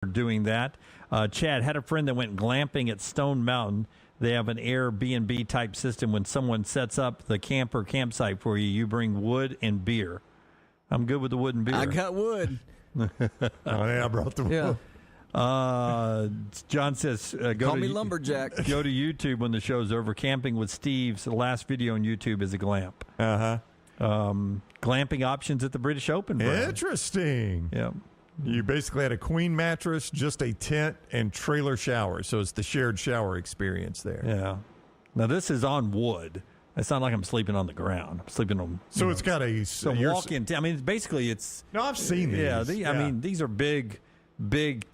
doing that. Chad had a friend that went glamping at Stone Mountain. They have an Airbnb type system. When someone sets up the campsite for you, you bring wood and beer. I'm good with the wood and beer. I got wood. I brought the wood. Yeah. John says, Call me lumberjack. Go to YouTube when the show's over. Camping with Steve's the last video on YouTube is a glamp. Glamping options at the British Open. Brad. Interesting. Yeah. You basically had a queen mattress, just a tent, and trailer shower. So it's the shared shower experience there. Yeah. Now, this is on wood. It's not like I'm sleeping on the ground. I'm sleeping on. So it's got a walk-in. I mean, basically, it's. No, I've seen these. Yeah, I mean, these are big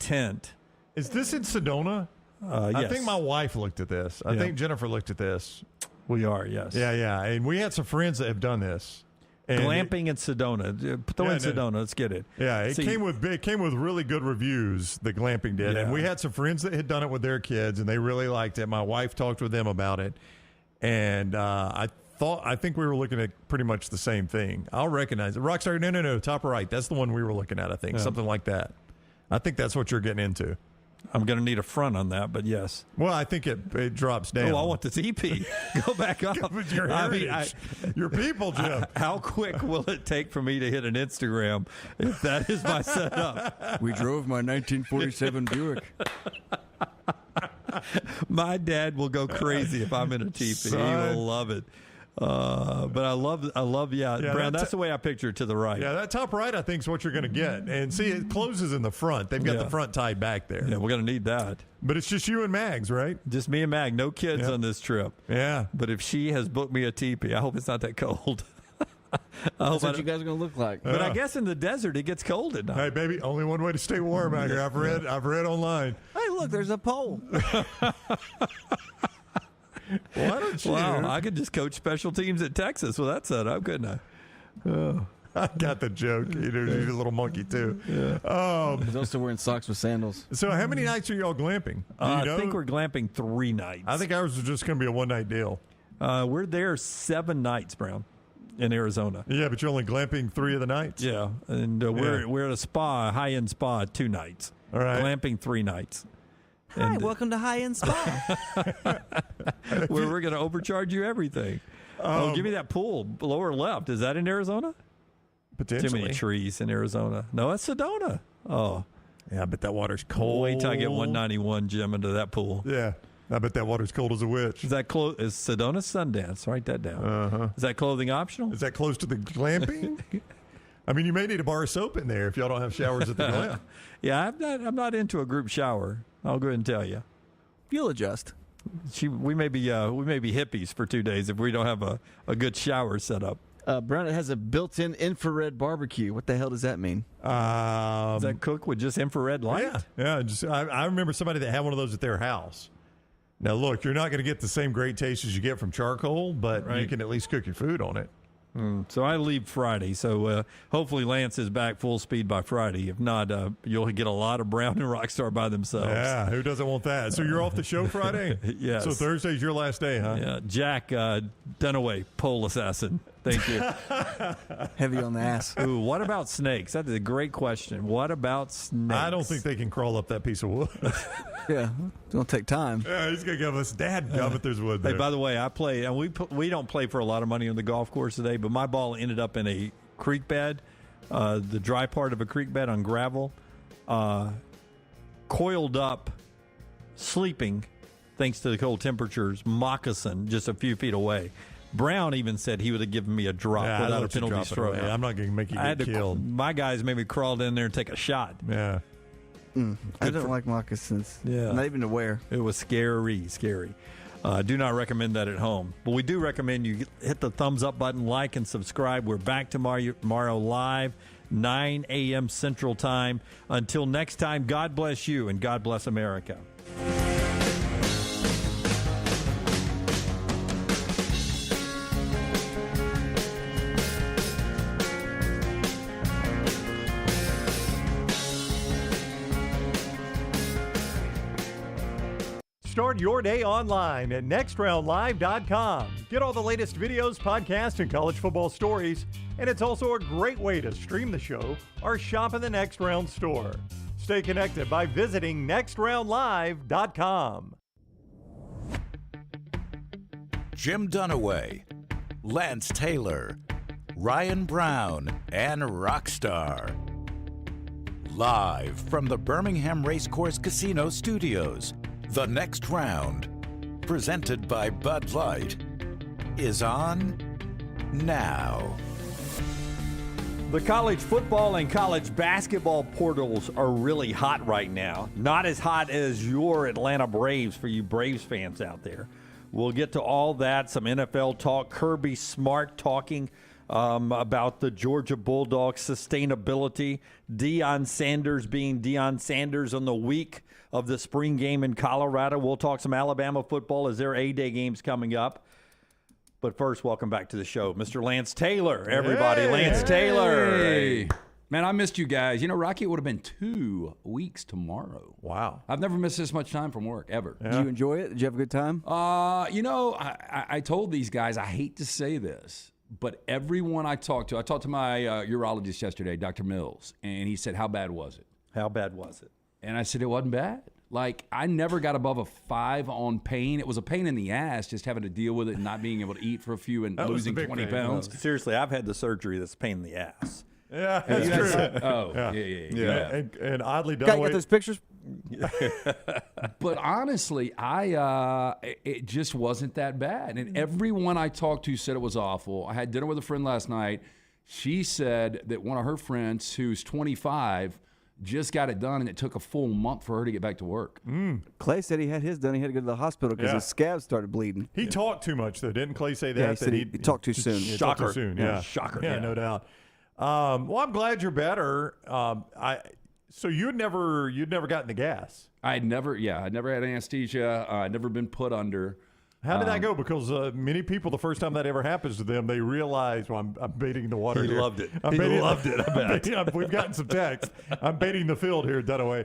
tent. Is this in Sedona? Yes. I think my wife looked at this. I think Jennifer looked at this. We are, yes. Yeah. And we had some friends that have done this. And glamping in Sedona. Throw in Sedona. Let's get it. Yeah, it came with really good reviews, the glamping did. Yeah. And we had some friends that had done it with their kids, and they really liked it. My wife talked with them about it. And I think we were looking at pretty much the same thing. I'll recognize it. Rockstar, no, top right. That's the one we were looking at, I think. Something like that. I think that's what you're getting into. I'm going to need a front on that, but yes. Well, I think it drops down. Oh, I want the TP. Go back up. Your people, Jim. How quick will it take for me to hit an Instagram if that is my setup? We drove my 1947 Buick. My dad will go crazy if I'm in a teepee. He will love it. But I love, Brown, that's the way I picture it to the right. Yeah, that top right, I think, is what you're going to get. And see, it closes in the front. They've got the front tied back there. Yeah, we're going to need that. But it's just you and Mags, right? Just me and Mag. No kids on this trip. Yeah. But if she has booked me a teepee, I hope it's not that cold. That's what you guys are going to look like. But I guess in the desert, it gets cold at night. Hey, baby, only one way to stay warm out here. I've read online. Hey, look, there's a pole. Why don't you? Wow, I could just coach special teams at Texas with that setup, couldn't I? Oh. I got the joke. He's a little monkey, too. Yeah. He's also wearing socks with sandals. So how many nights are y'all glamping? I think we're glamping 3 nights. I think ours is just going to be a one-night deal. We're there 7 nights, Brown, in Arizona. Yeah, but you're only glamping 3 of the nights? Yeah, and we're at a spa, a high-end spa, 2 nights. All right. Glamping 3 nights. Hi, welcome to High End Spa. Where we're going to overcharge you everything. Give me that pool, lower left. Is that in Arizona? Potentially. Too many trees in Arizona. No, it's Sedona. Oh. Yeah, but that water's cold. Wait till I get 191, Jim, into that pool. Yeah. I bet that water's cold as a witch. Is Sedona Sundance? Write that down. Uh-huh. Is that clothing optional? Is that close to the glamping? I mean, you may need a bar of soap in there if y'all don't have showers at the glamp. Yeah, I'm not into a group shower. I'll go ahead and tell you. You'll adjust. We may be hippies for 2 days if we don't have a good shower set up. Brown, it has a built-in infrared barbecue. What the hell does that mean? Does that cook with just infrared light? Yeah. I remember somebody that had one of those at their house. Now, look, you're not going to get the same great taste as you get from charcoal, but you can at least cook your food on it. So I leave Friday. So hopefully Lance is back full speed by Friday. If not, you'll get a lot of Brown and Rockstar by themselves. Yeah, who doesn't want that? So you're off the show Friday? Yes. So Thursday's your last day, huh? Yeah. Jack Dunaway, pole assassin. Thank you. Heavy on the ass. Ooh, what about snakes? That is a great question. What about snakes? I don't think they can crawl up that piece of wood. Yeah, it's going to take time. Yeah, he's going to give us, Dad, if there's wood there. Hey, by the way, I play, and we don't play for a lot of money on the golf course today, but my ball ended up in a creek bed, the dry part of a creek bed on gravel, coiled up, sleeping, thanks to the cold temperatures, moccasin just a few feet away. Brown even said he would have given me a drop without a penalty stroke. I'm not going to make you get killed. My guys maybe crawled in there and take a shot. Yeah. I don't like moccasins. Yeah. Not even to wear. It was scary. Do not recommend that at home. But we do recommend you hit the thumbs up button, like, and subscribe. We're back tomorrow live, 9 a.m. Central Time. Until next time, God bless you and God bless America. Start your day online at nextroundlive.com. Get all the latest videos, podcasts, and college football stories. And it's also a great way to stream the show or shop in the Next Round store. Stay connected by visiting nextroundlive.com. Jim Dunaway, Lance Taylor, Ryan Brown, and Rockstar. Live from the Birmingham Racecourse Casino Studios, the next round, presented by Bud Light, is on now. The college football and college basketball portals are really hot right now. Not as hot as your Atlanta Braves for you Braves fans out there. We'll get to all that, some NFL talk, Kirby Smart talking about the Georgia Bulldogs sustainability, Deion Sanders being Deion Sanders on the week of the spring game in Colorado. We'll talk some Alabama football as their A-Day games coming up. But first, welcome back to the show, Mr. Lance Taylor. Everybody, hey, Lance Taylor. Hey. Man, I missed you guys. You know, Rocky, it would have been 2 weeks tomorrow. Wow. I've never missed this much time from work, ever. Yeah. Did you enjoy it? Did you have a good time? You know, I told these guys, I hate to say this, but everyone I talked to my urologist yesterday, Dr. Mills, and he said, how bad was it? How bad was it? And I said, it wasn't bad. Like, I never got above a 5 on pain. It was a pain in the ass just having to deal with it and not being able to eat for a few and losing 20 pounds. No, seriously, I've had the surgery that's a pain in the ass. Yeah, that's true. Oh, yeah. And oddly done. Got those pictures? But honestly, it just wasn't that bad. And everyone I talked to said it was awful. I had dinner with a friend last night. She said that one of her friends who's 25 just got it done, and it took a full month for her to get back to work. Clay said he had his done. He had to go to the hospital because his scabs started bleeding. He talked too much, though. Didn't Clay say that? Yeah, he said he talked too soon. Shocker. Too soon. Yeah. Shocker. Yeah, no doubt. Well, I'm glad you're better. So you'd never gotten the gas. I'd never had anesthesia. I'd never been put under. How did that go? Because many people, the first time that ever happens to them, they realize, well, I'm baiting the water. He here. loved it. He loved it. I bet. We've gotten some text. I'm baiting the field here, Dunaway.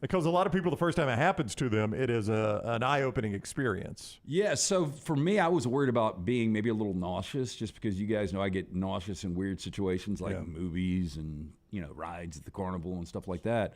Because a lot of people, the first time it happens to them, it is an eye-opening experience. Yeah, so for me, I was worried about being maybe a little nauseous, just because you guys know I get nauseous in weird situations like movies and rides at the carnival and stuff like that.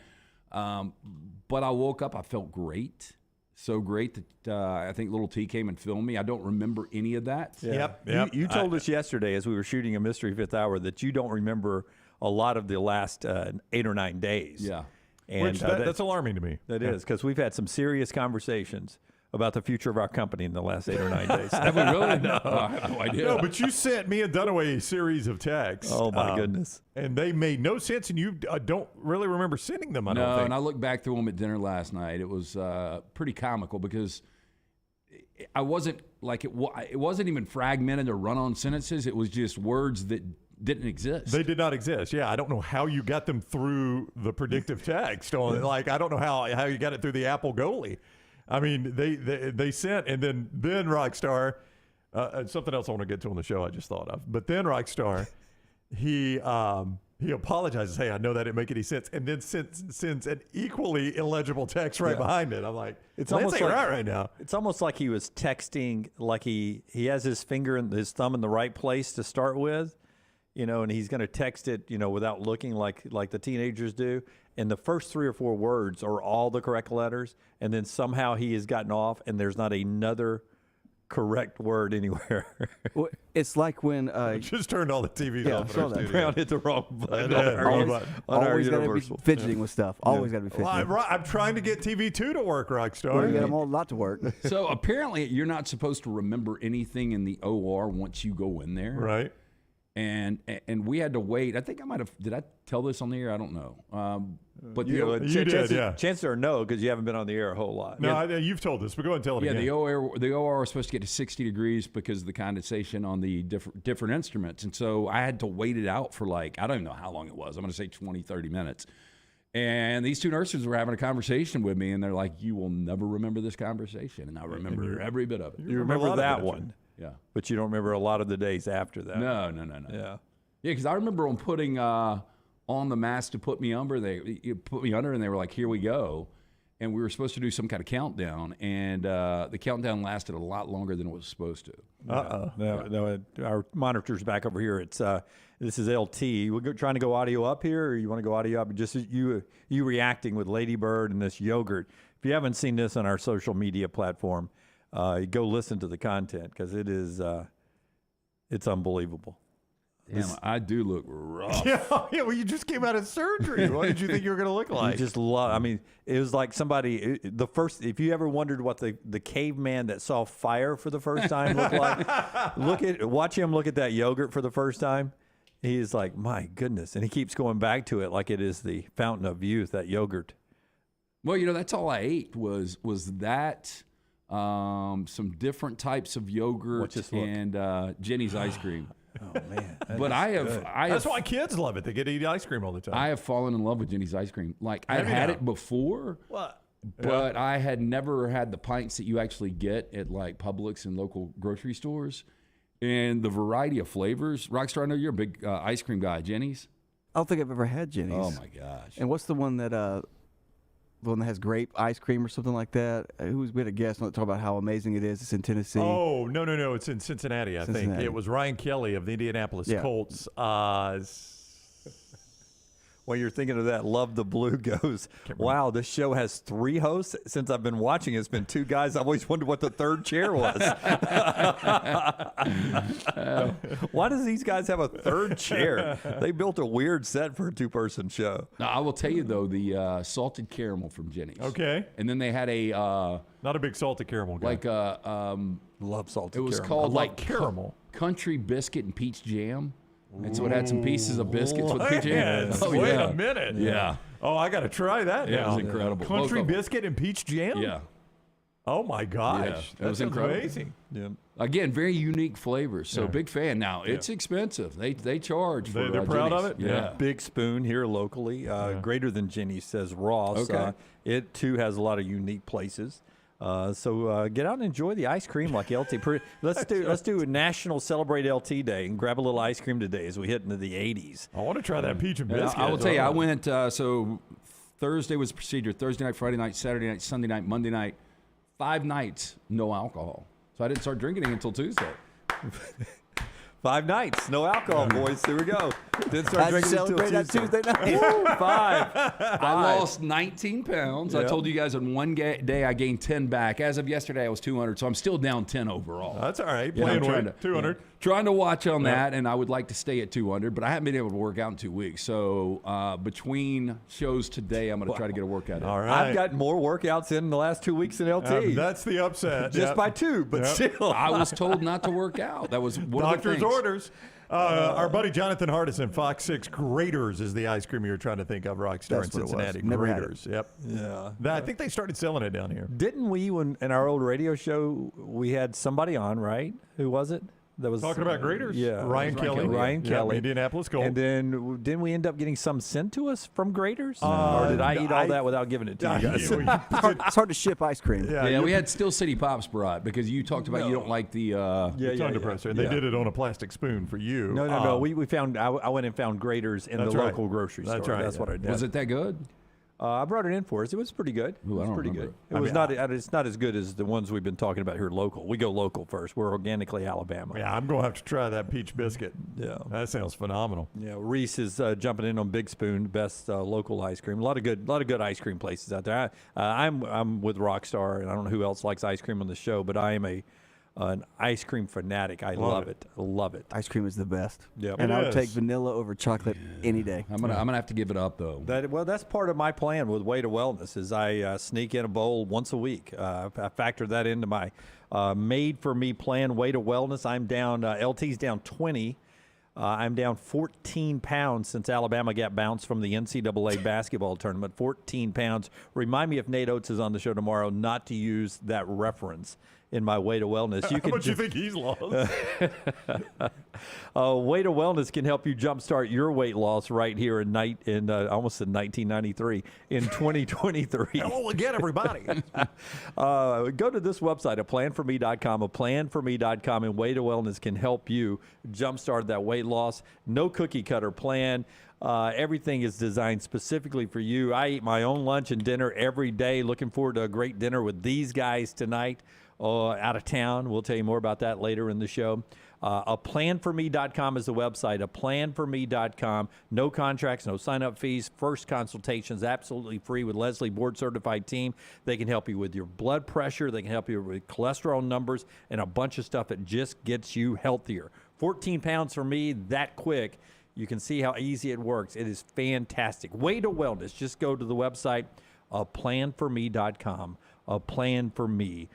But I woke up, I felt great. So great that I think Little T came and filmed me. I don't remember any of that. Yeah. Yep. You told us yesterday as we were shooting a Mystery Fifth Hour that you don't remember a lot of the last 8 or 9 days. Yeah. And Which that's alarming to me. That is, because we've had some serious conversations about the future of our company in the last 8 or 9 days. Have we really? No, I have no idea. No, but you sent me and Dunaway a series of texts. Oh, my goodness. And they made no sense, and you don't really remember sending them, I don't No, think. and I looked back through them at dinner last night. It was pretty comical because I wasn't like it wasn't even fragmented or run-on sentences. It was just words that didn't exist. They did not exist. Yeah, I don't know how you got them through the predictive text. I don't know how you got it through the Apple goalie. I mean, they sent, and then Rockstar, and something else I want to get to on the show I just thought of. But then Rockstar, he apologizes. Hey, I know that didn't make any sense, and then sends an equally illegible text right behind it. I'm like, It's Lance almost ain't like right now. It's almost like he was texting, like he has his finger and his thumb in the right place to start with, and he's going to text it, without looking like the teenagers do. And the first 3 or 4 words are all the correct letters, and then somehow he has gotten off, and there's not another correct word anywhere. Well, it's like when Just turned all the TVs off. saw that. Brown hit the wrong button. always got to be fidgeting with stuff. Always got to be fidgeting. Well, I'm trying to get TV2 to work, Rockstar. Well, you got them all not to work. So apparently you're not supposed to remember anything in the OR once you go in there. Right. And we had to wait. I think did I tell this on the air? I don't know. But You did, yeah. Chances are no, because you haven't been on the air a whole lot. No, you've told this, but go ahead and tell it again. the OR was supposed to get to 60 degrees because of the condensation on the different instruments. And so I had to wait it out for I don't even know how long it was. I'm going to say 20, 30 minutes. And these 2 nurses were having a conversation with me, and they're like, you will never remember this conversation. And I remember every bit of it. You remember that one. Yeah. But you don't remember a lot of the days after that. No. Yeah. Yeah, because I remember them putting on the mask to put me under. They put me under, and they were like, "Here we go," and we were supposed to do some kind of countdown, and the countdown lasted a lot longer than it was supposed to. No, our monitor's back over here. It's this is LT. We're trying to go audio up here, or you want to go audio up? Just you reacting with Lady Bird and this yogurt. If you haven't seen this on our social media platform, go listen to the content because it is it's unbelievable. Damn, I do look rough. Yeah, well, you just came out of surgery. What did you think you were going to look like? You just love. I mean, it was like somebody. The first, if you ever wondered what the caveman that saw fire for the first time looked like, watch him look at that yogurt for the first time. He's like, my goodness, and he keeps going back to it like it is the fountain of youth. That yogurt. Well, that's all I ate was that, some different types of yogurt and Jenny's ice cream. Oh man! But That's why kids love it. They get to eat ice cream all the time. I have fallen in love with Jenny's ice cream. Like I've had it before, but I had never had the pints that you actually get at like Publix and local grocery stores, and the variety of flavors. Rockstar, I know you're a big ice cream guy. Jenny's? I don't think I've ever had Jenny's. Oh my gosh! And what's the one that the one that has grape ice cream or something like that? We had a guest on to talk about how amazing it is. It's in Tennessee. Oh, no. It's in Cincinnati, I think. It was Ryan Kelly of the Indianapolis Colts. While you're thinking of that, Love the Blue goes, wow, this show has 3 hosts. Since I've been watching, it's been 2 guys. I've always wondered what the third chair was. Why does these guys have a third chair? They built a weird set for a 2-person show. Now, I will tell you, though, the salted caramel from Jenny's. Okay. And then they had a... Not a big salted caramel guy. like a... Love salted caramel. It was called like caramel. Country biscuit and peach jam. And so it had some pieces of biscuits with peach jam. Oh, wait a minute. Yeah. Oh, I got to try that Yeah, now. it was incredible. Country biscuit and peach jam? Yeah. Oh, my gosh. Yeah, that was sounds incredible. amazing. Yeah. Again, very unique flavors. So big fan. Now, it's expensive. They charge for They're proud of Jenny's. it? Yeah. Big Spoon here locally, greater than Jenny, says Ross. Okay. It too has a lot of unique places. So get out and enjoy the ice cream like LT. Let's do a National Celebrate LT Day and grab a little ice cream today as we hit into the 80s. I want to try that peach and biscuit. I will tell you, I went, so Thursday was the procedure. Thursday night, Friday night, Saturday night, Sunday night, Monday night. 5 nights, no alcohol. So I didn't start drinking until Tuesday. 5 nights, no alcohol, boys. Here we go. Didn't start How'd you drinking until celebrate that Tuesday. Tuesday night? 5. I lost 19 pounds. I Yep. told you guys in one day I gained 10 back. As of yesterday, I was 200, so I'm still down 10 overall. That's all right. Yeah, Playing I'm trying weight, 200. Trying to watch on that, and I would like to stay at 200, but I haven't been able to work out in 2 weeks. So between shows today, I'm going to try to get a workout in. All right. I've got more workouts in the last 2 weeks than LT. That's the upset. just by 2, but still. I was told not to work out. That was one of the Doctor's things. orders. Our buddy Jonathan Hardison, Fox 6 Graders is the ice cream you were trying to think of, Rockstar in That's what it was. Cincinnati. Never had it. Graders. Yep. Yeah. I think they started selling it down here. Didn't we, when in our old radio show, we had somebody on, right? Who was it? That was Talking about graders? Yeah. Ryan Kelly. Ryan Yep, Kelly. Indianapolis Colts. And then didn't we end up getting some sent to us from graders? Or did I eat all that without giving it to you guys? It's hard to ship ice cream. Yeah, we had Steel City Pops brought because you talked about you don't like the. tongue depressor. They did it on a plastic spoon for you. No. We found. I went and found graders in the That's right. local grocery store. That's right. That's what I did. Was it that good? I brought it in for us. It was pretty good. Ooh, It I was don't pretty remember good. It was not. It's not as good as the ones we've been talking about here local. We go local first. We're organically Alabama. Yeah, I'm going to have to try that peach biscuit. Yeah. That sounds phenomenal. Yeah, Reese is jumping in on Big Spoon, best local ice cream. A lot of good ice cream places out there. I'm with Rockstar, and I don't know who else likes ice cream on the show, but I am an ice cream fanatic. I love it. I love it. Ice cream is the best. Yep. And It I would is. take vanilla over chocolate any day. I'm gonna have to give it up though. That's part of my plan with Way to Wellness is I sneak in a bowl once a week. I factor that into my made-for-me plan, Way to Wellness. I'm down, LT's down 20. I'm down 14 pounds since Alabama got bounced from the NCAA basketball tournament. 14 pounds. Remind me if Nate Oates is on the show tomorrow not to use that reference. in my Way to Wellness. How much do you think he's lost? Way to Wellness can help you jumpstart your weight loss right here in almost in 1993 in 2023. Hello again, everybody. Go to this website, aplanforme.com, aplanforme.com, and Way to Wellness can help you jumpstart that weight loss. No cookie cutter plan. Everything is designed specifically for you. I eat my own lunch and dinner every day. Looking forward to a great dinner with these guys tonight out of town. We'll tell you more about that later in the show. Aplanforme.com is the website, aplanforme.com. No contracts, no sign-up fees. First consultations absolutely free with Leslie, board-certified team. They can help you with your blood pressure. They can help you with cholesterol numbers and a bunch of stuff that just gets you healthier. 14 pounds for me that quick. You can see how easy it works. It is fantastic. Way to Wellness. Just go to the website, aplanforme.com, aplanforme.com.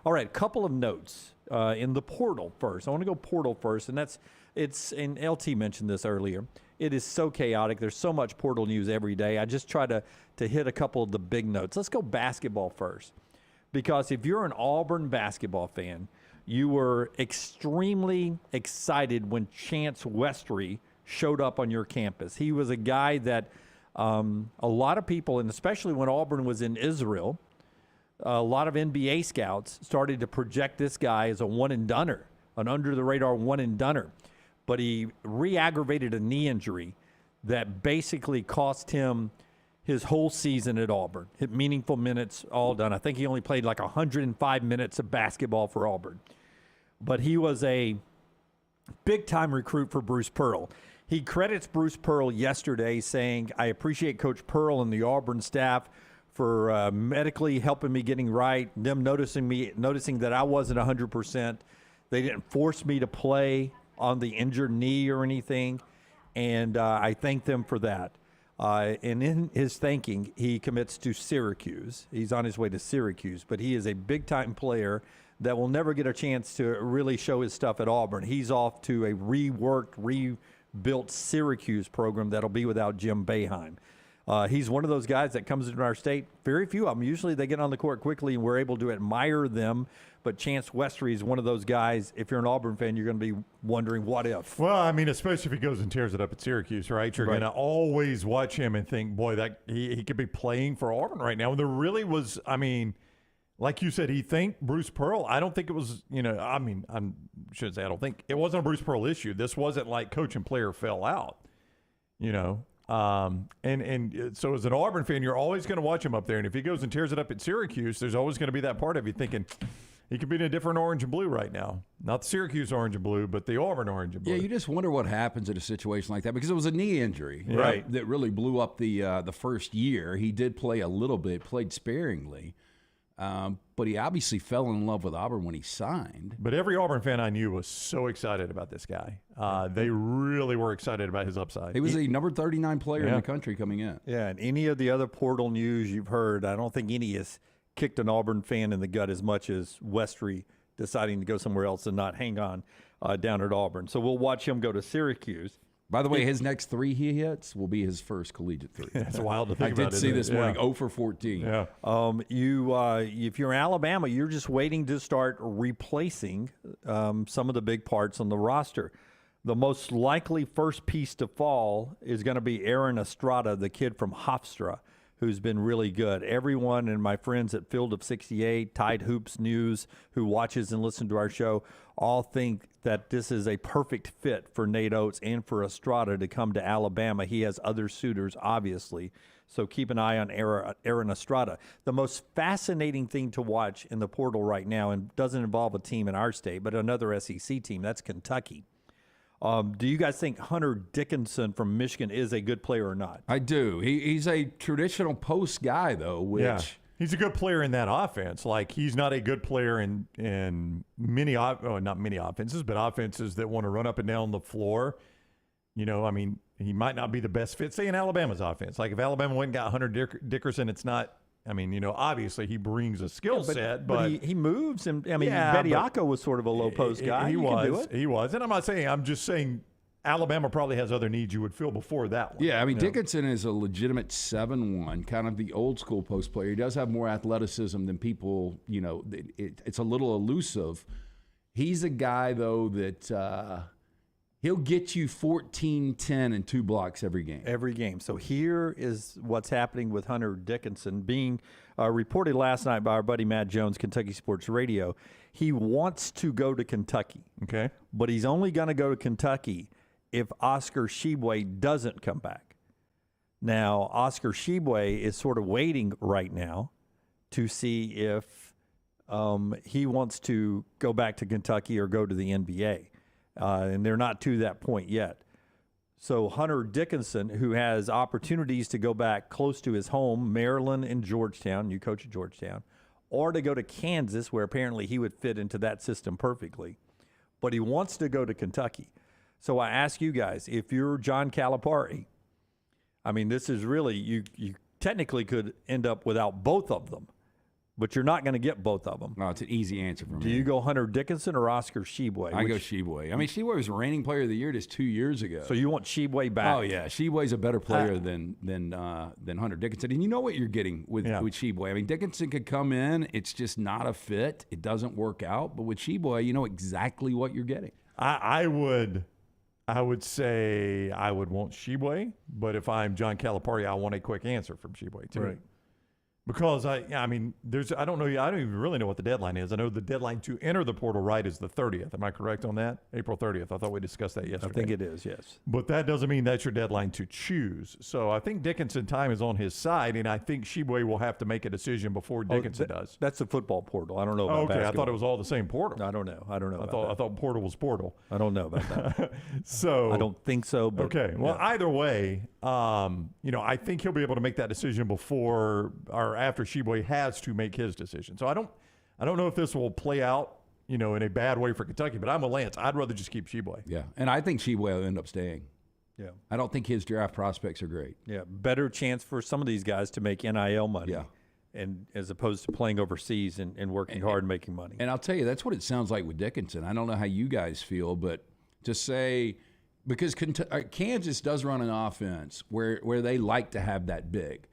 All right, a couple of notes in the portal first. I want to go portal first, and and LT mentioned this earlier. It is so chaotic. There's so much portal news every day. I just try to hit a couple of the big notes. Let's go basketball first, because if you're an Auburn basketball fan, you were extremely excited when Chance Westry showed up on your campus. He was a guy that a lot of people, and especially when Auburn was in Israel, a lot of NBA scouts started to project this guy as a one-and-doner, an under-the-radar one-and-doner. But he re-aggravated a knee injury that basically cost him his whole season at Auburn. Hit meaningful minutes, all done. I think he only played like 105 minutes of basketball for Auburn. But he was a big-time recruit for Bruce Pearl. He credits Bruce Pearl yesterday saying, I appreciate Coach Pearl and the Auburn staff for medically helping me getting right, them noticing that I wasn't 100%. They didn't force me to play on the injured knee or anything, and I thank them for that. And in his thanking, he commits to Syracuse. He's on his way to Syracuse, but he is a big-time player that will never get a chance to really show his stuff at Auburn. He's off to a reworked, rebuilt Syracuse program that'll be without Jim Boeheim. He's one of those guys that comes into our state. Very few of them. Usually they get on the court quickly and we're able to admire them. But Chance Westry is one of those guys, if you're an Auburn fan, you're going to be wondering, what if? Well, I mean, especially if he goes and tears it up at Syracuse, right? You're going to always watch him and think, boy, that he could be playing for Auburn right now. And there really was, I mean, like you said, he thanked Bruce Pearl. I don't think it was, I shouldn't say I don't think. It wasn't a Bruce Pearl issue. This wasn't like coach and player fell out, And so as an Auburn fan, you're always going to watch him up there. And if he goes and tears it up at Syracuse, there's always going to be that part of you thinking he could be in a different orange and blue right now. Not the Syracuse orange and blue, but the Auburn orange and blue. Yeah, you just wonder what happens in a situation like that, because it was a knee injury, right, that really blew up the first year. He did play a little bit, played sparingly. But he obviously fell in love with Auburn when he signed. But every Auburn fan I knew was so excited about this guy. They really were excited about his upside. He was a number 39 player in the country coming in. Yeah, and any of the other portal news you've heard, I don't think any has kicked an Auburn fan in the gut as much as Westry deciding to go somewhere else and not hang on down at Auburn. So we'll watch him go to Syracuse. By the way, his next three he hits will be his first collegiate three. That's wild to think about. I did see this morning, 0 for 14. Yeah. If you're in Alabama, you're just waiting to start replacing some of the big parts on the roster. The most likely first piece to fall is going to be Aaron Estrada, the kid from Hofstra, who's been really good. Everyone and my friends at Field of 68, Tide Hoops News, who watches and listens to our show, all think that this is a perfect fit for Nate Oates and for Estrada to come to Alabama. He has other suitors, obviously, so keep an eye on Aaron Estrada. The most fascinating thing to watch in the portal right now, and doesn't involve a team in our state, but another SEC team, that's Kentucky. Do you guys think Hunter Dickinson from Michigan is a good player or not? I do. He's a traditional post guy, though, which... Yeah. He's a good player in that offense. Like, he's not a good player in many, not many offenses, but offenses that want to run up and down the floor. He might not be the best fit, say, in Alabama's offense. Like, if Alabama went and got Hunter Dickerson, it's not, obviously he brings a skill set, but he moves. And Bediako was sort of a low post guy. He was. And I'm just saying, Alabama probably has other needs you would fill before that one. Yeah, I mean, Dickinson is a legitimate 7-1, kind of the old school post player. He does have more athleticism than people, it's a little elusive. He's a guy, though, that he'll get you 14, 10, and 2 blocks every game. Every game. So here is what's happening with Hunter Dickinson being reported last night by our buddy Matt Jones, Kentucky Sports Radio. He wants to go to Kentucky. Okay. But he's only going to go to Kentucky if Oscar Tshiebwe doesn't come back. Now, Oscar Tshiebwe is sort of waiting right now to see if he wants to go back to Kentucky or go to the NBA. And they're not to that point yet. So Hunter Dickinson, who has opportunities to go back close to his home, Maryland and Georgetown, you coach at Georgetown, or to go to Kansas, where apparently he would fit into that system perfectly. But he wants to go to Kentucky. So I ask you guys, if you're John Calipari, I mean, this is really, you technically could end up without both of them, but you're not going to get both of them. No, it's an easy answer for me. Do you go Hunter Dickinson or Oscar Tshiebwe? I go Tshiebwe. I mean, Tshiebwe was reigning player of the year just 2 years ago. So you want Tshiebwe back? Oh, yeah. Tshiebwe's a better player than Hunter Dickinson. And you know what you're getting with Tshiebwe. I mean, Dickinson could come in. It's just not a fit. It doesn't work out. But with Tshiebwe, you know exactly what you're getting. I would say I would want Tshiebwe, but if I'm John Calipari, I want a quick answer from Tshiebwe too. Right. Because I don't even really know what the deadline is. I know the deadline to enter the portal is the 30th. Am I correct on that? April 30th. I thought we discussed that yesterday. I think it is, yes. But that doesn't mean that's your deadline to choose. So I think Dickinson time is on his side, and I think Tshiebwe will have to make a decision before Dickinson does. That's the football portal. I don't know about basketball. I thought it was all the same portal. I don't know. I thought portal was portal. I don't know about that. So I don't think so. But okay. Well, either way, I think he'll be able to make that decision before or after Tshiebwe has to make his decision. So I don't know if this will play out, in a bad way for Kentucky, but I'm a Lance. I'd rather just keep Tshiebwe. Yeah, and I think Tshiebwe will end up staying. Yeah. I don't think his draft prospects are great. Yeah, better chance for some of these guys to make NIL money. Yeah. And as opposed to playing overseas and working hard and making money. And I'll tell you, that's what it sounds like with Dickinson. I don't know how you guys feel, but to say, because Kansas does run an offense where they like to have that big.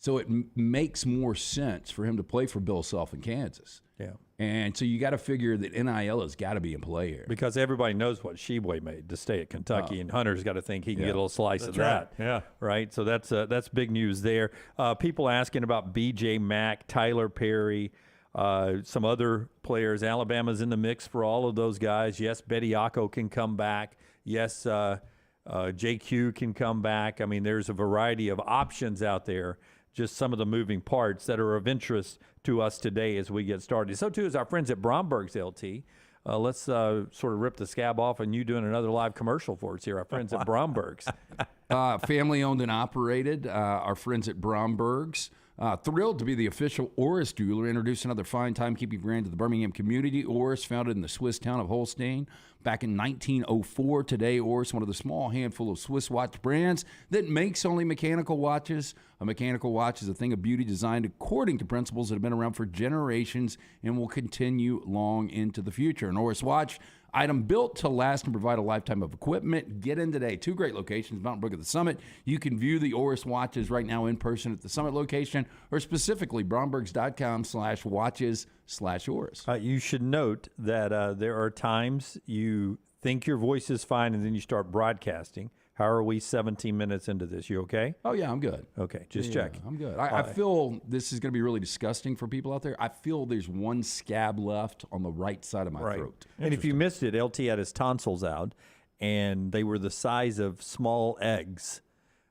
So it makes more sense for him to play for Bill Self in Kansas. Yeah. And so you got to figure that NIL has got to be in play here. Because everybody knows what Tshiebwe made to stay at Kentucky, and Hunter's got to think he can get a little slice of that. Yeah. Right? So that's big news there. People asking about B.J. Mack, Tyler Perry, some other players. Alabama's in the mix for all of those guys. Yes, Bediako can come back. Yes, JQ can come back. I mean, there's a variety of options out there. Just some of the moving parts that are of interest to us today as we get started. So, too, is our friends at Bromberg's, LT. Let's sort of rip the scab off on you doing another live commercial for us here. Our friends at Bromberg's. Family owned and operated. Our friends at Bromberg's. Thrilled to be the official Oris jeweler, introduce another fine timekeeping brand to the Birmingham community. Oris, founded in the Swiss town of Holstein back in 1904. Today, Oris, one of the small handful of Swiss watch brands that makes only mechanical watches. A mechanical watch is a thing of beauty designed according to principles that have been around for generations and will continue long into the future. An Oris watch, item built to last and provide a lifetime of equipment. Get in today. 2 great locations, Mountain Brook at the Summit. You can view the Oris watches right now in person at the Summit location, or specifically brombergs.com/watches/Oris. You should note that there are times you think your voice is fine and then you start broadcasting. How are we 17 minutes into this? You okay? Oh, yeah, I'm good. Okay, just checking. I'm good. I feel this is going to be really disgusting for people out there. I feel there's one scab left on the right side of my throat. And if you missed it, LT had his tonsils out, and they were the size of small eggs,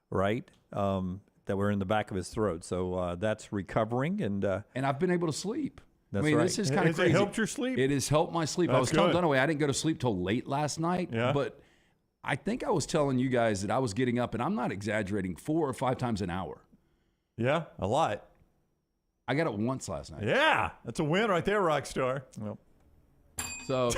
right, that were in the back of his throat. So that's recovering. And I've been able to sleep. That's I mean, right. this is kind of Has crazy. it helped your sleep? It has helped my sleep. I was telling Dunaway I didn't go to sleep till late last night, but I think I was telling you guys that I was getting up, and I'm not exaggerating, 4 or 5 times an hour. Yeah, a lot. I got up once last night. Yeah, that's a win right there, Rockstar. Well, So,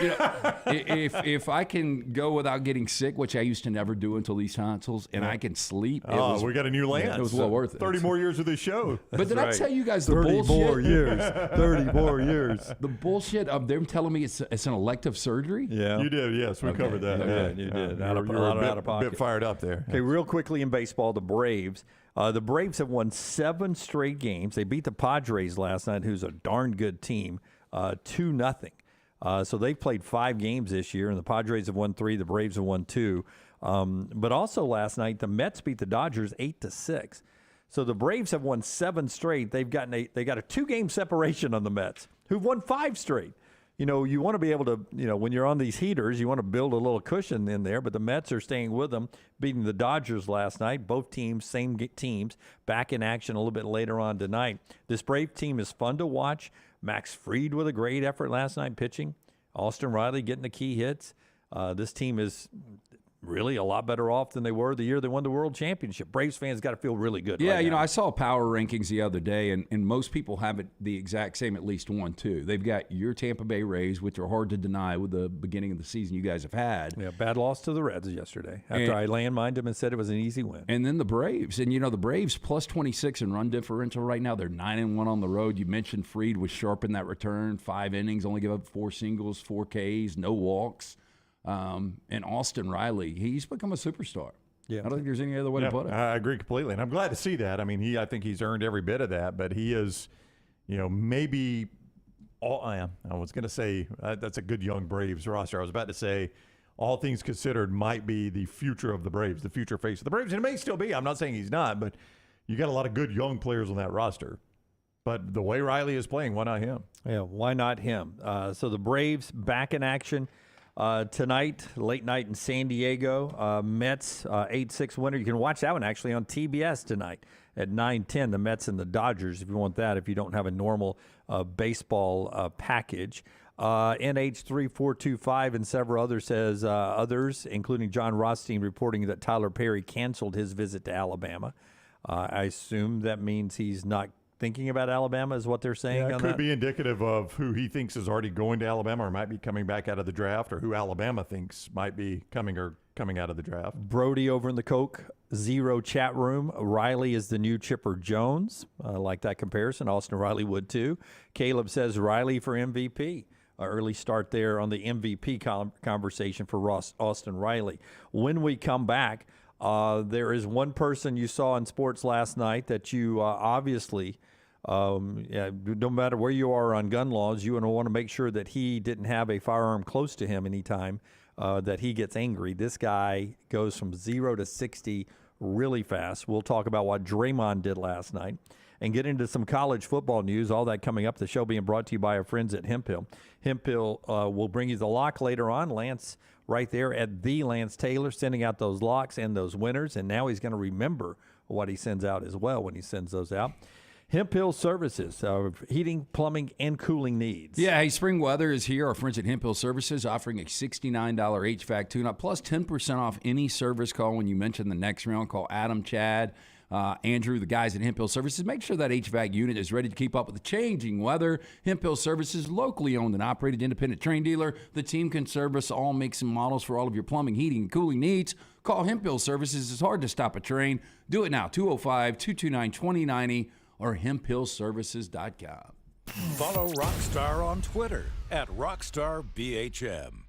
if I can go without getting sick, which I used to never do until these tonsils, and I can sleep, we got a new Lance. It was well worth it. 30 more years of this show. But did I tell you guys the 30 bullshit? more years. 30 more years. The bullshit of them telling me it's an elective surgery? Yeah. You did, yes. We covered that. You did. Out of a pocket. bit fired up there. Okay, real quickly in baseball, the Braves. The Braves have won 7 straight games. They beat the Padres last night, who's a darn good team, 2-0. So they've played 5 games this year, and the Padres have won 3. The Braves have won 2. But also last night, the Mets beat the Dodgers 8-6. So the Braves have won 7 straight. They got a 2-game separation on the Mets, who've won 5 straight. You want to be able to, when you're on these heaters, you want to build a little cushion in there. But the Mets are staying with them, beating the Dodgers last night. Both teams, same teams, back in action a little bit later on tonight. This Brave team is fun to watch. Max Fried with a great effort last night pitching. Austin Riley getting the key hits. This team is really a lot better off than they were the year they won the World Championship. Braves fans got to feel really good. Yeah, right now. I saw power rankings the other day, and most people have it the exact same, at least 1, 2. They've got your Tampa Bay Rays, which are hard to deny with the beginning of the season you guys have had. Yeah, bad loss to the Reds yesterday after I landmined them and said it was an easy win. And then the Braves. And, the Braves plus 26 in run differential right now. They're 9-1 on the road. You mentioned Fried was sharp in that return. 5 innings, only give up 4 singles, 4 Ks, no walks. And Austin Riley, he's become a superstar. Yeah. I don't think there's any other way to put it. I agree completely, and I'm glad to see that. I mean, I think he's earned every bit of that, but he is, maybe all. I was going to say that's a good young Braves roster. I was about to say, all things considered, might be the future of the Braves, the future face of the Braves, and it may still be. I'm not saying he's not, but you got a lot of good young players on that roster. But the way Riley is playing, why not him? Yeah, why not him? So the Braves back in action. Tonight, late night in San Diego, Mets 8-6 winner. You can watch that one actually on TBS tonight at 9:10. The Mets and the Dodgers, if you want that, if you don't have a normal baseball package. NH3425 and several others says others, including John Rothstein, reporting that Tyler Perry canceled his visit to Alabama. I assume that means he's not thinking about Alabama, is what they're saying. Yeah, it on could that? be indicative of who he thinks is already going to Alabama or might be coming back out of the draft, or who Alabama thinks might be coming out of the draft. Brody over in the Coke Zero chat room. Riley is the new Chipper Jones. I like that comparison. Austin Riley would too. Caleb says Riley for MVP. Early start there on the MVP conversation for Austin Riley. When we come back, there is one person you saw in sports last night that you obviously, no matter where you are on gun laws, you want to make sure that he didn't have a firearm close to him anytime that he gets angry. This guy goes from 0 to 60 really fast. We'll talk about what Draymond did last night and get into some college football news, all that coming up. The show being brought to you by our friends at Hemp Hill. Hemp Hill will bring you the lock later on. Lance right there at the Lance Taylor sending out those locks and those winners, and now he's going to remember what he sends out as well when he sends those out. Hemp Hill Services, heating, plumbing, and cooling needs. Yeah, hey, spring weather is here. Our friends at Hemp Hill Services offering a $69 HVAC tune-up plus 10% off any service call when you mention the next round. Call Adam, Chad, Andrew, the guys at Hemp Hill Services. Make sure that HVAC unit is ready to keep up with the changing weather. Hemp Hill Services, locally owned and operated independent train dealer. The team can service all makes and models for all of your plumbing, heating, and cooling needs. Call Hemp Hill Services. It's hard to stop a train. Do it now, 205-229-2090 or hemphillservices.com. Follow Rockstar on Twitter @RockstarBHM.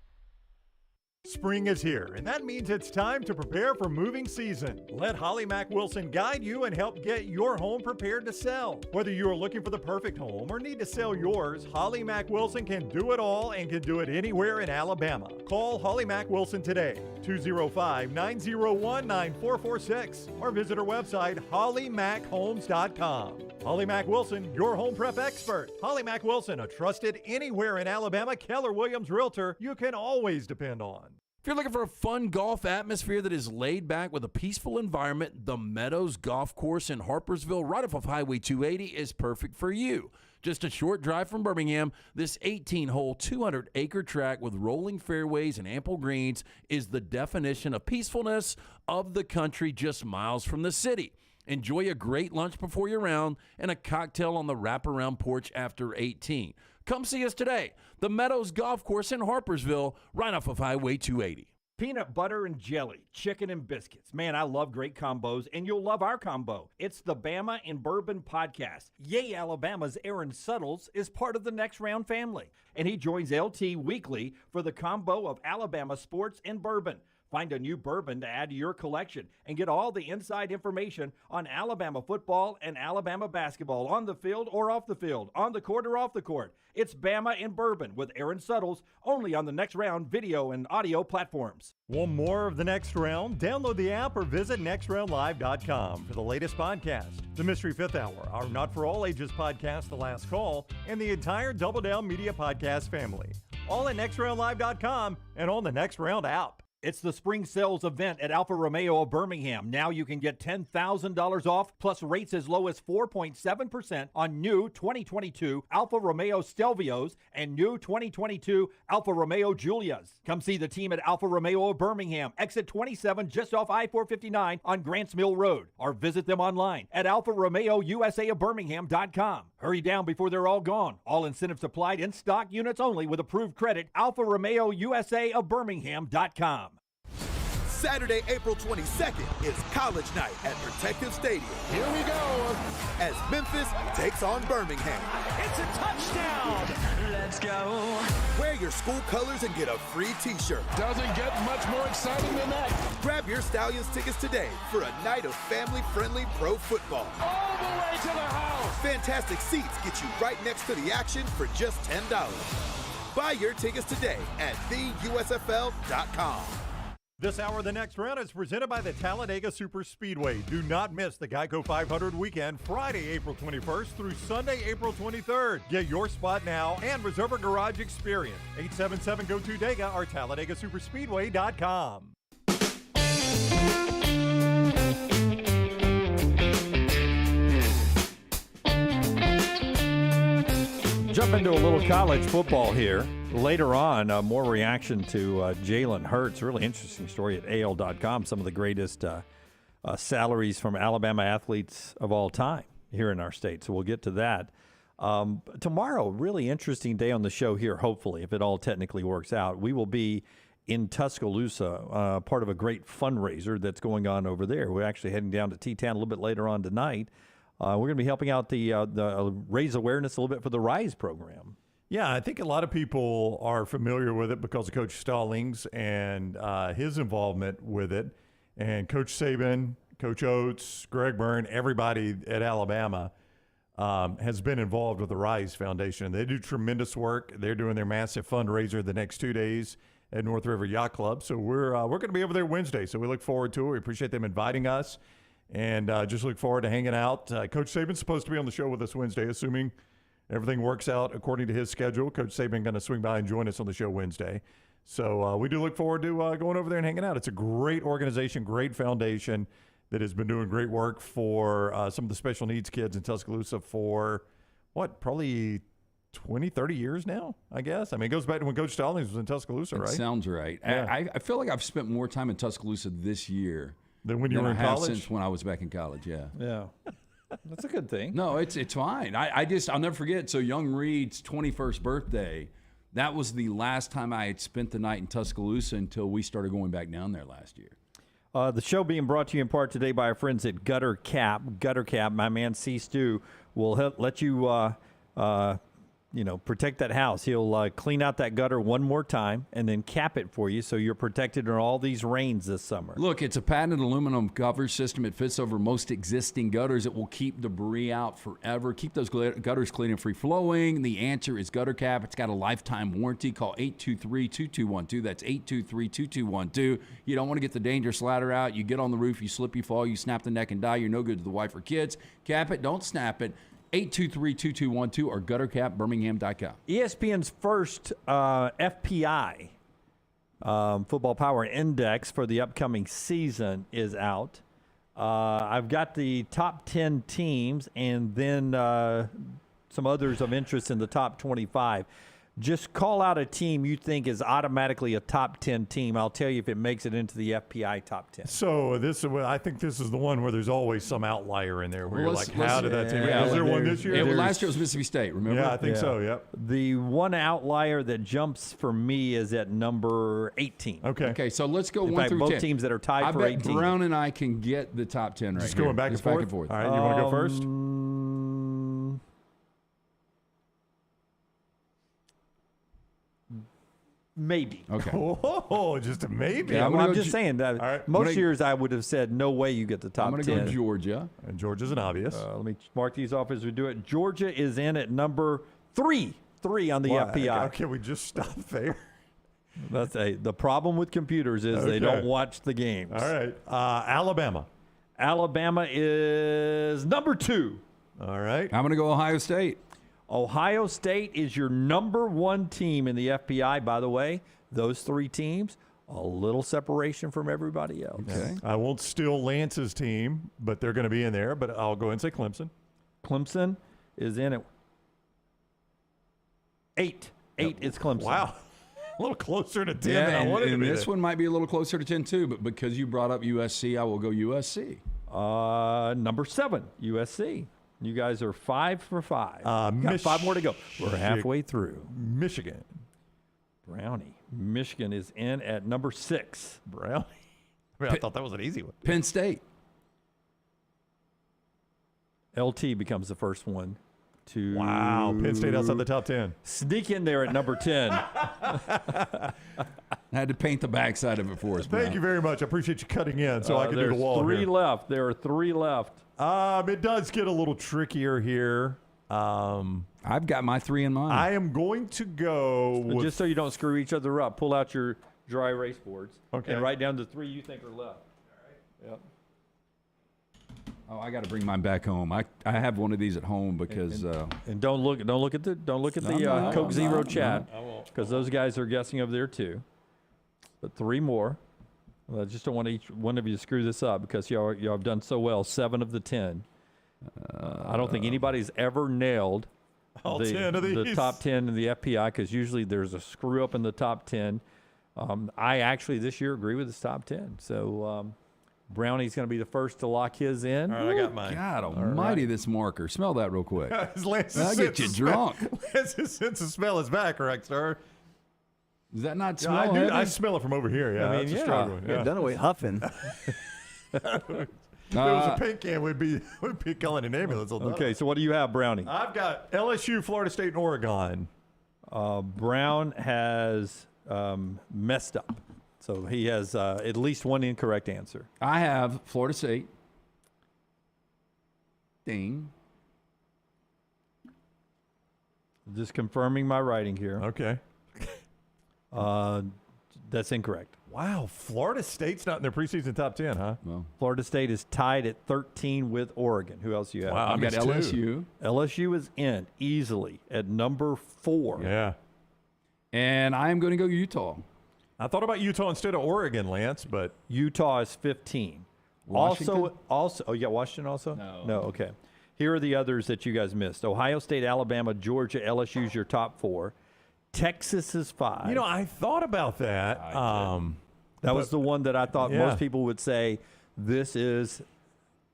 Spring is here, and that means it's time to prepare for moving season. Let Holly Mack Wilson guide you and help get your home prepared to sell. Whether you are looking for the perfect home or need to sell yours, Holly Mack Wilson can do it all and can do it anywhere in Alabama. Call Holly Mack Wilson today, 205-901-9446, or visit her website, hollymachomes.com. Holly Mack Wilson, your home prep expert. Holly Mack Wilson, a trusted anywhere in Alabama Keller Williams realtor you can always depend on. If you're looking for a fun golf atmosphere that is laid back with a peaceful environment, the Meadows Golf Course in Harpersville, right off of Highway 280, is perfect for you. Just a short drive from Birmingham, this 18-hole, 200-acre track with rolling fairways and ample greens is the definition of peacefulness of the country just miles from the city. Enjoy a great lunch before your round and a cocktail on the wraparound porch after 18. Come see us today. The Meadows Golf Course in Harpersville, right off of Highway 280. Peanut butter and jelly, chicken and biscuits. Man, I love great combos, and you'll love our combo. It's the Bama and Bourbon Podcast. Yay, Alabama's Aaron Suttles is part of the Next Round family, and he joins LT weekly for the combo of Alabama sports and bourbon. Find a new bourbon to add to your collection and get all the inside information on Alabama football and Alabama basketball on the field or off the field, on the court or off the court. It's Bama and Bourbon with Aaron Suttles, only on the Next Round video and audio platforms. Want more of the Next Round? Download the app or visit nextroundlive.com for the latest podcast, the Mystery Fifth Hour, our Not For All Ages podcast, The Last Call, and the entire Double Down Media podcast family. All at nextroundlive.com and on the Next Round app. It's the spring sales event at Alfa Romeo of Birmingham. Now you can get $10,000 off, plus rates as low as 4.7% on new 2022 Alfa Romeo Stelvios and new 2022 Alfa Romeo Giulias. Come see the team at Alfa Romeo of Birmingham, exit 27 just off I-459 on Grants Mill Road, or visit them online at alfaromeousa of Hurry down before they're all gone. All incentives applied, in stock units only with approved credit. Alfa Romeo USA of Birmingham.com. Saturday, April 22nd is College Night at Protective Stadium. Here we go as Memphis takes on Birmingham. It's a touchdown. Let's go. Wear your school colors and get a free t-shirt. Doesn't get much more exciting than that. Grab your Stallions tickets today for a night of family-friendly pro football. All the way to the house. Fantastic seats get you right next to the action for just $10. Buy your tickets today at theusfl.com. This hour of the Next Round is presented by the Talladega Super Speedway. Do not miss the Geico 500 weekend, Friday, April 21st through Sunday, April 23rd. Get your spot now and reserve a garage experience. 877-GO-TO-DEGA or TalladagaSuperspeedway.com. Jump into a little college football here. Later on, more reaction to Jalen Hurts. Really interesting story at AL.com. Some of the greatest salaries from Alabama athletes of all time here in our state. So we'll get to that. Tomorrow, really interesting day on the show here, hopefully, if it all technically works out. We will be in Tuscaloosa, part of a great fundraiser that's going on over there. We're actually heading down to T-Town a little bit later on tonight. We're going to be helping out the raise awareness a little bit for the RISE program. Yeah, I think a lot of people are familiar with it because of Coach Stallings and his involvement with it. And Coach Saban, Coach Oates, Greg Byrne, everybody at Alabama has been involved with the RISE Foundation. They do tremendous work. They're doing their massive fundraiser the next 2 days at North River Yacht Club. So we're going to be over there Wednesday. So we look forward to it. We appreciate them inviting us. And just look forward to hanging out. Coach Saban's supposed to be on the show with us Wednesday, assuming everything works out according to his schedule. Coach Saban going to swing by and join us on the show Wednesday. So we do look forward to going over there and hanging out. It's a great organization, great foundation that has been doing great work for some of the special needs kids in Tuscaloosa for, probably 20, 30 years now, I guess. I mean, it goes back to when Coach Stallings was in Tuscaloosa, right? Sounds right. Yeah. I feel like I've spent more time in Tuscaloosa this year Then when you were in I have college? since when I was back in college, yeah. Yeah. That's a good thing. No, it's fine. I'll never forget. So Young Reed's 21st birthday, that was the last time I had spent the night in Tuscaloosa until we started going back down there last year. The show being brought to you in part today by our friends at Gutter Cap. Gutter Cap, my man C. Stu, will let you protect that house. He'll clean out that gutter one more time and then cap it for you so you're protected in all these rains this summer. Look, it's a patented aluminum cover system. It fits over most existing gutters. It will keep debris out forever, keep those gutters clean and free-flowing. The answer is Gutter Cap. It's got a lifetime warranty. Call 823-2212. That's 823-2212. You don't want to get the dangerous ladder out. You get on the roof, you slip, you fall, you snap the neck and die. You're no good to the wife or kids. Cap it, don't snap it. 823-2212 or guttercapbirmingham.com. ESPN's first FPI Football Power Index for the upcoming season is out. I've got the top 10 teams and then some others of interest in the top 25. Just call out a team you think is automatically a top 10 team. I'll tell you if it makes it into the FPI top 10. So I think this is the one where there's always some outlier in there where Well, you're like, how did that team? Is there one this year? Yeah, well, last year was Mississippi State, remember? Yeah, I think so, yep. The one outlier that jumps for me is at number 18. Okay. Okay, so let's go In 1 fact, through both 10. teams that are tied I for bet 18. Brown and I can get the top 10 right Just here. going back and forth? All right, you want to go first? Maybe. Okay. Oh, just a maybe. Yeah, I'm go just saying that right. most years I would have said no way you get the top I'm going 10. to go Georgia. And Georgia's an obvious. Let me mark these off as we do it. Georgia is in at number 3 on the FPI. Okay, we just stop there. That's the problem with computers is they don't watch the games. All right. Alabama. Alabama is number 2. All right. I'm going to go Ohio State. Ohio State is your number 1 team in the FPI, by the way. Those 3 teams, a little separation from everybody else. Okay. I won't steal Lance's team, but they're going to be in there. But I'll go ahead and say Clemson. Clemson is in at 8. 8 is Clemson. Wow. A little closer to 10 Yeah, than I wanted to and be. this one might be a little closer to 10 too, but because you brought up USC, I will go USC. Number 7, USC. You guys are 5 for 5. Got 5 more to go. We're halfway through. Michigan. Brownie. Michigan is in at number 6. Brownie. I thought that was an easy one. Penn State. LT becomes the first one to Wow. Penn State outside the top 10. sneak in there at number 10. I had to paint the backside of it for us. Thank you very much. I appreciate you cutting in so I can do the There's wall 3 here. left. There are 3 left. It does get a little trickier here. I've got my 3 in mind. I am going to go with Just so you don't screw each other up, pull out your dry erase boards Okay. and write down the 3 you think are left. All right. Yep. Oh, I got to bring mine back home. I have one of these at home because And don't look at the No, Coke Zero no, chat because those guys are guessing over there too. But 3 more. Well, I just don't want each one of you to screw this up because y'all have done so well. 7 of the 10. I don't think anybody's ever nailed all the 10 of the these. top 10 in the FPI because usually there's a screw up in the top 10. I actually this year agree with this top 10. So Brownie's going to be the first to lock his in. All right, I got mine. God almighty, this marker. Smell that real quick. Lance's I'll get you sense of drunk. Lance's sense of smell is back, correct, sir? Does that not Yeah, smell I do. heavy? I smell it from over here. Yeah, I mean, that's a yeah. strong one. Yeah, Yeah. Dunaway huffing. If it was a paint can, we'd be calling an ambulance. Okay, so what do you have, Brownie? I've got LSU, Florida State, and Oregon. Brown has messed up. So he has at least one incorrect answer. I have Florida State. Ding. Just confirming my writing here. Okay. That's incorrect. Wow, Florida State's not in their preseason top 10, huh? Well, Florida State is tied at 13 with Oregon. Who else do you have? Wow. I've got missed LSU. LSU is in easily at number 4. Yeah. And I am going to go Utah. I thought about Utah instead of Oregon, Lance, but Utah is 15. Washington? Also, oh, yeah, Washington also? No, okay. Here are the others that you guys missed. Ohio State, Alabama, Georgia, LSU's your top 4. Texas is 5. you know, I thought about that. That was the one that I thought Yeah. most people would say this is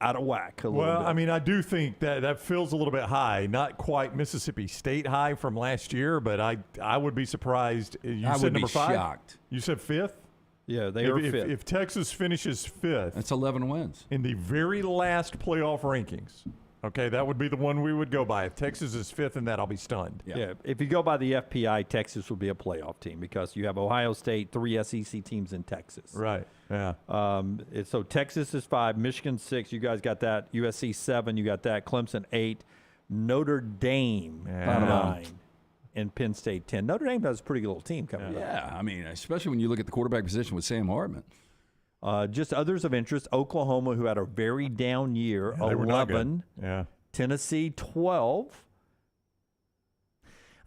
out of whack a little Well, bit. I mean, I do think that feels a little bit high. Not quite Mississippi State high from last year, but I would be surprised. You I said would be number 5? shocked. You said 5th? yeah, they are If, 5th. if Texas finishes 5th That's 11 wins. in the very last playoff rankings, okay, that would be the one we would go by. If Texas is 5th in that, I'll be stunned. Yeah, if you go by the FPI, Texas will be a playoff team because you have Ohio State, 3 SEC teams in Texas. Right, yeah. So Texas is 5, Michigan 6. You guys got that. USC 7. You got that. Clemson 8. Notre Dame 9. And Penn State 10. Notre Dame has a pretty good little team coming up. Yeah, I mean, especially when you look at the quarterback position with Sam Hartman. Just others of interest, Oklahoma, who had a very down year, They were not good. 11. Yeah. Tennessee, 12.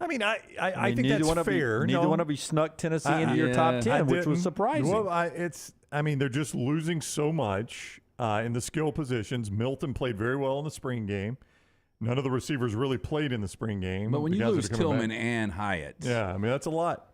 I mean, I mean, think neither that's one of fair. You, neither No, one of you snuck Tennessee into your yeah, top 10, I which was didn't. surprising. Well, I mean, they're just losing so much in the skill positions. Milton played very well in the spring game. None of the receivers really played in the spring game. But when The you guys that lose are coming Tillman back. and Hyatt, Yeah, I mean, that's a lot.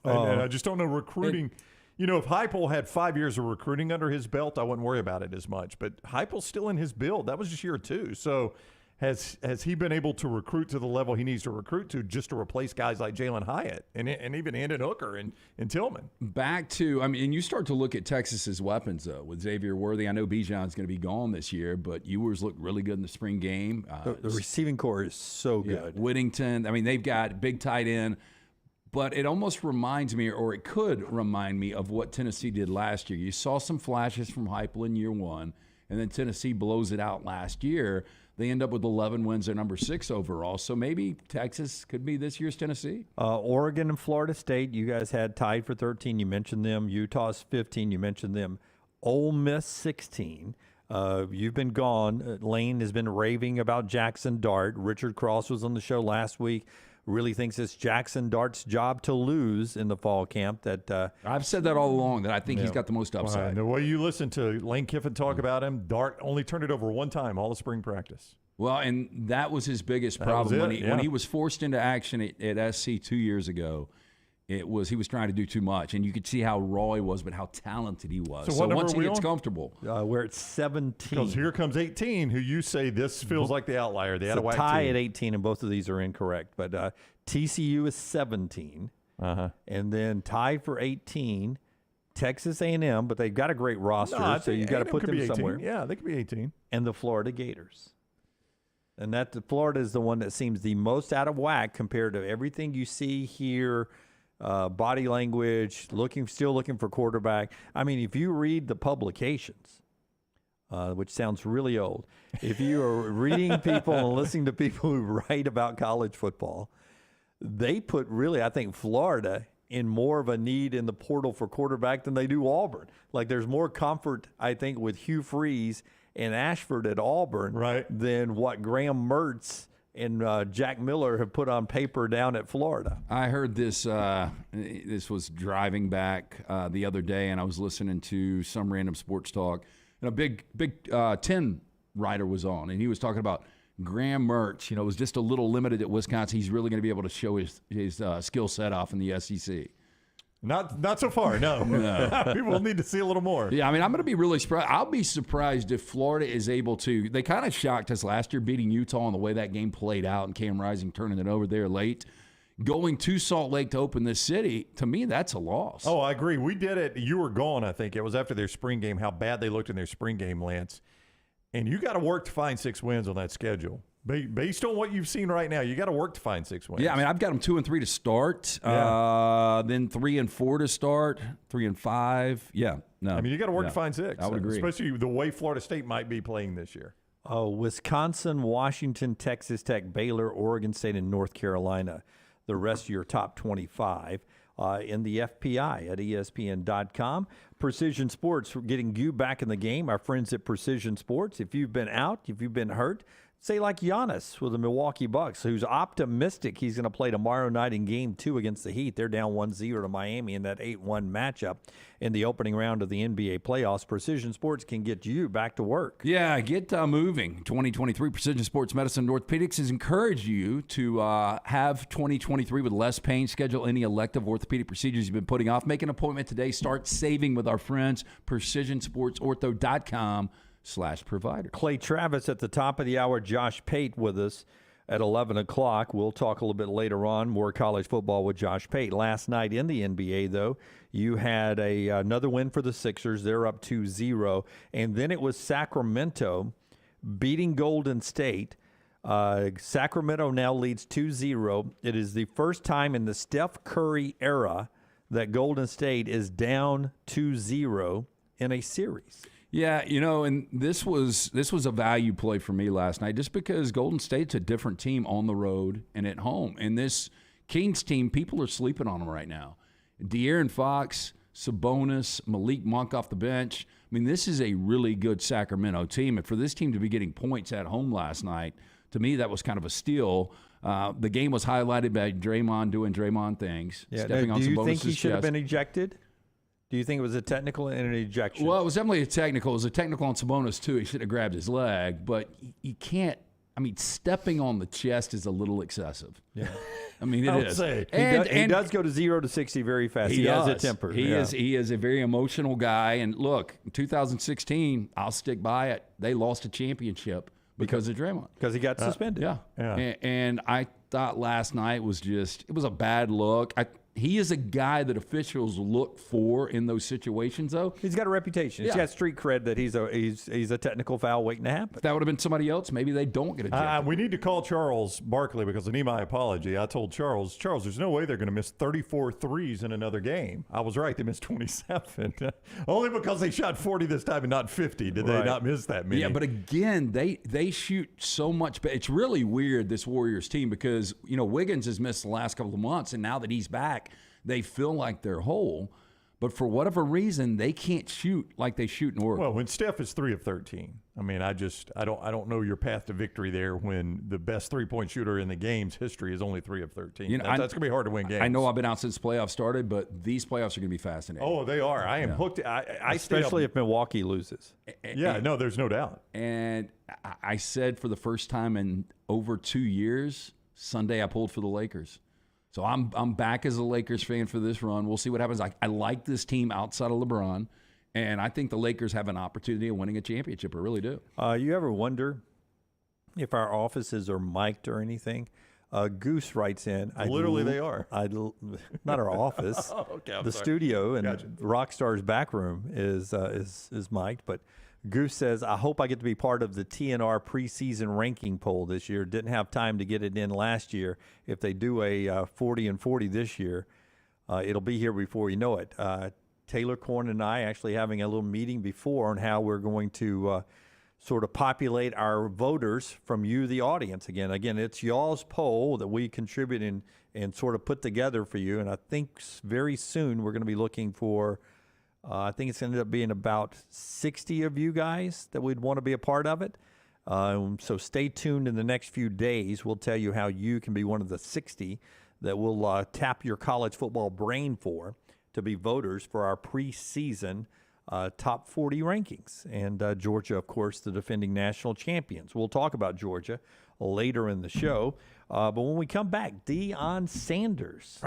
And I just don't know recruiting. If Heupel had 5 years of recruiting under his belt, I wouldn't worry about it as much. But Heupel's still in his build. That was just year 2. So has he been able to recruit to the level he needs to recruit to just to replace guys like Jalen Hyatt and even Andon Hooker and Tillman? back to, and you start to look at Texas's weapons, though, with Xavier Worthy. I know Bijan's going to be gone this year, but Ewers looked really good in the spring game. The receiving core is so good. Whittington, they've got big tight end. But it almost reminds me, or it could remind me, of what Tennessee did last year. You saw some flashes from Heupel in year 1, and then Tennessee blows it out last year. They end up with 11 wins. They're number 6 overall. So maybe Texas could be this year's Tennessee. Oregon and Florida State, you guys had tied for 13. You mentioned them. Utah's 15. You mentioned them. Ole Miss 16. You've been gone. Lane has been raving about Jackson Dart. Richard Cross was on the show last week. Really thinks it's Jackson Dart's job to lose in the fall camp. That I've said that all along, that I think he's got the most upside. The way you listen to Lane Kiffin talk about him, Dart only turned it over one time all of spring practice. Well, and that was his biggest problem was it, when he was forced into action at SC 2 years ago. He was trying to do too much, and you could see how raw he was, but how talented he was. So once he are we gets on? comfortable, we're at 17. Because here comes 18, who you say this feels like the outlier. They had It's a whack tie team. at 18, and both of these are incorrect. But TCU is 17, and then tied for 18, Texas A&M. But they've got a great roster, No, I so think you've got to A&M put could them be 18. somewhere. Yeah, they could be 18. And the Florida Gators. And Florida is the one that seems the most out of whack compared to everything you see here. Body language, still looking for quarterback. I mean, if you read the publications, which sounds really old, if you are reading people and listening to people who write about college football, they put really, I think, Florida in more of a need in the portal for quarterback than they do Auburn. Like there's more comfort, I think, with Hugh Freeze and Ashford at Auburn than what Graham Mertz and Jack Miller have put on paper down at Florida. I heard this. This was driving back the other day, and I was listening to some random sports talk, and a big 10 writer was on, and he was talking about Graham Mertz. Was just a little limited at Wisconsin. He's really going to be able to show his skill set off in the SEC. Not so far, no. People need to see a little more. Yeah, I'm going to be really surprised. I'll be surprised if Florida is able to. They kind of shocked us last year, beating Utah and the way that game played out, and Cam Rising turning it over there late. Going to Salt Lake to open this city, to me, that's a loss. Oh, I agree. We did it. You were gone, I think. It was after their spring game, how bad they looked in their spring game, Lance. And you got to work to find 6 wins on that schedule. Based on what you've seen right now, you got to work to find 6 wins. Yeah, I've got them 2 and 3 to start. Then 3 and 4 to start. 3 and 5. Yeah, no. You got to work to find 6. I would agree, especially the way Florida State might be playing this year. Wisconsin, Washington, Texas Tech, Baylor, Oregon State, and North Carolina. The rest of your top 25 in the FPI at ESPN.com. Precision Sports, we're getting you back in the game. Our friends at Precision Sports. If you've been out, if you've been hurt, say like Giannis with the Milwaukee Bucks, who's optimistic he's going to play tomorrow night in Game 2 against the Heat. They're down 1-0 to Miami in that 8-1 matchup in the opening round of the NBA playoffs. Precision Sports can get you back to work. Yeah, get moving. 2023 Precision Sports Medicine and Orthopedics has encouraged you to have 2023 with less pain. Schedule any elective orthopedic procedures you've been putting off. Make an appointment today. Start saving with our friends, PrecisionSportsOrtho.com/provider. Clay Travis at the top of the hour. Josh Pate with us at 11 o'clock. We'll talk a little bit later on, more college football with Josh Pate. Last night in the NBA, though, you had another win for the Sixers. They're up 2-0. And then it was Sacramento beating Golden State. Sacramento now leads 2-0. It is the first time in the Steph Curry era that Golden State is down 2-0 in a series. Yeah, and this was a value play for me last night, just because Golden State's a different team on the road and at home. And this Kings team, people are sleeping on them right now. De'Aaron Fox, Sabonis, Malik Monk off the bench. This is a really good Sacramento team. And for this team to be getting points at home last night, to me, that was kind of a steal. The game was highlighted by Draymond doing Draymond things, stepping on Sabonis' chest. Do you think he should have been ejected? Do you think it was a technical and an ejection? Well, it was definitely a technical. It was a technical on Sabonis, too. He should have grabbed his leg. But you can't I mean, stepping on the chest is a little excessive. Yeah. I mean, it I would is. say. He does go to 0 to 60 very fast. He has a temper. He is a very emotional guy. And look, in 2016, I'll stick by it. They lost a championship because of Draymond. Because he got suspended. Yeah. Yeah. And I thought last night was it was a bad look. He is a guy that officials look for in those situations, though. He's got a reputation. He's Yeah. got street cred that he's a technical foul waiting to happen. If that would have been somebody else, maybe they don't get ejected. We need to call Charles Barkley because I need my apology. I told Charles, there's no way they're going to miss 34 threes in another game. I was right. They missed 27. Only because they shot 40 this time and not 50 did they not miss that many. Yeah, but again, they shoot so much. It's really weird, this Warriors team, because, Wiggins has missed the last couple of months, and now that he's back, they feel like they're whole. But for whatever reason, they can't shoot like they shoot in Oregon. Well, when Steph is 3 of 13, I mean, I don't know your path to victory there when the best 3-point shooter in the game's history is only 3 of 13. That's going to be hard to win games. I know I've been out since the playoffs started, but these playoffs are going to be fascinating. Oh, they are. I am hooked. Especially if Milwaukee loses. No, there's no doubt. And I said for the first time in over 2 years, Sunday I pulled for the Lakers. So I'm back as a Lakers fan for this run. We'll see what happens. I like this team outside of LeBron, and I think the Lakers have an opportunity of winning a championship. I really do. You ever wonder if our offices are mic'd or anything? Goose writes in. Literally, they are. Not our office. Okay, the sorry. studio and Gotcha. Rockstar's back room is mic'd, but Goose says, I hope I get to be part of the TNR preseason ranking poll this year. Didn't have time to get it in last year. If they do a 40 and 40 this year, it'll be here before you know it. Taylor Corn and I actually having a little meeting before on how we're going to sort of populate our voters from you, the audience. Again, it's y'all's poll that we contribute and sort of put together for you. And I think very soon we're going to be looking for I think it's going to end up being about 60 of you guys that would want to be a part of it. So stay tuned in the next few days. We'll tell you how you can be one of the 60 that we'll tap your college football brain for to be voters for our preseason top 40 rankings. And Georgia, of course, the defending national champions. We'll talk about Georgia later in the show. But when we come back, Deion Sanders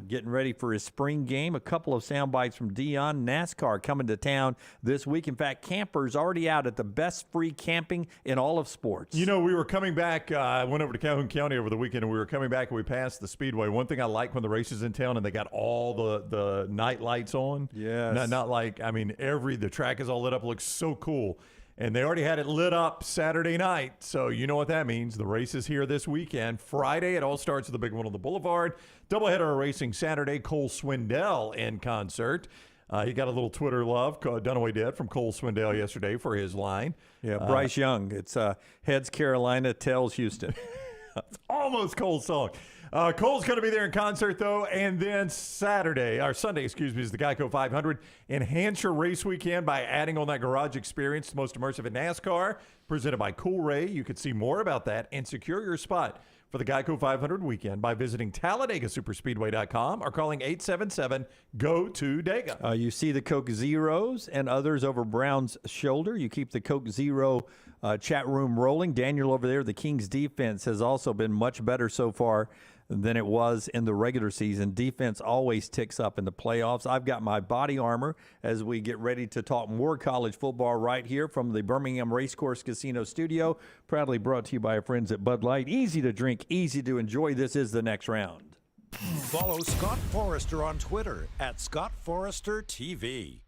getting ready for his spring game. A couple of sound bites from Deion. NASCAR coming to town this week. In fact, campers already out at the best free camping in all of sports. We were coming back. I went over to Calhoun County over the weekend, and we were coming back, and we passed the Speedway. One thing I like when the race is in town and they got all the night lights on. Yes. Not like, the track is all lit up. It looks so cool. And they already had it lit up Saturday night, so you know what that means. The race is here this weekend. Friday, it all starts with the big one on the Boulevard. Doubleheader of racing Saturday, Cole Swindell in concert. He got a little Twitter love, Dunaway did, from Cole Swindell yesterday for his line. Yeah, Bryce Young. It's heads Carolina, tails Houston. It's almost Cole's song. Cole's going to be there in concert, though, and then Sunday, is the Geico 500. Enhance your race weekend by adding on that garage experience, the most immersive in NASCAR, presented by Cool Ray. You can see more about that and secure your spot for the Geico 500 weekend by visiting TalladegaSuperspeedway.com or calling 877-GO-TO-DEGA. You see the Coke Zeros and others over Brown's shoulder. You keep the Coke Zero chat room rolling. Daniel over there, the Kings defense has also been much better so far than it was in the regular season. Defense always ticks up in the playoffs. I've got my body armor as we get ready to talk more college football right here from the Birmingham Racecourse Casino studio. Proudly brought to you by our friends at Bud Light. Easy to drink, easy to enjoy. This is the next round. Follow Scott Forrester on Twitter at ScottForresterTV.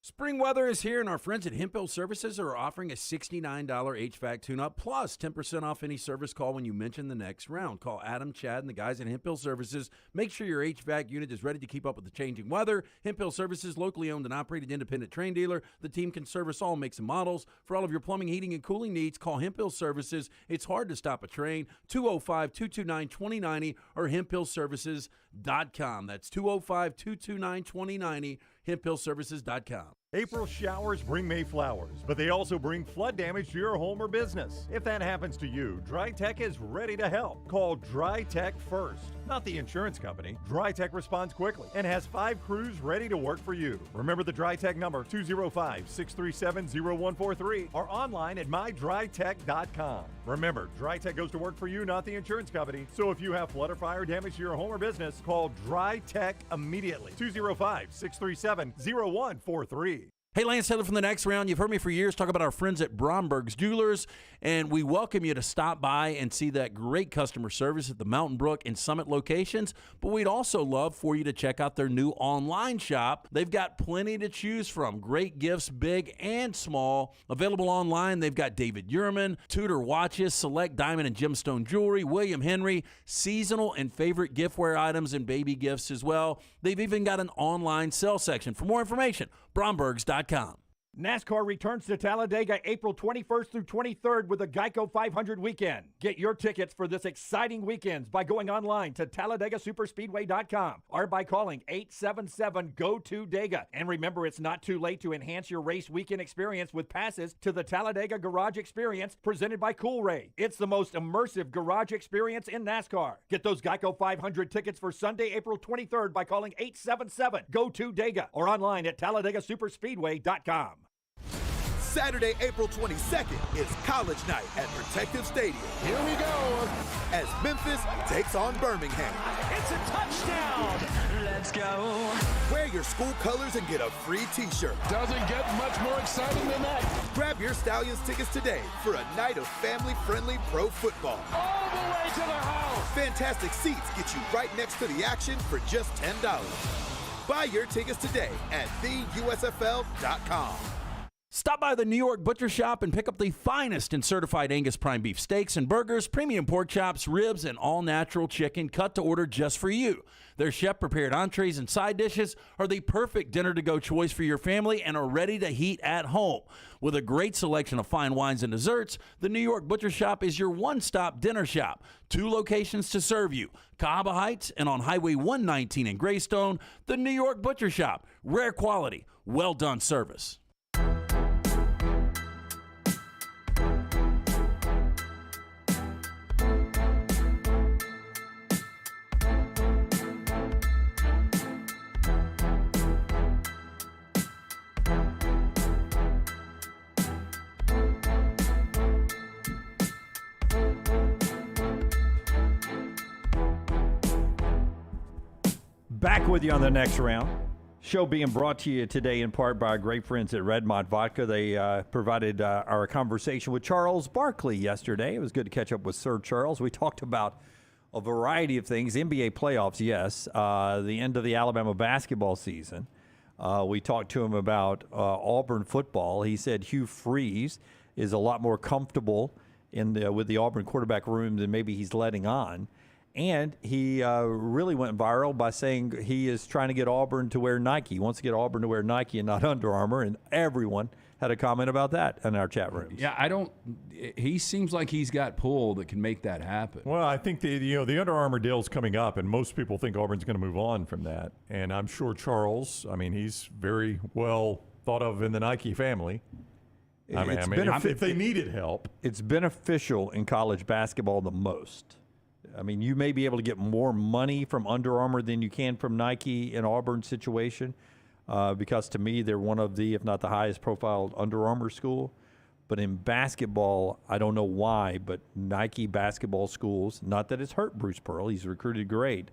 Spring weather is here, and our friends at Hemp Hill Services are offering a $69 HVAC tune-up plus 10% off any service call when you mention the next round. Call Adam, Chad, and the guys at Hemp Hill Services. Make sure your HVAC unit is ready to keep up with the changing weather. Hemp Hill Services, locally owned and operated independent train dealer. The team can service all makes and models. For all of your plumbing, heating, and cooling needs, call Hemp Hill Services. It's hard to stop a train. 205-229-2090 or hemphillservices.com. That's 205-229-2090, hemphillservices.com. April showers bring May flowers, but they also bring flood damage to your home or business. If that happens to you, Dry Tech is ready to help. Call Dry Tech first, not the insurance company. Dry Tech responds quickly and has 5 crews ready to work for you. Remember the Dry Tech number, 205-637-0143, or online at mydrytech.com. Remember, Dry Tech goes to work for you, not the insurance company. So if you have flood or fire damage to your home or business, call Dry Tech immediately. 205-637-0143. Hey, Lance Taylor from The Next Round. You've heard me for years talk about our friends at Bromberg's Jewelers, and we welcome you to stop by and see that great customer service at the Mountain Brook and Summit locations. But we'd also love for you to check out their new online shop. They've got plenty to choose from. Great gifts, big and small. Available online, they've got David Yurman, Tudor watches, select diamond and gemstone jewelry, William Henry, seasonal and favorite giftware items, and baby gifts as well. They've even got an online sale section. For more information, Brombergs.com. NASCAR returns to Talladega April 21st through 23rd with the Geico 500 weekend. Get your tickets for this exciting weekend by going online to TalladegaSuperspeedway.com or by calling 877-GO-TO-DEGA. And remember, it's not too late to enhance your race weekend experience with passes to the Talladega Garage Experience presented by Coolray. It's the most immersive garage experience in NASCAR. Get those Geico 500 tickets for Sunday, April 23rd by calling 877-GO-TO-DEGA or online at TalladegaSuperspeedway.com. Saturday, April 22nd is College Night at Protective Stadium. Here we go. As Memphis takes on Birmingham. It's a touchdown. Let's go. Wear your school colors and get a free t-shirt. Doesn't get much more exciting than that. Grab your Stallions tickets today for a night of family-friendly pro football. All the way to the house. Fantastic seats get you right next to the action for just $10. Buy your tickets today at theusfl.com. Stop by the New York Butcher Shop and pick up the finest in certified Angus prime beef steaks and burgers, premium pork chops, ribs, and all-natural chicken cut to order just for you. Their chef-prepared entrees and side dishes are the perfect dinner-to-go choice for your family and are ready to heat at home. With a great selection of fine wines and desserts, the New York Butcher Shop is your one-stop dinner shop. 2 locations to serve you, Cahaba Heights and on Highway 119 in Greystone. The New York Butcher Shop, rare quality, well-done service. Back with you on The Next Round. Show being brought to you today in part by our great friends at Redmont Vodka. They provided our conversation with Charles Barkley yesterday. It was good to catch up with Sir Charles. We talked about a variety of things. NBA playoffs, yes. The end of the Alabama basketball season. We talked to him about Auburn football. He said Hugh Freeze is a lot more comfortable with the Auburn quarterback room than maybe he's letting on. And he really went viral by saying he is trying to get Auburn to wear Nike. He wants to get Auburn to wear Nike and not Under Armour. And everyone had a comment about that in our chat rooms. Yeah, he seems like he's got pull that can make that happen. Well, I think the Under Armour deal's coming up, and most people think Auburn's going to move on from that. And I'm sure Charles, he's very well thought of in the Nike family. If they needed help. It's beneficial in college basketball the most. You may be able to get more money from Under Armour than you can from Nike in Auburn's situation because to me they're one of the, if not the highest profiled Under Armour school. But in basketball, I don't know why, but Nike basketball schools, not that it's hurt Bruce Pearl, he's recruited great.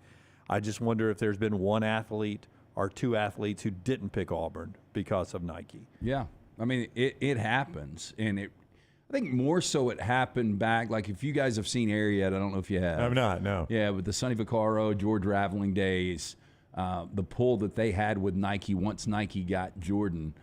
I just wonder if there's been one athlete or 2 athletes who didn't pick Auburn because of Nike. Yeah, it happens, and I think more so it happened back, like if you guys have seen Ariat, I don't know if you have. I've not, no. Yeah, with the Sonny Vaccaro, George Raveling days, the pull that they had with Nike once Nike got Jordan,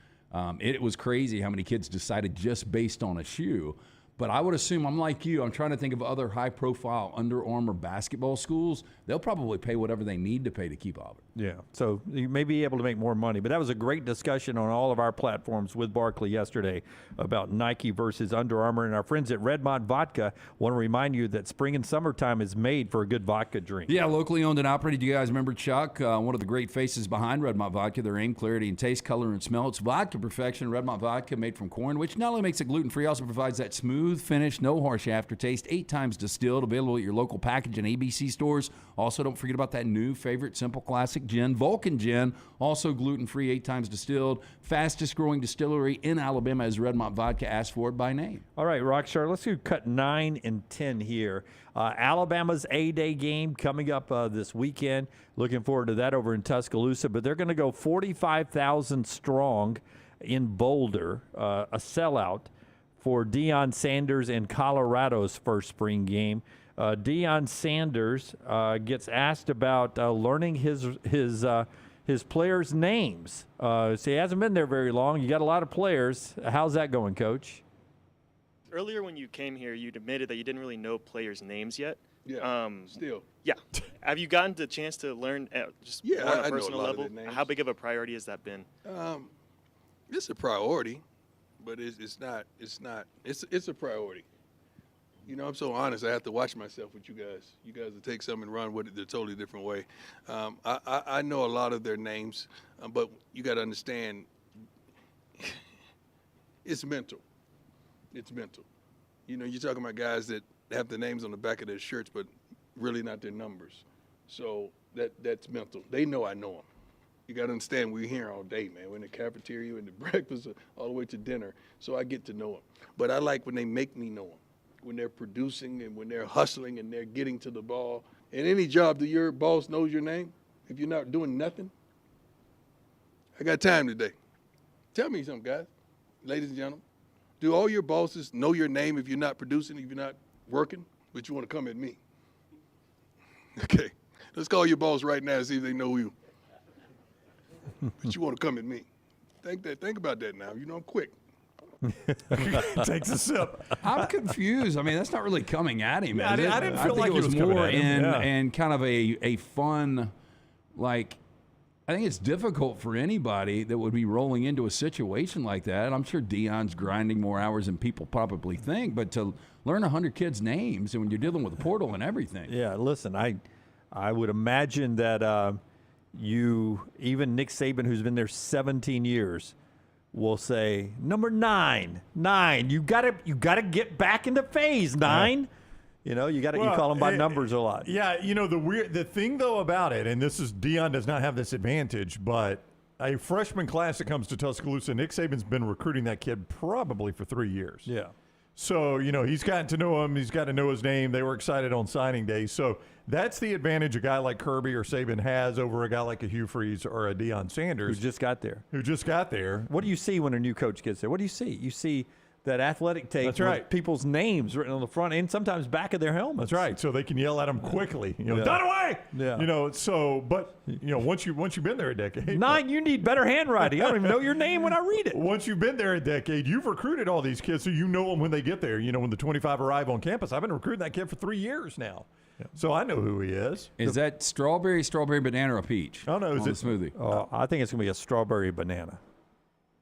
it was crazy how many kids decided just based on a shoe. But I would assume, I'm like you, I'm trying to think of other high-profile Under Armour basketball schools. They'll probably pay whatever they need to pay to keep Auburn. Yeah, so you may be able to make more money. But that was a great discussion on all of our platforms with Barkley yesterday about Nike versus Under Armour. And our friends at Redmont Vodka want to remind you that spring and summertime is made for a good vodka drink. Yeah, locally owned and operated. You guys remember Chuck, one of the great faces behind Redmont Vodka. Their aim, clarity, and taste, color, and smell. It's vodka perfection. Redmont Vodka made from corn, which not only makes it gluten-free, also provides that smooth finish, no harsh aftertaste, 8 times distilled, available at your local package and ABC stores. Also, don't forget about that new favorite Simple Classic Gin, Vulcan Gin, also gluten-free, 8 times distilled. Fastest growing distillery in Alabama is Redmont Vodka, asked for it by name. All right, Rockstar, let's do cut 9 and 10 here. Alabama's A-Day game coming up this weekend. Looking forward to that over in Tuscaloosa. But they're going to go 45,000 strong in Boulder, a sellout for Deion Sanders and Colorado's first spring game. Deion Sanders gets asked about learning his players' names. So he hasn't been there very long. You got a lot of players. How's that going, Coach? Earlier when you came here, you'd admitted that you didn't really know players' names yet. Yeah, still. Yeah. Have you gotten the chance to learn just Yeah, on a I know a personal lot of level? their names. How big of a priority has that been? It's a priority, but it's not. It's a priority. You know, I'm so honest. I have to watch myself with you guys. You guys will take something and run with it a totally different way. I know a lot of their names, but you got to understand, it's mental. It's mental. You know, you're talking about guys that have the names on the back of their shirts, but really not their numbers. So that's mental. They know I know them. You got to understand, we're here all day, man. We're in the cafeteria, in the breakfast, all the way to dinner. So I get to know them. But I like when they make me know them. When they're producing and when they're hustling and they're getting to the ball. In any job, do your boss knows your name? If you're not doing nothing? I got time today. Tell me something, guys, ladies and gentlemen. Do all your bosses know your name if you're not producing, if you're not working? But you want to come at me. Okay. Let's call your boss right now and see if they know you. But you want to come at me. Think about that now. You know I'm quick. Takes a sip. I'm confused. I mean, that's not really coming at him. Yeah, Is it? I didn't feel think like it he was was coming more at him. Yeah. in kind of a fun, like, I think it's difficult for anybody that would be rolling into a situation like that. I'm sure Deion's grinding more hours than people probably think, but to learn 100 kids' names and when you're dealing with a portal and everything. Yeah, listen, I would imagine that even Nick Saban, who's been there 17 years, will say number 9. You gotta get back into phase 9. You know, you call them by numbers a lot. Yeah, you know, the thing though about it, and this is Deion does not have this advantage, but a freshman class that comes to Tuscaloosa, Nick Saban's been recruiting that kid probably for 3 years. Yeah. So, you know, he's gotten to know him. He's got to know his name. They were excited on signing day. So that's the advantage a guy like Kirby or Saban has over a guy like a Hugh Freeze or a Deion Sanders. Who just got there. What do you see when a new coach gets there? What do you see? You see that athletic tape That's right. with people's names written on the front and sometimes back of their helmets. That's right. So they can yell at him quickly. You know, Yeah. Dunaway! Yeah. You know, so, but, you know, once you've been there a decade. 9, you need better handwriting. I don't even know your name when I read it. Once you've been there a decade, you've recruited all these kids, so you know them when they get there. You know, when the 25 arrive on campus. I've been recruiting that kid for 3 years now. Yeah. So I know who he is. Is that strawberry, banana, or peach? Oh, no. Is it smoothie? Oh, I think it's going to be a strawberry banana.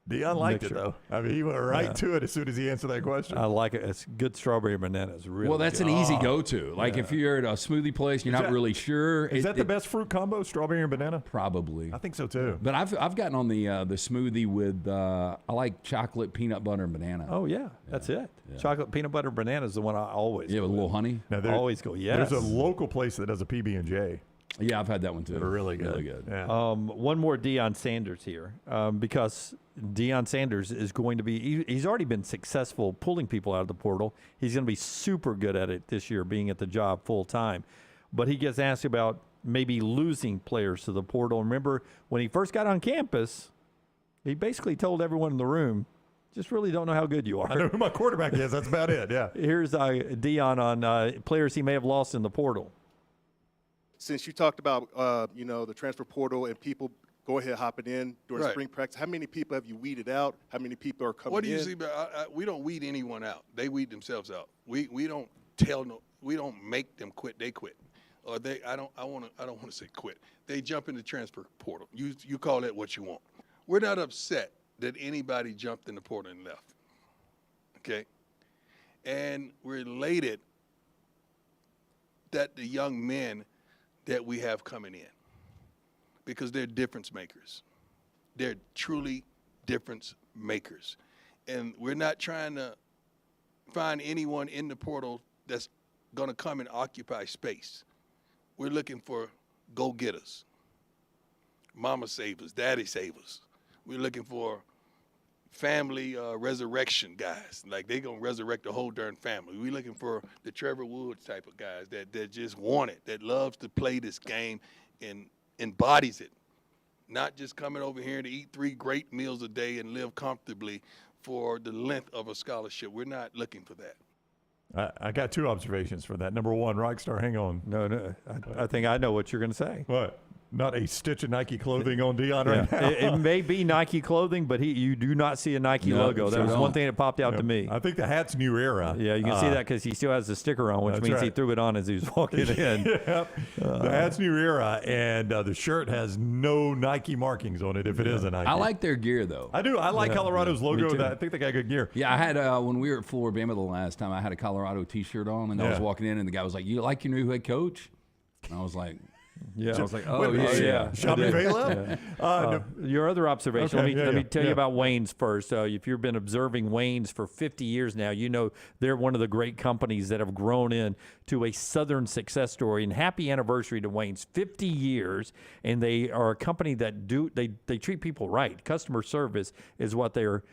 Deion liked Mixture. it, though. I mean, he went right to it as soon as he answered that question. I like it. It's good strawberry banana. It's really Well, that's good. an easy go-to. Like if you're at a smoothie place, you're not really sure. Is that the best fruit combo, strawberry and banana? Probably. I think so, too. But I've gotten on the smoothie with, I like chocolate, peanut butter, and banana. Oh, yeah. That's it. Yeah. Chocolate peanut butter banana is the one I always with a little honey. Now, always go, yes. There's a local place that does a PB&J. Yeah, I've had that one too. They're really good. Really good. Yeah. One more Deion Sanders here, because Deion Sanders is going to be. He's already been successful pulling people out of the portal. He's going to be super good at it this year, being at the job full time. But he gets asked about maybe losing players to the portal. Remember when he first got on campus, he basically told everyone in the room, "Just really don't know how good you are." I know who my quarterback is. That's about it. Yeah. Here's Deion on players he may have lost in the portal. Since you talked about, the transfer portal and people go ahead hopping in during Right. spring practice? How many people have you weeded out? How many people are coming in? What do you see? We don't weed anyone out. They weed themselves out. We don't we don't make them quit. They quit, or I don't want to say quit. They jump in the transfer portal. You call that what you want. We're not upset that anybody jumped in the portal and left. Okay, and we're elated that the young men that we have coming in, because they're difference makers. They're truly difference makers. And we're not trying to find anyone in the portal that's going to come and occupy space. We're looking for go-getters, mama savers, daddy savers. We're looking for family resurrection guys. Like, they're going to resurrect the whole darn family. We're looking for the Trevor Woods type of guys that just want it, that loves to play this game and embodies it. Not just coming over here to eat 3 great meals a day and live comfortably for the length of a scholarship. We're not looking for that. I got 2 observations for that. Number 1, Rockstar, hang on. No. I think I know what you're going to say. What? Not a stitch of Nike clothing on Deion right now. It may be Nike clothing, but you do not see a Nike logo. That was one thing that popped out to me. I think the hat's New Era. Yeah, you can see that because he still has the sticker on, which means he threw it on as he was walking in. Yep. The hat's New Era, and the shirt has no Nike markings on it if it is a Nike. I like their gear, though. I do. I like Colorado's logo. I think they got good gear. Yeah, I had, when we were at Florida the last time, I had a Colorado T-shirt on, and I was walking in, and the guy was like, "You like your new head coach?" And I was like... Yeah, I was like, oh, yeah. Shelby Vela? Your other observation, Okay, let me tell you yeah. about Wayne's first. If you've been observing Wayne's for 50 years now, you know they're one of the great companies that have grown into a Southern success story. And happy anniversary to Wayne's, 50 years. And they are a company that they treat people right. Customer service is what their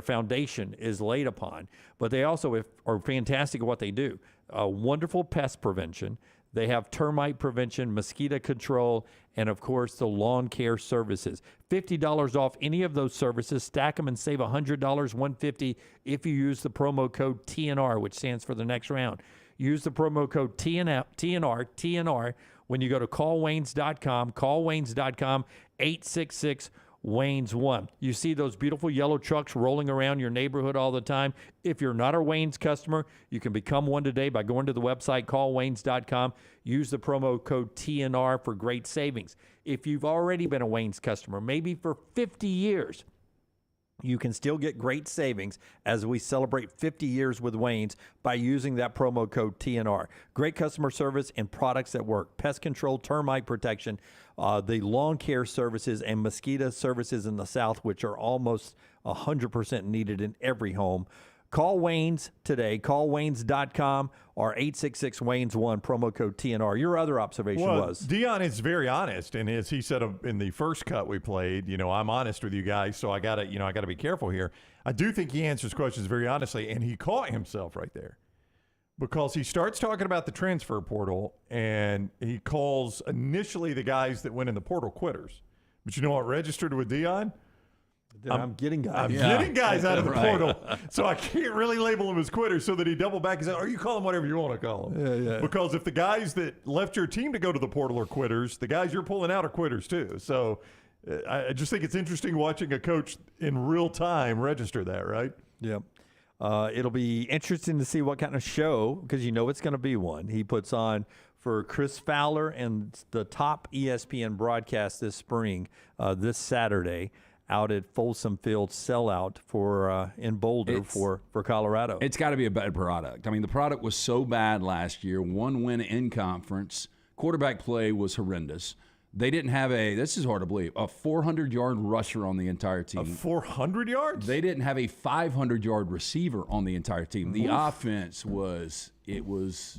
foundation is laid upon. But they also are fantastic at what they do. Wonderful pest prevention. They have termite prevention, mosquito control, and, of course, the lawn care services. $50 off any of those services. Stack them and save $100, $150 if you use the promo code TNR, which stands for the next round. Use the promo code TNR, when you go to callwaynes.com, callwaynes.com, 866 Wayne's 1. You see those beautiful yellow trucks rolling around your neighborhood all the time. If you're not a Wayne's customer, you can become one today by going to the website, callwaynes.com. Use the promo code TNR for great savings. If you've already been a Wayne's customer, maybe for 50 years, you can still get great savings as we celebrate 50 years with Wayne's by using that promo code TNR. Great customer service and products that work. Pest control, termite protection, the lawn care services, and mosquito services in the South, which are almost 100% needed in every home. Call Wayne's today. Call Waynes.com or 866-WAYNES1, promo code TNR. Your other observation was? Deion is very honest, and as he said in the first cut we played, I'm honest with you guys, so I gotta be careful here. I do think he answers questions very honestly, and he caught himself right there because he starts talking about the transfer portal, and he calls initially the guys that went in the portal quitters. But you know what registered with Deion? I'm getting guys. Getting guys out of the portal, so I can't really label them as quitters. So that he double back and said, "Or you call them whatever you want to call them." Yeah. Because if the guys that left your team to go to the portal are quitters, the guys you're pulling out are quitters too. So I just think it's interesting watching a coach in real time register that. Right? Yep. It'll be interesting to see what kind of show, because it's going to be one, he puts on for Chris Fowler and the top ESPN broadcast this spring, this Saturday, out at Folsom Field sellout in Boulder for Colorado. It's got to be a bad product. I mean, the product was so bad last year. 1 win in conference. Quarterback play was horrendous. They didn't have this is hard to believe, a 400-yard rusher on the entire team. 400 yards? They didn't have a 500-yard receiver on the entire team. The offense was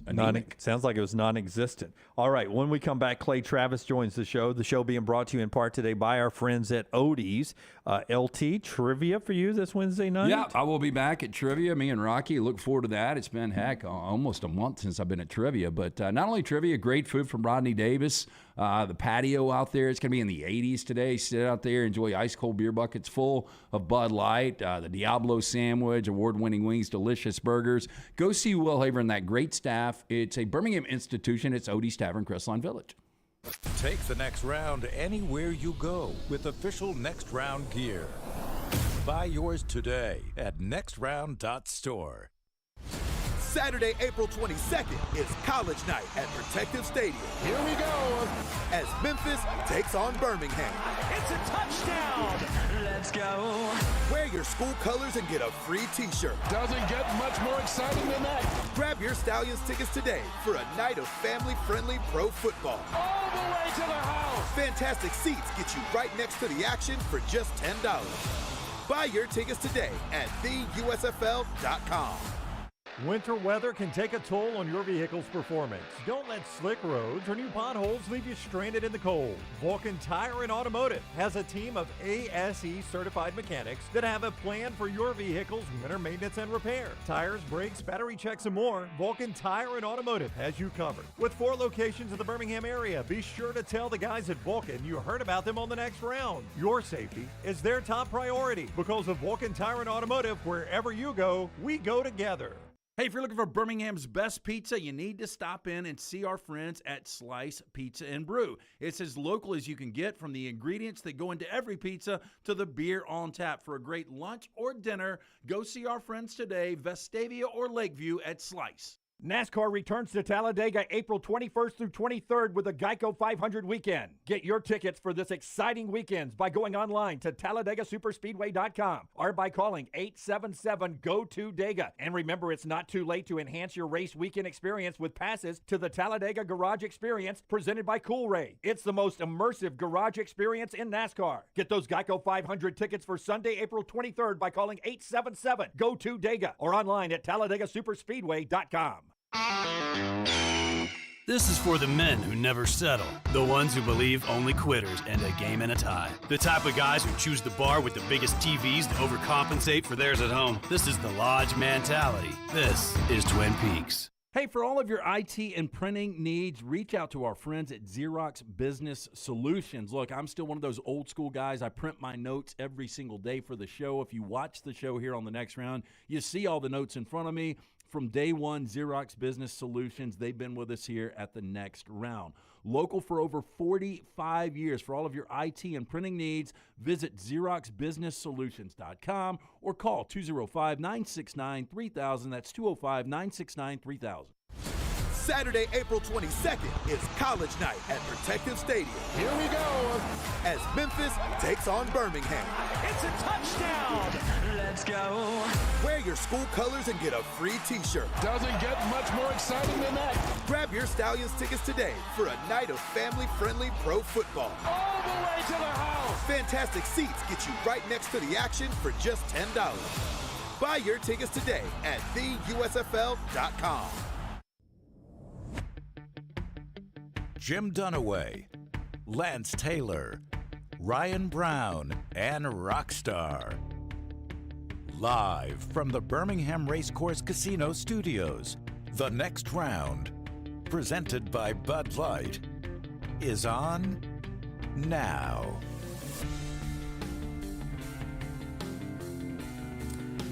anemic. Sounds like it was non-existent. All right, when we come back, Clay Travis joins the show being brought to you in part today by our friends at Odie's. LT, trivia for you this Wednesday night? Yeah, I will be back at trivia. Me and Rocky look forward to that. It's been, almost a month since I've been at trivia. But not only trivia, great food from Rodney Davis. The patio out there, it's going to be in the 80s today. Sit out there, enjoy ice-cold beer buckets full of Bud Light, the Diablo sandwich, award-winning wings, delicious burgers. Go see Will Haver and that great staff. It's a Birmingham institution. It's Odie's Tavern, Crestline Village. Take the next round anywhere you go with official Next Round gear. Buy yours today at nextround.store. Saturday, April 22nd is College Night at Protective Stadium. Here we go as Memphis takes on Birmingham. It's a touchdown. Let's go. Wear your school colors and get a free t-shirt. Doesn't get much more exciting than that. Grab your Stallions tickets today for a night of family-friendly pro football. All the way to the house. Fantastic seats get you right next to the action for just $10. Buy your tickets today at theusfl.com. Winter weather can take a toll on your vehicle's performance. Don't let slick roads or new potholes leave you stranded in the cold. Vulcan Tire and Automotive has a team of ASE certified mechanics that have a plan for your vehicle's winter maintenance and repair. Tires, brakes, battery checks, and more. Vulcan Tire and Automotive has you covered. With 4 locations in the Birmingham area, be sure to tell the guys at Vulcan you heard about them on the next round. Your safety is their top priority because of Vulcan Tire and Automotive. Wherever you go, we go together. Hey, if you're looking for Birmingham's best pizza, you need to stop in and see our friends at Slice Pizza and Brew. It's as local as you can get, from the ingredients that go into every pizza to the beer on tap. For a great lunch or dinner, go see our friends today, Vestavia or Lakeview at Slice. NASCAR returns to Talladega April 21st through 23rd with the Geico 500 weekend. Get your tickets for this exciting weekend by going online to TalladegaSuperspeedway.com or by calling 877-GO-TO-DEGA. And remember, it's not too late to enhance your race weekend experience with passes to the Talladega Garage Experience presented by Cool Ray. It's the most immersive garage experience in NASCAR. Get those Geico 500 tickets for Sunday, April 23rd by calling 877-GO-TO-DEGA or online at TalladegaSuperspeedway.com. This is for the men who never settle, the ones who believe only quitters end a game in a tie, the type of guys who choose the bar with the biggest TVs to overcompensate for theirs at home. This is the Lodge mentality. This is Twin Peaks. Hey, for all of your IT and printing needs, reach out to our friends at Xerox Business Solutions. Look, I'm still one of those old school guys. I print my notes every single day for the show. If you watch the show here on the next round, you see all the notes in front of me. From day one, Xerox Business Solutions, they've been with us here at the next round. Local for over 45 years. For all of your IT and printing needs, visit XeroxBusinessSolutions.com or call 205-969-3000. That's 205-969-3000. Saturday, April 22nd is College Night at Protective Stadium. Here we go as Memphis takes on Birmingham. It's a touchdown. Let's go. Wear your school colors and get a free t-shirt. Doesn't get much more exciting than that. Grab your Stallions tickets today for a night of family-friendly pro football. All the way to the house. Fantastic seats get you right next to the action for just $10. Buy your tickets today at theusfl.com. Jim Dunaway, Lance Taylor, Ryan Brown, and Rockstar. Live from the Birmingham Racecourse Casino Studios, the next round, presented by Bud Light, is on now.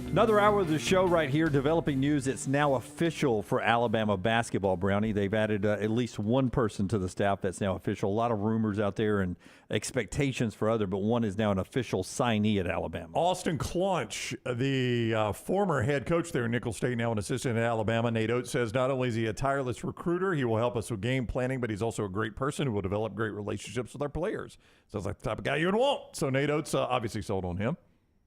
Another hour of the show right here, developing news. It's now official for Alabama basketball, Brownie. They've added at least one person to the staff that's now official. A lot of rumors out there and expectations for other, but one is now an official signee at Alabama. Austin Clunch, the former head coach there at Nicholls State, now an assistant at Alabama. Nate Oates says not only is he a tireless recruiter, he will help us with game planning, but he's also a great person who will develop great relationships with our players. Sounds like the type of guy you would want. So Nate Oates obviously sold on him.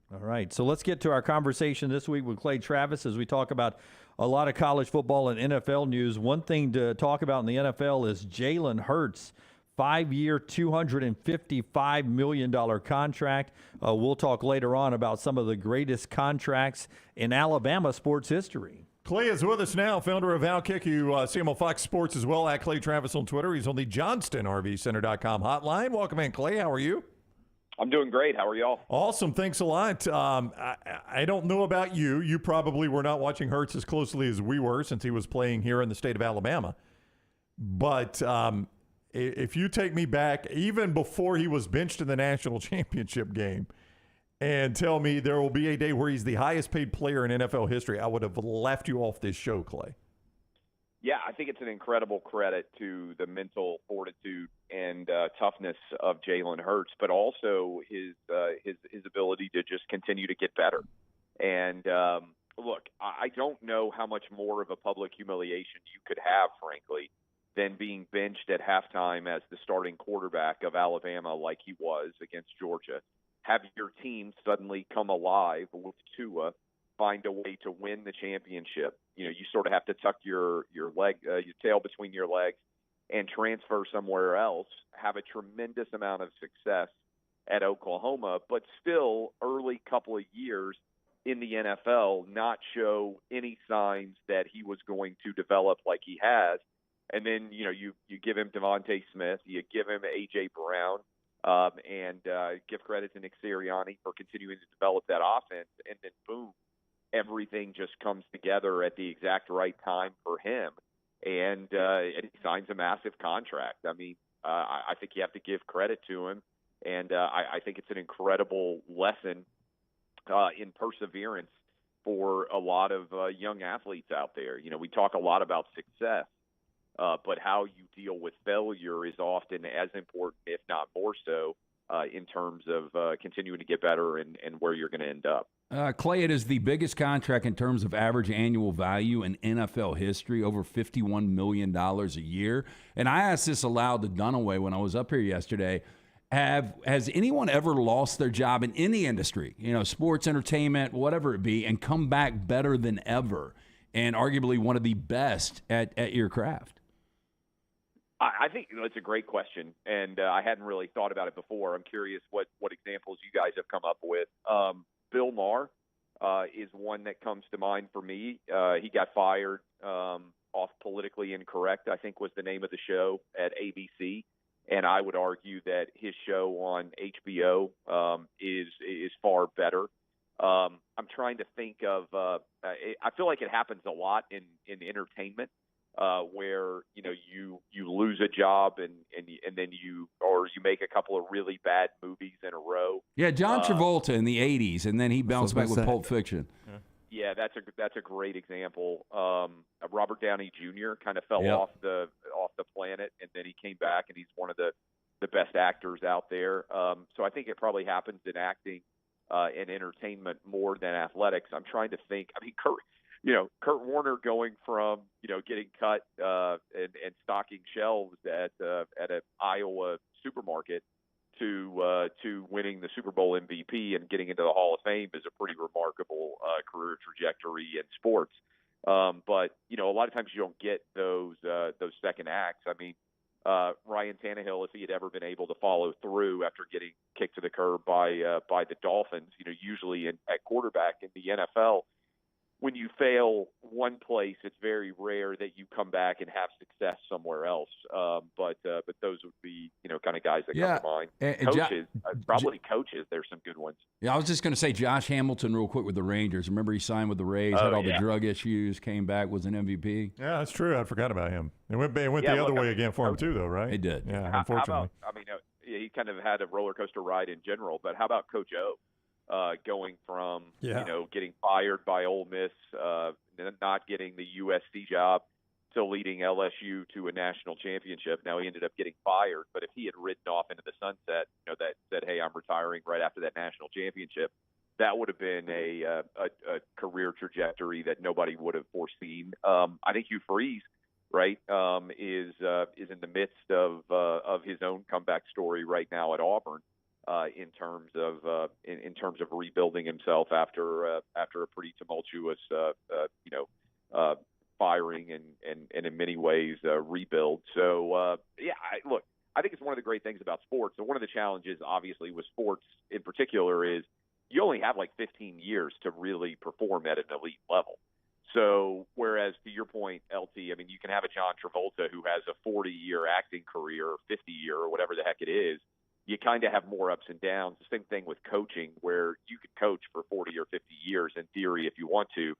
All right, so let's get to our conversation this week with Clay Travis as we talk about a lot of college football and NFL news. One thing to talk about in the NFL is Jalen Hurts, 5-year, $255 million contract. We'll talk later on about some of the greatest contracts in Alabama sports history. Clay is with us now, founder of Outkick. You see him on Fox Sports as well, at Clay Travis on Twitter. He's on the JohnstonRVCenter.com hotline. Welcome in, Clay. How are you? I'm doing great. How are y'all? Awesome. Thanks a lot. I don't know about you. You probably were not watching Hurts as closely as we were since he was playing here in the state of Alabama. But if you take me back, even before he was benched in the national championship game, and tell me there will be a day where he's the highest paid player in NFL history, I would have laughed you off this show, Clay. Yeah, I think it's an incredible credit to the mental fortitude and toughness of Jalen Hurts, but also his ability to just continue to get better. And look, I don't know how much more of a public humiliation you could have, frankly, than being benched at halftime as the starting quarterback of Alabama like he was against Georgia. Have your team suddenly come alive with Tua, find a way to win the championship. You know, you sort of have to tuck your tail between your legs and transfer somewhere else, have a tremendous amount of success at Oklahoma, but still early couple of years in the NFL not show any signs that he was going to develop like he has. And then, you know, you give him Devontae Smith, you give him A.J. Brown, and give credit to Nick Sirianni for continuing to develop that offense. And then, boom, everything just comes together at the exact right time for him. And he signs a massive contract. I mean, I think you have to give credit to him. And I think it's an incredible lesson in perseverance for a lot of young athletes out there. You know, we talk a lot about success. But how you deal with failure is often as important, if not more so, in terms of continuing to get better and where you're going to end up. Clay, it is the biggest contract in terms of average annual value in NFL history, over $51 million a year. And I asked this aloud to Dunaway when I was up here yesterday. Has anyone ever lost their job in any industry, you know, sports, entertainment, whatever it be, and come back better than ever and arguably one of the best at your craft? I think that's a great question, and I hadn't really thought about it before. I'm curious what examples you guys have come up with. Bill Maher is one that comes to mind for me. He got fired off Politically Incorrect, I think was the name of the show at ABC, and I would argue that his show on HBO is far better. I'm trying to think of I feel like it happens a lot in entertainment. Where you lose a job and then you make a couple of really bad movies in a row. Yeah, John Travolta in the '80s, and then he bounced back with Pulp Fiction. Yeah, that's a great example. Robert Downey Jr. kind of fell off the planet, and then he came back, and he's one of the best actors out there. So I think it probably happens in acting and entertainment more than athletics. I'm trying to think. I mean, Kurt Warner going from getting cut and stocking shelves at an Iowa supermarket to winning the Super Bowl MVP and getting into the Hall of Fame is a pretty remarkable career trajectory in sports. But a lot of times you don't get those second acts. I mean, Ryan Tannehill, if he had ever been able to follow through after getting kicked to the curb by the Dolphins, usually at quarterback in the NFL. When you fail one place, it's very rare that you come back and have success somewhere else. But those would be, kind of guys that come to mind. Coaches, probably coaches. There's some good ones. Yeah, I was just going to say Josh Hamilton real quick with the Rangers. Remember he signed with the Rays, had all the drug issues, came back, was an MVP. Yeah, that's true. I forgot about him. It went the other way again for him too, though, right? It did. Yeah, unfortunately. How about, he kind of had a roller coaster ride in general. But how about Coach O? Going from getting fired by Ole Miss, not getting the USC job, to leading LSU to a national championship. Now he ended up getting fired, but if he had ridden off into the sunset, that said, "Hey, I'm retiring right after that national championship," that would have been a career trajectory that nobody would have foreseen. I think Hugh Freeze, right, is in the midst of his own comeback story right now at Auburn. In terms of rebuilding himself after a pretty tumultuous firing and in many ways rebuild. So I think it's one of the great things about sports. And one of the challenges, obviously, with sports in particular is you only have like 15 years to really perform at an elite level. So whereas to your point, LT, I mean, you can have a John Travolta who has a 40-year acting career, or 50-year, or whatever the heck it is. You kind of have more ups and downs. The same thing with coaching, where you could coach for 40 or 50 years in theory if you want to.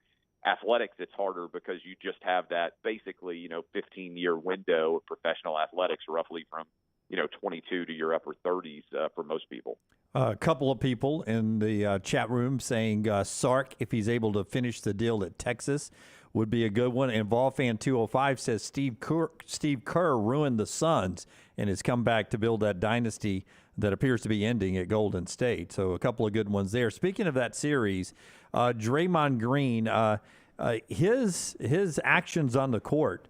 Athletics, it's harder because you just have that basically, 15-year window of professional athletics, roughly from, 22 to your upper 30s for most people. A couple of people in the chat room saying Sark, if he's able to finish the deal at Texas, would be a good one. And VolFan205 says Steve Kerr ruined the Suns and has come back to build that dynasty that appears to be ending at Golden State. So a couple of good ones there. Speaking of that series, Draymond Green, his actions on the court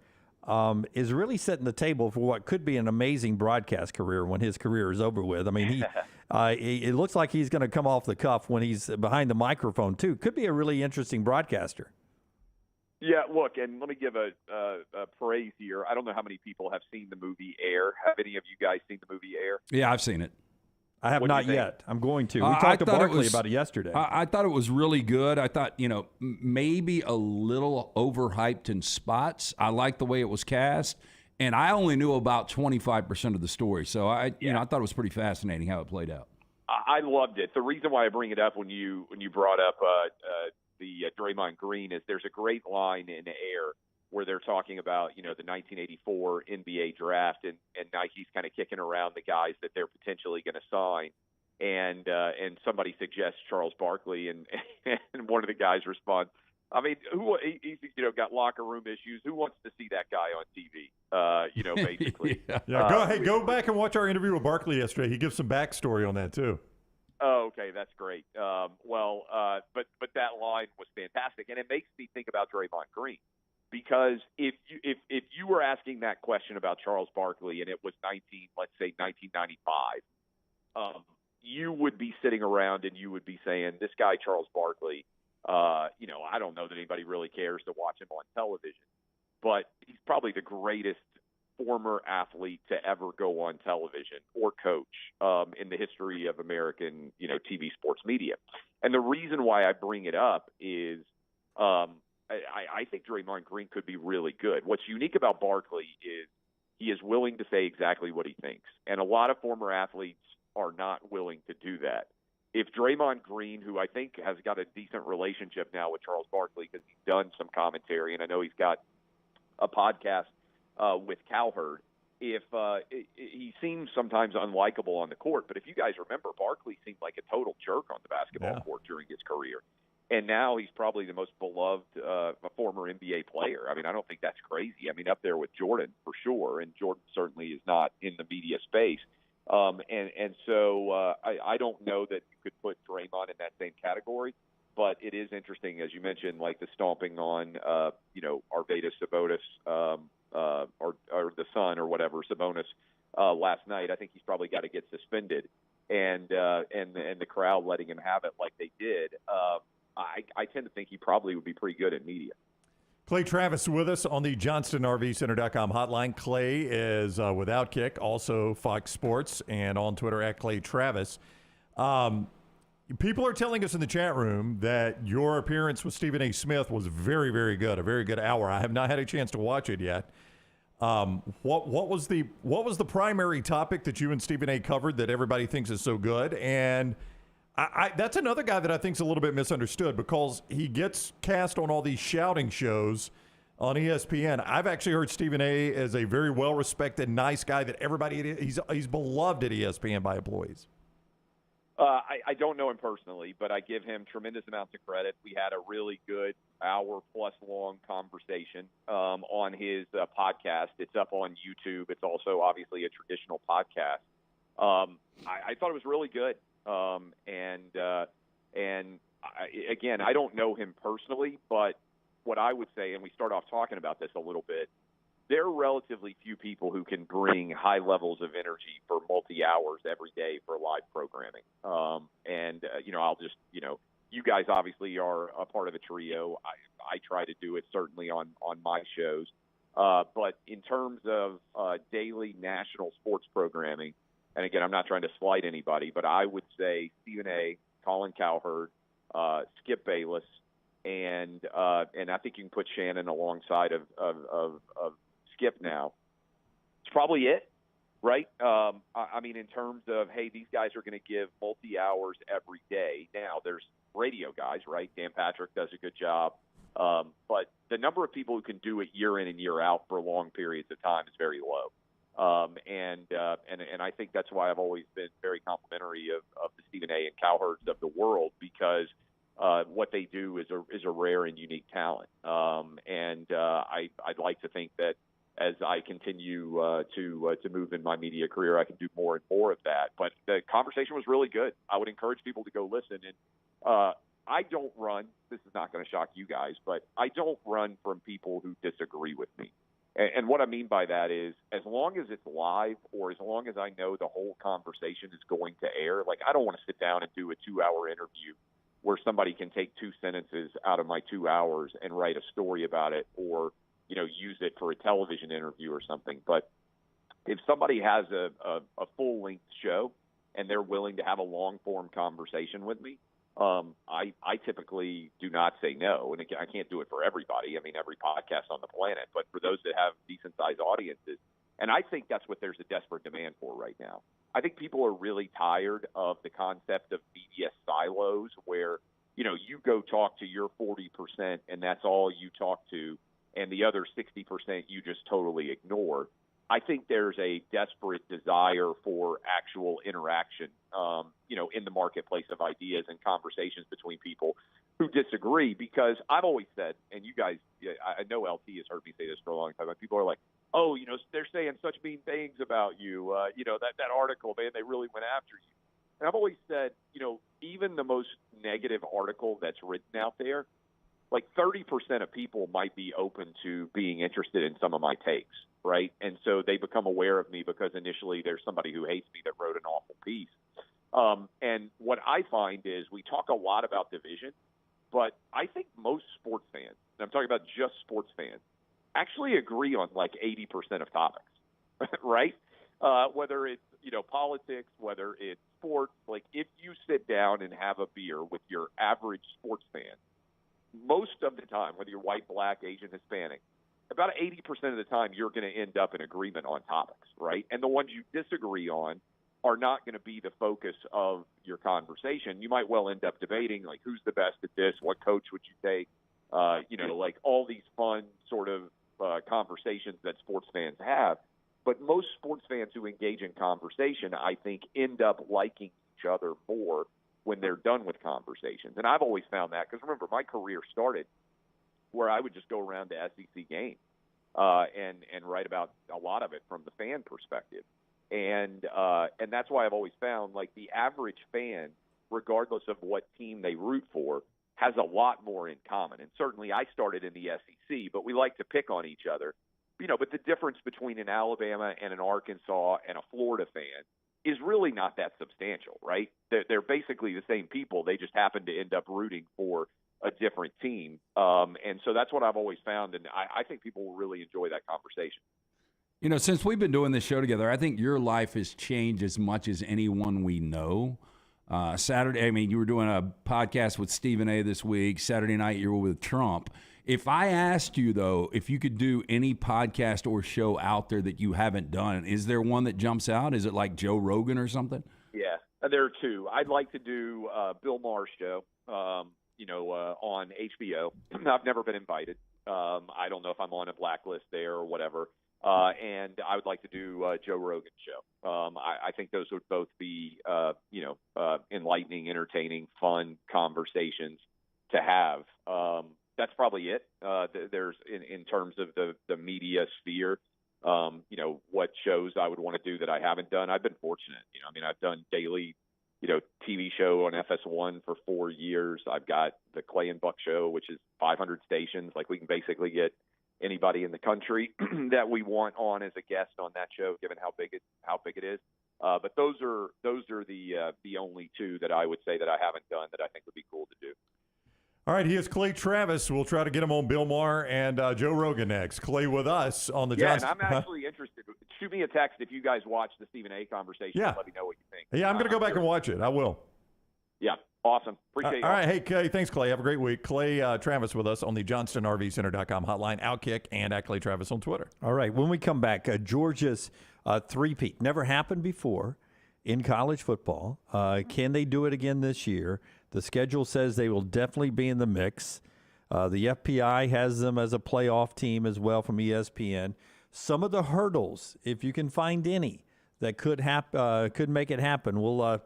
is really setting the table for what could be an amazing broadcast career when his career is over with. I mean, it looks like he's going to come off the cuff when he's behind the microphone, too. Could be a really interesting broadcaster. Yeah, look, and let me give a praise here. I don't know how many people have seen the movie Air. Have any of you guys seen the movie Air? Yeah, I've seen it. I have not yet. I'm going to. We talked to Barkley about it yesterday. I thought it was really good. I thought, maybe a little overhyped in spots. I liked the way it was cast, and I only knew about 25% of the story. So I thought it was pretty fascinating how it played out. I loved it. The reason why I bring it up when you brought up the Draymond Green is there's a great line in Air where they're talking about, the 1984 NBA draft and Nike's kind of kicking around the guys that they're potentially going to sign. And somebody suggests Charles Barkley and one of the guys responds, I mean, he's got locker room issues. Who wants to see that guy on TV? Basically. Yeah, go back and watch our interview with Barkley yesterday. He gives some backstory on that too. Oh, okay, that's great. But that line was fantastic, and it makes me think about Draymond Green. Because if you were asking that question about Charles Barkley and it was 1995, you would be sitting around and you would be saying, this guy Charles Barkley, I don't know that anybody really cares to watch him on television, but he's probably the greatest former athlete to ever go on television or coach in the history of American, TV sports media. And the reason why I bring it up is I think Draymond Green could be really good. What's unique about Barkley is he is willing to say exactly what he thinks. And a lot of former athletes are not willing to do that. If Draymond Green, who I think has got a decent relationship now with Charles Barkley because he's done some commentary, and I know he's got a podcast with Cowherd, he seems sometimes unlikable on the court. But if you guys remember, Barkley seemed like a total jerk on the basketball court during his career. And now he's probably the most beloved former NBA player. I mean, I don't think that's crazy. I mean, up there with Jordan for sure, and Jordan certainly is not in the media space. So I don't know that you could put Draymond in that same category, but it is interesting, as you mentioned, like the stomping on, Arvydas Sabonis or the son or whatever, Sabonis last night. I think he's probably got to get suspended, and the crowd letting him have it like they did. I tend to think he probably would be pretty good in media. Clay Travis with us on the JohnstonRVCenter.com hotline. Clay is with Outkick, also Fox Sports, and on Twitter at Clay Travis. People are telling us in the chat room that your appearance with Stephen A. Smith was very, very good, a very good hour. I have not had a chance to watch it yet. What was the primary topic that you and Stephen A. covered that everybody thinks is so good? And that's another guy that I think is a little bit misunderstood because he gets cast on all these shouting shows on ESPN. I've actually heard Stephen A. as a very well-respected, nice guy that he's beloved at ESPN by employees. I don't know him personally, but I give him tremendous amounts of credit. We had a really good hour-plus long conversation on his podcast. It's up on YouTube. It's also obviously a traditional podcast. I thought it was really good. Again, I don't know him personally, but what I would say, and we start off talking about this a little bit, there are relatively few people who can bring high levels of energy for multi-hours every day for live programming. You guys obviously are a part of a trio. I try to do it certainly on my shows. But in terms of daily national sports programming, and again, I'm not trying to slight anybody, but I would say Stephen A., Colin Cowherd, Skip Bayless, and I think you can put Shannon alongside of Skip now. It's probably it, right? I mean, in terms of, hey, these guys are going to give multi-hours every day. Now, there's radio guys, right? Dan Patrick does a good job. But the number of people who can do it year in and year out for long periods of time is very low. And I think that's why I've always been very complimentary of the Stephen A. and Cowherds of the world, because what they do is a rare and unique talent. I'd like to think that as I continue to move in my media career, I can do more and more of that. But the conversation was really good. I would encourage people to go listen. And I don't run. This is not going to shock you guys, but I don't run from people who disagree with me. And what I mean by that is, as long as it's live or as long as I know the whole conversation is going to air, like I don't want to sit down and do a 2-hour interview where somebody can take 2 sentences out of my 2 hours and write a story about it or, use it for a television interview or something. But if somebody has a full-length show and they're willing to have a long-form conversation with me, I typically do not say no. And again, I can't do it for everybody. I mean, every podcast on the planet. But for those that have decent-sized audiences, and I think that's what there's a desperate demand for right now. I think people are really tired of the concept of media silos where, you go talk to your 40% and that's all you talk to, and the other 60% you just totally ignore. I think there's a desperate desire for actual interaction, in the marketplace of ideas and conversations between people who disagree. Because I've always said, and you guys, I know LT has heard me say this for a long time, but people are like, oh, they're saying such mean things about you. That article, man, they really went after you. And I've always said, even the most negative article that's written out there, like 30% of people might be open to being interested in some of my takes, right? And so they become aware of me because initially there's somebody who hates me that wrote an awful piece. And what I find is we talk a lot about division, but I think most sports fans, and I'm talking about just sports fans, actually agree on like 80% of topics, right? Whether it's, politics, whether it's sports, like if you sit down and have a beer with your average sports fan, most of the time, whether you're white, black, Asian, Hispanic, about 80% of the time you're going to end up in agreement on topics, right? And the ones you disagree on are not going to be the focus of your conversation. You might well end up debating, like, who's the best at this? What coach would you take? Like all these fun sort of conversations that sports fans have. But most sports fans who engage in conversation, I think, end up liking each other more when they're done with conversations. And I've always found that because, remember, my career started where I would just go around to SEC games and write about a lot of it from the fan perspective. And that's why I've always found, like, the average fan, regardless of what team they root for, has a lot more in common. And certainly I started in the SEC, but we like to pick on each other. But the difference between an Alabama and an Arkansas and a Florida fan is really not that substantial, right? They're basically the same people. They just happen to end up rooting for a different team. And so that's what I've always found, and I think people will really enjoy that conversation. Since we've been doing this show together, I think your life has changed as much as anyone we know. Saturday, you were doing a podcast with Stephen A. this week. Saturday night, you were with Trump. If I asked you, though, if you could do any podcast or show out there that you haven't done, is there one that jumps out? Is it like Joe Rogan or something? Yeah, there are two. I'd like to do Bill Maher's show, on HBO. I've never been invited. I don't know if I'm on a blacklist there or whatever. And I would like to do Joe Rogan's show. I think those would both be, enlightening, entertaining, fun conversations to have. That's probably it. There's in terms of the media sphere, what shows I would want to do that I haven't done. I've been fortunate. I've done daily, TV show on FS1 for 4 years. I've got the Clay and Buck show, which is 500 stations. Like, we can basically get anybody in the country that we want on as a guest on that show, given how big it is. But those are the only two that I would say that I haven't done that I think would be cool to do. All right, he is Clay Travis. We'll try to get him on Bill Maher and Joe Rogan next. Clay with us on the Johnson. And I'm actually interested. Shoot me a text if you guys watch the Stephen A. conversation. Yeah. Let me know what you think. Yeah, I'm going to go back and watch it. I will. Yeah, awesome. Appreciate it. All right, hey, Clay, thanks, Clay. Have a great week. Clay Travis with us on the JohnstonRVCenter.com hotline, Outkick, and at Clay Travis on Twitter. All right, when we come back, Georgia's three-peat. Never happened before in college football. Can they do it again this year? The schedule says they will definitely be in the mix. The FPI has them as a playoff team as well from ESPN. Some of the hurdles, if you can find any, that could make it happen. We'll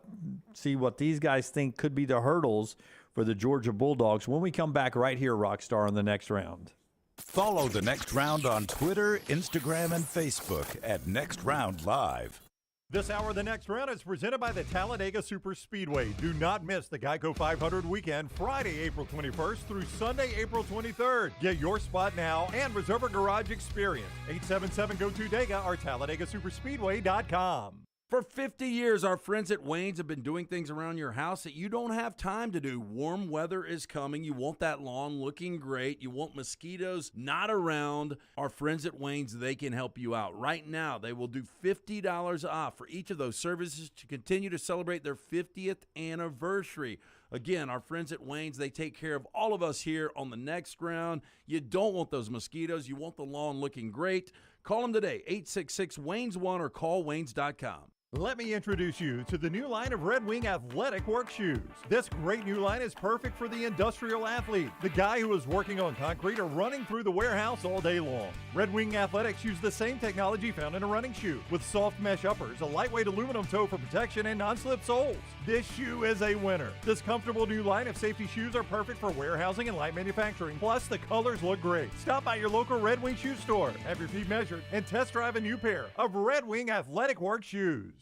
see what these guys think could be the hurdles for the Georgia Bulldogs when we come back right here, Rockstar, on the next round. Follow the Next Round on Twitter, Instagram, and Facebook at Next Round Live. This hour of the Next Round is presented by the Talladega Superspeedway. Do not miss the Geico 500 weekend, Friday, April 21st through Sunday, April 23rd. Get your spot now and reserve a garage experience. 877-GO-TO-DEGA or TalladagaSuperspeedway.com. For 50 years, our friends at Wayne's have been doing things around your house that you don't have time to do. Warm weather is coming. You want that lawn looking great. You want mosquitoes not around. Our friends at Wayne's, they can help you out. Right now, they will do $50 off for each of those services to continue to celebrate their 50th anniversary. Again, our friends at Wayne's, they take care of all of us here on the Next Round. You don't want those mosquitoes. You want the lawn looking great. Call them today, 866-WAYNES1 or call Waynes.com. Let me introduce you to the new line of Red Wing athletic work shoes. This great new line is perfect for the industrial athlete, the guy who is working on concrete or running through the warehouse all day long. Red Wing Athletics use the same technology found in a running shoe, with soft mesh uppers, a lightweight aluminum toe for protection, and non-slip soles. This shoe is a winner. This comfortable new line of safety shoes are perfect for warehousing and light manufacturing. Plus, the colors look great. Stop by your local Red Wing shoe store, have your feet measured, and test drive a new pair of Red Wing athletic work shoes.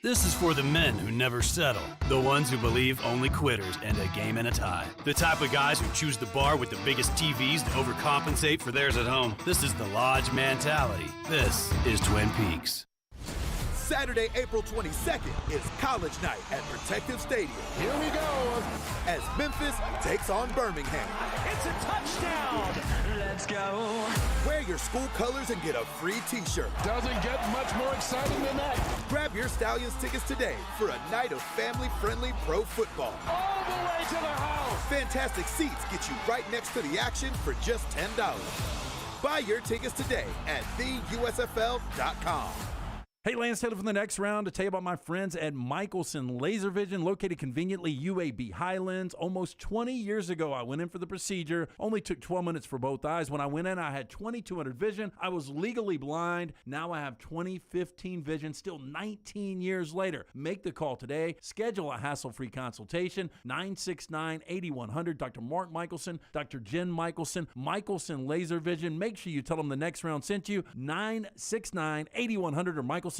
This is for the men who never settle, the ones who believe only quitters end a game in a tie, the type of guys who choose the bar with the biggest TVs to overcompensate for theirs at home. This is the Lodge mentality. This is Twin Peaks. Saturday, April 22nd is College Night at Protective Stadium. Here we go as Memphis takes on Birmingham. It's a touchdown. Let's go. Wear your school colors and get a free t-shirt. Doesn't get much more exciting than that. Grab your Stallions tickets today for a night of family-friendly pro football. All the way to the house. Fantastic seats get you right next to the action for just $10. Buy your tickets today at theusfl.com. Hey, Lance Taylor from the Next Round to tell you about my friends at Michelson Laser Vision, located conveniently UAB Highlands. Almost 20 years ago, I went in for the procedure. Only took 12 minutes for both eyes. When I went in, I had 20/200 vision. I was legally blind. Now I have 20/15 vision, still 19 years later. Make the call today. Schedule a hassle-free consultation. 969-8100. Dr. Mark Michelson, Dr. Jen Michelson, Michelson Laser Vision. Make sure you tell them the Next Round sent you. 969-8100 or MichelsonLaserVision.com.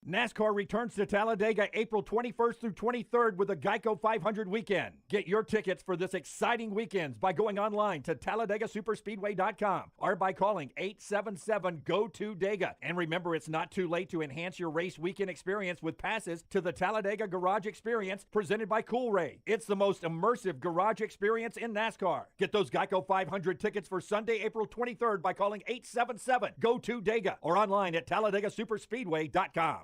NASCAR returns to Talladega April 21st through 23rd with a Geico 500 weekend. Get your tickets for this exciting weekend by going online to TalladagaSuperspeedway.com or by calling 877-GO-TO-DEGA. And remember, it's not too late to enhance your race weekend experience with passes to the Talladega Garage Experience presented by Cool Ray. It's the most immersive garage experience in NASCAR. Get those Geico 500 tickets for Sunday, April 23rd by calling 877-GO-TO-DEGA or online at TalladagaSuperspeedway.com.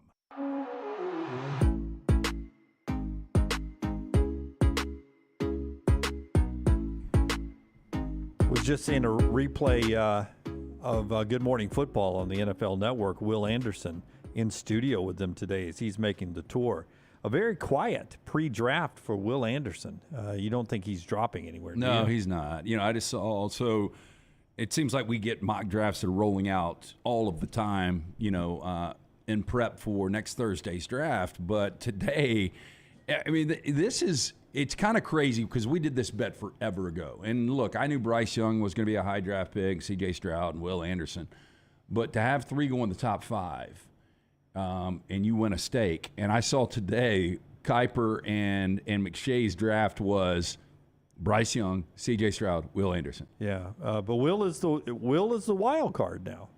Was just seeing a replay of Good Morning Football on the NFL Network. Will Anderson in studio with them today as he's making the tour. A very quiet pre-draft for Will Anderson. You don't think he's dropping anywhere? No, he's not. You know, I just saw also. It seems like we get mock drafts that are rolling out all of the time. You know. In prep for next Thursday's draft. But today, I mean, it's kind of crazy because we did this bet forever ago. And look, I knew Bryce Young was going to be a high draft pick, C.J. Stroud and Will Anderson. But to have three go in the top five and you win a stake, and I saw today Kuiper and McShay's draft was Bryce Young, C.J. Stroud, Will Anderson. Yeah, but Will is the wild card now.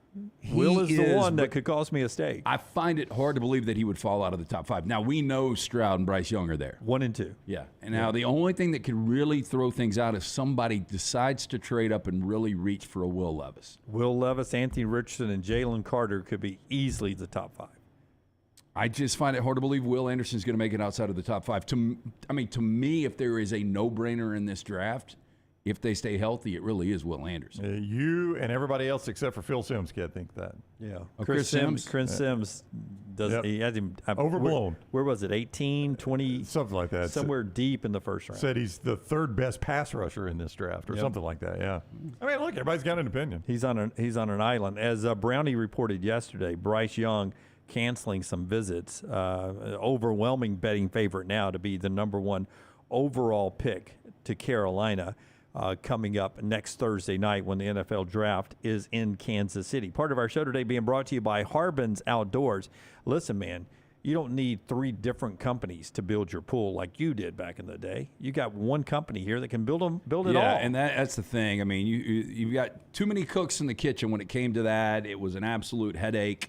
Will is the one that could cost me a stake. I find it hard to believe that he would fall out of the top five. Now, we know Stroud and Bryce Young are there. 1 and 2. Yeah. And now the only thing that could really throw things out is somebody decides to trade up and really reach for a Will Levis. Will Levis, Anthony Richardson, and Jalen Carter could be easily the top 5. I just find it hard to believe Will Anderson's going to make it outside of the top 5. To me, if there is a no-brainer in this draft, if they stay healthy, it really is Will Anderson. You and everybody else except for Phil Sims can't think that. Yeah. Chris Sims does. Yep. He has him overblown. Where was it? 18, 20? Something like that. Somewhere deep in the first round. Said he's the third best pass rusher in this draft or something like that. Yeah. I mean, look, everybody's got an opinion. He's on an island. As Brownie reported yesterday, Bryce Young canceling some visits. Overwhelming betting favorite now to be the number 1 overall pick to Carolina coming up next Thursday night when the NFL draft is in Kansas City. Part of our show today being brought to you by Harbin's Outdoors. Listen, man, you don't need 3 different companies to build your pool like you did back in the day. You got one company here that can build it all. Yeah, and that's the thing. I mean, you've got too many cooks in the kitchen when it came to that. It was an absolute headache.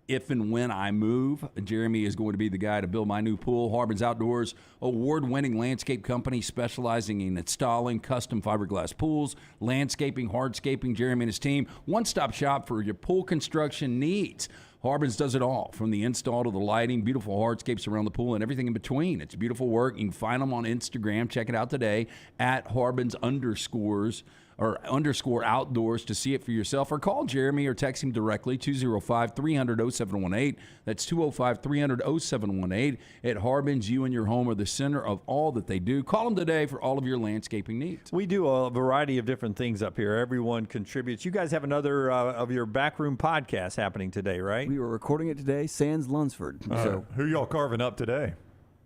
If and when I move, Jeremy is going to be the guy to build my new pool. Harbin's Outdoors, award-winning landscape company specializing in installing custom fiberglass pools, landscaping, hardscaping. Jeremy and his team, one-stop shop for your pool construction needs. Harbin's does it all, from the install to the lighting, beautiful hardscapes around the pool, and everything in between. It's beautiful work. You can find them on Instagram. Check it out today at Harbins_outdoors to see it for yourself, or call Jeremy or text him directly, 205-300-0718. That's 205-300-0718. At Harbins, you and your home are the center of all that they do. Call them today for all of your landscaping needs. We do a variety of different things up here. Everyone contributes. You guys have another of your backroom podcasts happening today, right? We were recording it today, sans Lunsford. So who y'all carving up today?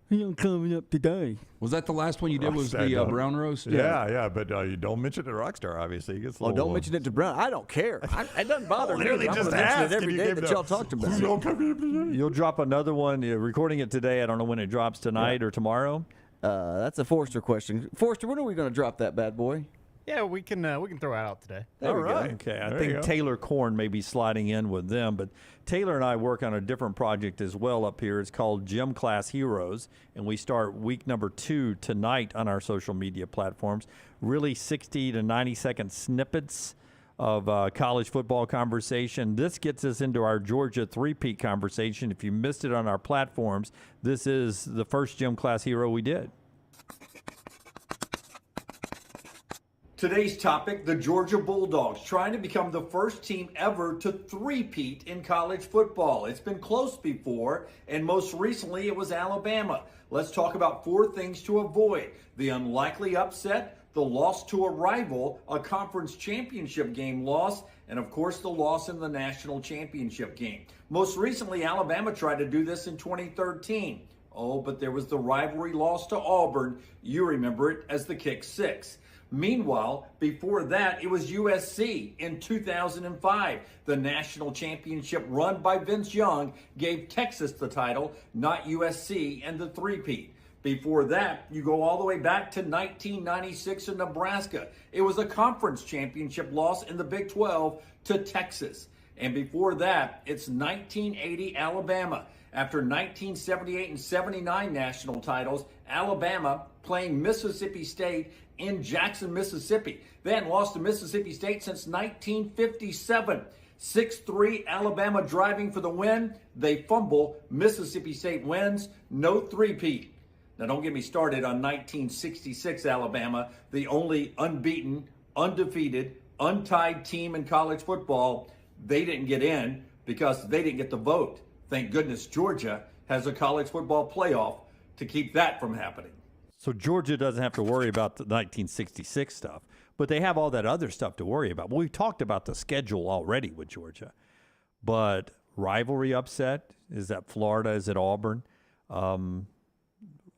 Who coming up today? Was that the last one you did? Was the brown roast? Yeah, but you don't mention it to Rockstar, obviously. He gets don't mention it to Brown. I don't care. It doesn't bother me. I'm just mention it every day that y'all talked about it. You'll drop another one. You're recording it today. I don't know when it drops tonight or tomorrow. That's a Forrester question. Forrester, when are we going to drop that bad boy? Yeah, we can throw it out today. All right. Okay. I think Taylor Korn may be sliding in with them, but Taylor and I work on a different project as well up here. It's called Gym Class Heroes, and we start week number 2 tonight on our social media platforms. Really 60 to 90-second snippets of college football conversation. This gets us into our Georgia three-peat conversation. If you missed it on our platforms, this is the first Gym Class Hero we did. Today's topic, the Georgia Bulldogs, trying to become the first team ever to three-peat in college football. It's been close before, and most recently it was Alabama. Let's talk about 4 things to avoid: the unlikely upset, the loss to a rival, a conference championship game loss, and of course the loss in the national championship game. Most recently, Alabama tried to do this in 2013. Oh, but there was the rivalry loss to Auburn. You remember it as the Kick 6. Meanwhile, before that, it was USC in 2005. The national championship run by Vince Young gave Texas the title, not USC, and the three-peat. Before that, you go all the way back to 1996 in Nebraska. It was a conference championship loss in the Big 12 to Texas. And before that, it's 1980 Alabama. After 1978 and 79 national titles, Alabama playing Mississippi State in Jackson, Mississippi. They hadn't lost to Mississippi State since 1957. 6-3 Alabama driving for the win. They fumble. Mississippi State wins. No three-peat. Now, don't get me started on 1966 Alabama, the only unbeaten, undefeated, untied team in college football. They didn't get in because they didn't get the vote. Thank goodness Georgia has a college football playoff to keep that from happening. So Georgia doesn't have to worry about the 1966 stuff, but they have all that other stuff to worry about. Well, we talked about the schedule already with Georgia, but rivalry upset, is that Florida, is it Auburn?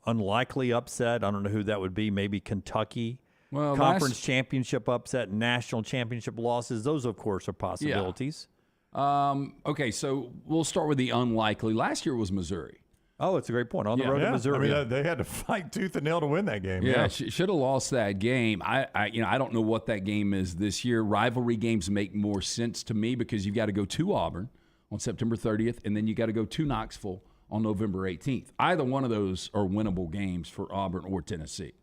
Unlikely upset, I don't know who that would be, maybe Kentucky. Well, conference championship upset, national championship losses, those, of course, are possibilities. Yeah. Okay, so we'll start with the unlikely. Last year was Missouri. Oh, it's a great point. On the road to Missouri. I mean, they had to fight tooth and nail to win that game. Yeah, should have lost that game. I don't know what that game is this year. Rivalry games make more sense to me because you've got to go to Auburn on September 30th, and then you got to go to Knoxville on November 18th. Either one of those are winnable games for Auburn or Tennessee.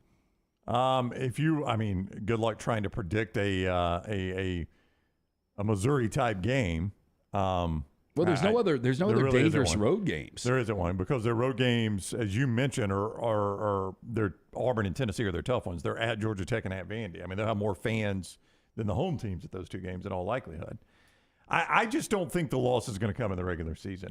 Good luck trying to predict a Missouri type game. Well, there's no other really dangerous road games. There isn't one because their road games, as you mentioned, are they're Auburn and Tennessee are their tough ones. They're at Georgia Tech and at Vandy. I mean, they'll have more fans than the home teams at those two games in all likelihood. I just don't think the loss is going to come in the regular season.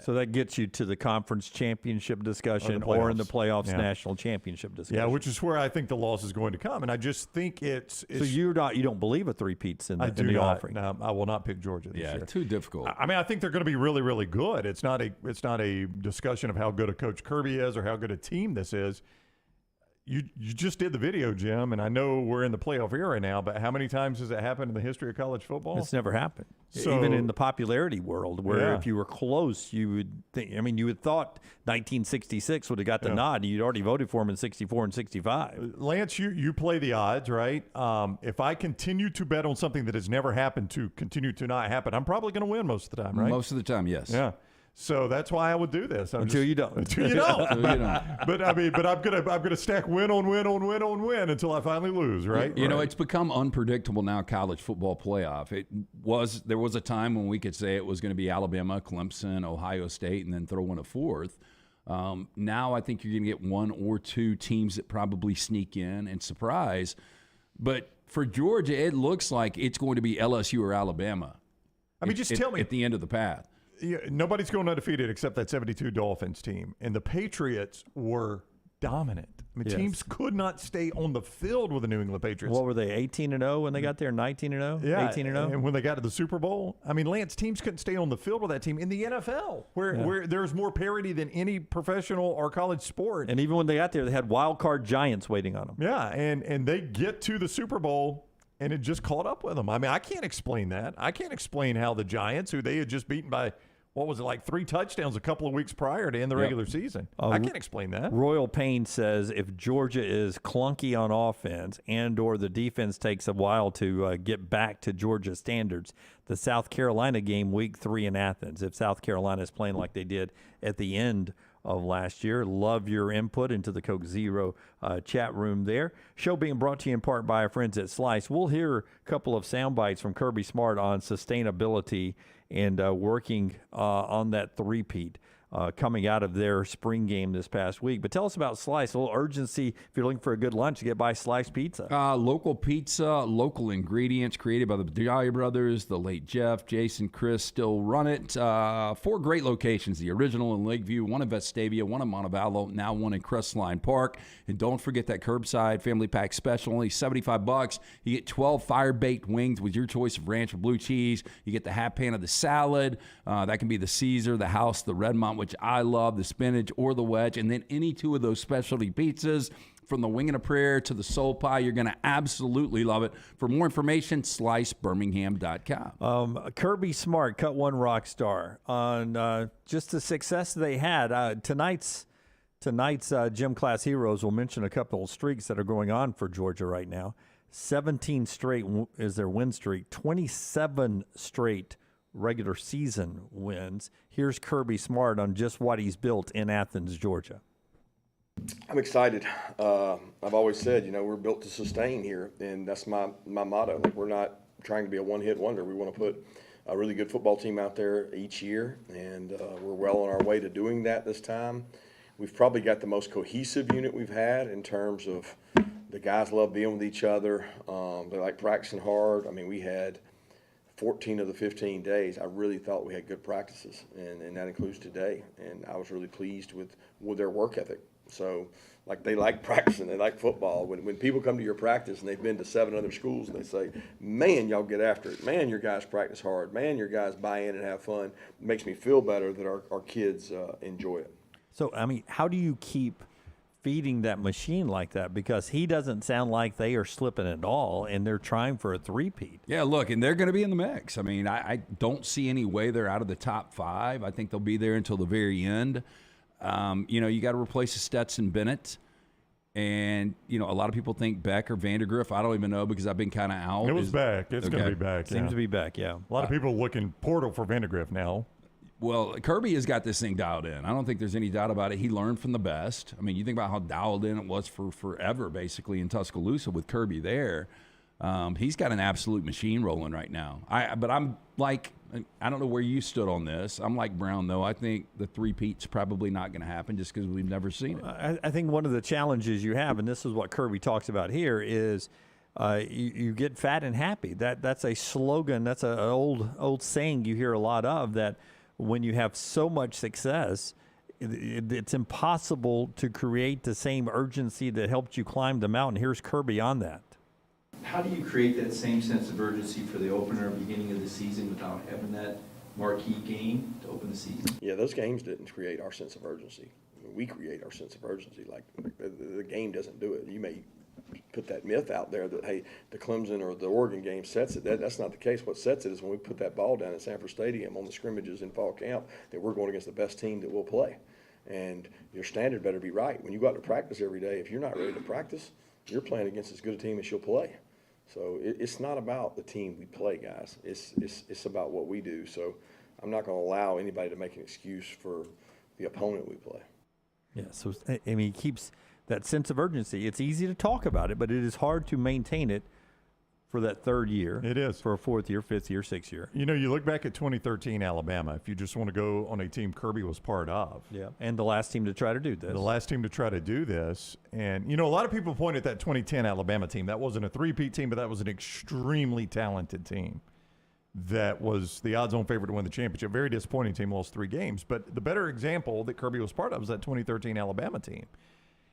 So that gets you to the conference championship discussion or in the playoffs national championship discussion. Yeah, which is where I think the loss is going to come. And I just think it's so you don't believe a three-peats in the offering? No, I will not pick Georgia this year. Yeah, too difficult. I mean, I think they're going to be really, really good. It's not a discussion of how good a coach Kirby is or how good a team this is. You just did the video, Jim, and I know we're in the playoff era now, but how many times has it happened in the history of college football? It's never happened. So, even in the popularity world, where if you were close, you would think. I mean, you would thought 1966 would have got the nod. You'd already voted for him in 64 and 65. Lance, you play the odds, right? If I continue to bet on something that has never happened to continue to not happen, I'm probably going to win most of the time, right? Most of the time, yes. Yeah. So that's why I would do this. Until you don't. Until you don't. But I'm gonna stack win on win on win on win until I finally lose, right? You know, it's become unpredictable now. College football playoff. There was a time when we could say it was going to be Alabama, Clemson, Ohio State, and then throw in a fourth. Now I think you're going to get one or two teams that probably sneak in and surprise. But for Georgia, it looks like it's going to be LSU or Alabama. I mean, just tell me at the end of the path. Yeah, nobody's going undefeated except that 72 Dolphins team. And the Patriots were dominant. I mean, teams could not stay on the field with the New England Patriots. What were they, 18-0 when they got there, 19-0? Yeah, 18-0? And when they got to the Super Bowl, I mean, Lance, teams couldn't stay on the field with that team in the NFL, where there's more parity than any professional or college sport. And even when they got there, they had wild card giants waiting on them. Yeah, and they get to the Super Bowl, and it just caught up with them. I mean, I can't explain that. I can't explain how the Giants, who they had just beaten by – what was it, like 3 touchdowns a couple of weeks prior to end the regular season? I can't explain that. Royal Payne says if Georgia is clunky on offense and or the defense takes a while to get back to Georgia standards, the South Carolina game week 3 in Athens, if South Carolina is playing like they did at the end of last year. Love your input into the Coke Zero chat room there. Show being brought to you in part by our friends at Slice. We'll hear a couple of sound bites from Kirby Smart on sustainability and working on that three-peat coming out of their spring game this past week. But tell us about Slice. A little urgency if you're looking for a good lunch to get by Slice Pizza. Local pizza, local ingredients created by the Dahlia brothers, the late Jeff, Jason, Chris still run it. 4 great locations, the original in Lakeview, one in Vestavia, one in Montevallo, now one in Crestline Park. And don't forget that curbside family pack special, only $75. You get 12 fire-baked wings with your choice of ranch or blue cheese. You get the half pan of the salad. That can be the Caesar, the House, the Redmont, which I love, the spinach or the wedge, and then any 2 of those specialty pizzas. From the wing and a prayer to the soul pie, you're going to absolutely love it. For more information, slicebirmingham.com. Kirby Smart, Cut One rock star, on just the success they had. Tonight's Gym Class Heroes will mention a couple of streaks that are going on for Georgia right now. 17 straight is their win streak, 27 straight regular season wins. Here's Kirby Smart on just what he's built in Athens, Georgia. I'm excited. I've always said, we're built to sustain here, and that's my motto. We're not trying to be a one-hit wonder. We want to put a really good football team out there each year, and we're well on our way to doing that this time. We've probably got the most cohesive unit we've had in terms of the guys love being with each other. They like practicing hard. I mean, we had 14 of the 15 days, I really thought we had good practices, and that includes today. And I was really pleased with their work ethic. So, they like practicing, they like football. When people come to your practice and they've been to 7 other schools and they say, man, y'all get after it. Man, your guys practice hard. Man, your guys buy in and have fun. It makes me feel better that our kids enjoy it. So, I mean, how do you keep feeding that machine like that? Because he doesn't sound like they are slipping at all, and they're trying for a three-peat. Yeah, look, and they're going to be in the mix. I mean, I don't see any way they're out of the top 5. I think they'll be there until the very end. You got to replace Stetson Bennett. And, a lot of people think Beck or Vandergriff. I don't even know because I've been kind of out. It was back. It's going to be back. Seems to be back, yeah. A lot of people looking portal for Vandergriff now. Well, Kirby has got this thing dialed in. I don't think there's any doubt about it. He learned from the best. I mean, you think about how dialed in it was for forever, basically, in Tuscaloosa with Kirby there. He's got an absolute machine rolling right now. But I'm like, I don't know where you stood on this. I'm like Brown, though. I think the three-peat's probably not going to happen just because we've never seen it. I think one of the challenges you have, and this is what Kirby talks about here, is you get fat and happy. That's a slogan. That's an old saying you hear a lot of, that when you have so much success, it's impossible to create the same urgency that helped you climb the mountain. Here's Kirby on that. How do you create that same sense of urgency for the opener beginning of the season without having that marquee game to open the season? Yeah, those games didn't create our sense of urgency. I mean, we create our sense of urgency. Like the game doesn't do it. You may put that myth out there that, hey, the Clemson or the Oregon game sets it. That's not the case. What sets it is when we put that ball down at Sanford Stadium on the scrimmages in fall camp, that we're going against the best team that will play. And your standard better be right. When you go out to practice every day, if you're not ready to practice, you're playing against as good a team as she'll play. So it's not about the team we play, guys. It's about what we do. So I'm not going to allow anybody to make an excuse for the opponent we play. Yeah, so I mean, he keeps that sense of urgency. It's easy to talk about it, but it is hard to maintain it for that third year. It is. For a fourth year, fifth year, sixth year. You know, you look back at 2013 Alabama, if you just want to go on a team Kirby was part of. Yeah, and the last team to try to do this. The last team to try to do this. And, you know, a lot of people point at that 2010 Alabama team. That wasn't a three-peat team, but that was an extremely talented team. That was the odds-on favorite to win the championship. Very disappointing team, lost 3 games. But the better example that Kirby was part of was that 2013 Alabama team.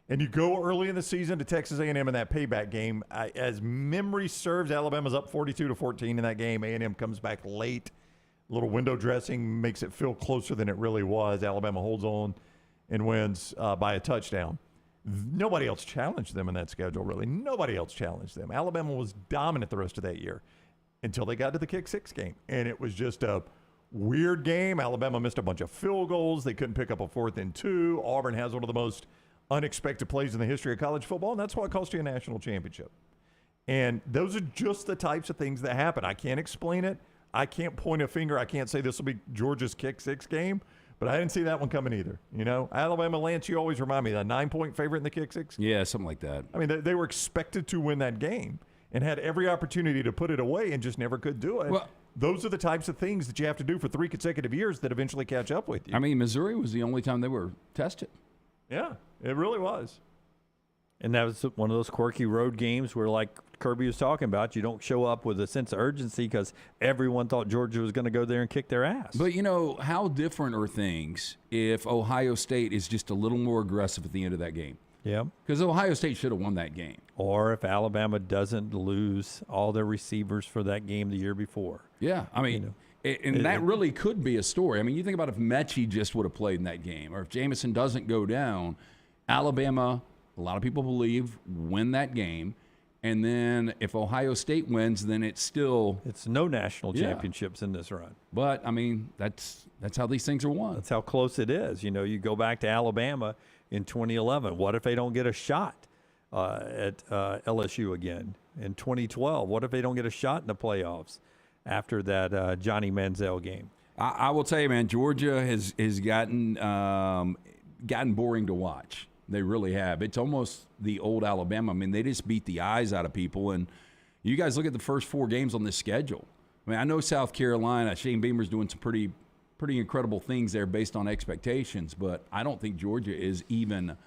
And you go early in the season to Texas A&M in that payback game. As memory serves, Alabama's up 42-14 in that game. A&M comes back late. A little window dressing makes it feel closer than it really was. Alabama holds on and wins by a touchdown. Nobody else challenged them in that schedule, really. Nobody else challenged them. Alabama was dominant the rest of that year until they got to the kick six game. And it was just a weird game. Alabama missed a bunch of field goals. They couldn't pick up a 4th and 2. Auburn has one of the most unexpected plays in the history of college football, and that's what cost you a national championship. And those are just the types of things that happen. I can't explain it. I can't point a finger. I can't say this will be Georgia's kick six game, but I didn't see that one coming either. You know, Alabama, Lance, you always remind me, that 9-point favorite in the kick six. Yeah, something like that. I mean, they were expected to win that game and had every opportunity to put it away and just never could do it. Well, those are the types of things that you have to do for 3 consecutive years that eventually catch up with you. I mean, Missouri was the only time they were tested. Yeah, it really was. And that was one of those quirky road games where, like Kirby was talking about, you don't show up with a sense of urgency because everyone thought Georgia was going to go there and kick their ass. But, you know, how different are things if Ohio State is just a little more aggressive at the end of that game? Yeah. Because Ohio State should have won that game. Or if Alabama doesn't lose all their receivers for that game the year before. Yeah, I mean, that really could be a story. I mean, you think about if Mechie just would have played in that game, or if Jameson doesn't go down, Alabama, a lot of people believe, win that game. And then if Ohio State wins, then it's no national championships in this run. But, I mean, that's how these things are won. That's how close it is. You know, you go back to Alabama in 2011. What if they don't get a shot at LSU again? In 2012, what if they don't get a shot in the playoffs after that Johnny Manziel game? I will tell you, man, Georgia has gotten boring to watch. They really have. It's almost the old Alabama. I mean, they just beat the eyes out of people. And you guys look at the first 4 games on this schedule. I mean, I know South Carolina, Shane Beamer's doing some pretty incredible things there based on expectations, but I don't think Georgia is even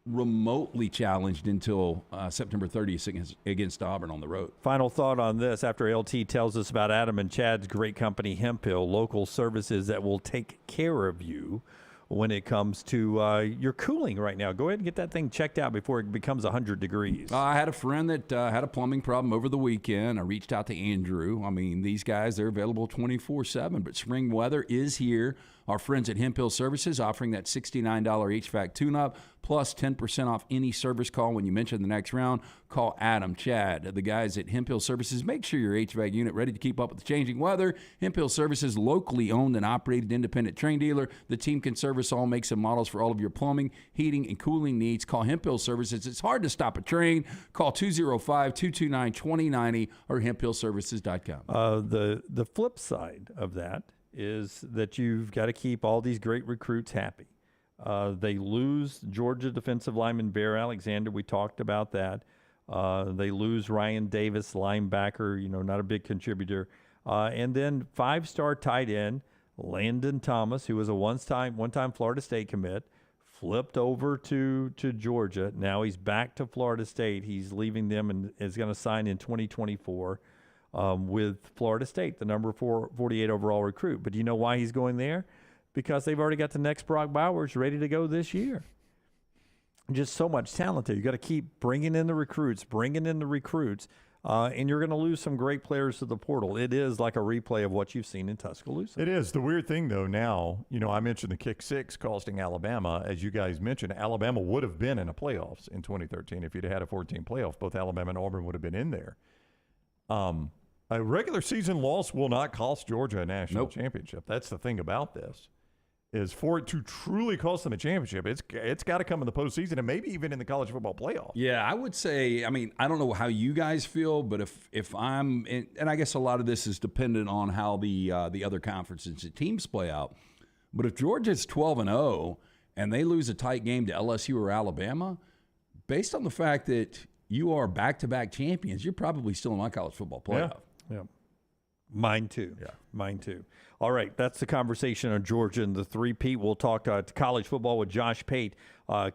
remotely challenged until September 30th against Auburn on the road. Final thought on this after LT tells us about Adam and Chad's great company, Hemp Hill, local services that will take care of you when it comes to your cooling right now. Go ahead and get that thing checked out before it becomes 100 degrees. I had a friend that had a plumbing problem over the weekend. I reached out to Andrew. I mean, these guys, they're available 24/7, but spring weather is here. Our friends at Hemp Hill Services offering that $69 HVAC tune-up plus 10% off any service call when you mention the next round. Call Adam, Chad, the guys at Hemp Hill Services. Make sure your HVAC unit ready to keep up with the changing weather. Hemp Hill Services, locally owned and operated independent train dealer. The team can service all makes and models for all of your plumbing, heating, and cooling needs. Call Hemp Hill Services. It's hard to stop a train. Call 205-229-2090 or hemphillservices.com. The flip side of that is that you've got to keep all these great recruits happy. They lose Georgia defensive lineman Bear Alexander. We talked about that. They lose Ryan Davis, linebacker, not a big contributor. And then 5-star tight end Landon Thomas, who was a one-time Florida State commit, flipped over to Georgia. Now he's back to Florida State. He's leaving them and is going to sign in 2024 with Florida State, the number 48 overall recruit. But do you know why he's going there? Because they've already got the next Brock Bowers ready to go this year. Just so much talent there. You got to keep bringing in the recruits, and you're going to lose some great players to the portal. It is like a replay of what you've seen in Tuscaloosa. It is. The weird thing, though, now, I mentioned the kick six costing Alabama. As you guys mentioned, Alabama would have been in the playoffs in 2013 if you'd had a 14 playoff. Both Alabama and Auburn would have been in there. A regular season loss will not cost Georgia a national championship. That's the thing about this. Is for it to truly cost them a championship, it's got to come in the postseason and maybe even in the college football playoff. Yeah, I would say, I don't know how you guys feel, but if I'm in, and I guess a lot of this is dependent on how the other conferences and teams play out. But if Georgia's 12-0 and they lose a tight game to LSU or Alabama, based on the fact that you are back-to-back champions, you're probably still in my college football playoff. Yeah. Mine too. Yeah, mine too. All right, that's the conversation on Georgia and the three-peat. We'll talk college football with Josh Pate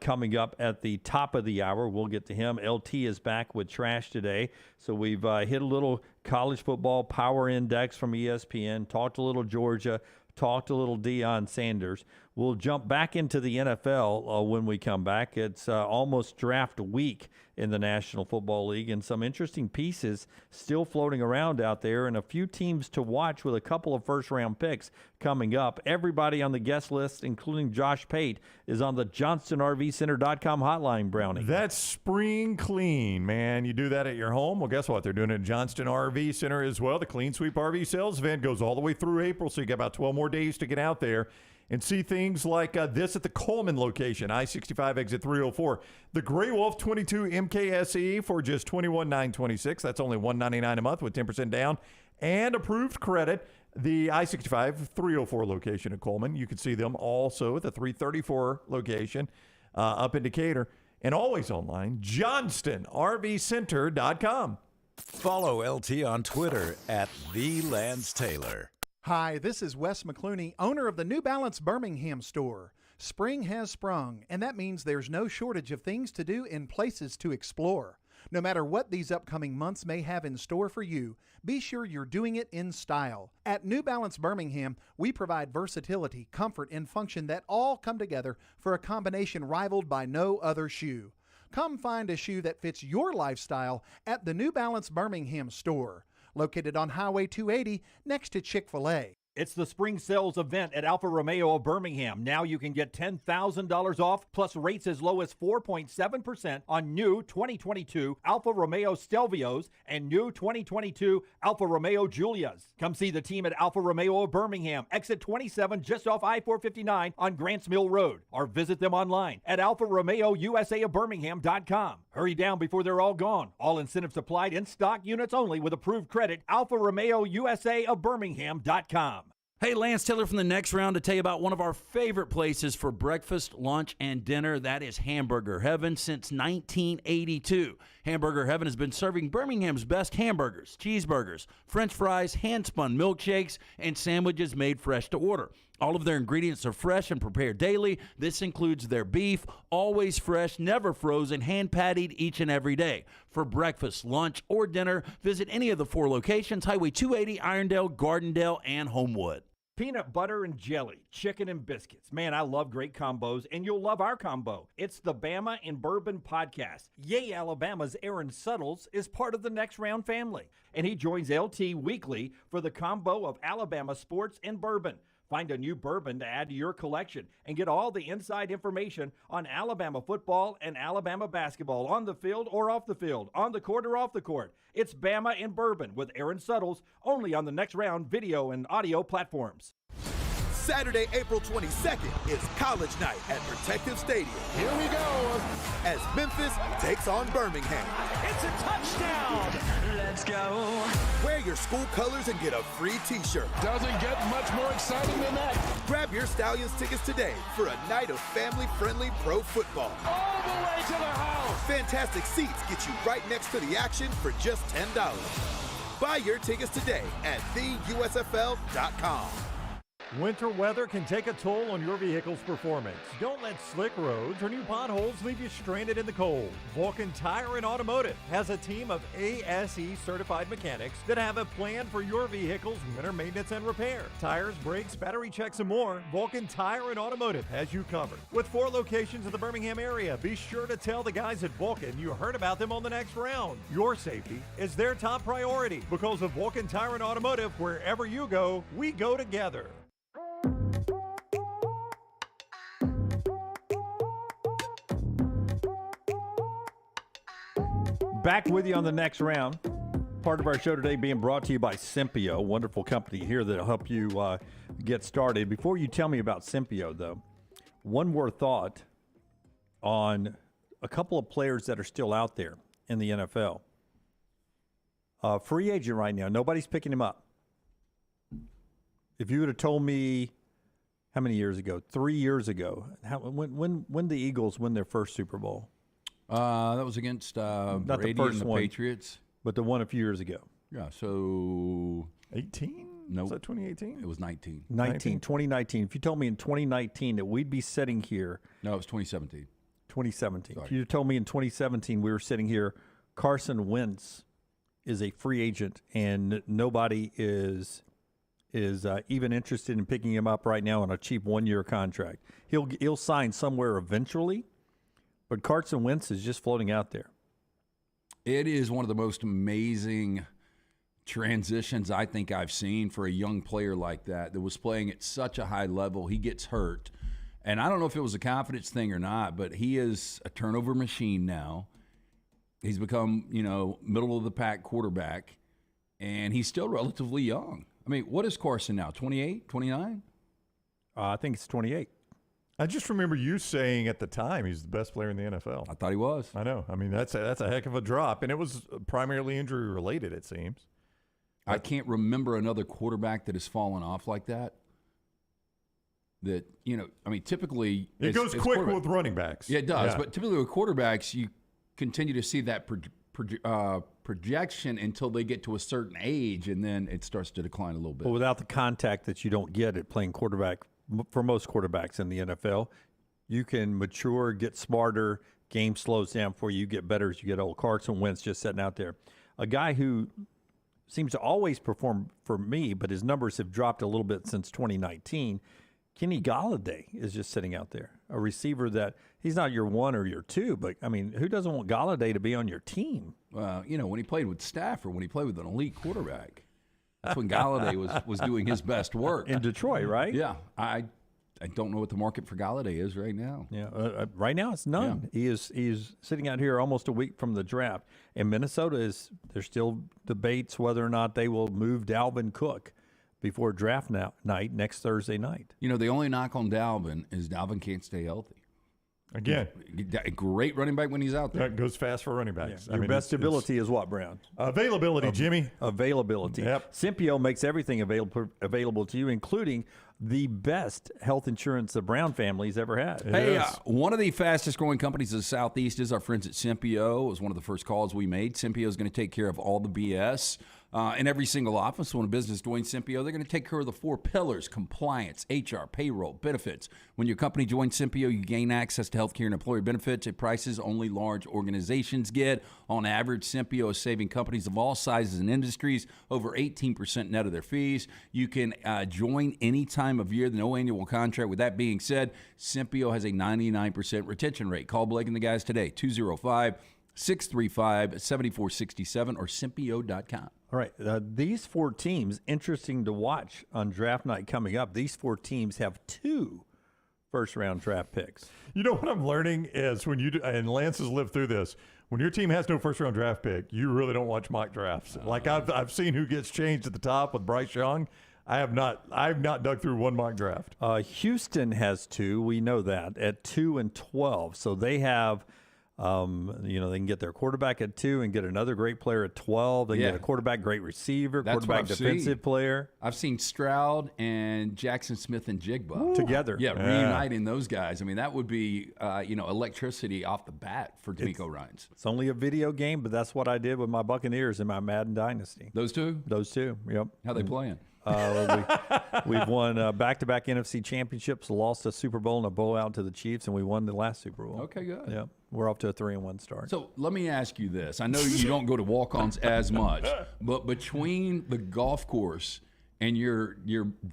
coming up at the top of the hour. We'll get to him. LT is back with Trash today. So we've hit a little college football power index from ESPN, talked a little Georgia, talked a little Deion Sanders. We'll jump back into the NFL when we come back. It's almost draft week in the National Football League, and some interesting pieces still floating around out there, and a few teams to watch with a couple of first-round picks coming up. Everybody on the guest list, including Josh Pate, is on the JohnstonRVCenter.com hotline, Brownie. That's spring clean, man. You do that at your home. Well, guess what? They're doing it at Johnston RV Center as well. The Clean Sweep RV sales event goes all the way through April, so you got about 12 more days to get out there and see things like this at the Coleman location, I-65 exit 304. The Gray Wolf 22 MKSE for just $21,926. That's only $199 a month with 10% down and approved credit. The I-65 304 location at Coleman. You can see them also at the 334 location up in Decatur. And always online, JohnstonRVCenter.com. Follow LT on Twitter at @TheLanceTaylor. Hi, this is Wes McClooney, owner of the New Balance Birmingham store. Spring has sprung, and that means there's no shortage of things to do and places to explore. No matter what these upcoming months may have in store for you, be sure you're doing it in style. At New Balance Birmingham, we provide versatility, comfort, and function that all come together for a combination rivaled by no other shoe. Come find a shoe that fits your lifestyle at the New Balance Birmingham store, located on Highway 280 next to Chick-fil-A. It's the spring sales event at Alfa Romeo of Birmingham. Now you can get $10,000 off, plus rates as low as 4.7% on new 2022 Alfa Romeo Stelvios and new 2022 Alfa Romeo Giulias. Come see the team at Alfa Romeo of Birmingham, exit 27 just off I-459 on Grants Mill Road, or visit them online at AlfaRomeoUSAofBirmingham.com. Hurry down before they're all gone. All incentives applied, in stock units only with approved credit. AlfaRomeoUSAofBirmingham.com. Hey, Lance Taylor from the Next Round to tell you about one of our favorite places for breakfast, lunch, and dinner. That is Hamburger Heaven since 1982. Hamburger Heaven has been serving Birmingham's best hamburgers, cheeseburgers, French fries, hand-spun milkshakes, and sandwiches made fresh to order. All of their ingredients are fresh and prepared daily. This includes their beef, always fresh, never frozen, hand-pattied each and every day. For breakfast, lunch, or dinner, visit any of the 4 locations, Highway 280, Irondale, Gardendale, and Homewood. Peanut butter and jelly, chicken and biscuits. Man, I love great combos, and you'll love our combo. It's the Bama and Bourbon Podcast. Yay, Alabama's Aaron Suttles is part of the Next Round family, and he joins LT weekly for the combo of Alabama sports and bourbon. Find a new bourbon to add to your collection and get all the inside information on Alabama football and Alabama basketball on the field or off the field, on the court or off the court. It's Bama and Bourbon with Aaron Suttles, only on the Next Round video and audio platforms. Saturday, April 22nd is College Night at Protective Stadium. Here we go as Memphis takes on Birmingham. It's a touchdown. Let's go. Wear your school colors and get a free t-shirt. Doesn't get much more exciting than that. Grab your Stallions tickets today for a night of family-friendly pro football. All the way to the house. Fantastic seats get you right next to the action for just $10. Buy your tickets today at theusfl.com. Winter weather can take a toll on your vehicle's performance. Don't let slick roads or new potholes leave you stranded in the cold. Vulcan Tire and Automotive has a team of ASE certified mechanics that have a plan for your vehicle's winter maintenance and repair. Tires, brakes, battery checks, and more, Vulcan Tire and Automotive has you covered. With 4 locations in the Birmingham area, be sure to tell the guys at Vulcan you heard about them on the next round. Your safety is their top priority because of Vulcan Tire and Automotive. Wherever you go, we go together. Back with you on the next round. Part of our show today being brought to you by Sympio, wonderful company here that'll help you get started. Before you tell me about Sympio, though, one more thought on a couple of players that are still out there in the NFL. Free agent right now. Nobody's picking him up. If you would have told me how many years ago? 3 years ago. When the Eagles win their first Super Bowl? That was against Not Brady the first and the one, Patriots. but the one a few years ago. Yeah, so 18? No, Was that 2018? It was 19. 2019. If you told me in 2019 that we'd be sitting here. No, it was 2017. 2017. Sorry. If you told me in 2017 we were sitting here, Carson Wentz is a free agent and nobody is even interested in picking him up right now on a cheap 1-year contract. He'll sign somewhere eventually, but Carson Wentz is just floating out there. It is one of the most amazing transitions I think I've seen for a young player like that was playing at such a high level. He gets hurt, and I don't know if it was a confidence thing or not, but he is a turnover machine now. He's become, middle of the pack quarterback, and he's still relatively young. I mean, what is Carson now, 28, 29? I think it's 28. I just remember you saying at the time he's the best player in the NFL. I thought he was. I know. I mean, that's a heck of a drop, and it was primarily injury related, it seems. I can't remember another quarterback that has fallen off like that. Typically it goes quick with running backs. Yeah, it does. Yeah. But typically with quarterbacks, you continue to see that projection until they get to a certain age, and then it starts to decline a little bit. But without the contact that you don't get at playing quarterback, for most quarterbacks in the NFL, you can mature, get smarter, game slows down for you, get better as you get old. Carson Wentz just sitting out there. A guy who seems to always perform for me, but his numbers have dropped a little bit since 2019. Kenny Golladay is just sitting out there, a receiver that he's not your 1 or your 2, but, I mean, who doesn't want Golladay to be on your team? When he played with Stafford, when he played with an elite quarterback, that's when Golladay was doing his best work. In Detroit, right? Yeah. I don't know what the market for Golladay is right now. Yeah, right now it's none. Yeah. He is sitting out here almost a week from the draft. And Minnesota there's still debates whether or not they will move Dalvin Cook before draft night next Thursday night. The only knock on Dalvin is Dalvin can't stay healthy. Again, a great running back when he's out there. That goes fast for running backs. Yeah. Your best ability is what, Brown? Availability, Jimmy. Availability. Yep. Sympio makes everything available to you, including the best health insurance the Brown family's ever had. One of the fastest growing companies in the Southeast is our friends at Sympio. It was one of the first calls we made. Sympio is going to take care of all the BS in every single office. When a business joins Sympio, they're going to take care of the 4 pillars: compliance, HR, payroll, benefits. When your company joins Sympio, you gain access to healthcare and employee benefits at prices only large organizations get. On average, Sympio is saving companies of all sizes and industries over 18% net of their fees. You can join any time of year, no annual contract. With that being said, Sympio has a 99% retention rate. Call Blake and the guys today, 205-635-7467 or Sympio.com. All right, these 4 teams, interesting to watch on draft night coming up. These 4 teams have 2 first-round draft picks. You know what I'm learning is when you do, and Lance has lived through this, when your team has no first-round draft pick, you really don't watch mock drafts. Like I've seen who gets changed at the top with Bryce Young. I've not dug through one mock draft. Houston has 2. We know that at 2 and 12. So they have They can get their quarterback at 2 and get another great player at 12. They get a quarterback, great receiver, That's quarterback, what I've defensive seen. player. I've seen Stroud and Jackson Smith and Jigba together. Yeah, reuniting those guys. I mean, that would be electricity off the bat for D'Amico Ryans. It's only a video game, but that's what I did with my Buccaneers in my Madden Dynasty. Those two? Those two, yep. How they playing? We've won back-to-back NFC championships, lost a Super Bowl and a blowout to the Chiefs, and we won the last Super Bowl. Okay, good. Yeah, we're off to a 3-1 start. So let me ask you this. I know you don't go to walk-ons as much, but between the golf course and your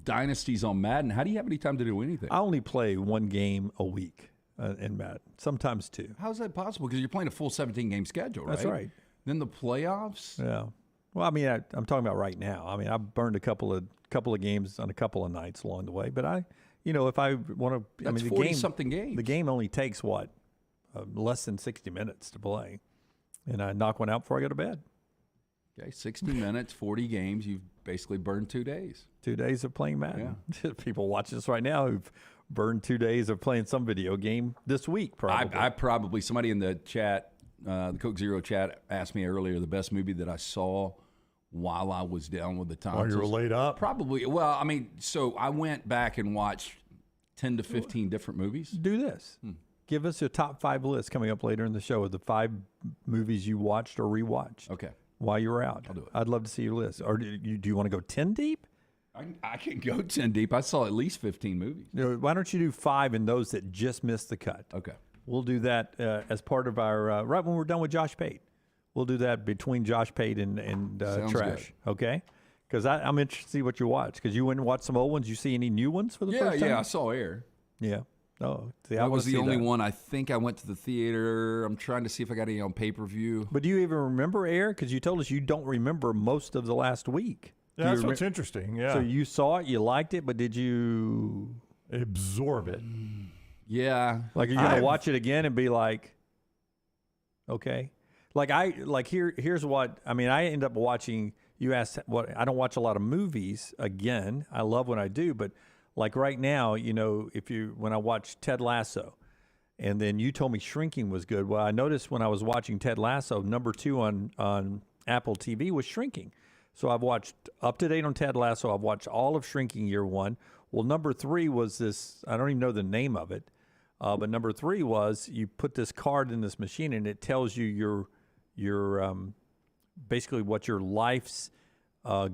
dynasties on Madden, how do you have any time to do anything? I only play one game a week in Madden, sometimes 2. How's that possible? Because you're playing a full 17-game schedule, right? That's right. Then the playoffs? Yeah. Well, I mean, I'm talking about right now. I mean, I've burned a couple of games on a couple of nights along the way. But if I want to, That's 40-something games. The game only takes less than 60 minutes to play, and I knock one out before I go to bed. Okay, 60 minutes, 40 games. You've basically burned 2 days. 2 days of playing Madden. Yeah. People watching this right now who've burned 2 days of playing some video game this week. Probably. Somebody in the chat, the Coke Zero chat, asked me earlier the best movie that I saw while I was down with the tonsils. While you were laid up? Probably. Well, I mean, so I went back and watched 10 to 15 different movies. Do this. Give us your top 5 list coming up later in the show of the 5 movies you watched or rewatched. Okay. While you were out. I'll do it. I'd love to see your list. Or do you want to go 10 deep? I can go 10 deep. I saw at least 15 movies. Why don't you do 5 in those that just missed the cut? Okay. We'll do that as part of our, right when we're done with Josh Pate. We'll do that between Josh Pate and Sounds Trash. good. Okay? Because I'm interested to see what you watch. Because you went and watched some old ones. You see any new ones for the first time? Yeah, I saw Air. Yeah. Oh, see, that was the only one I think I went to the theater. I'm trying to see if I got any on pay-per-view. But do you even remember Air? Because you told us you don't remember most of the last week. Yeah, that's what's interesting. Yeah. So you saw it, you liked it, but did you absorb it? Yeah. Like you're gonna watch it again and be like, okay. Here's what I mean. I end up watching. You asked what I don't watch a lot of movies. Again, I love when I do, but like right now, when I watch Ted Lasso, and then you told me Shrinking was good. Well, I noticed when I was watching Ted Lasso, number 2 on Apple TV was Shrinking. So I've watched Up to Date on Ted Lasso. I've watched all of Shrinking year 1. Well, number 3 was this. I don't even know the name of it, but number 3 was you put this card in this machine and it tells you your basically what your life's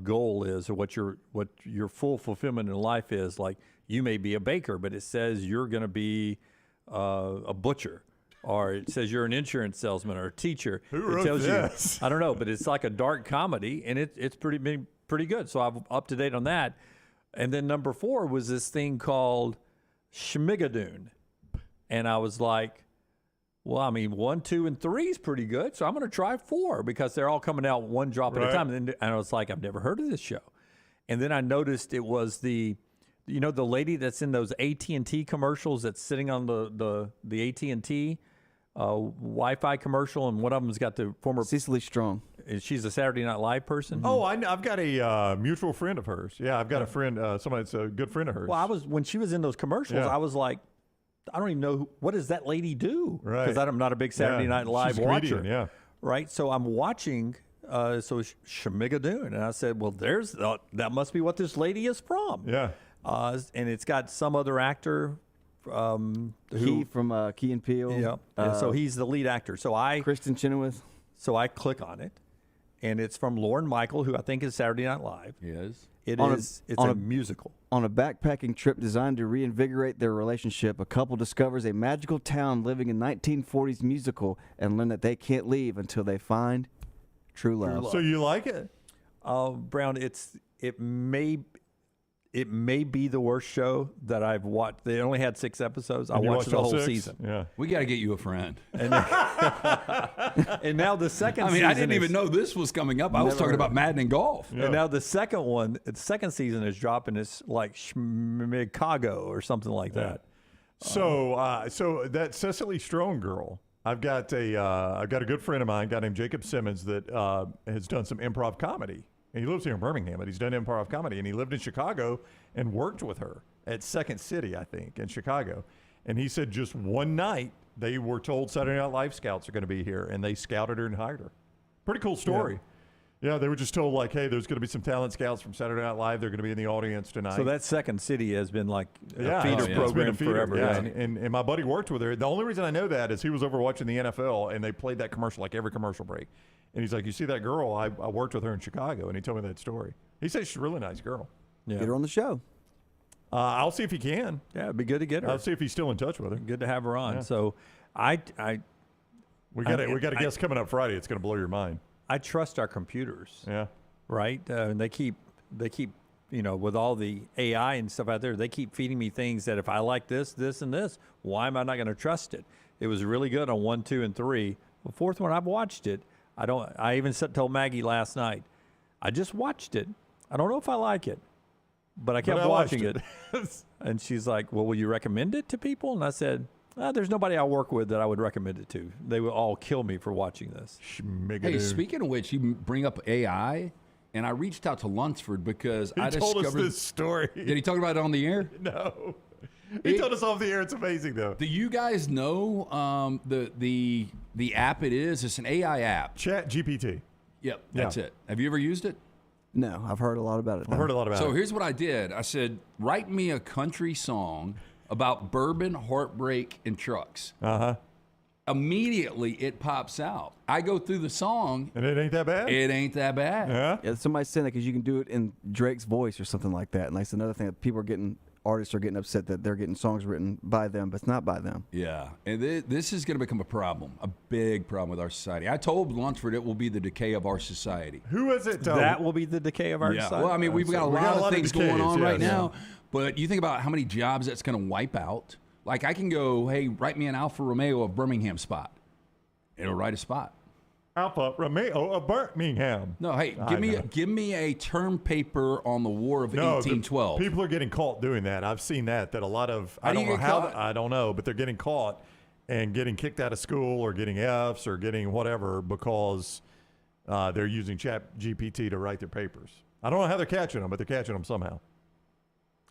goal is, or what your full fulfillment in life is. Like you may be a baker, but it says you're going to be a butcher, or it says you're an insurance salesman or a teacher. Who wrote it tells this? You, I don't know, but it's like a dark comedy, and it's pretty good. So I'm up to date on that. And then number 4 was this thing called Schmigadoon, and I was like, well, I mean, 1, 2, and 3 is pretty good, so I'm going to try 4 because they're all coming out one drop at a time. And I was like, I've never heard of this show. And then I noticed it was the lady that's in those AT&T commercials that's sitting on the AT&T Wi-Fi commercial, and one of them's got the former Cecily Strong. She's a Saturday Night Live person. Oh, I've got a mutual friend of hers. Yeah, I've got a friend, somebody that's a good friend of hers. Well, when she was in those commercials, I was like, I don't even know what does that lady do? Right. Because I'm not a big Saturday Night Live She's a watcher. comedian, yeah. Right. So I'm watching Schmigadoon, and I said, well, that must be what this lady is from. Yeah. And it's got some other actor. Key from Key and Peele. Yeah. And so he's the lead actor. So Kristen Chenoweth. So I click on it, and it's from Lorne Michael, who I think is Saturday Night Live. Yes. It's a musical. On a backpacking trip designed to reinvigorate their relationship, a couple discovers a magical town living in 1940s musical and learn that they can't leave until they find true love. So you like it? Brown, it may be the worst show that I've watched. They only had 6 episodes. I watched the whole 6? season. Yeah. We got to get you a friend. And now the second season. I didn't even know this was coming up. I was talking about Madden and golf. Yeah. And now the second season is dropping. It's like Chicago or something like that. So that Cecily Strong girl, I've got a good friend of mine, a guy named Jacob Simmons, that has done some improv comedy. And he lives here in Birmingham, but he's done improv comedy. And he lived in Chicago and worked with her at Second City, I think, in Chicago. And he said just one night they were told Saturday Night Live scouts are going to be here, and they scouted her and hired her. Pretty cool story. Yeah, they were just told, like, hey, there's going to be some talent scouts from Saturday Night Live. They're going to be in the audience tonight. So that Second City has been like a it's feeder been program a feeder, forever. Yeah. hasn't it? And my buddy worked with her. The only reason I know that is he was over watching the NFL, and they played that commercial like every commercial break. And he's like, you see that girl? I worked with her in Chicago, and he told me that story. He says she's a really nice girl. Yeah. Get her on the show. I'll see if he can. Yeah, it'd be good to get her. I'll see if he's still in touch with her. Good to have her on. Yeah. So we got a guest coming up Friday. It's going to blow your mind. I trust our computers. Yeah. Right? And they keep, with all the AI and stuff out there, they keep feeding me things that if I like this, and this, why am I not going to trust it? It was really good on 1, 2, and 3. The fourth one, I've watched it. I even told Maggie last night, I just watched it. I don't know if I like it, but I kept watching it. And she's like, well, will you recommend it to people? And I said, there's nobody I work with that I would recommend it to. They would all kill me for watching this. Hey, speaking of which, you bring up AI, and I reached out to Lunsford because I told discovered us this story. Did he talk about it on the air? No. He told us off the air. It's amazing, though. Do you guys know the app it is? It's an AI app. Chat GPT. Yep, that's it. Have you ever used it? No, I've heard a lot about it. I've heard a lot about it. So here's what I did. I said, write me a country song about bourbon, heartbreak, and trucks. Uh-huh. Immediately, it pops out. I go through the song. And it ain't that bad? It ain't that bad. Yeah, somebody said that because you can do it in Drake's voice or something like that. And that's another thing that artists are getting upset that they're getting songs written by them, but it's not by them. Yeah, and this is going to become a problem, a big problem with our society. I told Lunsford it will be the decay of our society. Who is it, Tom? That will be the decay of our society? Well, I mean, we've got a lot of things going on right now, Yeah. but you think about how many jobs that's going to wipe out. Like, I can go, hey, write me an Alfa Romeo of Birmingham spot. It'll write a spot. Alfa Romeo of Birmingham. No, hey, give me a term paper on the War of 1812. People are getting caught doing that. I've seen that a lot of How do you get caught? I don't know, but they're getting caught and getting kicked out of school or getting Fs or getting whatever because they're using Chat GPT to write their papers. I don't know how they're catching them, but they're catching them somehow.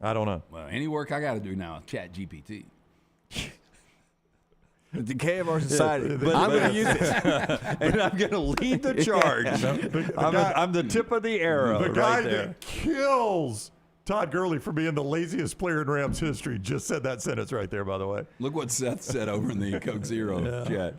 I don't know. Well, any work I got to do now is Chat GPT. The decay of our society. But I'm going to use it. And I'm going to lead the charge. I'm the tip of the arrow. The guy right there. that kills Todd Gurley for being the laziest player in Rams history just said that sentence right there, by the way. Look what Seth said over in the Coke Zero chat.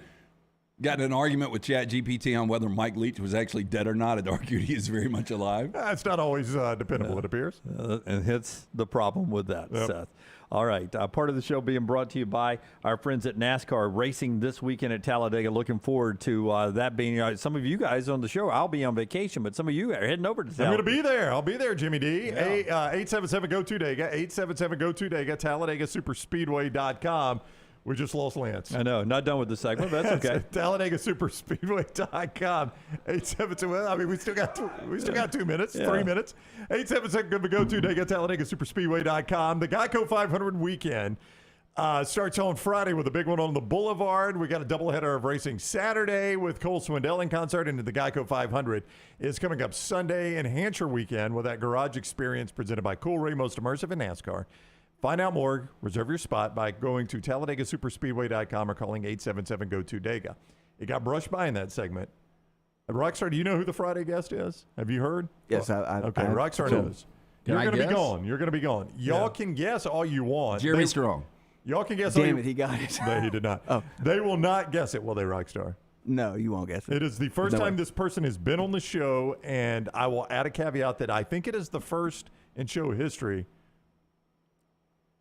Got in an argument with Chat GPT on whether Mike Leach was actually dead or not. It argued he is very much alive. It's not always dependable, it appears. And hence the problem with that, Seth. All right. Part of the show being brought to you by our friends at NASCAR racing this weekend at Talladega. Looking forward to that being some of you guys on the show. I'll be on vacation, but some of you are heading over to Talladega. I'm going to be there. I'll be there, Jimmy D. 877-GO-TODEGA, 877-GO-TODEGA, TalladegaSuperspeedway.com. We just lost Lance. I know. Not done with the segment. But that's okay. TalladegaSuperspeedway.com. 877. Well, I mean, we still got 2 minutes, 3 minutes. 877-GO-TODEGA, TalladegaSuperspeedway.com. The Geico 500 weekend starts on Friday with a big one on the Boulevard. We got a doubleheader of racing Saturday with Cole Swindell in concert, and the Geico 500 is coming up Sunday in Hampshire weekend with that garage experience presented by Coolray, most immersive in NASCAR. Find out more, reserve your spot by going to TalladegaSuperspeedway.com or calling 877-GO-TODEGA. It got brushed by in that segment. Rockstar, do you know who the Friday guest is? Have you heard? Yes, Okay, Rockstar knows. You're going to be gone. You're going to be gone. Y'all can guess all you want. Jeremy Strong. Y'all can guess Damn it, he got it. No, he did not. Oh. They will not guess it, will they, Rockstar? No, you won't guess it. It is the first time this person has been on the show, and I will add a caveat that I think it is the first in show history.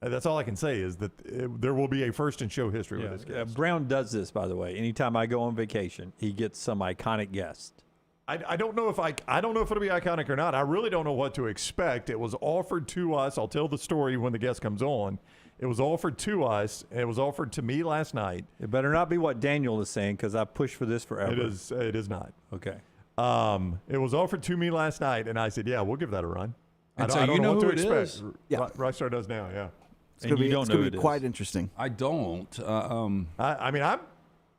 That's all I can say is that there will be a first in show history with this guest. Brown does this, by the way. Anytime I go on vacation, he gets some iconic guest. I don't know if it'll be iconic or not. I really don't know what to expect. It was offered to us. I'll tell the story when the guest comes on. It was offered to us. It was offered to me last night. It better not be what Daniel is saying because I pushed for this forever. It is not. Okay. It was offered to me last night, and I said, "Yeah, we'll give that a run." And I don't know what to expect. Is? Yeah, Rockstar does now. Yeah. It's going to be quite interesting. I don't. I mean,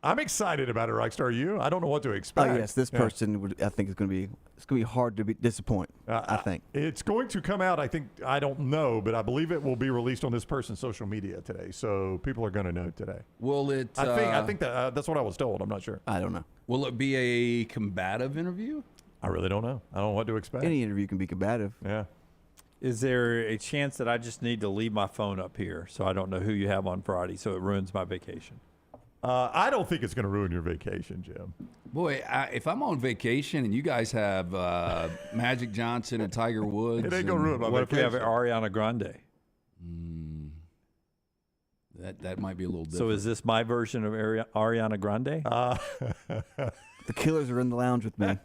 I'm excited about it, Rockstar. Are you? I don't know what to expect. Oh yes, this person would. I think it's going to be hard to disappoint. I think it's going to come out. I don't know, but I believe it will be released on this person's social media today, so people are going to know today. Will it? I think that's what I was told. I'm not sure. I don't know. Will it be a combative interview? I really don't know. I don't know what to expect. Any interview can be combative. Yeah. Is there a chance that I just need to leave my phone up here so I don't know who you have on Friday, so it ruins my vacation? I don't think it's going to ruin your vacation, Jim. Boy, if I'm on vacation and you guys have Magic Johnson and Tiger Woods, it ain't going to ruin my what vacation. What if we have Ariana Grande? That might be a little different. So is this my version of Ariana Grande? The Killers are in the lounge with me.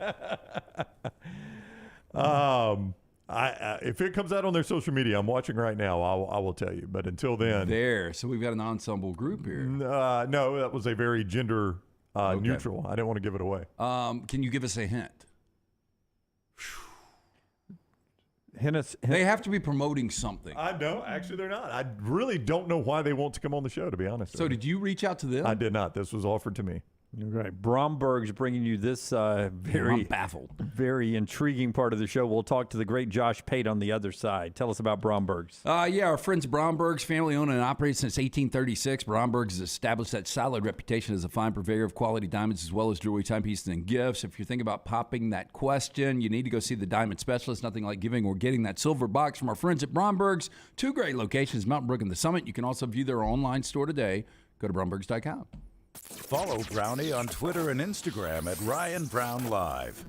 If it comes out on their social media, I'm watching right now. I will tell you. But until then, so we've got an ensemble group here. No, that was a very gender neutral. I didn't want to give it away. Can you give us a hint? They have to be promoting something. No, actually they're not. I really don't know why they want to come on the show, to be honest. So did you reach out to them? I did not. This was offered to me. Right. Bromberg's bringing you this I'm baffled. very intriguing part of the show. We'll talk to the great Josh Pate on the other side. Tell us about Bromberg's. Our friends Bromberg's, family owned and operated since 1836. Bromberg's has established that solid reputation as a fine purveyor of quality diamonds as well as jewelry, timepieces, and gifts. If you're thinking about popping that question, you need to go see the diamond specialist. Nothing like giving or getting that silver box from our friends at Bromberg's. 2 great locations, Mountain Brook and the Summit. You can also view their online store today. Go to brombergs.com. Follow Brownie on Twitter and Instagram at Ryan Brown Live.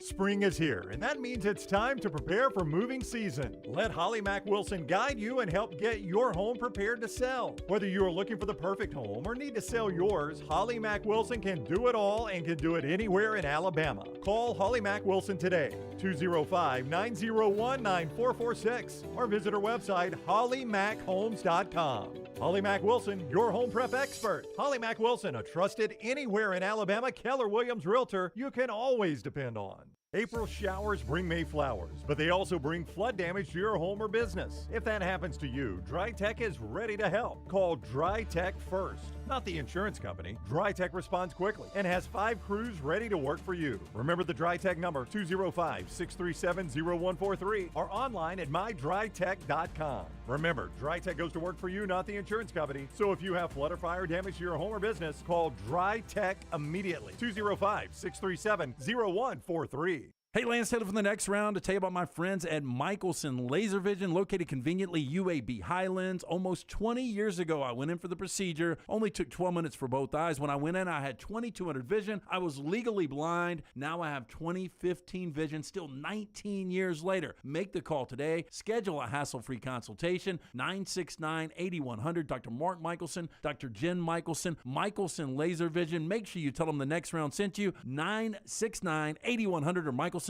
Spring is here, and that means it's time to prepare for moving season. Let Holly Mack Wilson guide you and help get your home prepared to sell. Whether you are looking for the perfect home or need to sell yours, Holly Mack Wilson can do it all and can do it anywhere in Alabama. Call Holly Mack Wilson today, 205-901-9446, or visit her website, hollymachomes.com. Holly Mack Wilson, your home prep expert. Holly Mack Wilson, a trusted anywhere in Alabama Keller Williams realtor you can always depend on. April showers bring May flowers, but they also bring flood damage to your home or business. If that happens to you, DryTech is ready to help. Call DryTech first, not the insurance company. DryTech responds quickly and has 5 crews ready to work for you. Remember the DryTech number, 205-637-0143, or online at mydrytech.com. Remember, DryTech goes to work for you, not the insurance company. So if you have flood or fire damage to your home or business, call DryTech immediately, 205-637-0143. Hey, Lance Taylor from the next round to tell you about my friends at Michelson Laser Vision, located conveniently UAB Highlands. Almost 20 years ago, I went in for the procedure. Only took 12 minutes for both eyes. When I went in, I had 20/200 vision. I was legally blind. Now I have 20/15 vision, still 19 years later. Make the call today. Schedule a hassle-free consultation, 969-8100. Dr. Mark Michelson, Dr. Jen Michelson, Michelson Laser Vision. Make sure you tell them the next round sent you, 969-8100 or MichelsonLaserVision.com.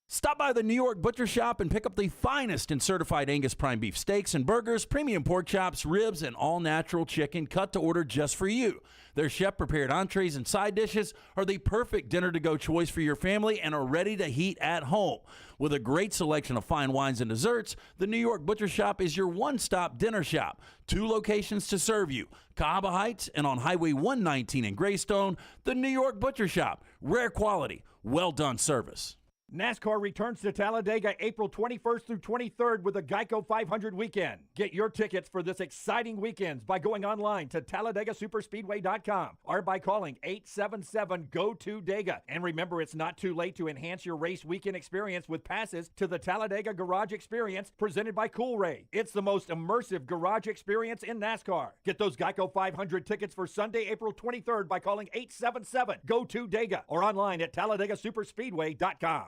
Stop by the New York Butcher Shop and pick up the finest in certified Angus prime beef steaks and burgers, premium pork chops, ribs, and all-natural chicken cut to order just for you. Their chef-prepared entrees and side dishes are the perfect dinner-to-go choice for your family and are ready to heat at home. With a great selection of fine wines and desserts, the New York Butcher Shop is your one-stop dinner shop. 2 locations to serve you, Cahaba Heights and on Highway 119 in Greystone. The New York Butcher Shop, rare quality, well-done service. NASCAR returns to Talladega April 21st through 23rd with the Geico 500 weekend. Get your tickets for this exciting weekend by going online to TalladegaSuperspeedway.com or by calling 877-GO-TO-DEGA. And remember, it's not too late to enhance your race weekend experience with passes to the Talladega Garage Experience presented by Cool Ray. It's the most immersive garage experience in NASCAR. Get those Geico 500 tickets for Sunday, April 23rd by calling 877-GO-TO-DEGA or online at TalladegaSuperspeedway.com.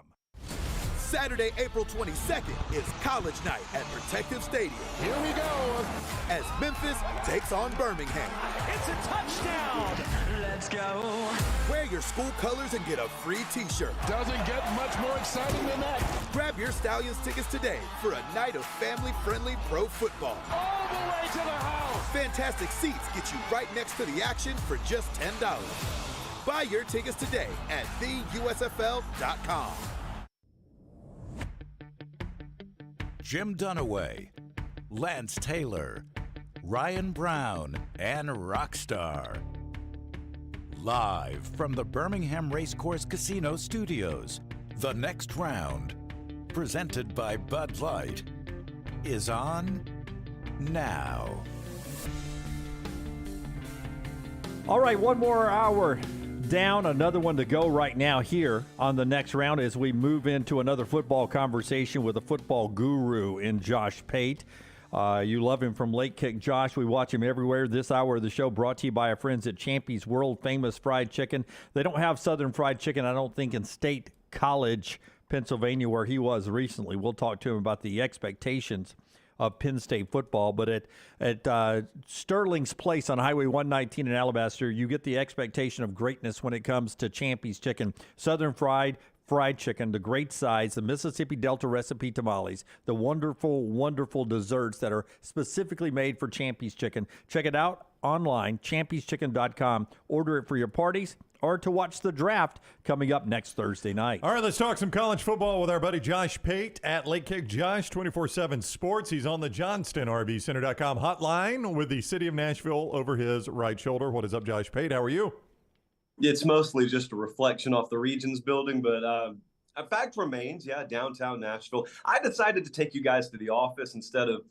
Saturday, April 22nd is College Night at Protective Stadium. Here we go as Memphis takes on Birmingham. It's a touchdown. Let's go. Wear your school colors and get a free t-shirt. Doesn't get much more exciting than that. Grab your Stallions tickets today for a night of family-friendly pro football. All the way to the house. Fantastic seats get you right next to the action for just $10. Buy your tickets today at theusfl.com. Jim Dunaway, Lance Taylor, Ryan Brown, and Rockstar. Live from the Birmingham Racecourse Casino Studios, the next round, presented by Bud Light, is on now. All right, one more hour down, another one to go right now here on the next round as we move into another football conversation with a football guru in Josh Pate. You love him from Late Kick Josh. We watch him everywhere. This hour of the show brought to you by our friends at Champy's World Famous Fried Chicken. They don't have Southern Fried Chicken, I don't think, in State College, Pennsylvania, where he was recently. We'll talk to him about the expectations of Penn State football. But at Sterling's Place on Highway 119 in Alabaster, you get the expectation of greatness when it comes to Champy's Chicken. Southern fried chicken, the great size, the Mississippi Delta recipe tamales, the wonderful, wonderful desserts that are specifically made for Champy's Chicken. Check it out online, champyschicken.com. Order it for your parties or to watch the draft coming up next Thursday night. All right, let's talk some college football with our buddy Josh Pate at Late Kick Josh 24/7 Sports. He's on the JohnstonRVCenter.com hotline with the city of Nashville over his right shoulder. What is up, Josh Pate? How are you? It's mostly just a reflection off the Regions building, but a fact remains, downtown Nashville. I decided to take you guys to the office instead of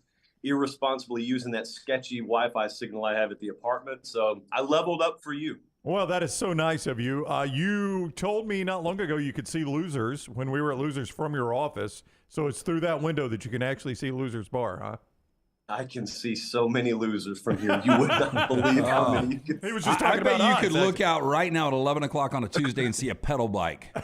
irresponsibly using that sketchy Wi-Fi signal I have at the apartment, so I leveled up for you. Well, that is so nice of you. You told me not long ago you could see Losers when we were at Losers from your office, so it's through that window that you can actually see Losers Bar, huh? I can see so many Losers from here. You would not believe how many you could see. He was just I talking about bet you us. could look out right now at 11 o'clock on a Tuesday and see a pedal bike.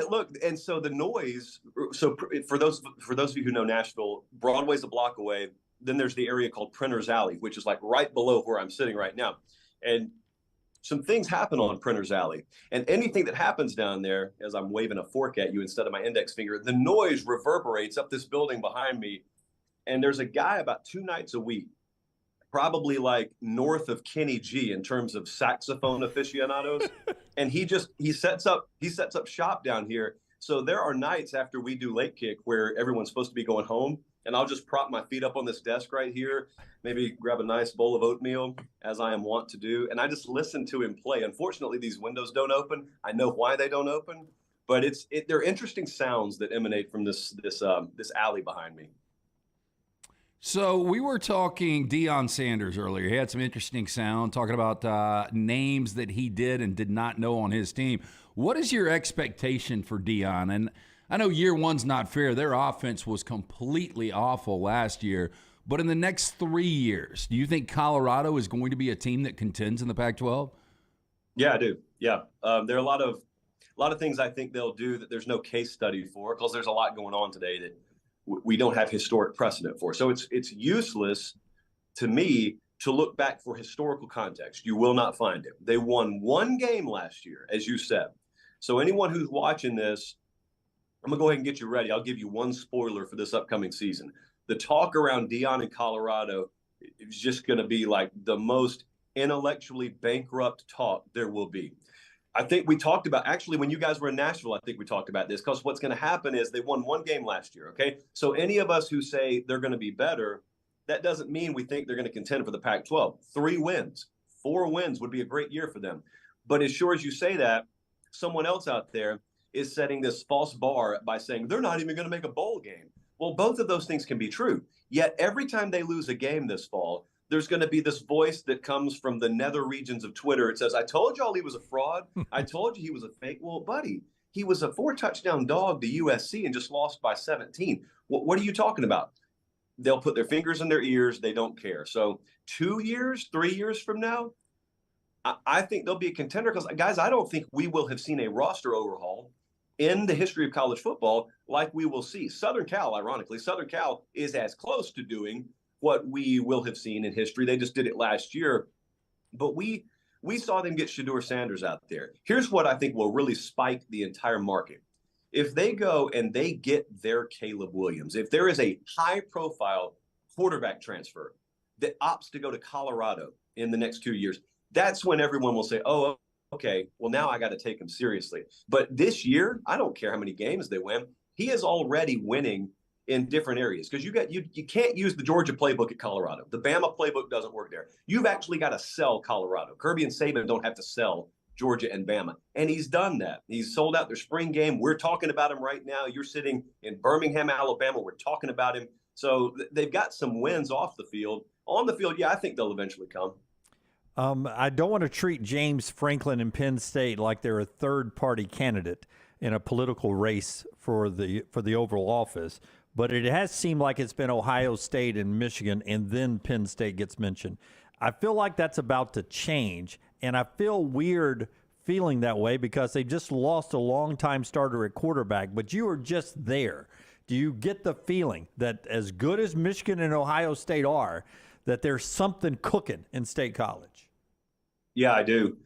Look, and so the noise. So for those of you who know Nashville, Broadway's a block away. Then there's the area called Printer's Alley, which is like right below where I'm sitting right now. And some things happen on Printer's Alley. And anything that happens down there, as I'm waving a fork at you instead of my index finger, the noise reverberates up this building behind me. And there's a guy about 2 nights a week, probably like north of Kenny G in terms of saxophone aficionados. And he sets up shop down here. So there are nights after we do Late Kick where everyone's supposed to be going home. And I'll just prop my feet up on this desk right here, maybe grab a nice bowl of oatmeal, as I am wont to do. And I just listen to him play. Unfortunately, these windows don't open. I know why they don't open, but they're interesting sounds that emanate from this alley behind me. So we were talking Deion Sanders earlier. He had some interesting sound talking about names that he did and did not know on his team. What is your expectation for Deion? And I know year one's not fair. Their offense was completely awful last year. But in the next 3 years, do you think Colorado is going to be a team that contends in the Pac-12? Yeah, I do. Yeah. There are a lot of things I think they'll do that there's no case study for, because there's a lot going on today that we don't have historic precedent for. So it's useless to me to look back for historical context. You will not find it. They won 1 game last year, as you said. So anyone who's watching this, I'm going to go ahead and get you ready. I'll give you one spoiler for this upcoming season. The talk around Deion in Colorado is just going to be like the most intellectually bankrupt talk there will be. I think we talked about, actually, when you guys were in Nashville, I think we talked about this, because what's going to happen is they won 1 game last year, okay? So any of us who say they're going to be better, that doesn't mean we think they're going to contend for the Pac-12. 3 wins, 4 wins would be a great year for them. But as sure as you say that, someone else out there is setting this false bar by saying they're not even going to make a bowl game. Well, both of those things can be true. Yet every time they lose a game this fall, there's going to be this voice that comes from the nether regions of Twitter. It says, I told y'all he was a fraud. I told you he was a fake. Well, buddy, he was a 4-touchdown dog to USC and just lost by 17. What are you talking about? They'll put their fingers in their ears. They don't care. So 2 years, 3 years from now, I think they'll be a contender, because, guys, I don't think we will have seen a roster overhaul in the history of college football like we will see. Southern Cal, ironically, Southern Cal is as close to doing what we will have seen in history. They just did it last year. But we saw them get Shedeur Sanders out there. Here's what I think will really spike the entire market. If they go and they get their Caleb Williams, if there is a high-profile quarterback transfer that opts to go to Colorado in the next 2 years, that's when everyone will say, oh, okay, well, now I got to take him seriously. But this year, I don't care how many games they win. He is already winning in different areas, because you can't use the Georgia playbook at Colorado. The Bama playbook doesn't work there. You've actually got to sell Colorado. Kirby and Saban don't have to sell Georgia and Bama, and he's done that. He's sold out their spring game. We're talking about him right now. You're sitting in Birmingham, Alabama. We're talking about him. So they've got some wins off the field. On the field, yeah, I think they'll eventually come. I don't want to treat James Franklin and Penn State like they're a third-party candidate in a political race for the Oval Office, but it has seemed like it's been Ohio State and Michigan, and then Penn State gets mentioned. I feel like that's about to change, and I feel weird feeling that way because they just lost a long-time starter at quarterback, but you were just there. Do you get the feeling that as good as Michigan and Ohio State are, that there's something cooking in State College? Yeah, I do.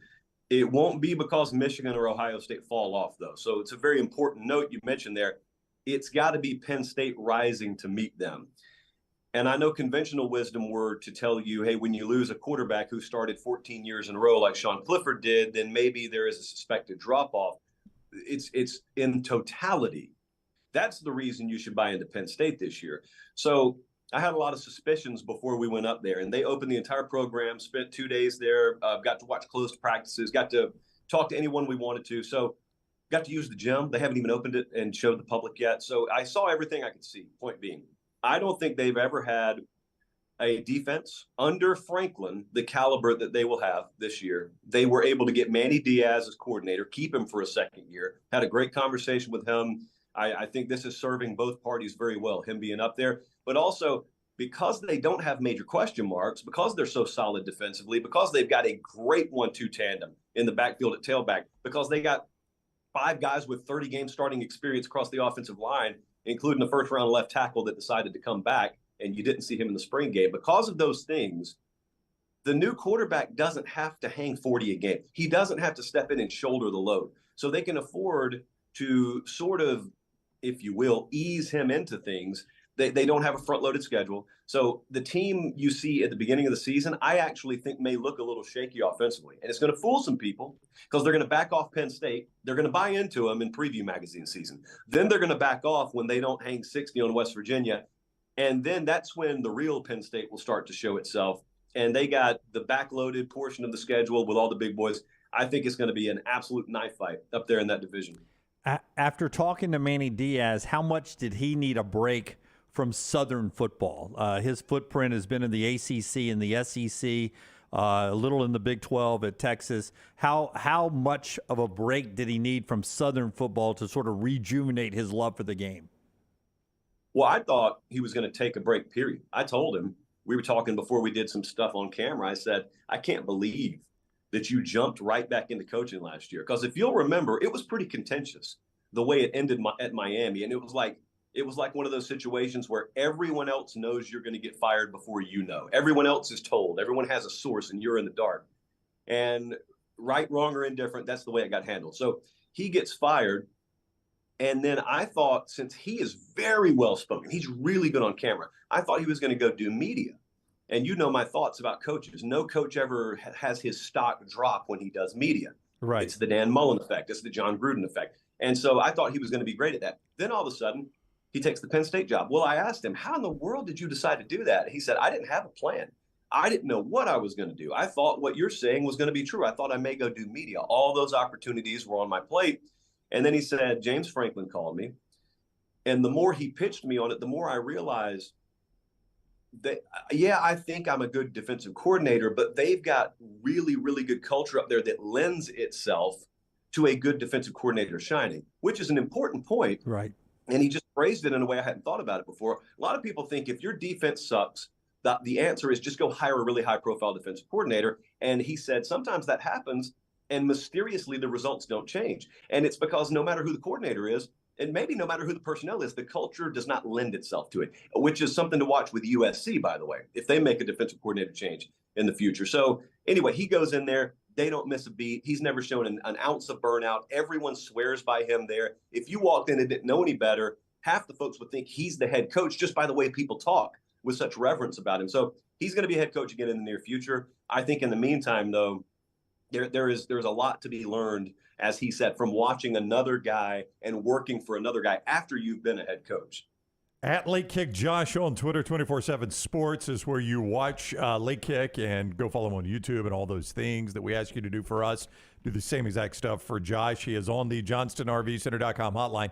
It won't be because Michigan or Ohio State fall off, though. So it's a very important note you mentioned there. It's got to be Penn State rising to meet them. And I know conventional wisdom were to tell you, hey, when you lose a quarterback who started 14 years in a row like Sean Clifford did, then maybe there is a suspected drop-off. It's in totality. That's the reason you should buy into Penn State this year. So I had a lot of suspicions before we went up there, and they opened the entire program, spent 2 days there, got to watch closed practices, got to talk to anyone we wanted to. So got to use the gym. They haven't even opened it and showed the public yet. So I saw everything I could see. Point being, I don't think they've ever had a defense under Franklin, the caliber that they will have this year. They were able to get Manny Diaz as coordinator, keep him for a second year, had a great conversation with him. I think this is serving both parties very well, him being up there. But also, because they don't have major question marks, because they're so solid defensively, because they've got a great 1-2 tandem in the backfield at tailback, because they got 5 guys with 30 game starting experience across the offensive line, including the first-round left tackle that decided to come back, and you didn't see him in the spring game. Because of those things, the new quarterback doesn't have to hang 40 a game. He doesn't have to step in and shoulder the load. So they can afford to sort of, if you will, ease him into things. They don't have a front-loaded schedule. So the team you see at the beginning of the season, I actually think may look a little shaky offensively. And it's going to fool some people because they're going to back off Penn State. They're going to buy into them in preview magazine season. Then they're going to back off when they don't hang 60 on West Virginia. And then that's when the real Penn State will start to show itself. And they got the backloaded portion of the schedule with all the big boys. I think it's going to be an absolute knife fight up there in that division. After talking to Manny Diaz, how much did he need a break from Southern football? His footprint has been in the ACC and the SEC, a little in the Big 12 at Texas. How much of a break did he need from Southern football to sort of rejuvenate his love for the game? Well, I thought he was going to take a break, period. I told him, we were talking before we did some stuff on camera. I said, I can't believe that you jumped right back into coaching last year. Because if you'll remember, it was pretty contentious the way it ended at Miami. And it was like one of those situations where everyone else knows you're going to get fired before you know. Everyone else is told. Everyone has a source, and you're in the dark. And right, wrong, or indifferent, that's the way it got handled. So he gets fired. And then I thought, since he is very well-spoken, he's really good on camera, I thought he was going to go do media. And you know my thoughts about coaches. No coach ever has his stock drop when he does media. Right. It's the Dan Mullen effect. It's the John Gruden effect. And so I thought he was going to be great at that. Then all of a sudden, he takes the Penn State job. Well, I asked him, how in the world did you decide to do that? He said, I didn't have a plan. I didn't know what I was going to do. I thought what you're saying was going to be true. I thought I may go do media. All those opportunities were on my plate. And then he said, James Franklin called me. And the more he pitched me on it, the more I realized that, yeah, I think I'm a good defensive coordinator, but they've got really, really good culture up there that lends itself to a good defensive coordinator shining, which is an important point. Right. And he just phrased it in a way I hadn't thought about it before. A lot of people think if your defense sucks, the answer is just go hire a really high-profile defensive coordinator. And he said sometimes that happens, and mysteriously the results don't change. And it's because no matter who the coordinator is, and maybe no matter who the personnel is, the culture does not lend itself to it, which is something to watch with USC, by the way, if they make a defensive coordinator change in the future. So anyway, he goes in there. They don't miss a beat. He's never shown an ounce of burnout. Everyone swears by him there. If you walked in and didn't know any better, half the folks would think he's the head coach just by the way people talk with such reverence about him. So he's going to be a head coach again in the near future. I think in the meantime, though, there's a lot to be learned, as he said, from watching another guy and working for another guy after you've been a head coach. At Late Kick Josh on Twitter, 24/7 Sports is where you watch Late Kick, and go follow him on YouTube and all those things that we ask you to do for us. Do the same exact stuff for Josh. He is on the JohnstonRVCenter.com hotline.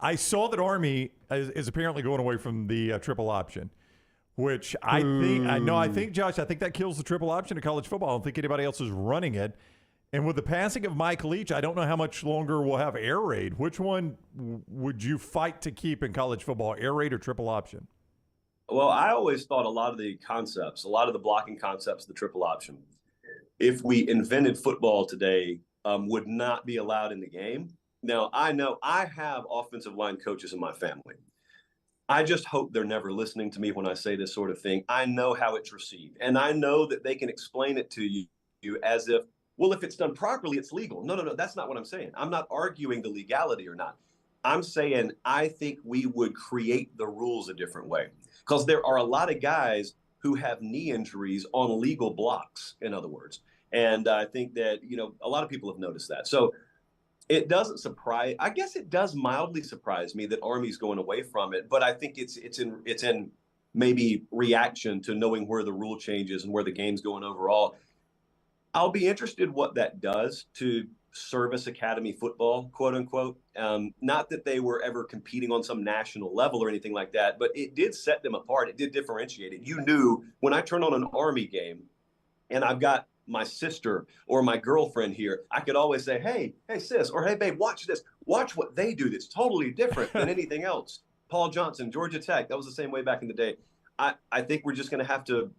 I saw that Army is apparently going away from the triple option, which I think, Josh, I think that kills the triple option of college football. I don't think anybody else is running it. And with the passing of Mike Leach, I don't know how much longer we'll have air raid. Which one would you fight to keep in college football, air raid or triple option? Well, I always thought a lot of the concepts, a lot of the blocking concepts, the triple option, if we invented football today, would not be allowed in the game. Now, I know I have offensive line coaches in my family. I just hope they're never listening to me when I say this sort of thing. I know how it's received, and I know that they can explain it to you as if, well, if it's done properly, it's legal. No, that's not what I'm saying. I'm not arguing the legality or not. I'm saying I think we would create the rules a different way, because there are a lot of guys who have knee injuries on legal blocks, in other words. And I think that, a lot of people have noticed that. So it doesn't surprise, I guess it does mildly surprise me that Army's going away from it, but I think it's in maybe reaction to knowing where the rule changes and where the game's going overall. I'll be interested what that does to service academy football, quote unquote. Not that they were ever competing on some national level or anything like that, but it did set them apart. It did differentiate it. You knew when I turn on an Army game and I've got my sister or my girlfriend here, I could always say, hey sis, or hey babe, watch this. Watch what they do that's totally different than anything else. Paul Johnson, Georgia Tech, that was the same way back in the day. I think we're just going to have to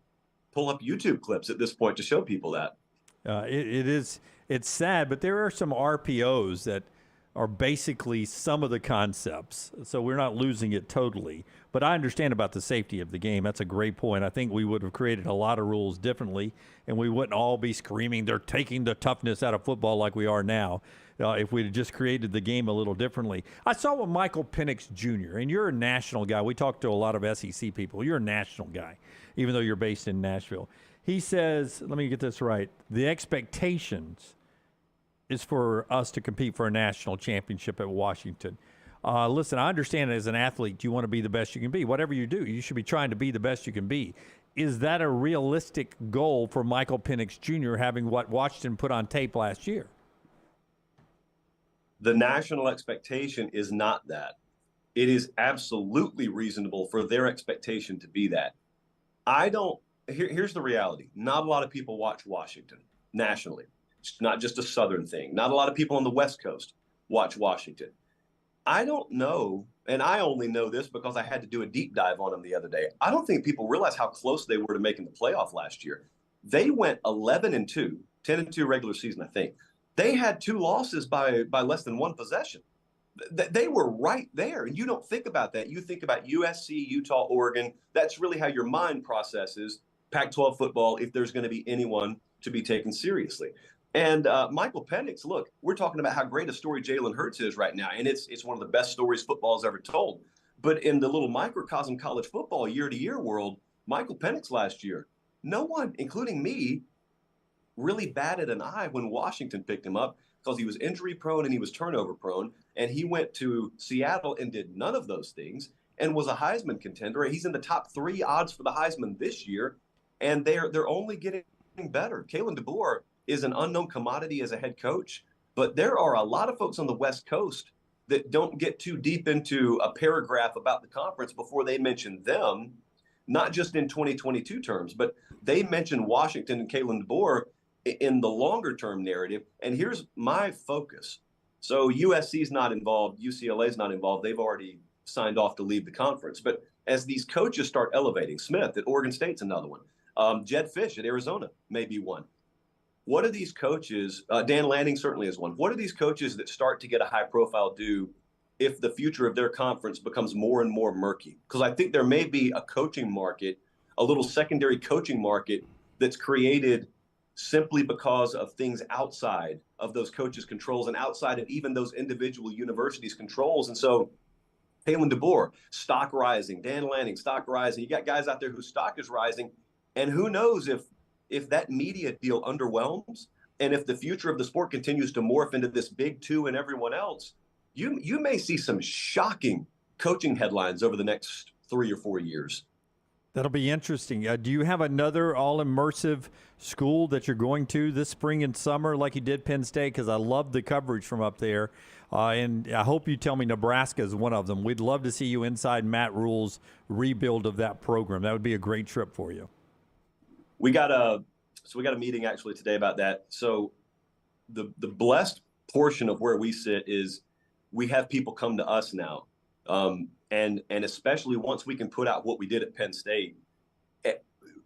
pull up YouTube clips at this point to show people that. It's sad, but there are some RPOs that are basically some of the concepts, so we're not losing it totally. But I understand about the safety of the game. That's a great point. I think we would have created a lot of rules differently, and we wouldn't all be screaming they're taking the toughness out of football like we are now if we'd just created the game a little differently. I saw with Michael Penix Jr., and you're a national guy. We talked to a lot of SEC people. You're a national guy, even though you're based in Nashville. He says, let me get this right, the expectations is for us to compete for a national championship at Washington. Listen, I understand as an athlete, you want to be the best you can be. Whatever you do, you should be trying to be the best you can be. Is that a realistic goal for Michael Penix Jr., having what Washington put on tape last year? The national expectation is not that. It is absolutely reasonable for their expectation to be that. Here's the reality. Not a lot of people watch Washington nationally. It's not just a Southern thing. Not a lot of people on the West Coast watch Washington. I don't know, and I only know this because I had to do a deep dive on them the other day. I don't think people realize how close they were to making the playoff last year. They went 11-2, 10-2 regular season, I think. They had 2 losses by less than 1 possession. They were right there, and you don't think about that. You think about USC, Utah, Oregon. That's really how your mind processes Pac-12 football if there's going to be anyone to be taken seriously. And Michael Penix, look, we're talking about how great a story Jalen Hurts is right now, and it's one of the best stories football's ever told. But in the little microcosm college football year-to-year world, Michael Penix last year, no one, including me, really batted an eye when Washington picked him up because he was injury-prone and he was turnover-prone, and he went to Seattle and did none of those things and was a Heisman contender. He's in the top 3 odds for the Heisman this year, and they're only getting better. Kalen DeBoer is an unknown commodity as a head coach, but there are a lot of folks on the West Coast that don't get too deep into a paragraph about the conference before they mention them, not just in 2022 terms, but they mention Washington and Kalen DeBoer in the longer term narrative. And here's my focus. So USC's not involved, UCLA's not involved. They've already signed off to leave the conference. But as these coaches start elevating, Smith at Oregon State's another one. Jed Fish at Arizona may be one. What are these coaches, Dan Lanning certainly is one, what are these coaches that start to get a high profile do if the future of their conference becomes more and more murky? Because I think there may be a coaching market, a little secondary coaching market that's created simply because of things outside of those coaches' controls and outside of even those individual universities' controls. And so Kalen DeBoer, stock rising, Dan Lanning, stock rising. You got guys out there whose stock is rising. And who knows if that media deal underwhelms and if the future of the sport continues to morph into this big two and everyone else, you may see some shocking coaching headlines over the next 3 or 4 years. That'll be interesting. Do you have another all-immersive school that you're going to this spring and summer like you did Penn State? Because I love the coverage from up there. And I hope you tell me Nebraska is one of them. We'd love to see you inside Matt Rule's rebuild of that program. That would be a great trip for you. We got a meeting actually today about that. So the blessed portion of where we sit is we have people come to us now. And especially once we can put out what we did at Penn State,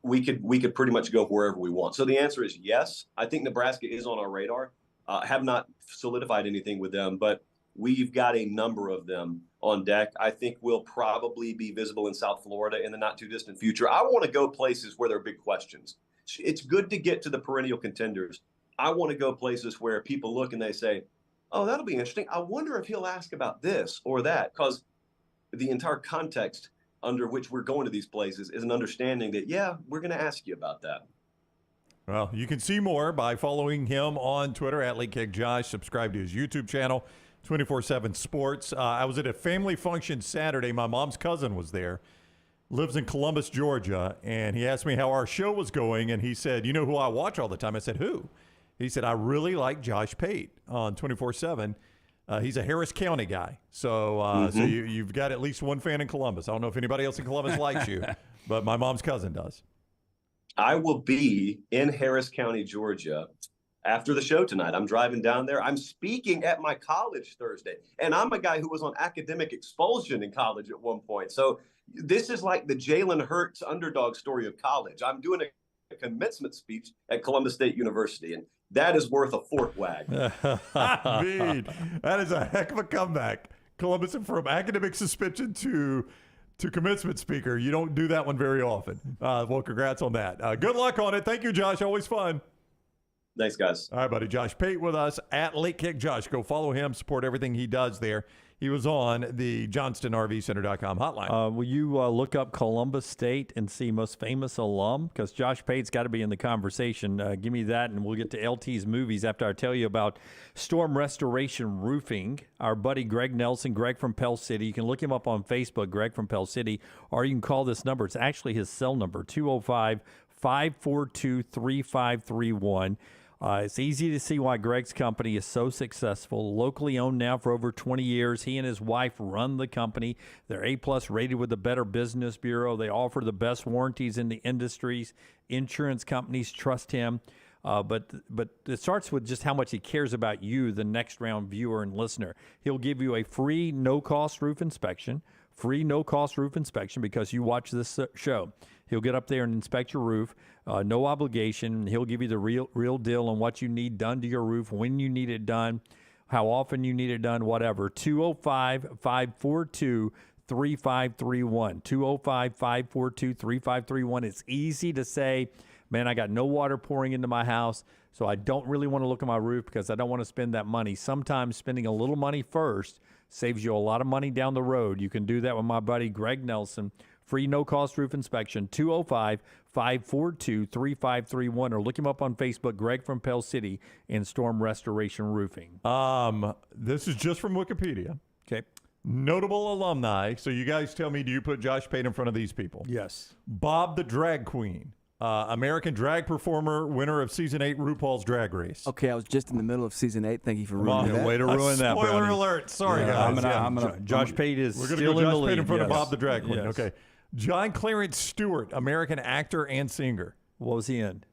we could pretty much go wherever we want. So the answer is yes. I think Nebraska is on our radar. Have not solidified anything with them, but we've got a number of them on deck. I think we'll probably be visible in South Florida in the not too distant future. I want to go places where there are big questions. It's good to get to the perennial contenders. I want to go places where people look and they say, oh, that'll be interesting. I wonder if he'll ask about this or that, because the entire context under which we're going to these places is an understanding that, yeah, we're going to ask you about that. Well, you can see more by following him on Twitter at LateKickJosh. Subscribe to his YouTube channel, 24/7 Sports. I was at a family function Saturday. My mom's cousin was there, lives in Columbus, Georgia, and he asked me how our show was going, and he said, you know who I watch all the time? I said, who? He said, I really like Josh Pate on 24/7. He's a Harris County guy. So so you've got at least one fan in Columbus. I don't know if anybody else in Columbus likes you, but my mom's cousin does. I will be in Harris County, Georgia after the show tonight. I'm driving down there. I'm speaking at my college Thursday, and I'm a guy who was on academic expulsion in college at one point. So this is like the Jalen Hurts underdog story of college. I'm doing a commencement speech at Columbus State University, and that is worth a fork wag. Indeed. That is a heck of a comeback. Columbus from academic suspension to commencement speaker. You don't do that one very often. Well, congrats on that. Good luck on it. Thank you, Josh. Always fun. Thanks, guys. All right, buddy. Josh Pate with us at Late Kick Josh. Go follow him. Support everything he does there. He was on the JohnstonRVCenter.com hotline. Will you look up Columbus State and see most famous alum? Because Josh Pate's got to be in the conversation. Give me that, and we'll get to LT's movies after I tell you about Storm Restoration Roofing. Our buddy Greg Nelson, Greg from Pell City. You can look him up on Facebook, Greg from Pell City, or you can call this number. It's actually his cell number, 205-542-3531. It's easy to see why Greg's company is so successful. Locally owned now for over 20 years. He and his wife run the company. They're A-plus rated with the Better Business Bureau. They offer the best warranties in the industries. Insurance companies trust him. But it starts with just how much he cares about you, the next round viewer and listener. He'll give you a free no-cost roof inspection. Free no-cost roof inspection because you watch this show. He'll get up there and inspect your roof, no obligation. He'll give you the real deal on what you need done to your roof, when you need it done, how often you need it done, whatever. 205-542-3531. 205-542-3531. It's easy to say, man, I got no water pouring into my house, so I don't really want to look at my roof because I don't want to spend that money. Sometimes spending a little money first saves you a lot of money down the road. You can do that with my buddy Greg Nelson. Free no-cost roof inspection, 205-542-3531, or look him up on Facebook, Greg from Pell City, and Storm Restoration Roofing. This is just from Wikipedia. Okay. Notable alumni. So you guys tell me, do you put Josh Pate in front of these people? Yes. Bob the Drag Queen, American drag performer, winner of Season 8 RuPaul's Drag Race. Okay, I was just in the middle of Season 8. Thank you for ruining that. Way to ruin that, Spoiler Brownie. alert. Sorry, guys. I'm gonna, Josh Pate is We're going still to go in the Josh lead. Pate in front of Yes. Bob the Drag Queen. Yes. Okay. John Clarence Stewart, American actor and singer. What was he in?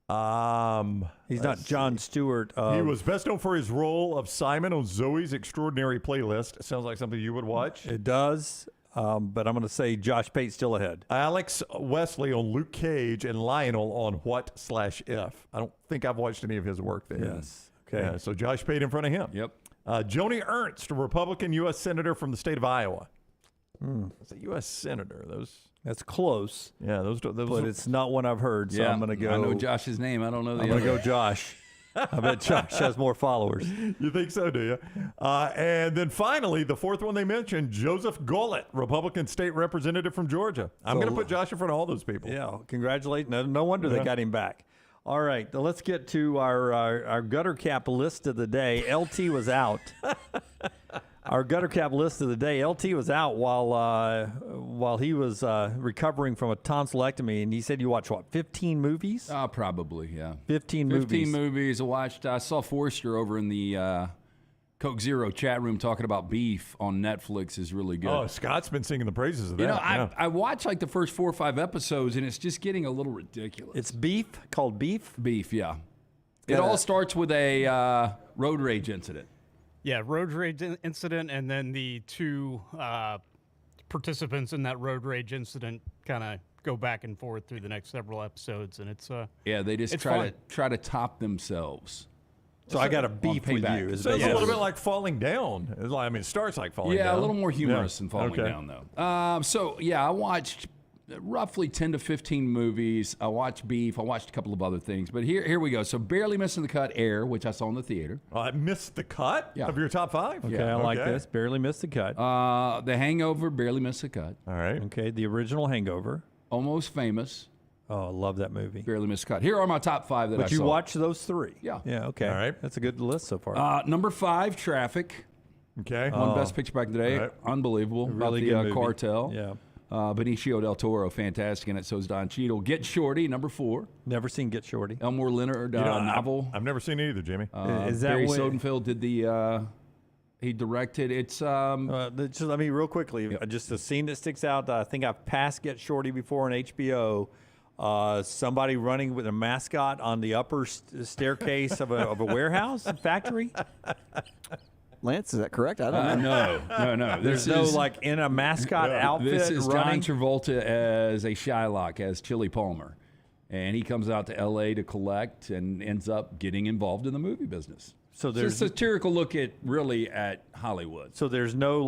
He's not John Stewart. He was best known for his role of Simon on Zoe's Extraordinary Playlist. Sounds like something you would watch. It does, but I'm going to say Josh Pate's still ahead. Alex Wesley on Luke Cage and Lionel on What/If. I don't think I've watched any of his work there. Yes. Okay. Yeah, so Josh Pate in front of him. Yep. Joni Ernst, a Republican U.S. Senator from the state of Iowa. It's a U.S. Senator. That's close. Yeah, those but it's not one I've heard, so I'm going to go. I know Josh's name. I don't know the I'm going to go Josh. I bet Josh has more followers. You think so, do you? And then finally, the fourth one they mentioned, Joseph Gollett, Republican state representative from Georgia. I'm going to put Josh in front of all those people. Yeah, congratulate. No wonder they got him back. All right, let's get to our gutter cap list of the day. LT was out. Our gutter cap list of the day. LT was out while he was recovering from a tonsillectomy, and he said you watched, what, 15 movies? Probably, yeah. 15 movies. 15 movies. I saw Forrester over in the Coke Zero chat room talking about Beef on Netflix is really good. Oh, Scott's been singing the praises of that. I watched like the first 4 or 5 episodes, and it's just getting a little ridiculous. It's Beef, called Beef? Beef, yeah. It all starts with a road rage incident. Yeah, road rage incident, and then the 2 participants in that road rage incident kind of go back and forth through the next several episodes, and it's they just try to top themselves. So I got a beef with you. It's a little bit like Falling Down. It's like, it starts like Falling Down. Yeah, a little more humorous than Falling Down, though. I watched roughly 10 to 15 movies. I watched Beef. I watched a couple of other things. But here we go. So Barely Missing the Cut, Air, which I saw in the theater. I missed the cut of your top 5? Okay, I like this. Barely Missed the Cut. The Hangover, Barely Missed the Cut. All right. Okay, the original Hangover. Almost Famous. Oh, I love that movie. Barely Missed the Cut. Here are my top 5 that I saw. But you watched those 3? Yeah. Yeah, okay. All right. That's a good list so far. Number 5, Traffic. Okay. Won Best Picture back in the day. Right. Unbelievable. Really about good the movie. cartel. Yeah. Benicio del Toro, fantastic in it. So is Don Cheadle. Get Shorty, number 4. Never seen Get Shorty. Elmore Leonard novel. I've never seen it either, Jimmy. Is that Barry what- Sodenfeld did the... he directed. It's... just let me real quickly. Just a scene that sticks out. I think I've passed Get Shorty before on HBO. Somebody running with a mascot on the upper staircase of a warehouse factory. Lance, is that correct? I don't know. No. There's no like in a mascot outfit. This is running. John Travolta as a Shylock, as Chili Palmer. And he comes out to L.A. to collect and ends up getting involved in the movie business. So there's it's a satirical look at Hollywood. So there's no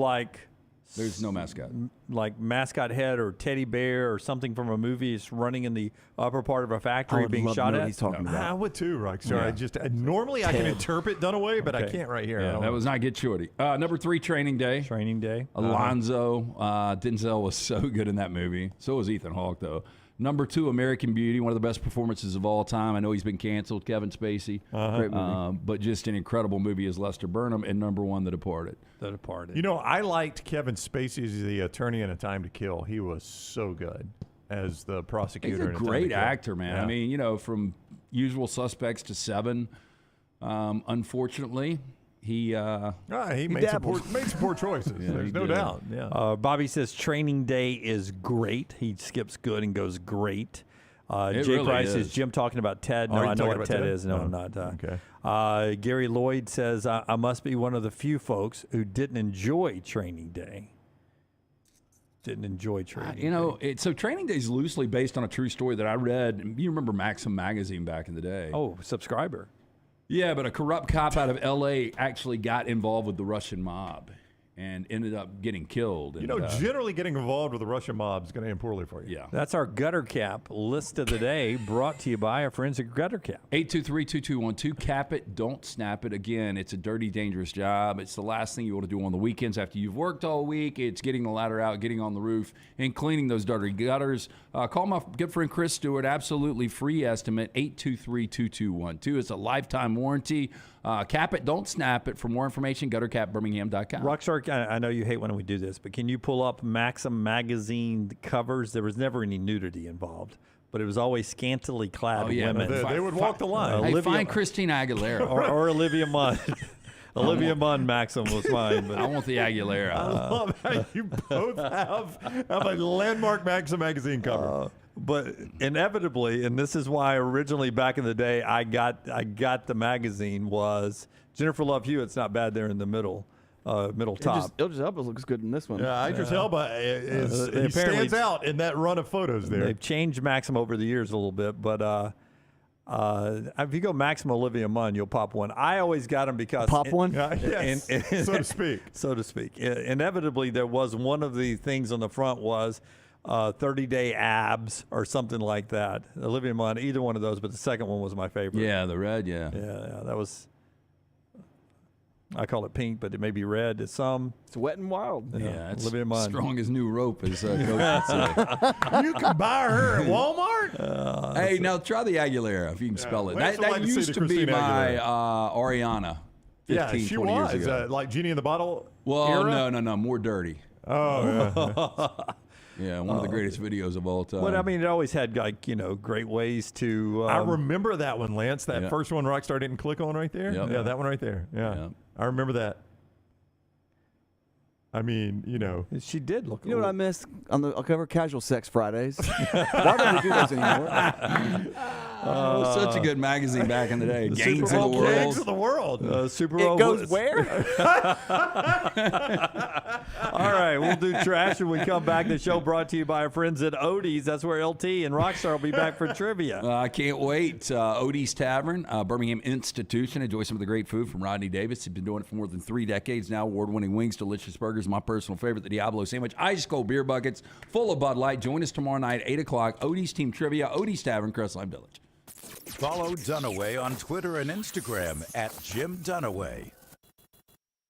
There's no mascot. Like mascot head or teddy bear or something from a movie is running in the upper part of a factory being shot at. He's talking about. I would too, Rockstar. Normally I can interpret Dunaway, but I can't right here. Yeah, that was not Get Shorty. Number 3, Training Day. Training Day. Alonzo. Denzel was so good in that movie. So was Ethan Hawke, though. Number 2, American Beauty, one of the best performances of all time. I know he's been canceled, Kevin Spacey. Great movie. But just an incredible movie as Lester Burnham. And number 1, The Departed. The Departed. You know, I liked Kevin Spacey as the attorney in A Time to Kill. He was so good as the prosecutor. He's a in A Time to great Kill. actor, man. Yeah. I mean, from Usual Suspects to 7. Unfortunately, he made some poor choices. There's no doubt. Yeah. Bobby says Training Day is great. He skips good and goes great. Jay really Price is. says Jim talking about Ted. No, Are you I know talking what about Ted Ted? is. No, Oh, I'm not. okay. Gary Lloyd says I must be one of the few folks who didn't enjoy Training Day. Didn't enjoy Training Day. So Training Day is loosely based on a true story that I read. You remember Maxim magazine back in the day? Oh, subscriber. Yeah, but a corrupt cop out of L.A. actually got involved with the Russian mob and ended up getting killed. You know, generally getting involved with the Russian mob is going to end poorly for you. Yeah. That's our gutter cap list of the day, brought to you by our friends at Gutter Cap. 823-2212. Cap it, don't snap it. Again, it's a dirty, dangerous job. It's the last thing you want to do on the weekends after you've worked all week. It's getting the ladder out, getting on the roof, and cleaning those dirty gutters. Call my good friend Chris Stewart. Absolutely free estimate, 823-2212. It's a lifetime warranty. Cap it, don't snap it. For more information, guttercapbirmingham.com. Rockstar, I know you hate when we do this, but can you pull up Maxim magazine covers? There was never any nudity involved, but it was always scantily clad women. They would walk the line. Hey, find Christina Aguilera. or Olivia Munn. Olivia Munn Maxim was mine. But I want the Aguilera. I love how you both have a landmark Maxim magazine cover. But inevitably, and this is why originally back in the day I got the magazine, was Jennifer Love Hewitt's not bad there in the middle top. Idris Elba looks good in this one. Yeah, Idris Elba he apparently stands out in that run of photos there. They've changed Maxim over the years a little bit, but if you go Maxim Olivia Munn, you'll pop one. I always got them because one, yes, so to speak. So to speak. Inevitably, there was one of the things on the front was 30-day abs or something like that. Olivia Munn, either one of those, but the second one was my favorite. Yeah, the red, Yeah, that was. I call it pink, but it may be red to some. It's wet and wild. Yeah, it's Olivia Munn. strong as new rope, as Coach would say. You can buy her at Walmart. Hey, now try the Aguilera if you can spell it. Lance would That like to see used the to be Christina my Aguilera. Ariana. 15, yeah, she 20 was years ago. like Genie in the Bottle. Well, era? no, more dirty. Oh, Yeah, one of the greatest videos of all time. But I mean, it always had great ways to. I remember that one, Lance. That Yeah. first one Rockstar didn't click on right there. Yep. Yeah, that one right there. Yeah, Yep. I remember that. I mean, she did look. You know what I missed on the cover? Casual Sex Fridays. Why don't we do those anymore? It was such a good magazine back in the day. The Gangs Super of Bowl the World. Gangs of the World. Super Bowl. It goes where? All right, we'll do trash when we come back. The show brought to you by our friends at Odie's. That's where LT and Rockstar will be back for trivia. I can't wait. Odie's Tavern, Birmingham Institution. Enjoy some of the great food from Rodney Davis. He's been doing it for more than 3 decades now. Award-winning wings, delicious burgers. My personal favorite, the Diablo sandwich. Ice cold beer buckets full of Bud Light. Join us tomorrow night, 8 o'clock. Odie's Team Trivia, Odie's Tavern, Crestline Village. Follow Dunaway on Twitter and Instagram at Jim Dunaway.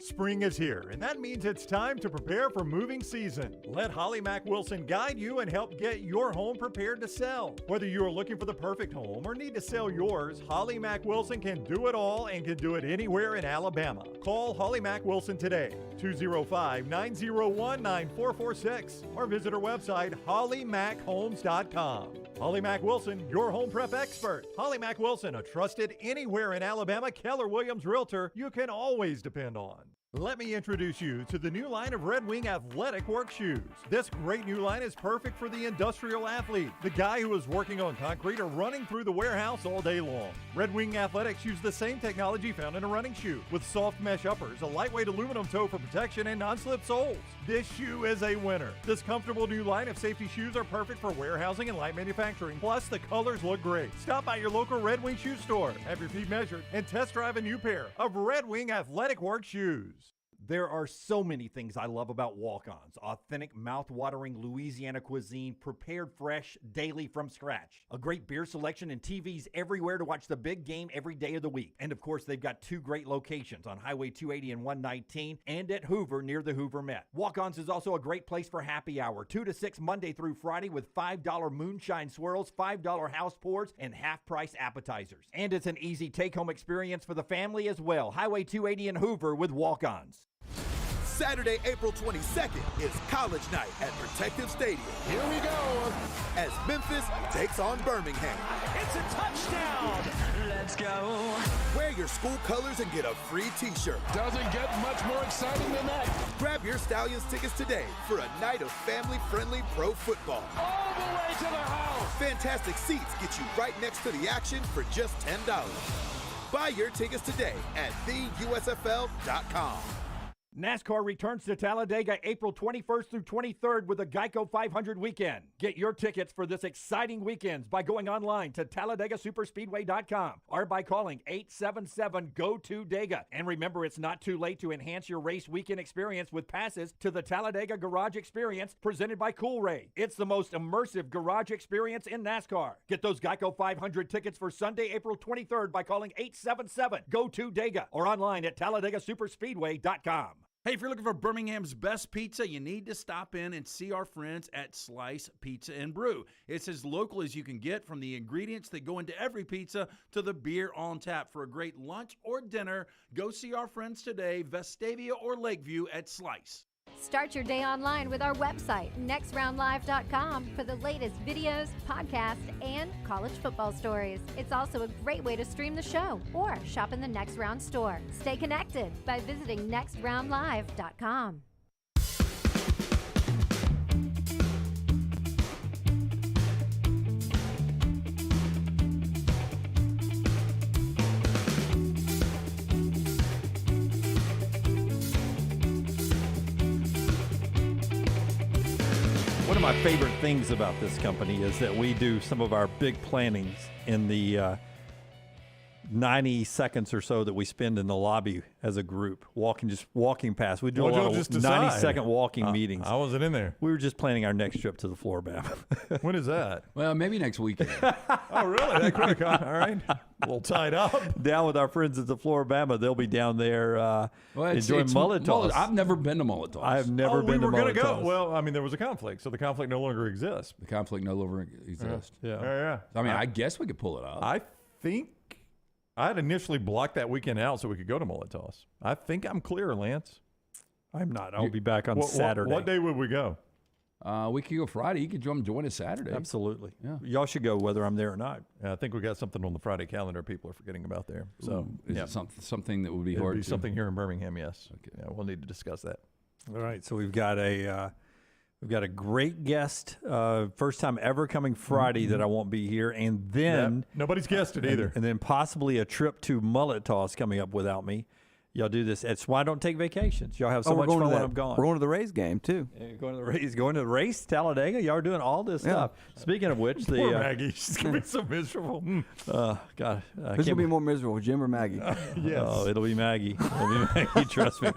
Spring is here, and that means it's time to prepare for moving season. Let Holly Mack Wilson guide you and help get your home prepared to sell. Whether you are looking for the perfect home or need to sell yours, Holly Mack Wilson can do it all and can do it anywhere in Alabama. Call Holly Mack Wilson today, 205-901-9446, or visit her website, hollymachomes.com. Holly Mack Wilson, your home prep expert. Holly Mack Wilson, a trusted anywhere in Alabama Keller Williams realtor you can always depend on. Let me introduce you to the new line of Red Wing athletic work shoes. This great new line is perfect for the industrial athlete, the guy who is working on concrete or running through the warehouse all day long. Red Wing Athletics use the same technology found in a running shoe, with soft mesh uppers, a lightweight aluminum toe for protection, and non-slip soles. This shoe is a winner. This comfortable new line of safety shoes are perfect for warehousing and light manufacturing. Plus, the colors look great. Stop by your local Red Wing shoe store, have your feet measured, and test drive a new pair of Red Wing athletic work shoes. There are so many things I love about walk-ons. Authentic, mouth-watering Louisiana cuisine, prepared fresh, daily from scratch. A great beer selection and TVs everywhere to watch the big game every day of the week. And of course, they've got 2 great locations on Highway 280 and 119 and at Hoover near the Hoover Met. Walk-ons is also a great place for happy hour, 2 to 6 Monday through Friday with $5 moonshine swirls, $5 house pours, and half-price appetizers. And it's an easy take-home experience for the family as well. Highway 280 and Hoover with walk-ons. Saturday, April 22nd is College Night at Protective Stadium. Here we go as Memphis takes on Birmingham. It's a touchdown. Let's go. Wear your school colors and get a free t-shirt. Doesn't get much more exciting than that. Grab your Stallions tickets today for a night of family-friendly pro football. All the way to the house. Fantastic seats get you right next to the action for just $10. Buy your tickets today at theusfl.com. NASCAR returns to Talladega April 21st through 23rd with the Geico 500 weekend. Get your tickets for this exciting weekend by going online to TalladegaSuperspeedway.com or by calling 877-GO-TO-DEGA. And remember, it's not too late to enhance your race weekend experience with passes to the Talladega Garage Experience presented by Cool Ray. It's the most immersive garage experience in NASCAR. Get those Geico 500 tickets for Sunday, April 23rd by calling 877-GO-TO-DEGA or online at TalladegaSuperspeedway.com. Hey, if you're looking for Birmingham's best pizza, you need to stop in and see our friends at Slice Pizza and Brew. It's as local as you can get, from the ingredients that go into every pizza to the beer on tap. For a great lunch or dinner, go see our friends today, Vestavia or Lakeview at Slice. Start your day online with our website, nextroundlive.com, for the latest videos, podcasts, and college football stories. It's also a great way to stream the show or shop in the Next Round store. Stay connected by visiting nextroundlive.com. One of my favorite things about this company is that we do some of our big plannings in the 90 seconds or so that we spend in the lobby as a group, walking past. We do a lot of 90-second walking meetings. I wasn't in there. We were just planning our next trip to the Florida. When is that? Well, maybe next weekend. Oh, really? That quick? All right. A little tied up. Down with our friends at the Florida. They'll be down there enjoying mullet toss. I've never been to mullet toss. I have never been to mullet toss. Well, I mean, there was a conflict, so the conflict no longer exists. The conflict no longer exists. Yeah. I mean, I guess we could pull it off. I think I had initially blocked that weekend out so we could go to Mullet Toss. I think I'm clear, Lance. I'm not. I'll be back on Saturday. What day would we go? We could go Friday. You could join us Saturday. Absolutely. Yeah. Y'all should go whether I'm there or not. Yeah, I think we got something on the Friday calendar people are forgetting about there. So is it something that would be It'll hard be to... something here in Birmingham, yes. Okay. Yeah, we'll need to discuss that. All right. So we've got a great guest, first time ever coming Friday that I won't be here, and then nobody's guessed it either. And then possibly a trip to Mullet Toss coming up without me. Y'all do this. It's why I don't take vacations. Y'all have so much fun when I'm gone. We're going to the Rays game too. Yeah, going to the race, Talladega. Y'all are doing all this stuff. Speaking of which, the poor Maggie, she's gonna be so miserable. God, who's gonna be more miserable, Jim or Maggie? Yes. Oh, it'll be Maggie. It'll be Maggie. Trust me.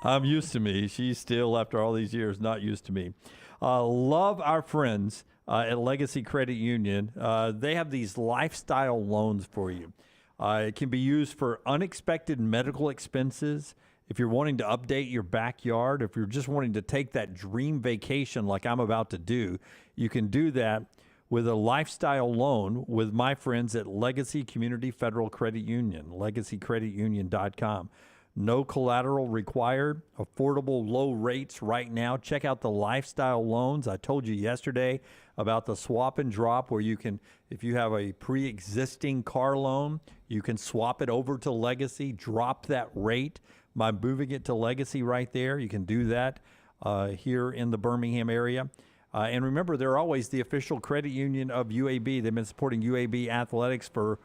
I'm used to me. She's still, after all these years, not used to me. Love our friends at Legacy Credit Union. They have these lifestyle loans for you. It can be used for unexpected medical expenses. If you're wanting to update your backyard, if you're just wanting to take that dream vacation like I'm about to do, you can do that with a lifestyle loan with my friends at Legacy Community Federal Credit Union, legacycreditunion.com. No collateral required, affordable low rates right now. Check out the lifestyle loans. I told you yesterday about the swap and drop where you can, if you have a pre-existing car loan, you can swap it over to Legacy, drop that rate by moving it to Legacy right there. You can do that here in the Birmingham area. And remember, they're always the official credit union of UAB. They've been supporting UAB athletics for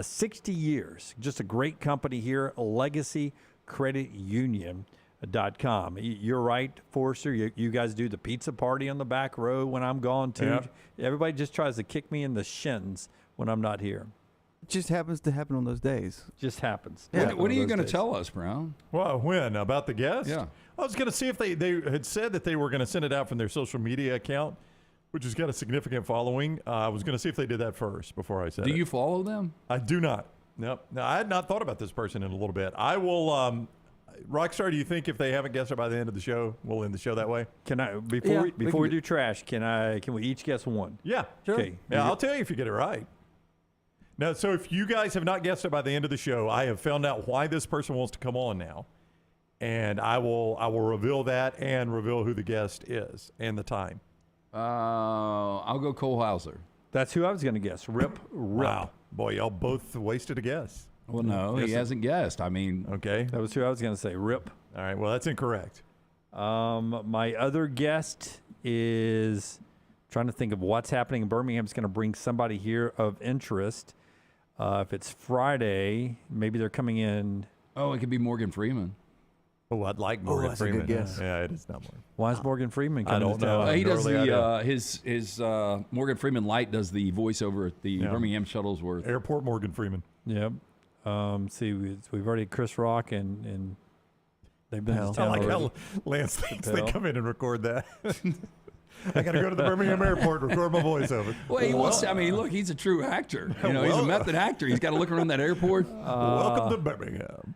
60 years. Just a great company here, LegacyCreditUnion.com. You're right, Forrester. You guys do the pizza party on the back row when I'm gone, too. Yep. Everybody just tries to kick me in the shins when I'm not here. It just happens to happen on those days. Just happens. What are you going to tell us, Brown? Well, when? About the guest? Yeah. I was going to see if they had said that they were going to send it out from their social media account, which has got a significant following. I was going to see if they did that first before I said it. Do you follow them? I do not. Nope. No, I had not thought about this person in a little bit. I will. Rockstar, do you think if they haven't guessed it by the end of the show, we'll end the show that way? Can I before we do trash? Can we each guess one? Yeah. Sure. Okay. Yeah, I'll tell you if you get it right. Now, so if you guys have not guessed it by the end of the show, I have found out why this person wants to come on now, and I will reveal that and reveal who the guest is and the time. I'll go Cole Hauser. That's who I was going to guess. Rip. Wow. Boy, y'all both wasted a guess. Well, no, he hasn't guessed. I mean, okay. That was who I was going to say. Rip. All right. Well, that's incorrect. My other guest is trying to think of what's happening in Birmingham. Is going to bring somebody here of interest. If it's Friday, maybe they're coming in. Oh, it could be Morgan Freeman. Oh, I'd like Morgan that's Freeman. a good guess. Yeah, it is not Morgan. Why is Morgan Freeman coming? I don't to town? know. He does Early the his Morgan Freeman Light does the voiceover at the Birmingham Shuttlesworth Airport. Morgan Freeman. Yep. See, we've already Chris Rock and they've been to I town like already. how Lance thinks they come in and record that. I got to go to the Birmingham airport and record my voiceover. Well, he wants. I mean, look, he's a true actor. You know, he's a method actor. He's got to look around that airport. Welcome to Birmingham.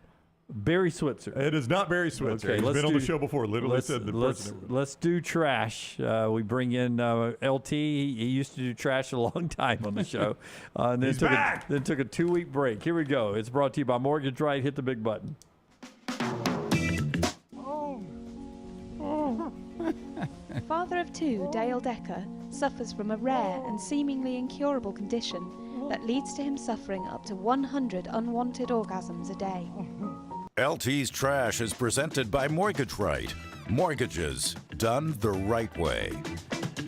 Barry Switzer. It is not Barry Switzer. Okay, He's been on the show before. Literally said the person. Let's do trash. We bring in LT. He used to do trash a long time on the show. And then He's back. Then took a 2-week break. Here we go. It's brought to you by Mortgage Right. Hit the big button. Father of two, Dale Decker, suffers from a rare and seemingly incurable condition that leads to him suffering up to 100 unwanted orgasms a day. LT's Trash is presented by Mortgage Right. Mortgages done the right way.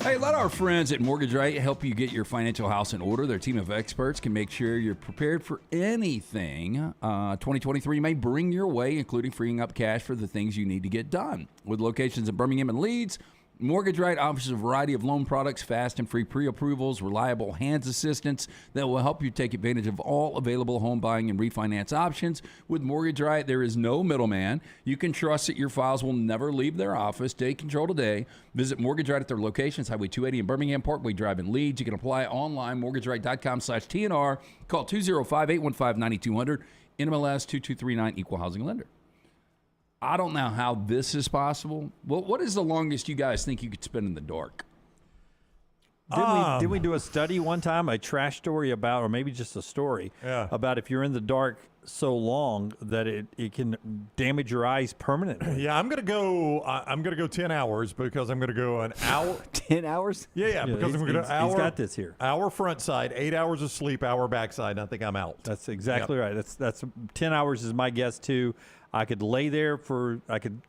Hey, let our friends at Mortgage Right help you get your financial house in order. Their team of experts can make sure you're prepared for anything 2023 may bring your way, including freeing up cash for the things you need to get done. With locations in Birmingham and Leeds, Mortgage Right offers a variety of loan products, fast and free pre-approvals, reliable hands assistance that will help you take advantage of all available home buying and refinance options. With Mortgage Right, there is no middleman. You can trust that your files will never leave their office. Take control today. Visit Mortgage Right at their locations, Highway 280 in Birmingham, Parkway Drive in Leeds. You can apply online, mortgageright.com/TNR. Call 205-815-9200. NMLS 2239, Equal Housing Lender. I don't know how this is possible. Well, what is the longest you guys think you could spend in the dark? Didn't we do a study one time, a trash story about, or maybe just a story about if you're in the dark so long that it can damage your eyes permanently? Yeah, I'm gonna go 10 hours because I'm gonna go an hour. 10 hours? Yeah, because I'm gonna hour. He's got this here. Hour front side, 8 hours of sleep, hour backside. And I think I'm out. That's exactly right. That's 10 hours is my guess too. I could lay there I could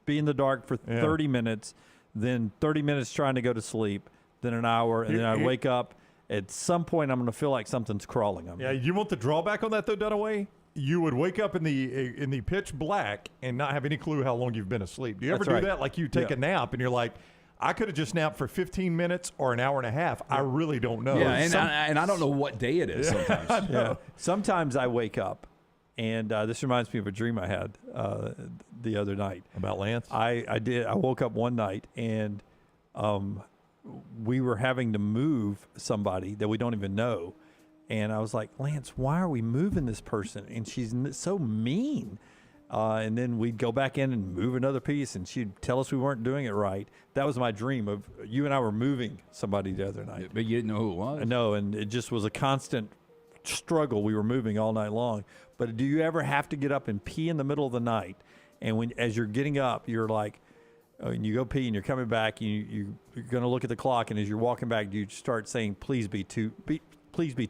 be in the dark for 30 minutes, then 30 minutes trying to go to sleep, then an hour, and then I wake up. At some point, I'm going to feel like something's crawling on me. Yeah, you want the drawback on that though, Dunaway? You would wake up in the pitch black and not have any clue how long you've been asleep. Do you ever do that? Like you take a nap and you're like, I could have just napped for 15 minutes or an hour and a half. I really don't know. Yeah, and I don't know what day it is sometimes. Yeah. Sometimes I wake up, and this reminds me of a dream I had the other night. About Lance? I did. I woke up one night, and we were having to move somebody that we don't even know. And I was like, Lance, why are we moving this person? And she's so mean. And then we'd go back in and move another piece, and she'd tell us we weren't doing it right. That was my dream of you and I were moving somebody the other night. But you didn't know who it was? No, and it just was a constant struggle. We were moving all night long. But do you ever have to get up and pee in the middle of the night? And as you're getting up, you're like, and you go pee and you're coming back, and you're going to look at the clock, and as you're walking back, you start saying, please be 2 a.m. Please be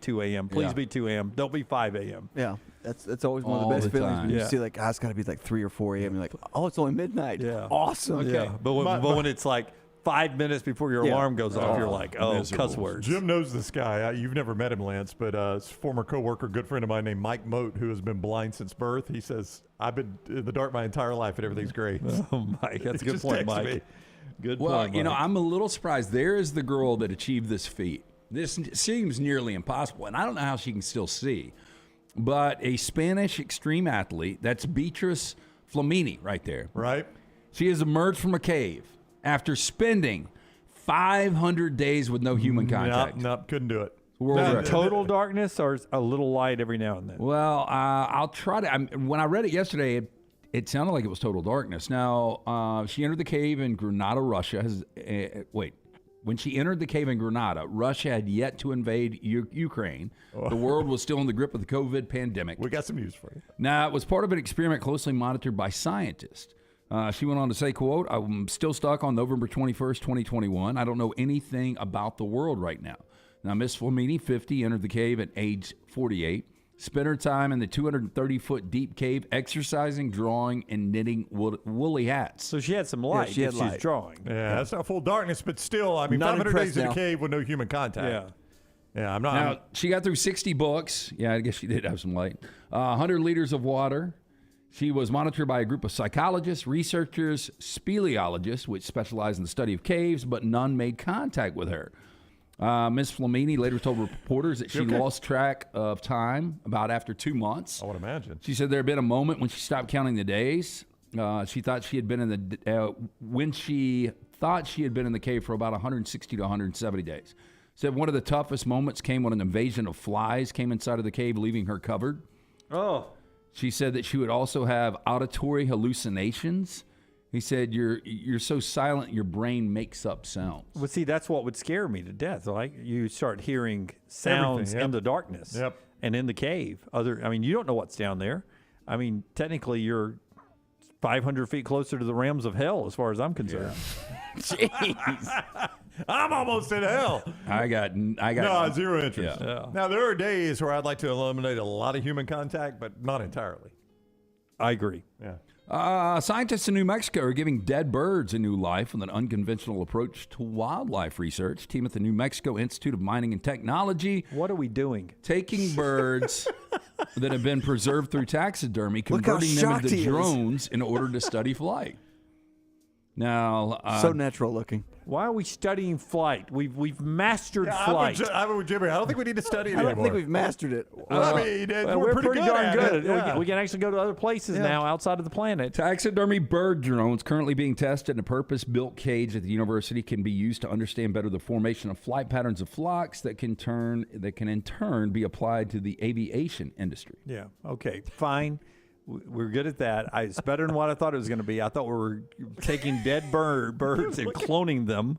2 a.m. Don't be 5 a.m. Yeah, that's always one of the best feelings when you see like, it's got to be like 3 or 4 a.m. You're like, oh, it's only midnight. Yeah, awesome. Okay, yeah. But when it's like 5 minutes before your alarm goes off, you're like, oh, cuss words. Jim knows this guy. You've never met him, Lance, but his former coworker, good friend of mine named Mike Moat, who has been blind since birth. He says, I've been in the dark my entire life and everything's great. Oh, Mike, that's a good point, Mike. Me. Good point. Well, Mike. I'm a little surprised. There is the girl that achieved this feat. This seems nearly impossible, and I don't know how she can still see. But a Spanish extreme athlete, that's Beatrice Flamini right there. Right. She has emerged from a cave after spending 500 days with no human contact. Nope, couldn't do it. Total darkness or a little light every now and then? Well, I'll try to. When I read it yesterday, it sounded like it was total darkness. Now, she entered the cave in Granada, Russia. When she entered the cave in Granada, Russia had yet to invade Ukraine. The world was still in the grip of the COVID pandemic. We got some news for you. Now, it was part of an experiment closely monitored by scientists. She went on to say, quote, I'm still stuck on November 21st, 2021. I don't know anything about the world right now. Now, Miss Flamini, 50, entered the cave at age 48. Spent her time in the 230-foot deep cave exercising, drawing, and knitting woolly hats. So she had some light she had if light. she's drawing. Yeah, that's not full darkness, but still, I mean, Not 500 days in impressed a cave with no human contact. Yeah, I'm not. Now, she got through 60 books. Yeah, I guess she did have some light. 100 liters of water. She was monitored by a group of psychologists, researchers, speleologists, which specialize in the study of caves, but none made contact with her. Ms. Flamini later told reporters that she lost track of time about after 2 months. I would imagine. She said there had been a moment when she stopped counting the days. She thought she had been in the when she thought she had been in the cave for about 160 to 170 days. Said one of the toughest moments came when an invasion of flies came inside of the cave, leaving her covered. Oh. She said that she would also have auditory hallucinations. He said, you're so silent, your brain makes up sounds. Well, see, that's what would scare me to death. Like you start hearing sounds in the darkness and in the cave. You don't know what's down there. I mean, technically, you're 500 feet closer to the realms of hell as far as I'm concerned. Jeez. I'm almost in hell. I got no, zero interest. Yeah. Now, there are days where I'd like to eliminate a lot of human contact, but not entirely. I agree. Yeah. Scientists in New Mexico are giving dead birds a new life with an unconventional approach to wildlife research. Team at the New Mexico Institute of Mining and Technology. What are we doing? Taking birds that have been preserved through taxidermy, converting them into drones in order to study flight. Now, so natural looking. Why are we studying flight? We've mastered flight. flight. I'm with Jimmy. I don't think we need to study it anymore. I don't think we've mastered it. We're pretty darn good. Yeah. We can actually go to other places now outside of the planet. Taxidermy bird drones currently being tested in a purpose-built cage at the university can be used to understand better the formation of flight patterns of flocks that can in turn be applied to the aviation industry. Yeah. Okay. Fine. We're good at that. It's better than what I thought it was going to be. I thought we were taking dead birds and cloning them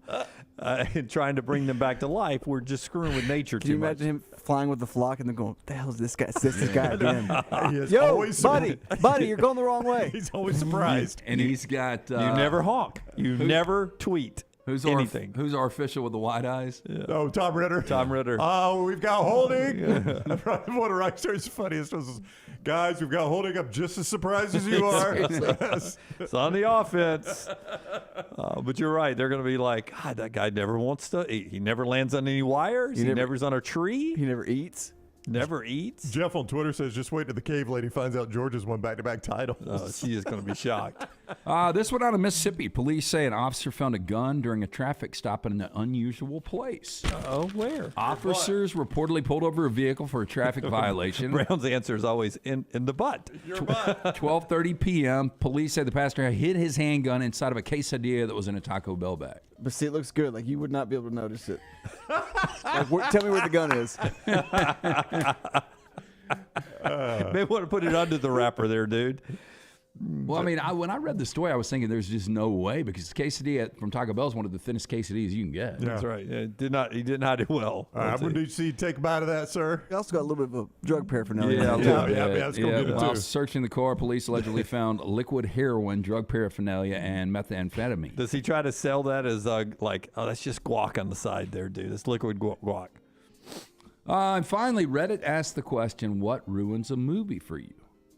and trying to bring them back to life, we're just screwing with nature Can too you much. imagine him flying with the flock and then going, "What the hell is this guy? It's this guy again." He is Yo, always buddy, you're going the wrong way. He's always surprised. And he's got. You never honk. You never tweet. Who's anything? Who's our official with the wide eyes? Oh, Tom Ritter. Tom Ritter. Oh, we've got Holding. One of Rockstar's funniest was, guys, we've got Holding up just as surprised as you are. It's on the offense. But you're right. They're going to be like, God, that guy never wants to. He never lands on any wires. He never's on a tree. He never eats. Never eats. Jeff on Twitter says, just wait till the cave lady finds out Georgia's won back-to-back titles. Oh, she is going to be shocked. This one out of Mississippi. Police say an officer found a gun during a traffic stop in an unusual place. Oh, where? Officers reportedly pulled over a vehicle for a traffic violation. Brown's answer is always in the butt. Your butt. 12:30 p.m. Police say the passenger hid his handgun inside of a quesadilla that was in a Taco Bell bag. But see, it looks good. Like, you would not be able to notice it. Tell me where the gun is. May want to put it under the wrapper there, dude. Well, I mean, when I read the story, I was thinking there's just no way, because the quesadilla from Taco Bell is one of the thinnest quesadillas you can get. That's right. He did not hide it well. All right, I'm going to see you take a bite of that, sir. You also got a little bit of a drug paraphernalia. Let's go get it, While too. searching the car, police allegedly found liquid heroin, drug paraphernalia, and methamphetamine. Does he try to sell that as like, oh, that's just guac on the side there, dude. It's liquid guac. And finally, Reddit asked the question, what ruins a movie for you?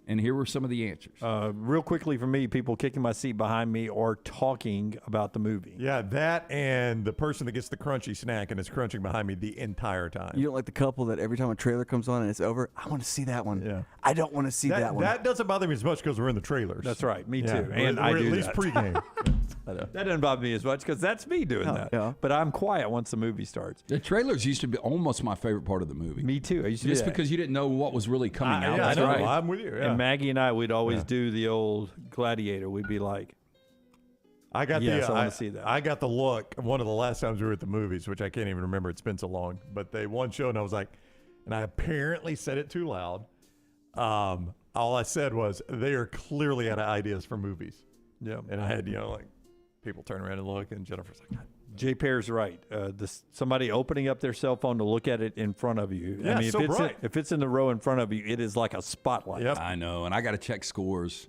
And here were some of the answers. Real quickly for me, people kicking my seat behind me or talking about the movie. Yeah, that and the person that gets the crunchy snack and is crunching behind me the entire time. You don't like the couple that every time a trailer comes on and it's over, I want to see that one. Yeah. I don't want to see that one. That doesn't bother me as much because we're in the trailers. That's right. Me Yeah, too. And we're I at do least that. pregame. That doesn't bother me as much because that's me doing that. Yeah. But I'm quiet once the movie starts. The trailers used to be almost my favorite part of the movie. Me too. I used to do Just that. because you didn't know what was really coming out. Yeah, That's I know. right. I'm with you. Yeah. And Maggie and I would always do the old Gladiator. We'd be like, I got yes, the I want to see that. I got the look one of the last times we were at the movies, which I can't even remember. It's been so long. But they one show and I was like, and I apparently said it too loud. All I said was, they are clearly out of ideas for movies. Yeah. And I had, like people turn around and look, and Jennifer's like, Jay Pear's right. Somebody opening up their cell phone to look at it in front of you. Yeah, I mean, so bright. if it's in the row in front of you, it is like a spotlight. Yep. I know, and I got to check scores.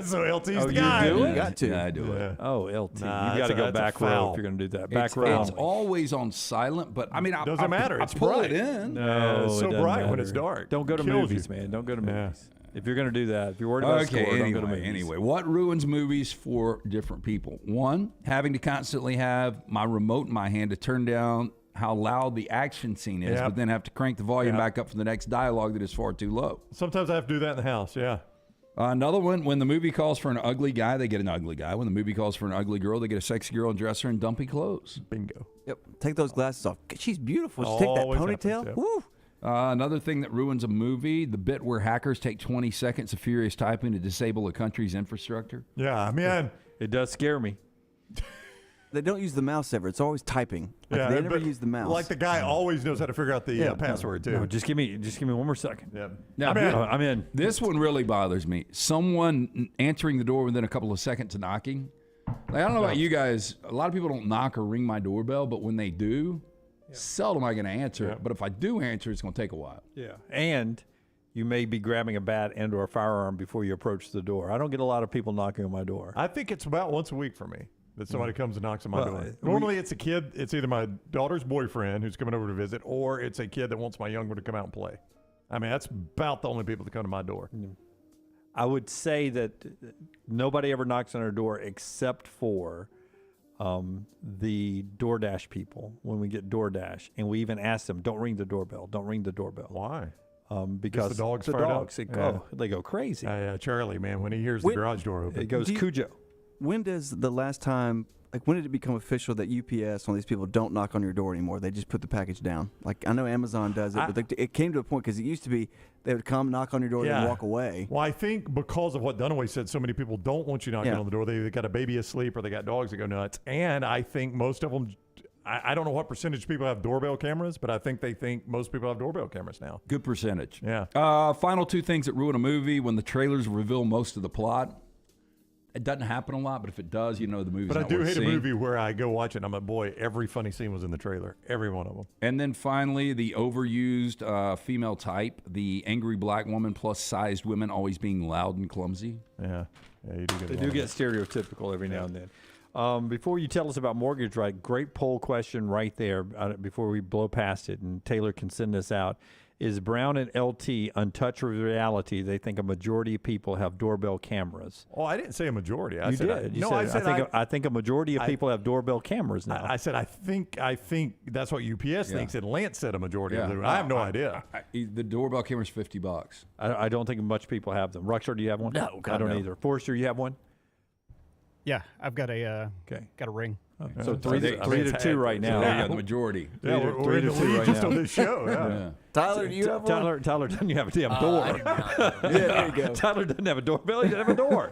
So LT's the you guy. do it? You got to. Yeah, I do Yeah. it. Oh, LT. Nah, you got to go that's a back row foul. if you're going to do that. Back row. It's always on silent, but I mean, Doesn't matter. I It's pull bright. it in. No, it's it so doesn't bright when matter. it's dark. Don't go to Kills movies, you. man. Don't go to Yeah. movies. If you're going to do that, if you're worried about a Okay, score, don't go to movies. anyway, what ruins movies for different people? One, having to constantly have my remote in my hand to turn down how loud the action scene is, Yep. but then have to crank the volume Yep. back up for the next dialogue that is far too low. Sometimes I have to do that in the house. Yeah. Another one, when the movie calls for an ugly guy, they get an ugly guy. When the movie calls for an ugly girl, they get a sexy girl and dress her in dumpy clothes. Bingo. Yep. Take those glasses off. She's beautiful. She take that Always ponytail. happens, yeah. Woo. Another thing that ruins a movie, the bit where hackers take 20 seconds of furious typing to disable a country's infrastructure. Yeah, I mean, It does scare me. They don't use the mouse ever. It's always typing. Like, yeah, they never but use the mouse. Like the guy always knows how to figure out the Yeah. password too. No, just give me one more second. Yeah. Now, I'm in. This one really bothers me. Someone answering the door within a couple of seconds of knocking. Like, I don't know about you guys. A lot of people don't knock or ring my doorbell, but when they do, seldom am I going to answer it. But if I do answer, it's going to take a while. Yeah. And you may be grabbing a bat and or a firearm before you approach the door. I don't get a lot of people knocking on my door. I think it's about once a week for me that somebody comes and knocks on my Well, door. Normally it's a kid. It's either my daughter's boyfriend who's coming over to visit, or it's a kid that wants my young one to come out and play. I mean, that's about the only people that come to my door. I would say that nobody ever knocks on our door except for the DoorDash people when we get DoorDash. And we even ask them, don't ring the doorbell. Don't ring the doorbell. Why? Because the dogs the fired up? dogs, Yeah. they go crazy. Yeah, Charlie, man, when he hears the garage door open. It goes Cujo. When does the last time, like, when did it become official that UPS, all these people don't knock on your door anymore? They just put the package down. Like, I know Amazon does it, but it came to a point because it used to be they would come knock on your door and walk away. Well, I think because of what Dunaway said, so many people don't want you knocking on the door. They got a baby asleep or they got dogs that go nuts. And I think most of them, I don't know what percentage of people have doorbell cameras, but I think they think most people have doorbell cameras now. Good percentage. Yeah. Final two things that ruin a movie: when the trailers reveal most of the plot, It doesn't happen a lot, but if it does, the movie's But I not do worth hate seeing. a movie where I go watch it and I'm like, boy, every funny scene was in the trailer. Every one of them. And then finally, the overused female type, the angry black woman plus sized women always being loud and clumsy. Yeah, you do get They do get stereotypical every now and then. Before you tell us about Mortgage Right, great poll question right there before we blow past it, and Taylor can send this out. Is Brown and LT untouched with reality? They think a majority of people have doorbell cameras. Oh, I didn't say a majority. You did. I think a majority of people have doorbell cameras now. I said I think that's what UPS thinks, and Lance said a majority of them. I have no idea. The doorbell camera's $50. I don't think much people have them. Rockstar, do you have one? No, I don't either. Forrester, you have one? Yeah, I've got a ring. So 3-2 right now. Yeah, the majority. Yeah, we're in the lead just on this show. Yeah. Tyler, do you have one? Tyler doesn't have a damn door. Yeah, there you go. Tyler doesn't have a doorbell. He doesn't have a door.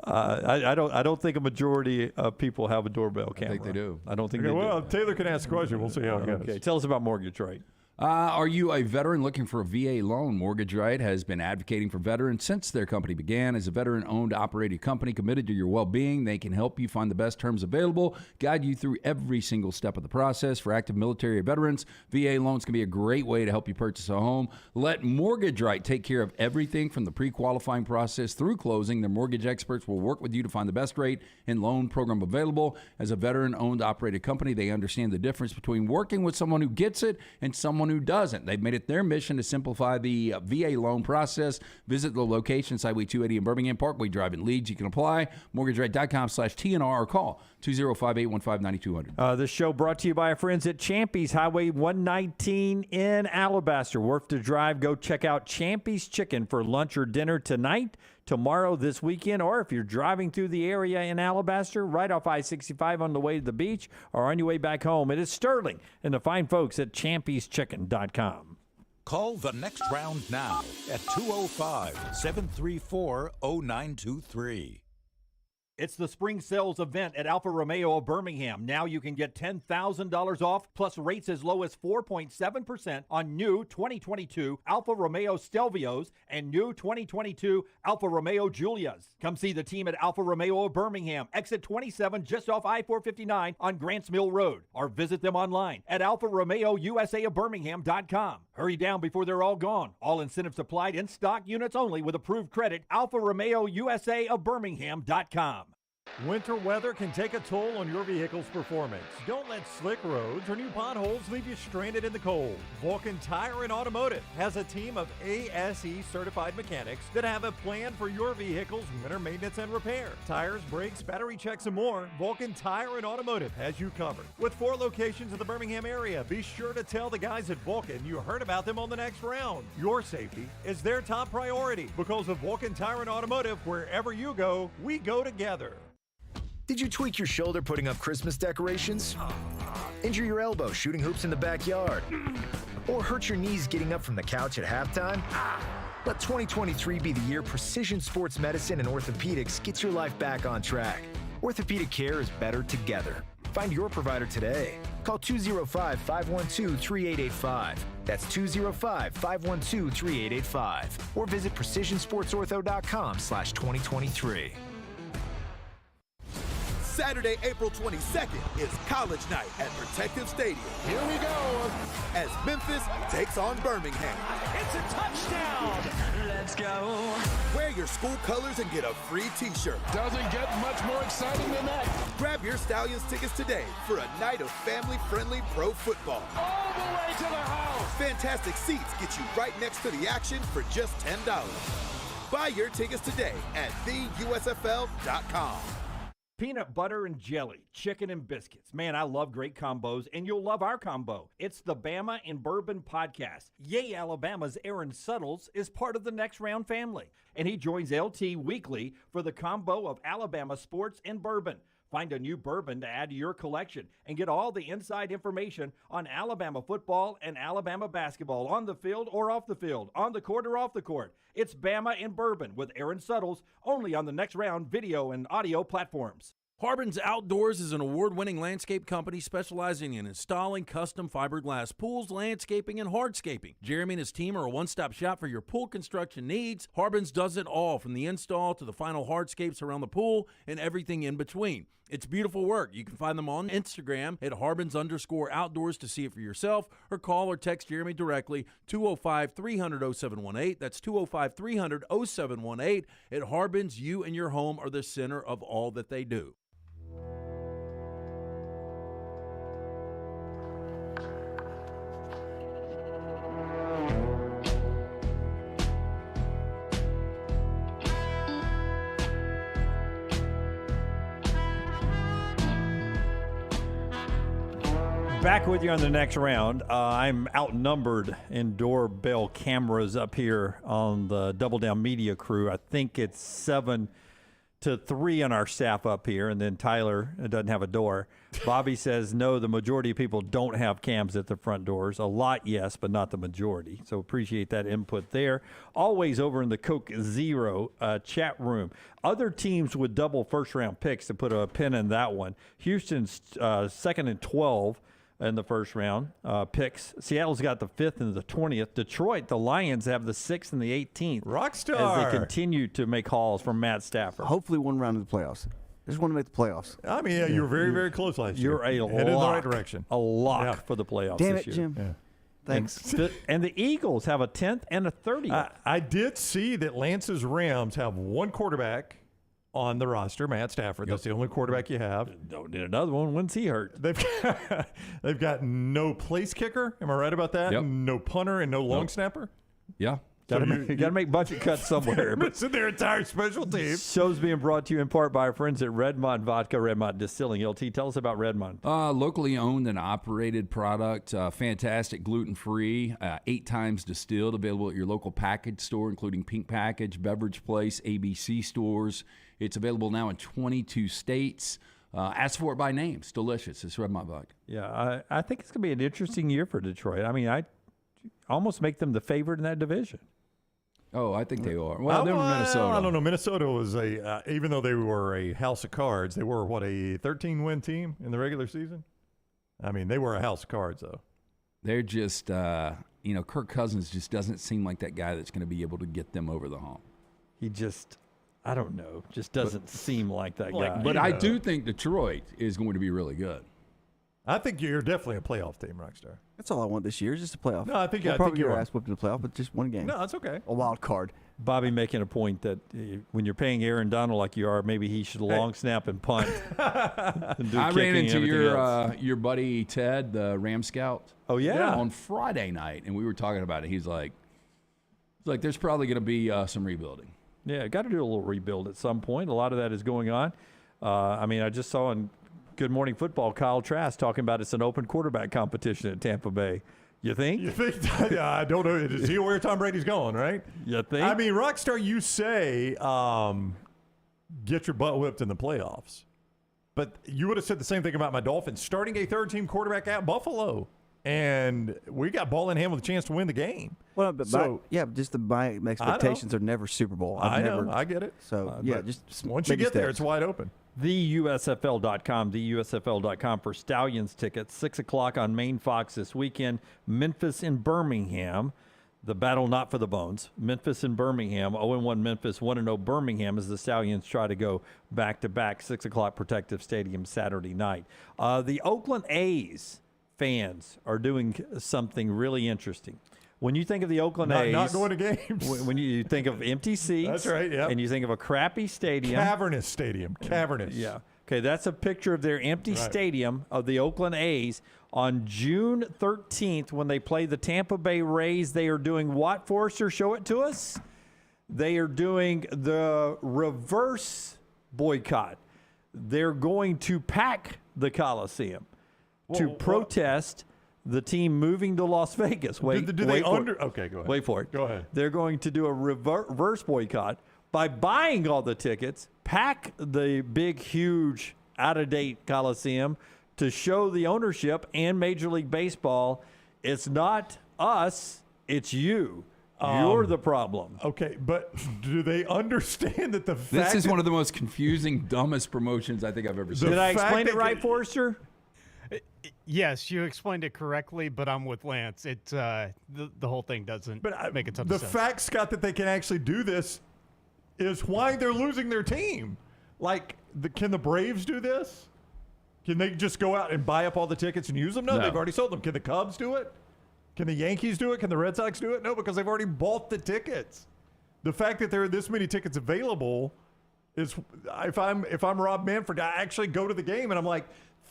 I don't think a majority of people have a doorbell camera. I think they do. I don't think Okay, they well, do. Taylor can ask a question. We'll see how it goes. Okay, tell us about Mortgage Right. Are you a veteran looking for a VA loan? Mortgage Right has been advocating for veterans since their company began. As a veteran-owned, operated company committed to your well-being, they can help you find the best terms available, guide you through every single step of the process. For active military or veterans, VA loans can be a great way to help you purchase a home. Let Mortgage Right take care of everything from the pre-qualifying process through closing. Their mortgage experts will work with you to find the best rate and loan program available. As a veteran-owned, operated company, they understand the difference between working with someone who gets it and someone who doesn't. They've made it their mission to simplify the VA loan process. Visit the location, Highway 280 in Birmingham, Parkway Drive in Leeds. You can apply, mortgageright.com/TNR, or call 205-815-9200. This show brought to you by our friends at Champy's, Highway 119 in Alabaster. Worth the drive. Go check out Champy's Chicken for lunch or dinner tonight, tomorrow, this weekend, or if you're driving through the area in Alabaster, right off I-65 on the way to the beach or on your way back home. It is Sterling and the fine folks at champyschicken.com. Call the next round now at 205-734-0923. It's the spring sales event at Alfa Romeo of Birmingham. Now you can get $10,000 off, plus rates as low as 4.7% on new 2022 Alfa Romeo Stelvios and new 2022 Alfa Romeo Giulias. Come see the team at Alfa Romeo of Birmingham, exit 27 just off I-459 on Grants Mill Road, or visit them online at alfaromeousa.birmingham.com. Hurry down before they're all gone. All incentives applied, in stock units only with approved credit. Alfa Romeo USA of Birmingham.com. Winter weather can take a toll on your vehicle's performance. Don't let slick roads or new potholes leave you stranded in the cold. Vulcan Tire and Automotive has a team of ASE certified mechanics that have a plan for your vehicle's winter maintenance and repair. Tires, brakes, battery checks, and more. Vulcan Tire and Automotive has you covered. With 4 locations in the Birmingham area, be sure to tell the guys at Vulcan you heard about them on the next round. Your safety is their top priority because of Vulcan Tire and Automotive. Wherever you go, we go together. Did you tweak your shoulder putting up Christmas decorations? Injure your elbow shooting hoops in the backyard? Or hurt your knees getting up from the couch at halftime? Let 2023 be the year precision sports medicine and orthopedics gets your life back on track. Orthopedic care is better together. Find your provider today. Call 205-512-3885. That's 205-512-3885. Or visit precisionsportsortho.com/2023. Saturday, April 22nd is College Night at Protective Stadium. Here we go as Memphis takes on Birmingham. It's a touchdown. Let's go. Wear your school colors and get a free t-shirt. Doesn't get much more exciting than that. Grab your Stallions tickets today for a night of family-friendly pro football. All the way to the house. Fantastic seats get you right next to the action for just $10. Buy your tickets today at theusfl.com. Peanut butter and jelly, chicken and biscuits. Man, I love great combos, and you'll love our combo. It's the Bama and Bourbon podcast. Yay, Alabama's Aaron Suttles is part of the Next Round family, and he joins LT weekly for the combo of Alabama sports and bourbon. Find a new bourbon to add to your collection and get all the inside information on Alabama football and Alabama basketball on the field or off the field, on the court or off the court. It's Bama and Bourbon with Aaron Suttles, only on the Next Round video and audio platforms. Harbin's Outdoors is an award-winning landscape company specializing in installing custom fiberglass pools, landscaping, and hardscaping. Jeremy and his team are a one-stop shop for your pool construction needs. Harbin's does it all, from the install to the final hardscapes around the pool and everything in between. It's beautiful work. You can find them on Instagram at Harbins_Outdoors to see it for yourself, or call or text Jeremy directly, 205-300-0718. That's 205-300-0718. At Harbins, you and your home are the center of all that they do. Back with you on the next round. I'm outnumbered in doorbell cameras up here on the Double Down Media crew. I think it's 7-3 on our staff up here, and then Tyler doesn't have a door. Bobby says no, the majority of people don't have cams at the front doors. A lot, yes, but not the majority. So appreciate that input there. Always over in the Coke Zero chat room. Other teams with double first-round picks, to put a pin in that one. Houston's 2nd and 12. In the first round picks. Seattle's got the 5th and the 20th. Detroit, the Lions, have the 6th and the 18th. Rockstar. As they continue to make hauls from Matt Stafford. Hopefully one round of the playoffs. I just want to make the playoffs. I mean, yeah, you were very, very close last year. You're Headed in the right direction. A lock for the playoffs Damn this it, year. Jim. Yeah. Thanks. And the Eagles have a 10th and a 30th. I did see that Lance's Rams have one quarterback on the roster, Matt Stafford. That's the only quarterback you have. Don't need another one. When's he hurt? They've got no place kicker. Am I right about that? Yep. No punter and no long snapper. Yeah. Got to make budget cuts somewhere. It's in their entire special team. Show's being brought to you in part by our friends at Redmont Vodka, Redmont Distilling. LT, tell us about Redmont. Locally owned and operated product, fantastic, gluten-free, 8 times distilled, available at your local package store, including Pink Package, Beverage Place, ABC stores. It's available now in 22 states. Ask for it by name. It's delicious. It's Redmont Vodka. Yeah, I think it's going to be an interesting year for Detroit. I mean, I almost make them the favorite in that division. Oh, I think they are. Well, they were Minnesota. I don't know. Minnesota was even though they were a house of cards, they were, a 13-win team in the regular season? I mean, they were a house of cards, though. They're just, Kirk Cousins just doesn't seem like that guy that's going to be able to get them over the hump. He just, I don't know, just doesn't seem like that guy. But I do think Detroit is going to be really good. I think you're definitely a playoff team, Rockstar. That's all I want this year, is just a playoff. No, I think probably you your are. ass whooped in the playoff, but just one game. No, that's okay. A wild card. Bobby making a point that when you're paying Aaron Donald like you are, maybe he should long snap and punt. And do I kicking ran and into everything your buddy Ted, the Ram Scout. Oh, yeah? On Friday night, and we were talking about it. He's like, there's probably going to be some rebuilding. Yeah, got to do a little rebuild at some point. A lot of that is going on. I mean, I just saw in Good Morning Football, Kyle Trask talking about it's an open quarterback competition at Tampa Bay. You think? Yeah, I don't know. Is he where Tom Brady's going, right? You think? I mean, Rockstar, you say get your butt whipped in the playoffs. But you would have said the same thing about my Dolphins. Starting a third-team quarterback at Buffalo. And we got ball in hand with a chance to win the game. Well, but my expectations are never Super Bowl. I get it. So, just once you get there, it's wide open. TheUSFL.com, TheUSFL.com for Stallions tickets. 6 o'clock on Main Fox this weekend. Memphis and Birmingham. The battle not for the bones. Memphis and Birmingham. 0-1 Memphis, 1-0 Birmingham as the Stallions try to go back-to-back. 6 o'clock Protective Stadium Saturday night. The Oakland A's fans are doing something really interesting. When you think of the Oakland A's, not going to games. When you think of empty seats, that's right. Yeah, and you think of a crappy stadium, cavernous stadium, cavernous. Yeah. Okay, that's a picture of their empty stadium of the Oakland A's on June 13th when they play the Tampa Bay Rays. They are doing what, Forrester? Show it to us. They are doing the reverse boycott. They're going to pack the Coliseum to protest the team moving to Las Vegas. Okay, go ahead. Wait for it. Go ahead. They're going to do a reverse boycott by buying all the tickets, pack the big, huge, out-of-date Coliseum to show the ownership and Major League Baseball, it's not us, it's you. You're the problem. Okay, but do they understand that the fact This is that one of the most confusing, dumbest promotions I think I've ever seen. Did I explain it right, Forrester? Yes, you explained it correctly, but I'm with Lance. It the whole thing doesn't make a ton of sense. The fact, Scott, that they can actually do this is why they're losing their team. Like, can the Braves do this? Can they just go out and buy up all the tickets and use them? No, they've already sold them. Can the Cubs do it? Can the Yankees do it? Can the Red Sox do it? No, because they've already bought the tickets. The fact that there are this many tickets available is, if I'm Rob Manfred, I actually go to the game and I'm like,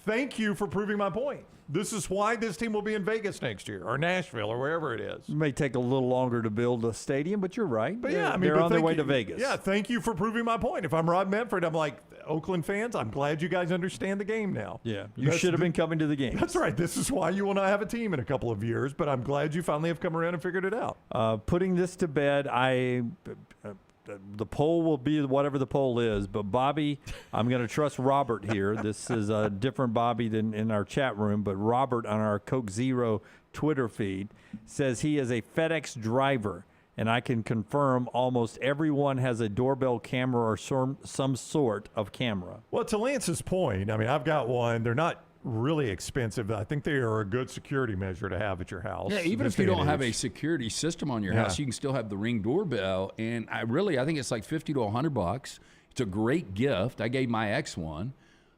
thank you for proving my point. This is why this team will be in Vegas next year, or Nashville, or wherever it is. It may take a little longer to build a stadium, but you're right. But yeah, I mean, they're on their way to Vegas. Yeah, thank you for proving my point. If I'm Rob Manfred, I'm like, Oakland fans, I'm glad you guys understand the game now. Yeah, you should have been coming to the game. That's right. This is why you will not have a team in a couple of years, but I'm glad you finally have come around and figured it out. Putting this to bed, the poll will be whatever the poll is, but Bobby, I'm going to trust Robert here. This is a different Bobby than in our chat room, but Robert on our Coke Zero Twitter feed says he is a FedEx driver, and I can confirm almost everyone has a doorbell camera or some sort of camera. Well, to Lance's point, I mean, I've got one. They're not really expensive. I think they are a good security measure to have at your house. Yeah, even if you don't have a security system on your house, you can still have the Ring doorbell. And I think it's like $50 to $100. It's a great gift. I gave my ex one.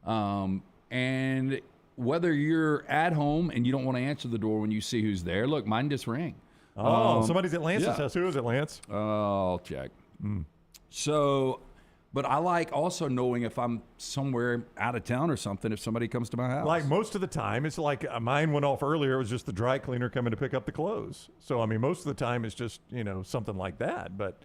And whether you're at home and you don't want to answer the door when you see who's there, look, mine just rang. Somebody's at Lance's house. Who is it, Lance? I'll check. So, but I like also knowing if I'm somewhere out of town or something, if somebody comes to my house. Like most of the time, it's like mine went off earlier. It was just the dry cleaner coming to pick up the clothes. So, I mean, most of the time it's just, something like that. But,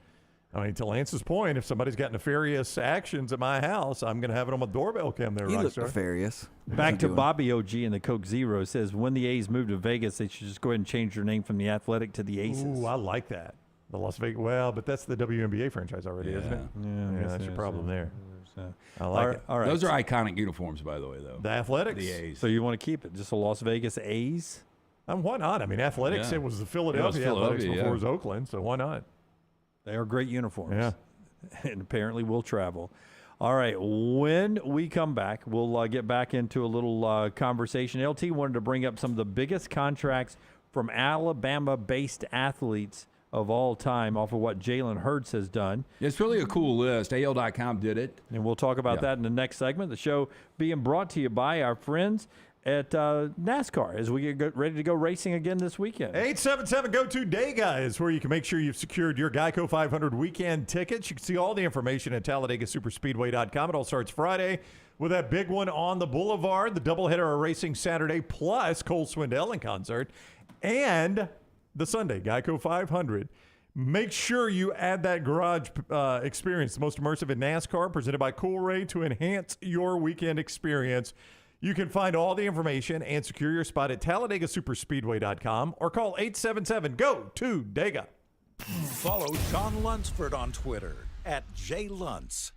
I mean, to Lance's point, if somebody's got nefarious actions at my house, I'm going to have it on my doorbell cam there. You look nefarious. Back to Bobby OG and the Coke Zero says, when the A's move to Vegas, they should just go ahead and change their name from the Athletic to the Aces. Ooh, I like that. The Las Vegas. Well, but that's the WNBA franchise already, isn't it? Yeah, that's your problem there. I All like right, it. all right. Those are iconic uniforms, by the way, though. The Athletics? The A's. So you want to keep it? Just a Las Vegas A's? Why not? I mean, Athletics, it was the Philadelphia Athletics before it was Oakland, so why not? They are great uniforms. Yeah. And apparently will travel. All right, when we come back, we'll get back into a little conversation. LT wanted to bring up some of the biggest contracts from Alabama-based athletes of all time off of what Jalen Hurts has done. It's really a cool list. AL.com did it. And we'll talk about that in the next segment. The show being brought to you by our friends at NASCAR as we get ready to go racing again this weekend. 877-GO-TO-DAGA is where you can make sure you've secured your Geico 500 weekend tickets. You can see all the information at TalladegaSuperspeedway.com. It all starts Friday with that big one on the Boulevard, the doubleheader of racing Saturday, plus Cole Swindell in concert, and the Sunday Geico 500. Make sure you add that garage experience, the most immersive in NASCAR, presented by Cool Ray, to enhance your weekend experience. You can find all the information and secure your spot at TalladegaSuperspeedway.com or call 877-GO-TO-DAGA. Follow Sean Lunsford on Twitter @JLuntz.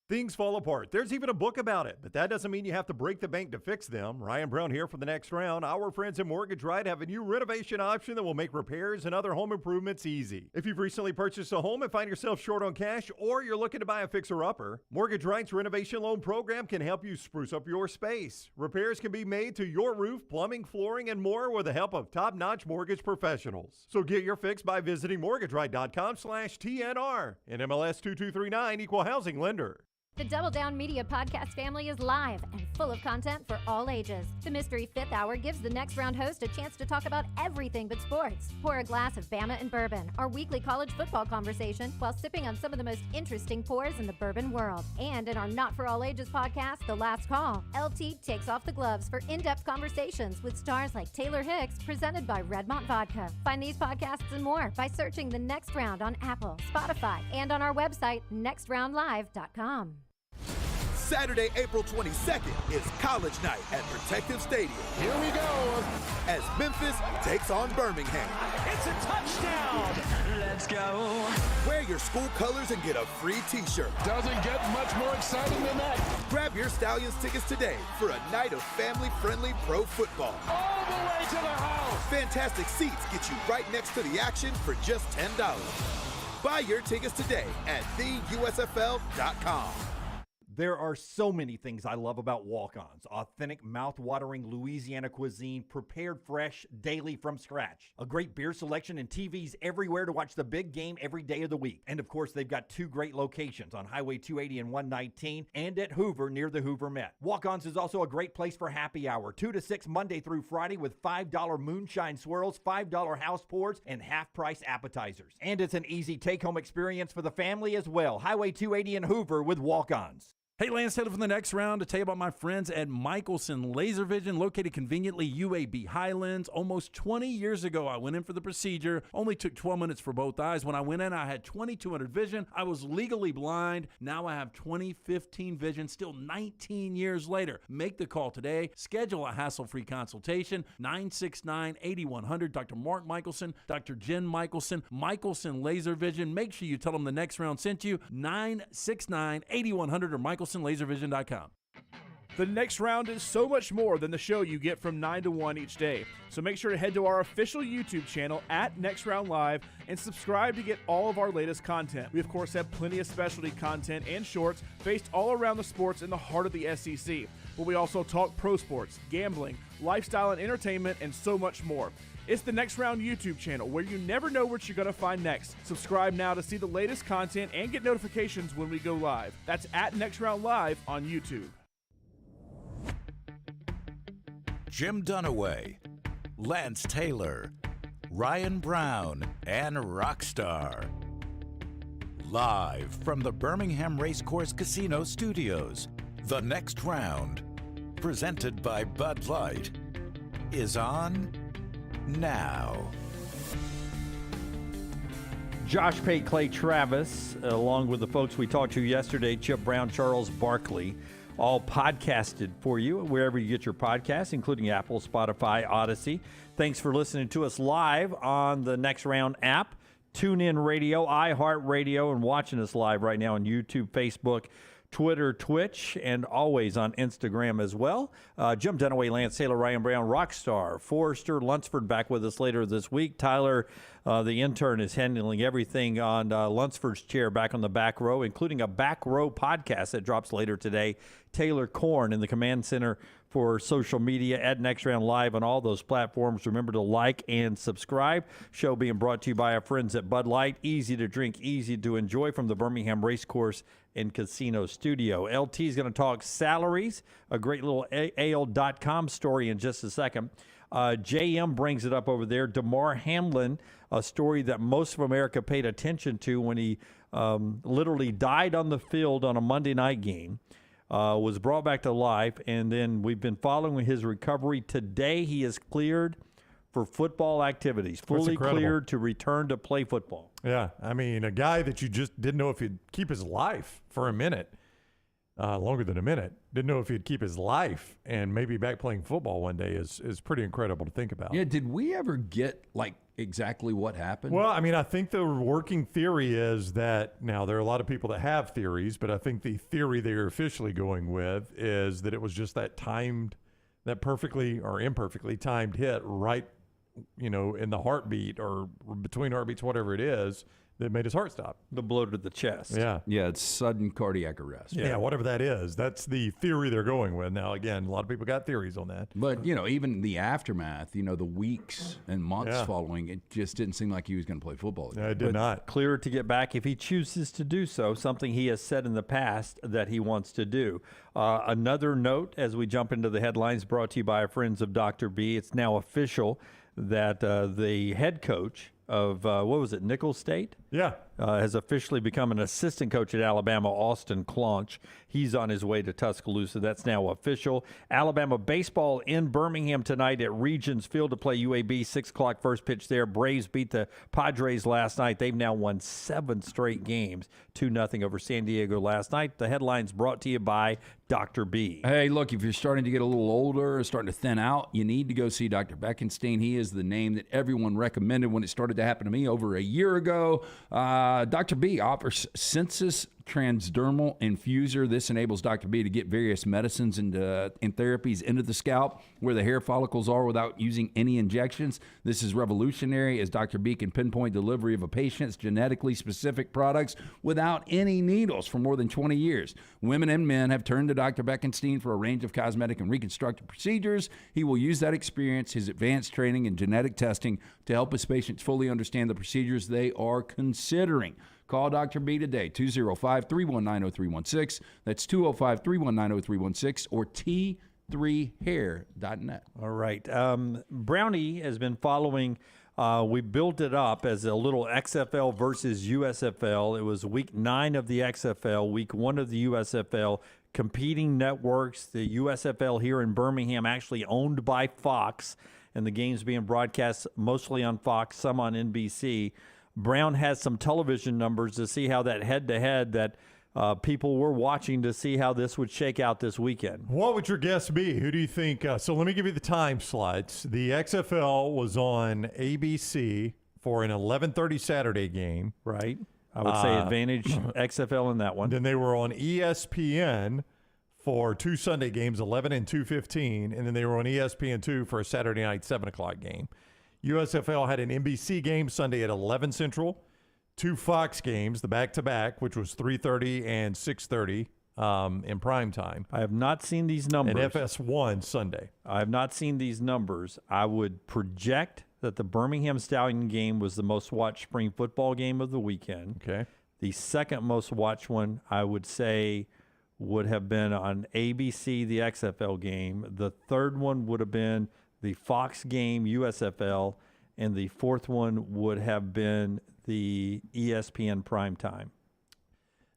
Things fall apart. There's even a book about it, but that doesn't mean you have to break the bank to fix them. Ryan Brown here for the next round. Our friends at Mortgage Right have a new renovation option that will make repairs and other home improvements easy. If you've recently purchased a home and find yourself short on cash, or you're looking to buy a fixer-upper, Mortgage Right's renovation loan program can help you spruce up your space. Repairs can be made to your roof, plumbing, flooring, and more with the help of top-notch mortgage professionals. So get your fix by visiting mortgageright.com/TNR. And MLS 2239, Equal Housing Lender. The Double Down Media podcast family is live and full of content for all ages. The Mystery Fifth Hour gives the next round host a chance to talk about everything but sports. Pour a glass of Bama and bourbon, our weekly college football conversation, while sipping on some of the most interesting pours in the bourbon world. And in our Not For All Ages podcast, The Last Call, LT takes off the gloves for in-depth conversations with stars like Taylor Hicks, presented by Redmont Vodka. Find these podcasts and more by searching The Next Round on Apple, Spotify, and on our website, nextroundlive.com. Saturday, April 22nd is College Night at Protective Stadium. Here we go as Memphis takes on Birmingham. It's a touchdown. Let's go. Wear your school colors and get a free t-shirt. Doesn't get much more exciting than that. Grab your Stallions tickets today for a night of family-friendly pro football. All the way to the house. Fantastic seats get you right next to the action for just $10. Buy your tickets today at theusfl.com. There are so many things I love about Walk-Ons. Authentic, mouth-watering Louisiana cuisine prepared fresh daily from scratch. A great beer selection and TVs everywhere to watch the big game every day of the week. And of course, they've got 2 great locations on Highway 280 and 119 and at Hoover near the Hoover Met. Walk-Ons is also a great place for happy hour, 2 to 6 Monday through Friday with $5 moonshine swirls, $5 house pours, and half-price appetizers. And it's an easy take-home experience for the family as well. Highway 280 in Hoover with Walk-Ons. Hey, Lance Taylor from the next round to tell you about my friends at Michelson Laser Vision, located conveniently UAB Highlands. Almost 20 years ago, I went in for the procedure. Only took 12 minutes for both eyes. When I went in, I had 2200 vision. I was legally blind. Now I have 20/15 vision, still 19 years later. Make the call today. Schedule a hassle-free consultation. 969-8100. Dr. Mark Michelson, Dr. Jen Michelson, Michelson Laser Vision. Make sure you tell them the next round sent you. 969-8100 or MichelsonLaserVision.com. The next round is so much more than the show you get from 9 to 1 each day. So make sure to head to our official YouTube channel at Next Round Live and subscribe to get all of our latest content. We, of course, have plenty of specialty content and shorts based all around the sports in the heart of the SEC. But we also talk pro sports, gambling, lifestyle and entertainment, and so much more. It's the Next Round YouTube channel where you never know what you're going to find next. Subscribe now to see the latest content and get notifications when we go live. That's at Next Round Live on YouTube. Jim Dunaway, Lance Taylor, Ryan Brown, and Rockstar. Live from the Birmingham Racecourse Casino Studios, the next round, presented by Bud Light, is on now. Josh Pate, Clay Travis, along with the folks we talked to yesterday, Chip Brown, Charles Barkley, all podcasted for you wherever you get your podcasts, including Apple, Spotify, Odyssey. Thanks for listening to us live on the Next Round app, TuneIn Radio, iHeartRadio, and watching us live right now on YouTube, Facebook, Twitter, Twitch, and always on Instagram as well. Jim Dunaway, Lance Taylor, Ryan Brown, Rockstar, Forrester, Lunsford back with us later this week. Tyler, the intern, is handling everything on Lunsford's chair back on the back row, including a back row podcast that drops later today. Taylor Korn in the command center for social media at Next Round Live on all those platforms. Remember to like and subscribe. Show being brought to you by our friends at Bud Light. Easy to drink, easy to enjoy from the Birmingham Racecourse and Casino Studio. LT is going to talk salaries, a great little AL.com story in just a second. JM brings it up over there. DeMar Hamlin, a story that most of America paid attention to when he literally died on the field on a Monday night game. Was brought back to life, and then we've been following his recovery. Today he is cleared for football activities, fully cleared to return to play football. Yeah, I mean, a guy that you just didn't know if he'd keep his life for a minute, longer than a minute, didn't know if he'd keep his life and maybe back playing football one day is pretty incredible to think about. Yeah, did we ever get, like, exactly what happened? Well, I mean, I think the working theory is that, now there are a lot of people that have theories, but I think the theory they're officially going with is that it was just that perfectly or imperfectly timed hit right, in the heartbeat or between heartbeats, whatever it is, that made his heart stop. The blow to the chest. Yeah. Yeah, it's sudden cardiac arrest. Yeah, whatever that is. That's the theory they're going with. Now, again, a lot of people got theories on that. But, even the aftermath, the weeks and months following, it just didn't seem like he was going to play football again. Yeah, it did not. Clear to get back if he chooses to do so, something he has said in the past that he wants to do. Another note as we jump into the headlines brought to you by our friends of Dr. B. It's now official that the head coach of, Nicholls State? Yeah. Has officially become an assistant coach at Alabama, Austin Claunch. He's on his way to Tuscaloosa. That's now official. Alabama baseball in Birmingham tonight at Regions Field to play UAB. 6 o'clock first pitch there. Braves beat the Padres last night. They've now won 7 straight games, 2-0 over San Diego last night. The headlines brought to you by Dr. B. Hey, look, if you're starting to get a little older, starting to thin out, you need to go see Dr. Beckenstein. He is the name that everyone recommended when it started to happen to me over a year ago. Dr. B offers census transdermal infuser. This enables Dr. B to get various medicines and therapies into the scalp where the hair follicles are without using any injections. This is revolutionary, as Dr. B can pinpoint delivery of a patient's genetically specific products without any needles for more than 20 years. Women and men have turned to Dr. Beckenstein for a range of cosmetic and reconstructive procedures. He will use that experience, his advanced training, and genetic testing to help his patients fully understand the procedures they are considering. Call Dr. B today, 205-319-0316. That's 205-319-0316 or T3hair.net. All right. Brownie has been following. We built it up as a little XFL versus USFL. It was week 9 of the XFL, week 1 of the USFL. Competing networks, the USFL here in Birmingham actually owned by Fox, and the games being broadcast mostly on Fox, some on NBC. Brown has some television numbers to see how that head-to-head that people were watching to see how this would shake out this weekend. What would your guess be? Who do you think? So let me give you the time slots. The XFL was on ABC for an 11:30 Saturday game. Right. I would say advantage XFL in that one. Then they were on ESPN for 2 Sunday games, 11 and 2:15, and then they were on ESPN2 for a Saturday night 7 o'clock game. USFL had an NBC game Sunday at 11 Central, 2 Fox games, the back-to-back, which was 3:30 and 6:30 in prime time. I have not seen these numbers. And FS1 Sunday. I have not seen these numbers. I would project that the Birmingham Stallion game was the most watched spring football game of the weekend. Okay. The second most watched one, I would say, would have been on ABC, the XFL game. The third one would have been the Fox game, USFL, and the fourth one would have been the ESPN primetime.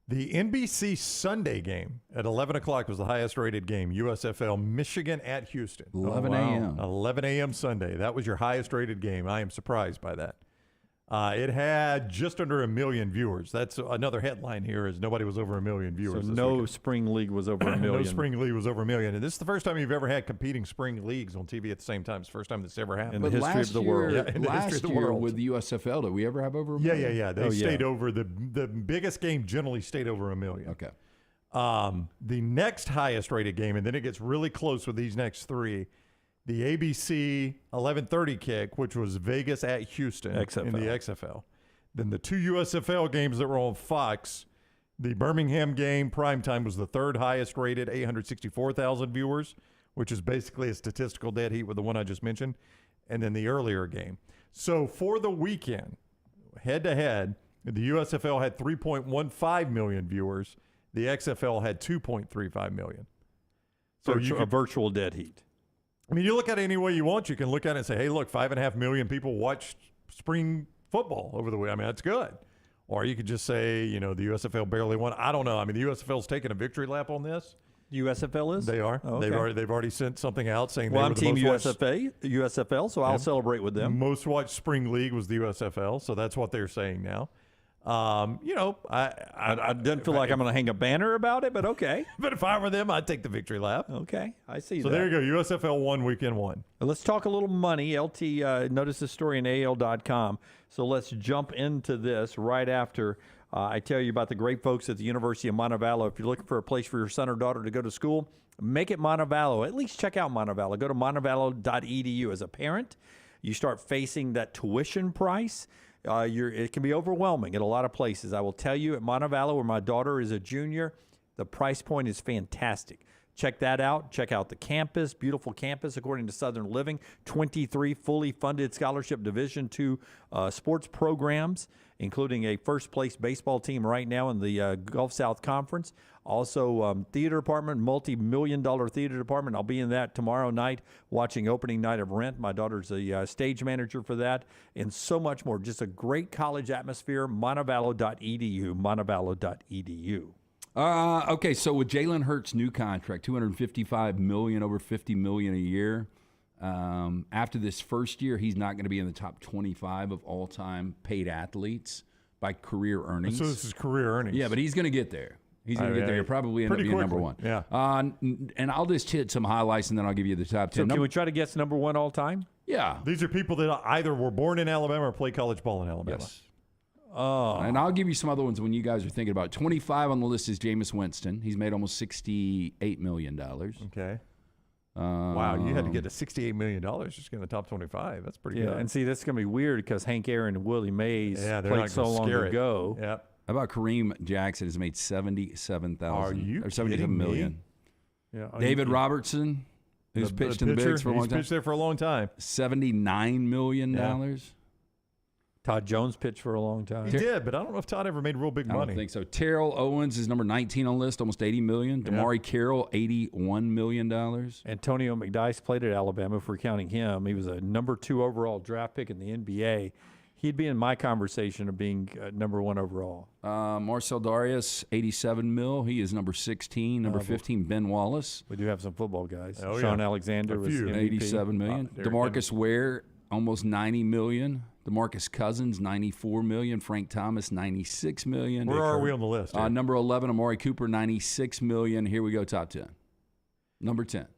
The NBC Sunday game at 11 o'clock was the highest rated game, USFL Michigan at Houston. 11 a.m. 11 a.m. Sunday. That was your highest rated game. I am surprised by that. It had just under 1 million viewers. That's another headline here is nobody was over 1 million viewers. So this no weekend. spring league was over 1 million. No spring league was over 1 million. And this is the first time you've ever had competing spring leagues on TV at the same time. It's the first time this ever happened. In the history of the world. Yeah, in the history of the world. With the USFL, did we ever have over 1 Yeah. million? They stayed over. The biggest game generally stayed over 1 million. Okay. The next highest rated game, and then it gets really close with these next 3, the ABC 11:30 kick, which was Vegas at Houston in the XFL. Then the 2 USFL games that were on Fox, the Birmingham game primetime was the third highest rated, 864,000 viewers, which is basically a statistical dead heat with the one I just mentioned, and then the earlier game. So for the weekend, head-to-head, the USFL had 3.15 million viewers. The XFL had 2.35 million. So a virtual dead heat. I mean, you look at it any way you want. You can look at it and say, hey, look, 5.5 million people watched spring football over the week. I mean, that's good. Or you could just say, the USFL barely won. I don't know. I mean, the USFL's taking a victory lap on this. USFL is? They are. Oh, okay. They've already sent something out saying well, they I'm were the team most watched. USFL, so I'll celebrate with them. Most watched spring league was the USFL, so that's what they're saying now. I didn't feel like I'm going to hang a banner about it, but okay. But if I were them, I'd take the victory lap. Okay, I see so that. there you go, USFL 1, weekend 1. Let's talk a little money. LT noticed this story in AL.com, so let's jump into this right after I tell you about the great folks at the University of Montevallo. If you're looking for a place for your son or daughter to go to school, make it Montevallo. At least check out Montevallo. Go to montevallo.edu. As a parent, you start facing that tuition price. It can be overwhelming at a lot of places. I will tell you at Montevallo, where my daughter is a junior, the price point is fantastic. Check that out. Check out the campus, beautiful campus, according to Southern Living. 23 fully funded scholarship Division II sports programs, including a first-place baseball team right now in the Gulf South Conference. Also, theater department, multi-million-dollar theater department. I'll be in that tomorrow night watching opening night of Rent. My daughter's the stage manager for that, and so much more. Just a great college atmosphere. Montevallo.edu, montevallo.edu. Okay, so with Jalen Hurts' new contract, $255 million, over $50 million a year. After this first year, he's not going to be in the top 25 of all-time paid athletes by career earnings. So this is career earnings. Yeah, but he's going to get there. He's going to get there. He'll probably end up being number one. Yeah. And I'll just hit some highlights, and then I'll give you the top 10. So can we try to guess number one all time? Yeah. These are people that either were born in Alabama or play college ball in Alabama. Yes. Oh. And I'll give you some other ones when you guys are thinking about it. 25 on the list is Jameis Winston. He's made almost $68 million. Okay. Wow, you had to get to $68 million just to get in the top 25. That's pretty good. And see, that's going to be weird because Hank Aaron and Willie Mays played so long ago. Yep. How about Kareem Jackson has made $77,000 Are you or $77 kidding million? me? Yeah. David Robertson, who's pitched in the bigs for a long time. He's pitched there for a long time. $79 million. Yeah. Todd Jones pitched for a long time. He did, but I don't know if Todd ever made real big money. I don't think so. Terrell Owens is number 19 on the list, almost $80 million. Damari Carroll, $81 million. Antonio McDyess played at Alabama, if we're counting him. He was a number 2 overall draft pick in the NBA. He'd be in my conversation of being number 1 overall. Marcel Darius, $87 million. He is number 16. Number 15, Ben Wallace. We do have some football guys. Oh, Sean Alexander was MVP. $87 million. DeMarcus Ware, almost $90 million. DeMarcus Cousins, $94 million. Frank Thomas, $96 million. Where are we on the list? Number 11, Amari Cooper, $96 million. Here we go, top 10. Number 10.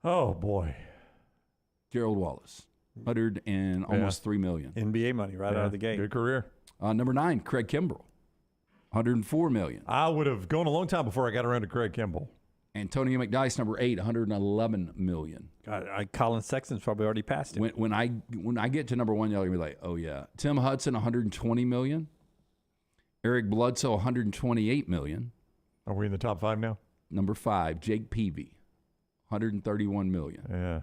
Oh, boy. Gerald Wallace, $100 and almost $3 million. NBA money right out of the gate. Good career. Number 9, Craig Kimbrell, $104 million. I would have gone a long time before I got around to Craig Kimbrell. Antonio McDyess, number 8, $111 million. Colin Sexton's probably already passed him. When I get to number 1, y'all are gonna be like, oh yeah. Tim Hudson, $120 million. Eric Bledsoe, $128 million. Are we in the top 5 now? Number 5, Jake Peavy, $131 million. Yeah.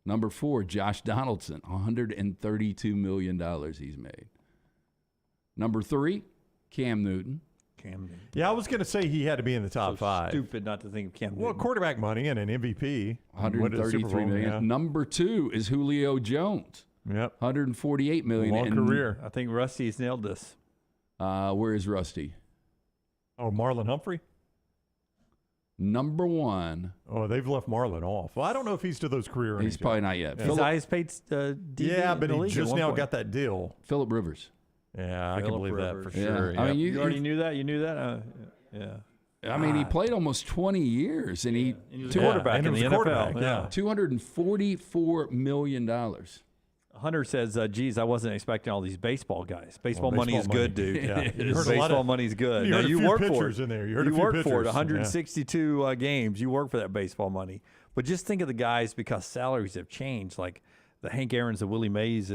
Number 4, Josh Donaldson, $132 million he's made. Number 3, Cam Newton. Yeah, I was going to say he had to be in the top 5. Stupid not to think of Cam Newton. Well, quarterback money and an MVP. $133 million. Yeah. Number 2 is Julio Jones. Yep. $148 million. Long career. I think Rusty's nailed this. Where is Rusty? Oh, Marlon Humphrey? Number 1. Oh, they've left Marlon off. Well, I don't know if he's to those career earnings. He's probably not yet. He's the highest paid DB yeah, in but the he league just at now one point. got that deal. Phillip Rivers. Yeah, I can believe that for sure. Yeah. I mean, you already knew that? You knew that? Yeah. I mean, he played almost 20 years, and he was a quarterback in the NFL. Yeah. $244 million. Hunter says, geez, I wasn't expecting all these baseball guys. Baseball money baseball is money. good, dude. Yeah. You heard Baseball money's good. You now, heard a you few work for pitchers it. in there. You heard a You few work for it. pitchers. 162 games. You work for that baseball money. But just think of the guys because salaries have changed. Like the Hank Aaron's, the Willie Mays,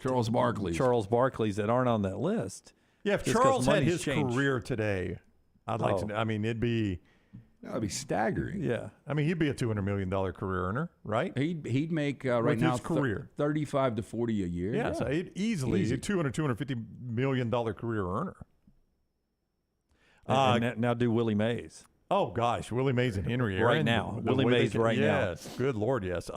Charles Barkley's that aren't on that list. Yeah, if Just 'cause Charles had money's his changed. career today, I'd like to know. I mean, it'd be... That would be staggering. Yeah. I mean, he'd be a $200 million career earner, right? He'd make right With now his career. 35 to 40 a year. Yeah, so he'd easily Easy. a $250 million career earner. Now do Willie Mays. Oh, gosh, Willie Mays and Henry Aaron. Right now. The Willie way they Mays can- right now. Yes, good Lord, yes.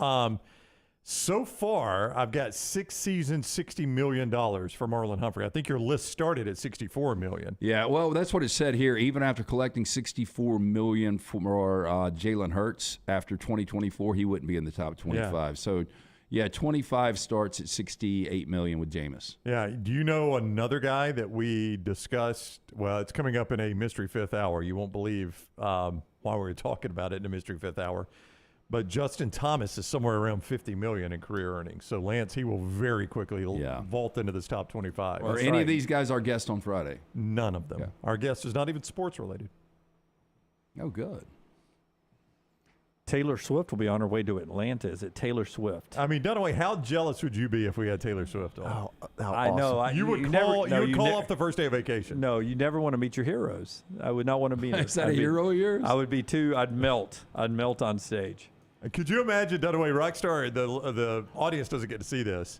So far, I've got 6 seasons, $60 million for Marlon Humphrey. I think your list started at $64 million. Yeah, well, that's what it said here. Even after collecting $64 million for Jalen Hurts after 2024, he wouldn't be in the top 25. Yeah. So, yeah, 25 starts at $68 million with Jameis. Yeah. Do you know another guy that we discussed? Well, it's coming up in a Mystery Fifth Hour. You won't believe why we were talking about it in a Mystery Fifth Hour. But Justin Thomas is somewhere around $50 million in career earnings. So, Lance, he will very quickly vault into this top 25. Are any of these guys our guest on Friday? None of them. Okay. Our guest is not even sports related. Oh, good. Taylor Swift will be on her way to Atlanta. Is it Taylor Swift? I mean, Dunaway, how jealous would you be if we had Taylor Swift on? I know. You would call off the first day of vacation. No, you never want to meet your heroes. I would not want to be. Is that a hero of yours? I would be too. I'd melt. I'd melt on stage. Could you imagine, Dunaway, Rockstar, the audience doesn't get to see this,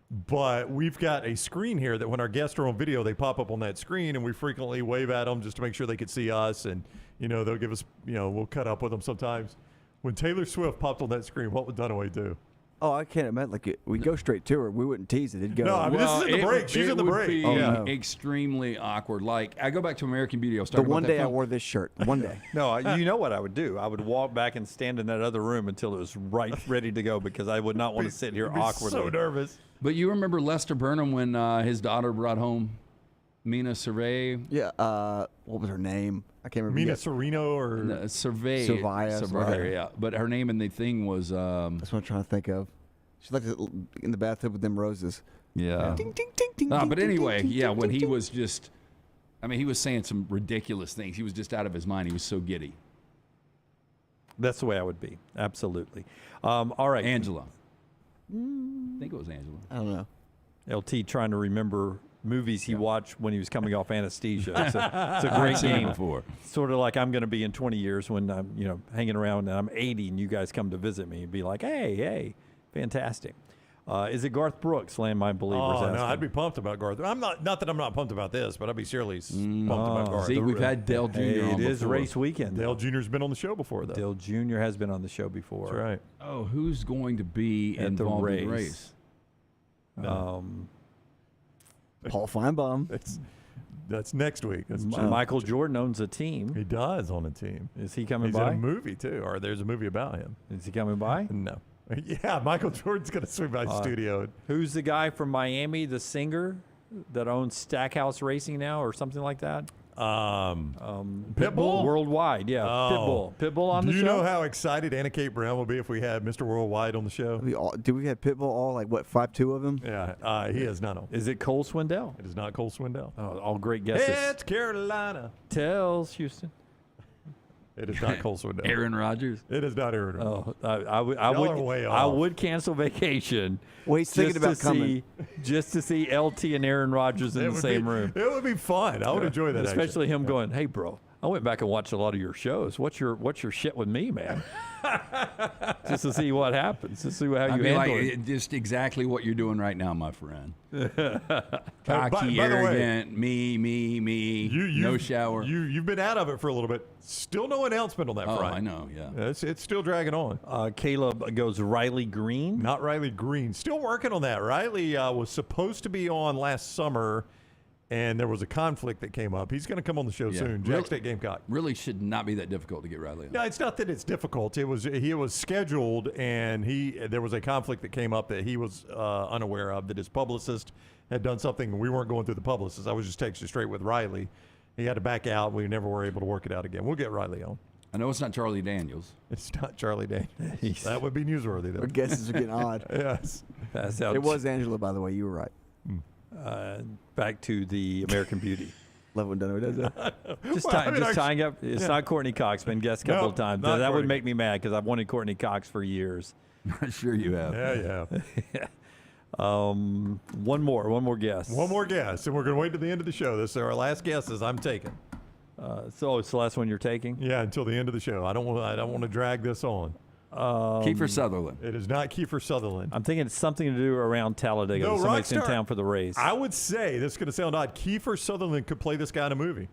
but we've got a screen here that when our guests are on video, they pop up on that screen, and we frequently wave at them just to make sure they can see us, and, they'll give us, we'll cut up with them sometimes. When Taylor Swift popped on that screen, what would Dunaway do? Oh, I can't imagine. We'd go straight to her. We wouldn't tease it. It'd go. No, I mean, this is in the break. She's in the break. It would be no. extremely awkward. Like, I go back to American Beauty. I was The talking one about that day I film. wore this shirt. One day. No, you know what I would do? I would walk back and stand in that other room until it was ready to go because I would not want to sit here awkwardly. So nervous. But you remember Lester Burnham when his daughter brought home Mina Survey? Yeah. What was her name? I can't remember. Mina yet. Sereno or Survey. Surveyor, yeah. But her name in the thing was. That's what I'm trying to think of. She's like in the bathtub with them roses. Yeah. Ding, ding, ding, ding, But ding, anyway, ding, yeah, ding, when ding, he ding. was just, I mean, he was saying some ridiculous things. He was just out of his mind. He was so giddy. That's the way I would be. Absolutely. All right. Angela. I think it was Angela. I don't know. LT trying to remember movies he watched when he was coming off anesthesia. It's a great I've seen it game. before. Sort of like I'm going to be in 20 years when I'm hanging around and I'm 80 and you guys come to visit me and be like, hey, fantastic. Is it Garth Brooks? Landmine Believers Oh, asking. no, I'd be pumped about Garth. I'm not that I'm not pumped about this, but I'd be seriously pumped about Garth. See, we've had Dale Jr. Hey, on it is before. race weekend. Dale Jr.'s been on the show before, though. Dale Jr. has been on the show before. That's right. Oh, who's going to be At the involved in the race. race? Paul Feinbaum. That's next week. That's Michael Jordan owns a team. He does on a team. Is he coming He's by? in a movie, too, or there's a movie about him. Is he coming by? No. Yeah, Michael Jordan's going to swing by the studio. Who's the guy from Miami, the singer that owns Stackhouse Racing now or something like that? Pitbull? Worldwide, yeah. Oh. Pitbull on the show? Do you know how excited Anna Kate Brown will be if we had Mr. Worldwide on the show? Do we have Pitbull all, 5'2" of them? Yeah, he is not on. Is it Cole Swindell? It is not Cole Swindell. Oh, all great guesses. It's Carolina. Tells Houston. It is not Cole Swindell. Aaron Rodgers. It is not Aaron Rodgers. Oh, I Y'all are way off. would cancel vacation. Well, he's thinking about coming. Just to see LT and Aaron Rodgers in the same room. It would be fun. I would enjoy that. Especially him going, "Hey, bro, I went back and watched a lot of your shows. What's your shit with me, man?" Just to see what happens. To see how you handle it. Just exactly what you're doing right now, my friend. by Cocky, the way, arrogant, me. No shower. You've been out of it for a little bit. Still no announcement on that Oh, front. I know, yeah. It's still dragging on. Caleb goes Riley Green. Not Riley Green. Still working on that. Riley was supposed to be on last summer, and there was a conflict that came up. He's going to come on the show soon. Jack State Gamecock. Really should not be that difficult to get Riley on. No, it's not that it's difficult. He was scheduled, and there was a conflict that came up that he was unaware of, that his publicist had done something, and we weren't going through the publicist. I was just texting straight with Riley. He had to back out. We never were able to work it out again. We'll get Riley on. I know it's not Charlie Daniels. It's not Charlie Daniels. That would be newsworthy, though. Our guesses are getting odd. Yes. That's out. It was Angela, by the way. You were right. Back to the American Beauty. Love when Dunaway does that. Just tying up. It's not Courtney Cox. Been guessed a couple of times. not That would Courtney. make me mad because I've wanted Courtney Cox for years. I'm sure you have. Yeah. One more guess. One more guess, and we're going to wait to the end of the show. This is our last guesses. I'm taking. So it's the last one you're taking? Yeah, until the end of the show. I don't want to drag this on. Kiefer Sutherland. It is not Kiefer Sutherland. I'm thinking it's something to do around Talladega. No, Somebody's in Rockstar. town for the race. I would say, this is going to sound odd, Kiefer Sutherland could play this guy in a movie.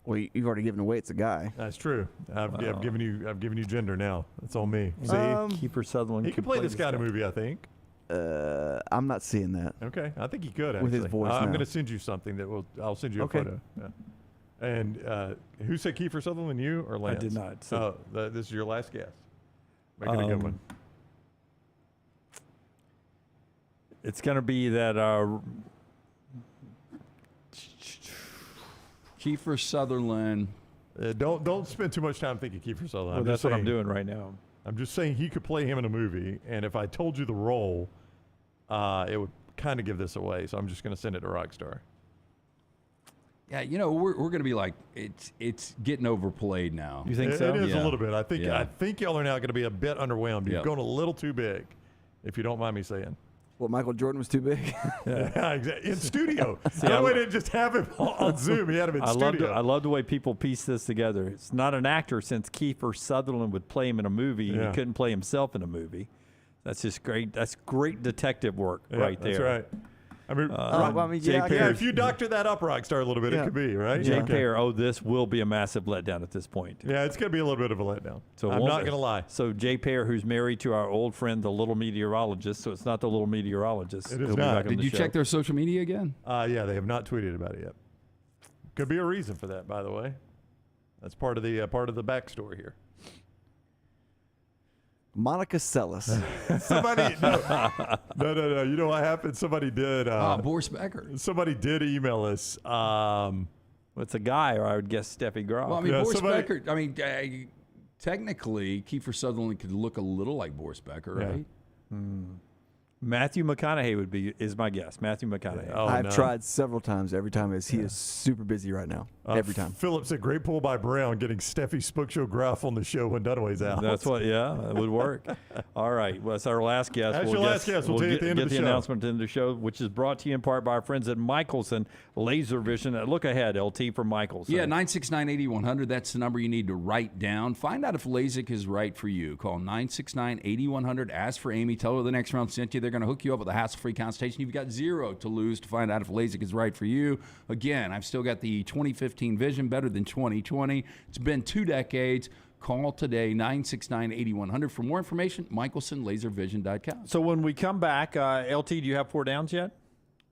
Well, you've already given away it's a guy. That's true. I've given you gender now. That's on me. See, Kiefer Sutherland. he could play this guy in a movie, I think. I'm not seeing that. Okay, I think he could actually. With his voice I'm now. going to send you something I'll send you a Okay. photo. Yeah. And who said Kiefer Sutherland? You or Lance? did not. This is your last guess. Make it a good one. It's going to be that Kiefer Sutherland. Don't spend too much time thinking Kiefer Sutherland. Well, I'm that's just what I'm saying- doing right now. I'm just saying he could play him in a movie, and if I told you the role, it would kind of give this away. So I'm just going to send it to Rockstar. Yeah, we're going to be like, it's getting overplayed now. You think so? It is Yeah. a little bit. I Yeah. think y'all are now going to be a bit underwhelmed. You've Yep. gone a little too big, if you don't mind me saying. Well, Michael Jordan was too big. Yeah, exactly. In studio. See, That way they didn't just have him on Zoom. He had him in studio. I love the way people piece this together. It's not an actor, since Kiefer Sutherland would play him in a movie. Yeah. He couldn't play himself in a movie. That's just great. That's great detective work right there. That's right. I mean, Jay Perry. if you doctor that up, Rockstar, a little bit, it could be, right? Jay Okay. Perry, this will be a massive letdown at this point. Yeah, it's going to be a little bit of a letdown. So I'm not going to lie. So Jay Perry, who's married to our old friend, the little meteorologist, so it's not the little meteorologist. It is He'll be not. back on Did the you show. check their social media again? Yeah, they have not tweeted about it yet. Could be a reason for that, by the way. That's part of the backstory here. Monica Seles. Somebody, no. You know what happened? Somebody did. Boris Becker. Somebody did email us. It's a guy, or I would guess Steffi Graf. Well, I mean, Boris Becker. I mean, technically, Kiefer Sutherland could look a little like Boris Becker, right? Matthew McConaughey is my guess. Matthew McConaughey. I've tried several times. Every time he is super busy right now. Every time. Philip said, great pull by Brown, getting Steffi Spookshow-Graff on the show when Dunaway's out. That's what, that would work. All right. Well, that's our last guest. That's your last guest. We'll tell you at the end of the show. Announcement in the show, which is brought to you in part by our friends at Michelson Laser Vision. Look ahead, LT, for Michelson. Yeah, 969-8100. That's the number you need to write down. Find out if LASIK is right for you. Call 969-8100. Ask for Amy. Tell her the next round sent you. They're going to hook you up with a hassle-free consultation. You've got zero to lose to find out if LASIK is right for you. Again, I've still got the 2015 vision, better than 2020. It's been 2 decades. Call today, 969-8100. For more information, michelsonlaservision.com. So when we come back, LT, do you have 4 downs yet?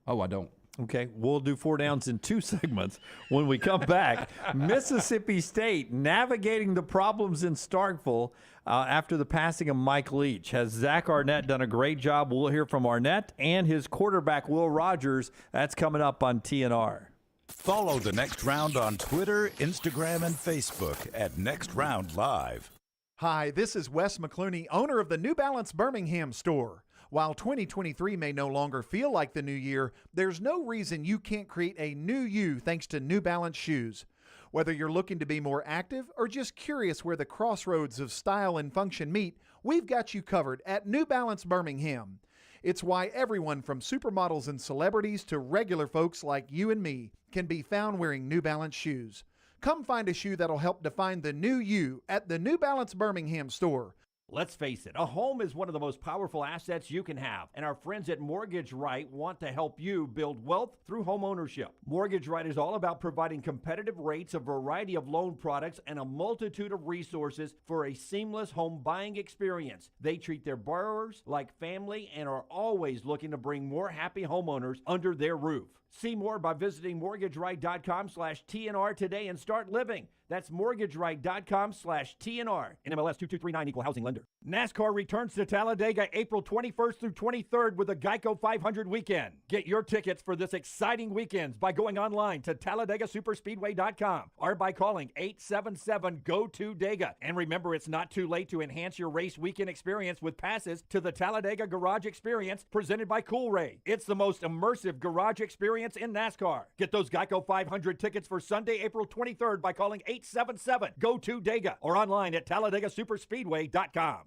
Oh, I don't. Okay, we'll do 4 downs in 2 segments. When we come back, Mississippi State navigating the problems in Starkville after the passing of Mike Leach. Has Zach Arnett done a great job? We'll hear from Arnett and his quarterback, Will Rogers. That's coming up on TNR. Follow The Next Round on Twitter, Instagram, and Facebook at Next Round Live. Hi, this is Wes McClooney, owner of the New Balance Birmingham store. While 2023 may no longer feel like the new year, there's no reason you can't create a new you thanks to New Balance shoes. Whether you're looking to be more active or just curious where the crossroads of style and function meet, we've got you covered at New Balance Birmingham. It's why everyone from supermodels and celebrities to regular folks like you and me can be found wearing New Balance shoes. Come find a shoe that'll help define the new you at the New Balance Birmingham store. Let's face it, a home is one of the most powerful assets you can have, and our friends at Mortgage Right want to help you build wealth through home ownership. Mortgage Right is all about providing competitive rates, a variety of loan products, and a multitude of resources for a seamless home buying experience. They treat their borrowers like family and are always looking to bring more happy homeowners under their roof. See more by visiting mortgageright.com/TNR today and start living. That's mortgageright.com/TNR. NMLS 2239, Equal Housing Lender. NASCAR returns to Talladega April 21st through 23rd with a Geico 500 weekend. Get your tickets for this exciting weekend by going online to TalladegaSuperspeedway.com or by calling 877-GO-TO-DEGA. And remember, it's not too late to enhance your race weekend experience with passes to the Talladega Garage Experience presented by Cool Ray. It's the most immersive garage experience in NASCAR. Get those Geico 500 tickets for Sunday, April 23rd by calling 877-GO-TO-DEGA or online at TalladegaSuperspeedway.com.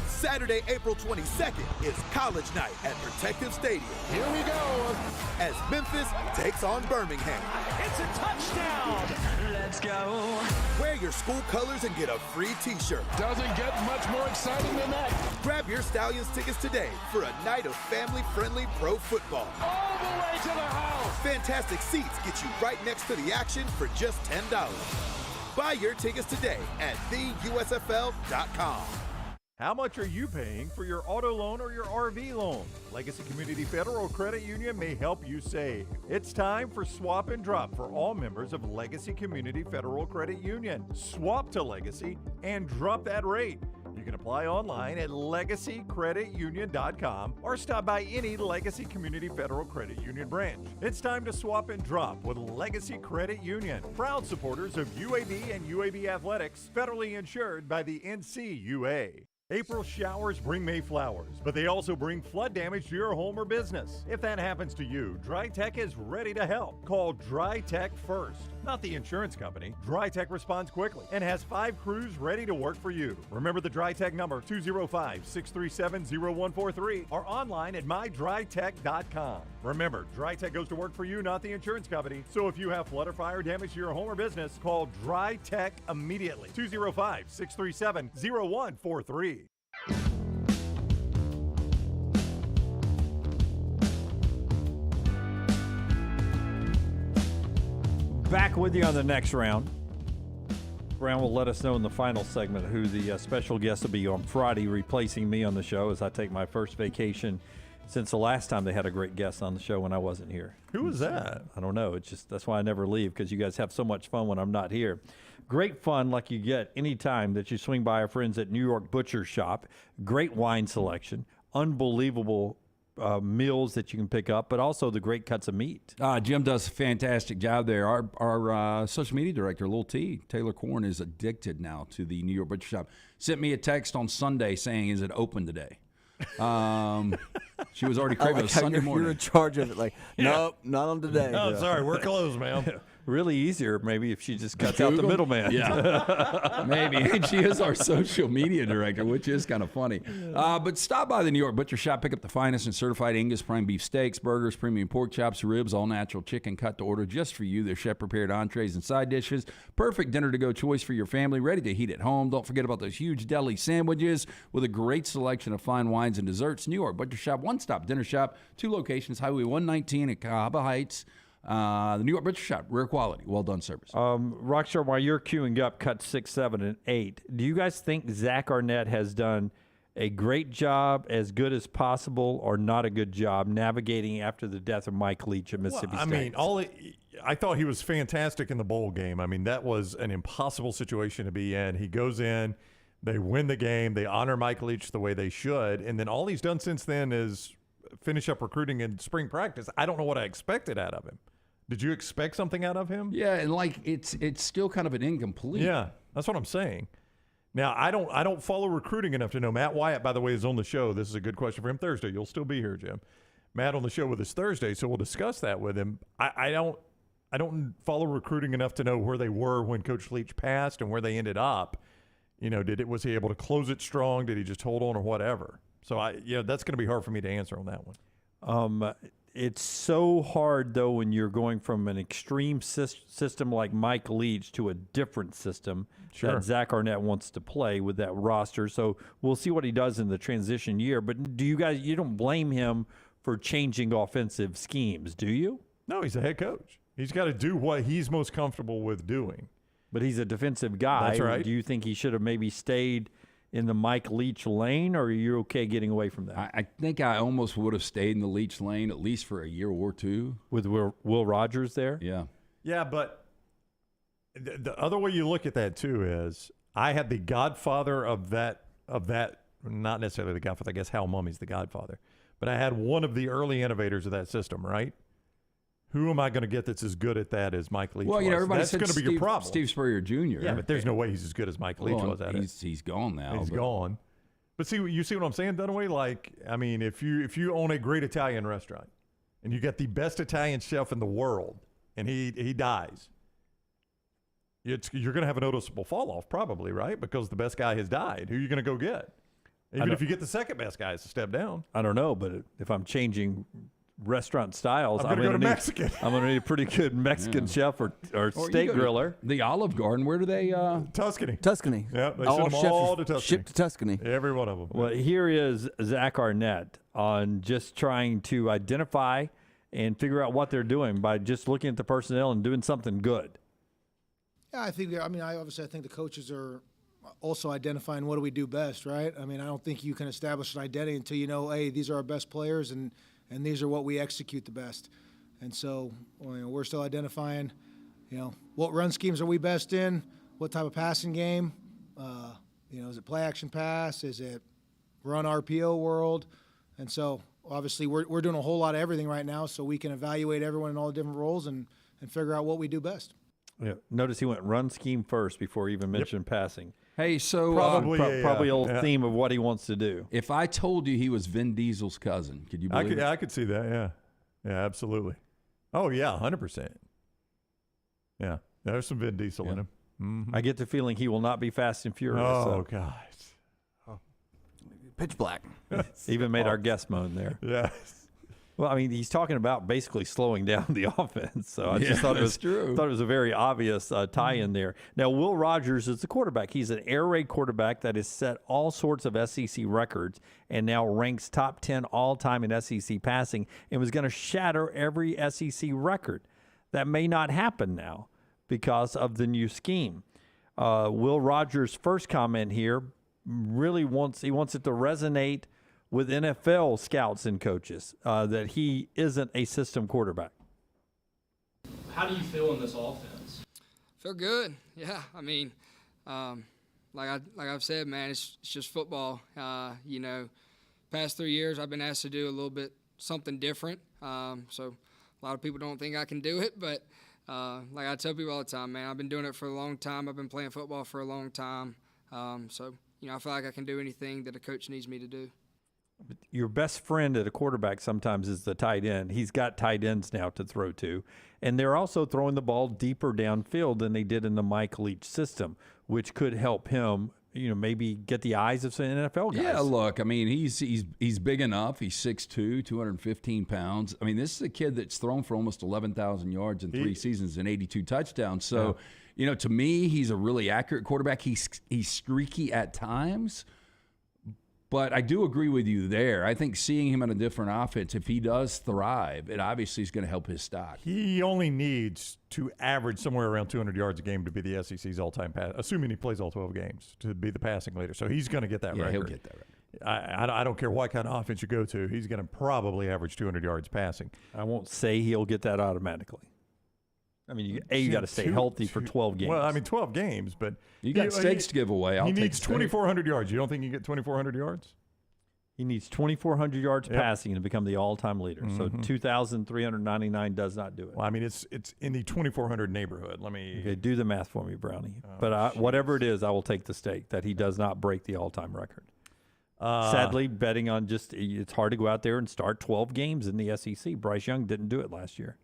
Saturday, April 22nd is College Night at Protective Stadium. Here we go as Memphis takes on Birmingham. It's a touchdown. Let's go. Wear your school colors and get a free t-shirt. Doesn't get much more exciting than that. Grab your Stallions tickets today for a night of family-friendly pro football. All the way to the house. Fantastic seats get you right next to the action for just $10. Buy your tickets today at theusfl.com. How much are you paying for your auto loan or your RV loan? Legacy Community Federal Credit Union may help you save. It's time for Swap and Drop for all members of Legacy Community Federal Credit Union. Swap to Legacy and drop that rate. You can apply online at legacycreditunion.com or stop by any Legacy Community Federal Credit Union branch. It's time to swap and drop with Legacy Credit Union, proud supporters of UAB and UAB Athletics, federally insured by the NCUA. April showers bring May flowers, but they also bring flood damage to your home or business. If that happens to you, DryTech is ready to help. Call DryTech first, not the insurance company. DryTech responds quickly and has 5 crews ready to work for you. Remember the DryTech number, 205-637-0143, or online at mydrytech.com. Remember, DryTech goes to work for you, not the insurance company. So if you have flood or fire damage to your home or business, call DryTech immediately. 205-637-0143. Back with you on the next round. Brown will let us know in the final segment who the special guest will be on Friday, replacing me on the show as I take my first vacation since the last time they had a great guest on the show when I wasn't here. Who was that? I don't know. It's just that's why I never leave, because you guys have so much fun when I'm not here. Great fun like you get anytime that you swing by our friends at New York Butcher Shop. Great wine selection, unbelievable meals that you can pick up, but also the great cuts of meat. Jim does a fantastic job there. Our social media director, Lil T, Taylor Korn, is addicted now to the New York Butcher Shop. Sent me a text on Sunday saying, is it open today? She was already craving a Sunday morning. You're in charge of it. Like, nope, not on today. No, sorry, we're closed, ma'am. Really easier, maybe, if she just cuts out the Google? middleman. Yeah, maybe. And she is our social media director, which is kind of funny. But stop by the New York Butcher Shop, pick up the finest and certified Angus prime beef steaks, burgers, premium pork chops, ribs, all natural chicken cut to order just for you. Their chef-prepared entrees and side dishes. Perfect dinner-to-go choice for your family, ready to heat at home. Don't forget about those huge deli sandwiches with a great selection of fine wines and desserts. New York Butcher Shop, one-stop dinner shop, 2 locations, Highway 119 at Cahaba Heights. The New York Butcher Shop, rare quality, well done service. Rockstar, while you're queuing up cut 6, 7, and 8, do you guys think Zach Arnett has done a great job, as good as possible, or not a good job navigating after the death of Mike Leach at Mississippi State? I thought he was fantastic in the bowl game. I mean, that was an impossible situation to be in. He goes in, they win the game, they honor Mike Leach the way they should, and then all he's done since then is finish up recruiting in spring practice. I don't know what I expected out of him. Did you expect something out of him? Yeah, and it's still kind of an incomplete. Yeah, that's what I'm saying. Now, I don't follow recruiting enough to know. Matt Wyatt, by the way, is on the show. This is a good question for him Thursday. You'll still be here, Jim. Matt on the show with us Thursday, so we'll discuss that with him. I don't follow recruiting enough to know where they were when Coach Leach passed and where they ended up. You know, was he able to close it strong? Did he just hold on or whatever? So that's going to be hard for me to answer on that one. It's so hard, though, when you're going from an extreme system like Mike Leach to a different system that Zach Arnett wants to play with that roster. So we'll see what he does in the transition year. But you don't blame him for changing offensive schemes, do you? No, he's a head coach. He's got to do what he's most comfortable with doing. But he's a defensive guy. That's right. Do you think he should have maybe stayed in the Mike Leach lane, or are you okay getting away from that? I think I almost would have stayed in the Leach lane at least for a year or two. With Will Rogers there? Yeah. Yeah, but the other way you look at that, too, is I had the godfather of that, not necessarily the godfather, I guess Hal Mummy's the godfather, but I had one of the early innovators of that system, right? Who am I going to get that's as good at that as Mike Leach was? Everybody that's said going to be your problem. Steve Spurrier Jr. Yeah, but there's no way he's as good as Mike Leach was at it. He's gone now. He's gone. But you see what I'm saying, Dunaway? Like, I mean, if you own a great Italian restaurant and you got the best Italian chef in the world and he dies, you're going to have a noticeable fall off probably, right? Because the best guy has died. Who are you going to go get? Even if you get the second best guy, it's a step down. I don't know, but if I'm changing restaurant styles, I'm going to go to Mexican. I'm going to need a pretty good Mexican chef or steak griller. The Olive Garden, where do they? Tuscany. Yeah, they send them all to Tuscany. Shipped to Tuscany. Every one of them. Well, here is Zach Arnett on just trying to identify and figure out what they're doing by just looking at the personnel and doing something good. Yeah, I think the coaches are also identifying what do we do best, right? I mean, I don't think you can establish an identity until you know, hey, these are our best players and these are what we execute the best. And so we're still identifying, what run schemes are we best in, what type of passing game, is it play action pass, is it run RPO world? And so obviously we're doing a whole lot of everything right now so we can evaluate everyone in all the different roles and figure out what we do best. Yeah. Notice he went run scheme first before he even mentioned passing. Hey, so probably a theme of what he wants to do. If I told you he was Vin Diesel's cousin, could you believe it? I could see that. Yeah, absolutely. Oh yeah, 100%. Yeah, there's some Vin Diesel in him. Mm-hmm. I get the feeling he will not be Fast and Furious. Oh gosh, pitch black. Even made our guest moan there. Yes. Well, I mean, he's talking about basically slowing down the offense. So I just thought it was true. Thought it was a very obvious tie-in there. Now, Will Rogers is the quarterback. He's an air raid quarterback that has set all sorts of SEC records and now ranks top 10 all-time in SEC passing and was going to shatter every SEC record. That may not happen now because of the new scheme. Will Rogers' first comment here really wants it to resonate with NFL scouts and coaches that he isn't a system quarterback. How do you feel in this offense? Feel good. Yeah, I mean, like I've said, man, it's just football. Past 3 years I've been asked to do a little bit something different. So a lot of people don't think I can do it, but like I tell people all the time, man, I've been doing it for a long time. I've been playing football for a long time. So I feel like I can do anything that a coach needs me to do. Your best friend at a quarterback sometimes is the tight end. He's got tight ends now to throw to. And they're also throwing the ball deeper downfield than they did in the Mike Leach system, which could help him, maybe get the eyes of some NFL guys. Yeah, look, I mean, he's big enough. He's 6'2", 215 pounds. I mean, this is a kid that's thrown for almost 11,000 yards in 3 seasons and 82 touchdowns. So, to me, he's a really accurate quarterback. He's streaky at times. But I do agree with you there. I think seeing him in a different offense, if he does thrive, it obviously is going to help his stock. He only needs to average somewhere around 200 yards a game to be the SEC's all-time pass, assuming he plays all 12 games, to be the passing leader. So he's going to get that record. Yeah, he'll get that record. I don't care what kind of offense you go to. He's going to probably average 200 yards passing. I won't say he'll get that automatically. I mean, you got to stay healthy for 12 games. Well, I mean, 12 games, but you got stakes to give away. He needs 2,400 yards. You don't think you get 2,400 yards? He needs 2,400 yards passing to become the all-time leader. So 2,399 does not do it. Well, I mean, it's in the 2,400 neighborhood. Okay, do the math for me, Brownie. But whatever it is, I will take the stake that he does not break the all-time record. Sadly, betting on it's hard to go out there and start 12 games in the SEC. Bryce Young didn't do it last year.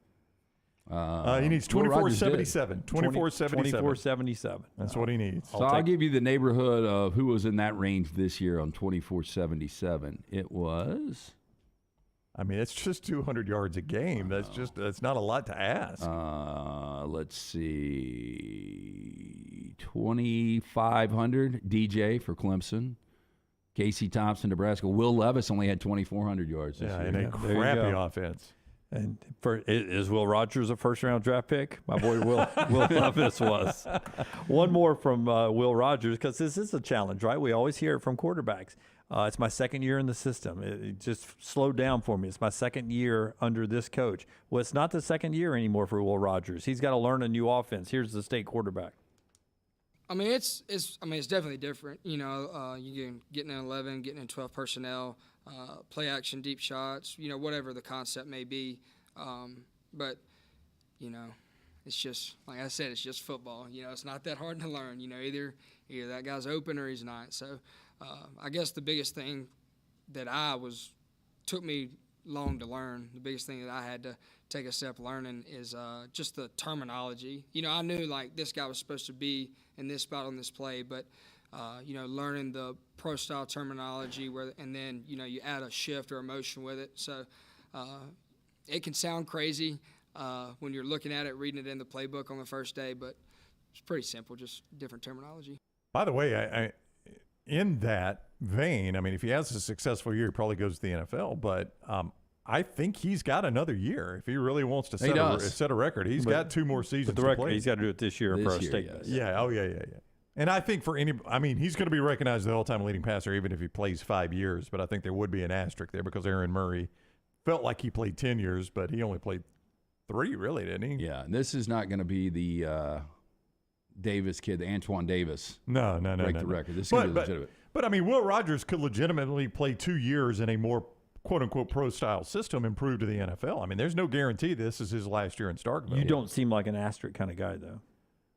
He needs 2477. 2477. That's what he needs. So I'll give you the neighborhood of who was in that range this year on 2477. It was. I mean, it's just 200 yards a game. That's not a lot to ask. Let's see. 2,500 DJ for Clemson. Casey Thompson, Nebraska. Will Levis only had 2,400 yards this year. And a crappy offense. And is Will Rogers a first-round draft pick? My boy Will Levis was. One more from Will Rogers, because this is a challenge, right? We always hear it from quarterbacks. It's my second year in the system. It just slowed down for me. It's my second year under this coach. Well, it's not the second year anymore for Will Rogers. He's got to learn a new offense. Here's the state quarterback. I mean, it's definitely different. You getting in 11, getting in 12 personnel, play action, deep shots, whatever the concept may be. But it's just, like I said, it's just football. It's not that hard to learn. Either that guy's open or he's not. So I guess the biggest thing that took me long to learn, the biggest thing that I had to take a step learning is just the terminology. I knew like this guy was supposed to be in this spot on this play, but learning the pro style terminology and then you add a shift or a motion with it. So it can sound crazy when you're looking at it, reading it in the playbook on the first day, but it's pretty simple, just different terminology. By the way, I in that vein, I mean, if he has a successful year, he probably goes to the NFL, but I think he's got another year if he really wants to set a record. He's got 2 more seasons to play. He's got to do it this year for a state. Yes. Yeah. Oh, yeah. And I think he's going to be recognized as the all-time leading passer even if he plays 5 years. But I think there would be an asterisk there because Aaron Murray felt like he played 10 years, but he only played 3, really, didn't he? Yeah. And this is not going to be the Davis kid, the Antoine Davis. No. Break the record. This is going to be legitimate. But I mean, Will Rogers could legitimately play 2 years in a more quote-unquote pro-style system and prove to the NFL. I mean, there's no guarantee this is his last year in Starkville. You don't seem like an asterisk kind of guy, though.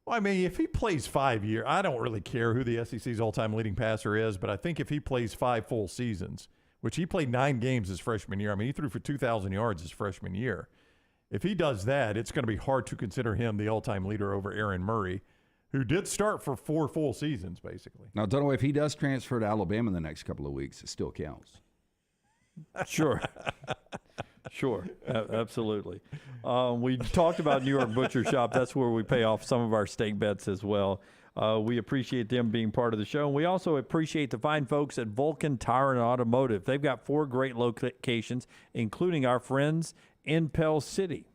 Well, I mean, if he plays 5 years, I don't really care who the SEC's all-time leading passer is, but I think if he plays 5 full seasons, which he played 9 games his freshman year. I mean, he threw for 2,000 yards his freshman year. If he does that, it's going to be hard to consider him the all-time leader over Aaron Murray, who did start for 4 full seasons, basically. Now, Dunaway, if he does transfer to Alabama in the next couple of weeks, it still counts. Sure. Absolutely. We talked about New York Butcher Shop. That's where we pay off some of our steak bets as well. We appreciate them being part of the show. And we also appreciate the fine folks at Vulcan Tire and Automotive. They've got 4 great locations, including our friends in Pell City.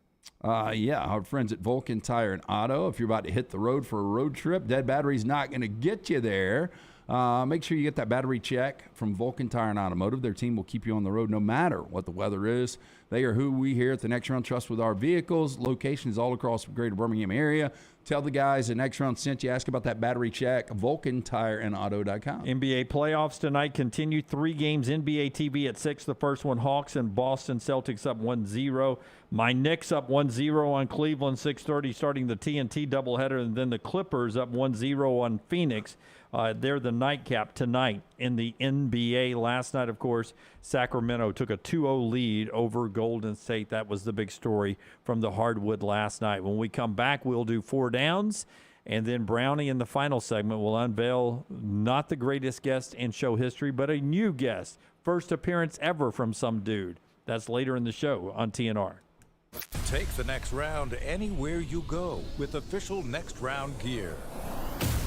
Our friends at Vulcan Tire and Auto. If you're about to hit the road for a road trip, dead battery's not going to get you there. Make sure you get that battery check from Vulcan Tire and Automotive. Their team will keep you on the road no matter what the weather is. They are who we here at the Next Round trust with our vehicles. Locations all across the greater Birmingham area. Tell the guys at Next Round sent you. Ask about that battery check. VulcanTireandAuto.com. NBA playoffs tonight continue. 3 games. NBA TV at 6. The first one, Hawks and Boston. Celtics up 1-0. My Knicks up 1-0 on Cleveland. 6:30 starting the TNT doubleheader. And then the Clippers up 1-0 on Phoenix. They're the nightcap tonight in the NBA. Last night, of course, Sacramento took a 2-0 lead over Golden State. That was the big story from the hardwood last night. When we come back, we'll do 4 downs. And then Brownie in the final segment will unveil not the greatest guest in show history, but a new guest. First appearance ever from some dude. That's later in the show on TNR. Take the next round anywhere you go with official Next Round gear.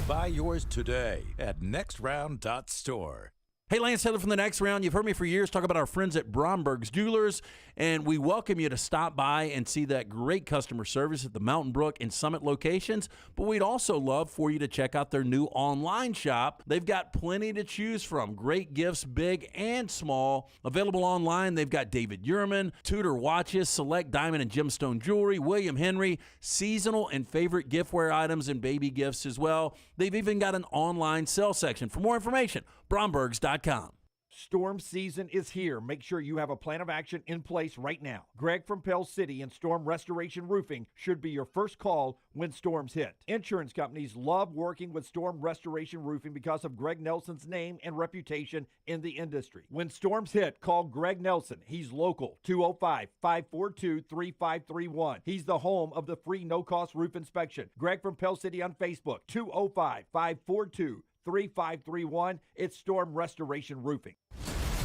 Buy yours today at nextround.store. Hey, Lance Taylor from the Next Round. You've heard me for years talk about our friends at Bromberg's Jewelers, and we welcome you to stop by and see that great customer service at the Mountain Brook and Summit locations. But we'd also love for you to check out their new online shop. They've got plenty to choose from. Great gifts, big and small. Available online, they've got David Yurman, Tudor watches, select diamond and gemstone jewelry, William Henry, seasonal and favorite giftware items, and baby gifts as well. They've even got an online sale section. For more information, Brombergs.com. Storm season is here. Make sure you have a plan of action in place right now. Greg from Pell City and Storm Restoration Roofing should be your first call when storms hit. Insurance companies love working with Storm Restoration Roofing because of Greg Nelson's name and reputation in the industry. When storms hit, call Greg Nelson. He's local, 205-542-3531. He's the home of the free no-cost roof inspection. Greg from Pell City on Facebook, 205-542-3531. It's Storm Restoration Roofing.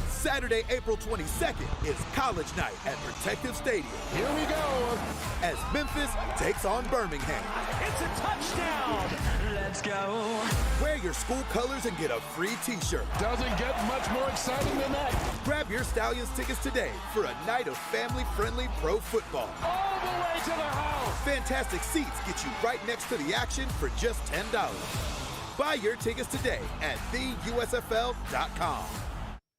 Saturday, April 22nd is College Night at Protective Stadium. Here we go. As Memphis takes on Birmingham. It's a touchdown. Let's go. Wear your school colors and get a free t-shirt. Doesn't get much more exciting than that. Grab your Stallions tickets today for a night of family-friendly pro football. All the way to the house. Fantastic seats get you right next to the action for just $10. Buy your tickets today at theusfl.com.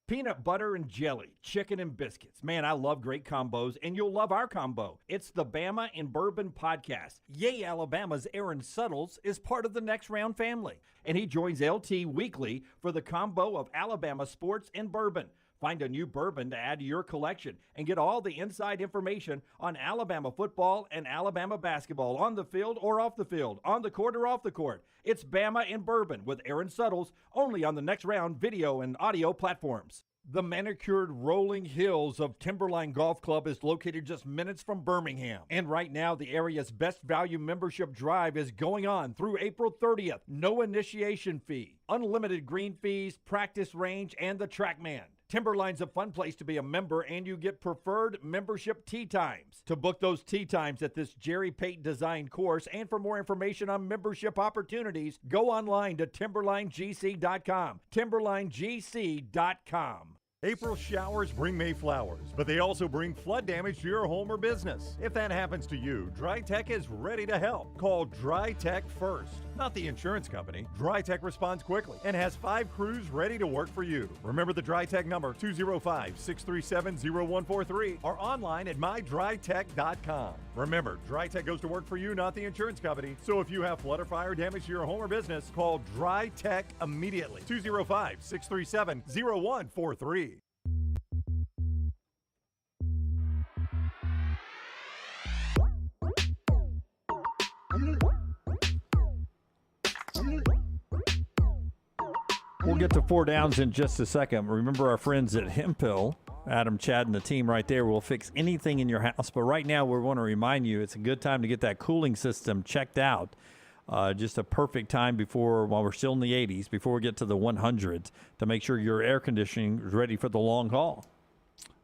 Peanut butter and jelly, chicken and biscuits. Man, I love great combos, and you'll love our combo. It's the Bama and Bourbon Podcast. Yay, Alabama's Aaron Suttles is part of the Next Round family, and he joins LT weekly for the combo of Alabama sports and bourbon. Find a new bourbon to add to your collection and get all the inside information on Alabama football and Alabama basketball on the field or off the field, on the court or off the court. It's Bama and Bourbon with Aaron Suttles, only on the Next Round video and audio platforms. The manicured rolling hills of Timberline Golf Club is located just minutes from Birmingham. And right now, the area's best value membership drive is going on through April 30th. No initiation fee, unlimited green fees, practice range, and the TrackMan. Timberline's a fun place to be a member, and you get preferred membership tee times. To book those tee times at this Jerry Pate designed course and for more information on membership opportunities, go online to timberlinegc.com. timberlinegc.com. April showers bring May flowers, but they also bring flood damage to your home or business. If that happens to you, Dry Tech is ready to help. Call Dry Tech first, not the insurance company. Dry Tech responds quickly and has 5 crews ready to work for you. Remember the Dry Tech number, 205-637-0143, or online at mydrytech.com. Remember, Dry Tech goes to work for you, not the insurance company. So if you have flood or fire damage to your home or business, call Dry Tech immediately. 205-637-0143. We'll get to 4 downs in just a second. Remember our friends at Hemphill, Adam, Chad, and the team right there will fix anything in your house. But right now, we want to remind you it's a good time to get that cooling system checked out. Just a perfect time while we're still in the 80s, before we get to the 100s, to make sure your air conditioning is ready for the long haul.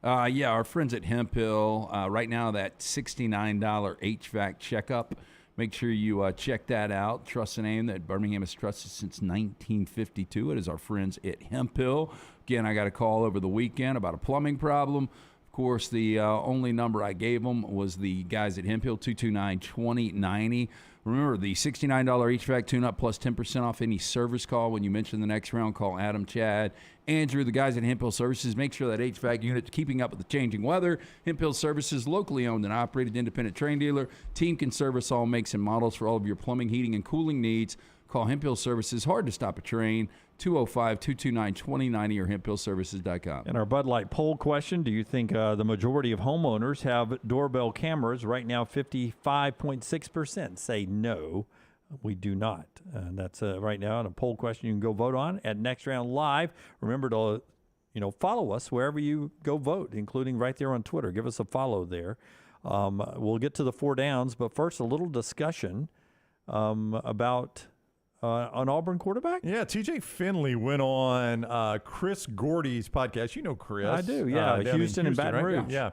Yeah, our friends at Hemphill, right now that $69 HVAC checkup. Make sure you check that out. Trust a name that Birmingham has trusted since 1952. It is our friends at Hemphill. Again, I got a call over the weekend about a plumbing problem. Of course, the only number I gave them was the guys at Hemphill, 229-2090. Remember, the $69 HVAC tune-up plus 10% off any service call. When you mention the Next Round, call Adam, Chad, Andrew, the guys at Hemphill Services. Make sure that HVAC unit's keeping up with the changing weather. Hemphill Services, locally owned and operated independent train dealer. Team can service all makes and models for all of your plumbing, heating, and cooling needs. Call Hemphill Services. Hard to stop a train. 205-229-2090 or hemphillservices.com. And our Bud Light poll question, do you think the majority of homeowners have doorbell cameras? Right now, 55.6% say no. We do not. And that's right now in a poll question you can go vote on at Next Round Live. Remember to follow us wherever you go vote, including right there on Twitter. Give us a follow there. We'll get to the 4 downs, but first a little discussion about an Auburn quarterback. Yeah, TJ Finley went on Chris Gordy's podcast. You know Chris. I do, yeah. Houston and Baton Rouge. Right? Yeah.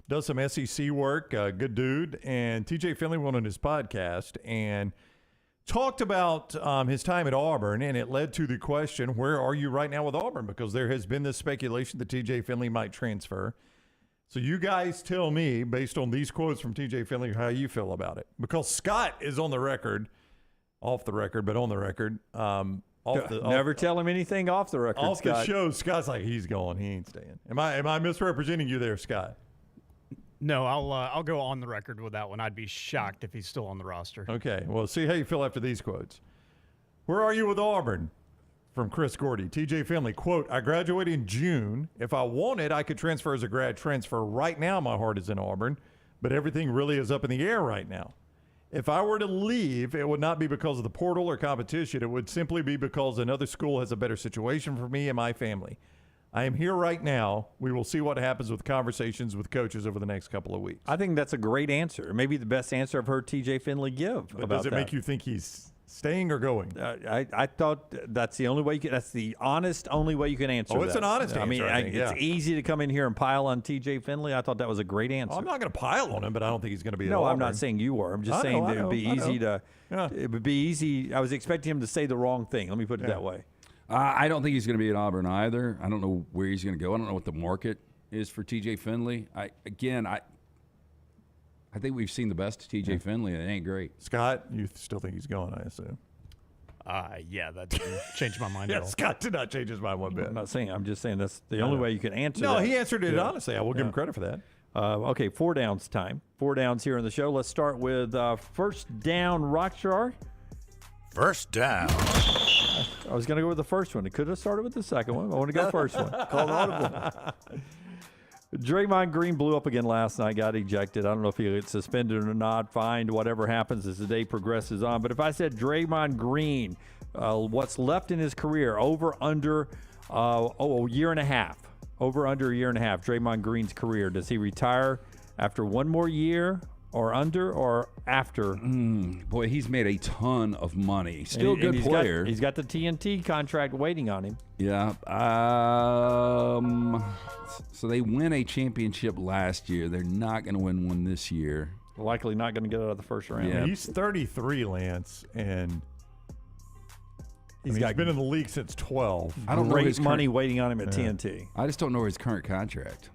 Does some SEC work, good dude. And TJ Finley went on his podcast and talked about his time at Auburn, and it led to the question, where are you right now with Auburn? Because there has been this speculation that TJ Finley might transfer. So you guys tell me, based on these quotes from TJ Finley, how you feel about it. Because Scott is on the record, off the record, but on the record. Never tell him anything off the record, off Scott. The show, Scott's like, he's going. He ain't staying. Am I misrepresenting you there, Scott? No, I'll go on the record with that one. I'd be shocked if he's still on the roster. Okay, well, see how you feel after these quotes. Where are you with Auburn? From Chris Gordy. TJ Finley, quote, I graduated in June. If I wanted, I could transfer as a grad transfer. Right now, my heart is in Auburn, but everything really is up in the air right now. If I were to leave, it would not be because of the portal or competition. It would simply be because another school has a better situation for me and my family. I am here right now. We will see what happens with conversations with coaches over the next couple of weeks. I think that's a great answer. Maybe the best answer I've heard TJ Finley give but about does it that. make you think he's staying or going? I thought that's the only way you can. That's the honest only way you can answer. Oh, it's that. an honest answer. I mean, I think, it's easy to come in here and pile on TJ Finley. I thought that was a great answer. I'm not going to pile on him, but I don't think he's going to be. No, at I'm not Auburn. saying you were. I'm just saying that it would be easy to. Yeah. It would be easy. I was expecting him to say the wrong thing. Let me put it that way. I don't think he's going to be at Auburn either. I don't know where he's going to go. I don't know what the market is for TJ Finley. I think we've seen the best of TJ Finley, and it ain't great. Scott, you still think he's going, I assume? Yeah, that didn't change my mind at all. Scott did not change his mind one bit. I'm not saying. I'm just saying that's the only way you can answer. No, that. he answered it honestly. I will give him credit for that. Okay, 4 downs time. 4 downs here on the show. Let's start with first down, Rockstar. First down. I was going to go with the first one. It could have started with the second one. I want to go first one. Call audible. Draymond Green blew up again last night, got ejected. I don't know if he gets suspended or not, fined, whatever happens as the day progresses on. But if I said Draymond Green, what's left in his career, under a year and a half, Draymond Green's career, does he retire after one more year or under or after? Boy, he's made a ton of money. Still a good player. He's got the TNT contract waiting on him. Yeah. So they win a championship last year. They're not going to win one this year. Likely not going to get out of the first round. Yeah. He's 33, Lance, and he's been in the league since 12. I don't know great money waiting on him at TNT. I just don't know his current contract.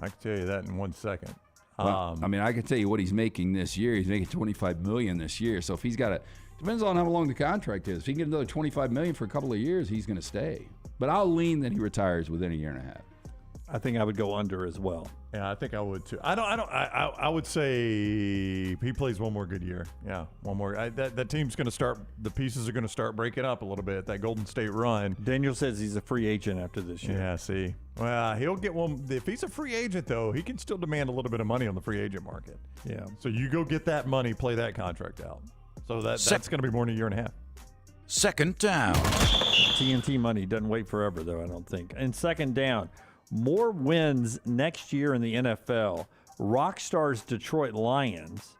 I can tell you that in 1 second. Well, I mean, I can tell you what he's making this year. He's making $25 million this year. So if he's got depends on how long the contract is. If he can get another $25 million for a couple of years, he's going to stay. But I'll lean that he retires within a year and a half. I think I would go under as well. Yeah, I think I would too. I would say he plays one more good year. Yeah, one more. That team's going to start. The pieces are going to start breaking up a little bit. That Golden State run. Daniel says he's a free agent after this year. Yeah, see. Well, he'll get one. If he's a free agent, though, he can still demand a little bit of money on the free agent market. Yeah. So you go get that money, play that contract out. So that's going to be more than a year and a half. Second down. TNT money doesn't wait forever, though, I don't think. And second down. More wins next year in the NFL. Rockstar's Detroit Lions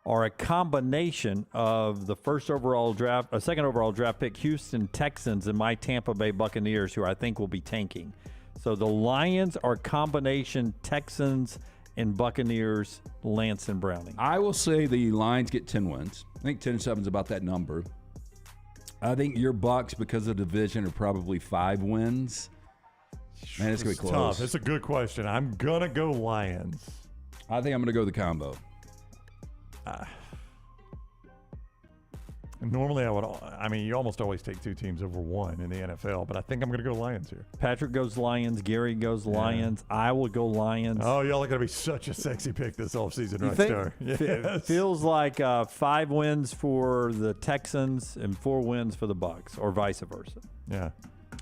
are a combination of the second overall draft pick Houston Texans and my Tampa Bay Buccaneers, who I think will be tanking. So the Lions are combination Texans and Buccaneers, Lance and Browning. I will say the Lions get 10 wins. I think 10-7 is about that number. I think your Bucs, because of the division, are probably 5 wins. Man, it's going to be close. Tough. It's a good question. I'm going to go Lions. I think I'm going to go the combo. Normally, you almost always take 2 teams over 1 in the NFL, but I think I'm going to go Lions here. Patrick goes Lions. Gary goes Lions. I will go Lions. Oh, y'all are going to be such a sexy pick this offseason, right, Star? Yes. Feels like 5 wins for the Texans and 4 wins for the Bucs, or vice versa. Yeah.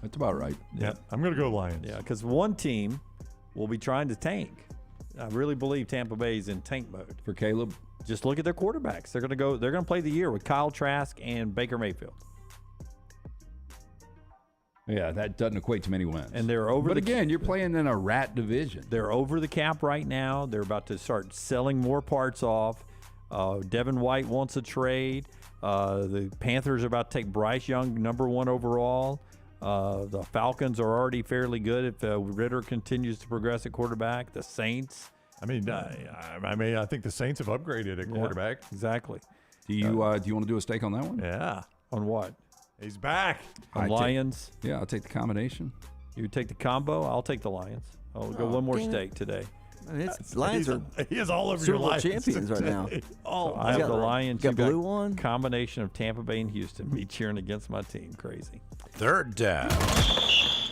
That's about right. Yeah. I'm going to go Lions. Yeah, because one team will be trying to tank. I really believe Tampa Bay is in tank mode. For Caleb? Just look at their quarterbacks. They're going to play the year with Kyle Trask and Baker Mayfield. Yeah, that doesn't equate to many wins. And they're over. But again, you're playing in a rat division. They're over the cap right now. They're about to start selling more parts off. Devin White wants a trade. The Panthers are about to take Bryce Young, number 1 overall. The Falcons are already fairly good if Ritter continues to progress at quarterback. The Saints. I think the Saints have upgraded at quarterback. Yeah, exactly. Do you want to do a stake on that one? Yeah. On what? He's back. On Lions. I'll take the combination. You would take the combo. I'll take the Lions. I'll go one more dang it. stake today. Lions are he is all over Super your Bowl Lions champions right now. So I have the Lions. Got You blue one. Combination of Tampa Bay and Houston. Me cheering against my team. Crazy. Third down.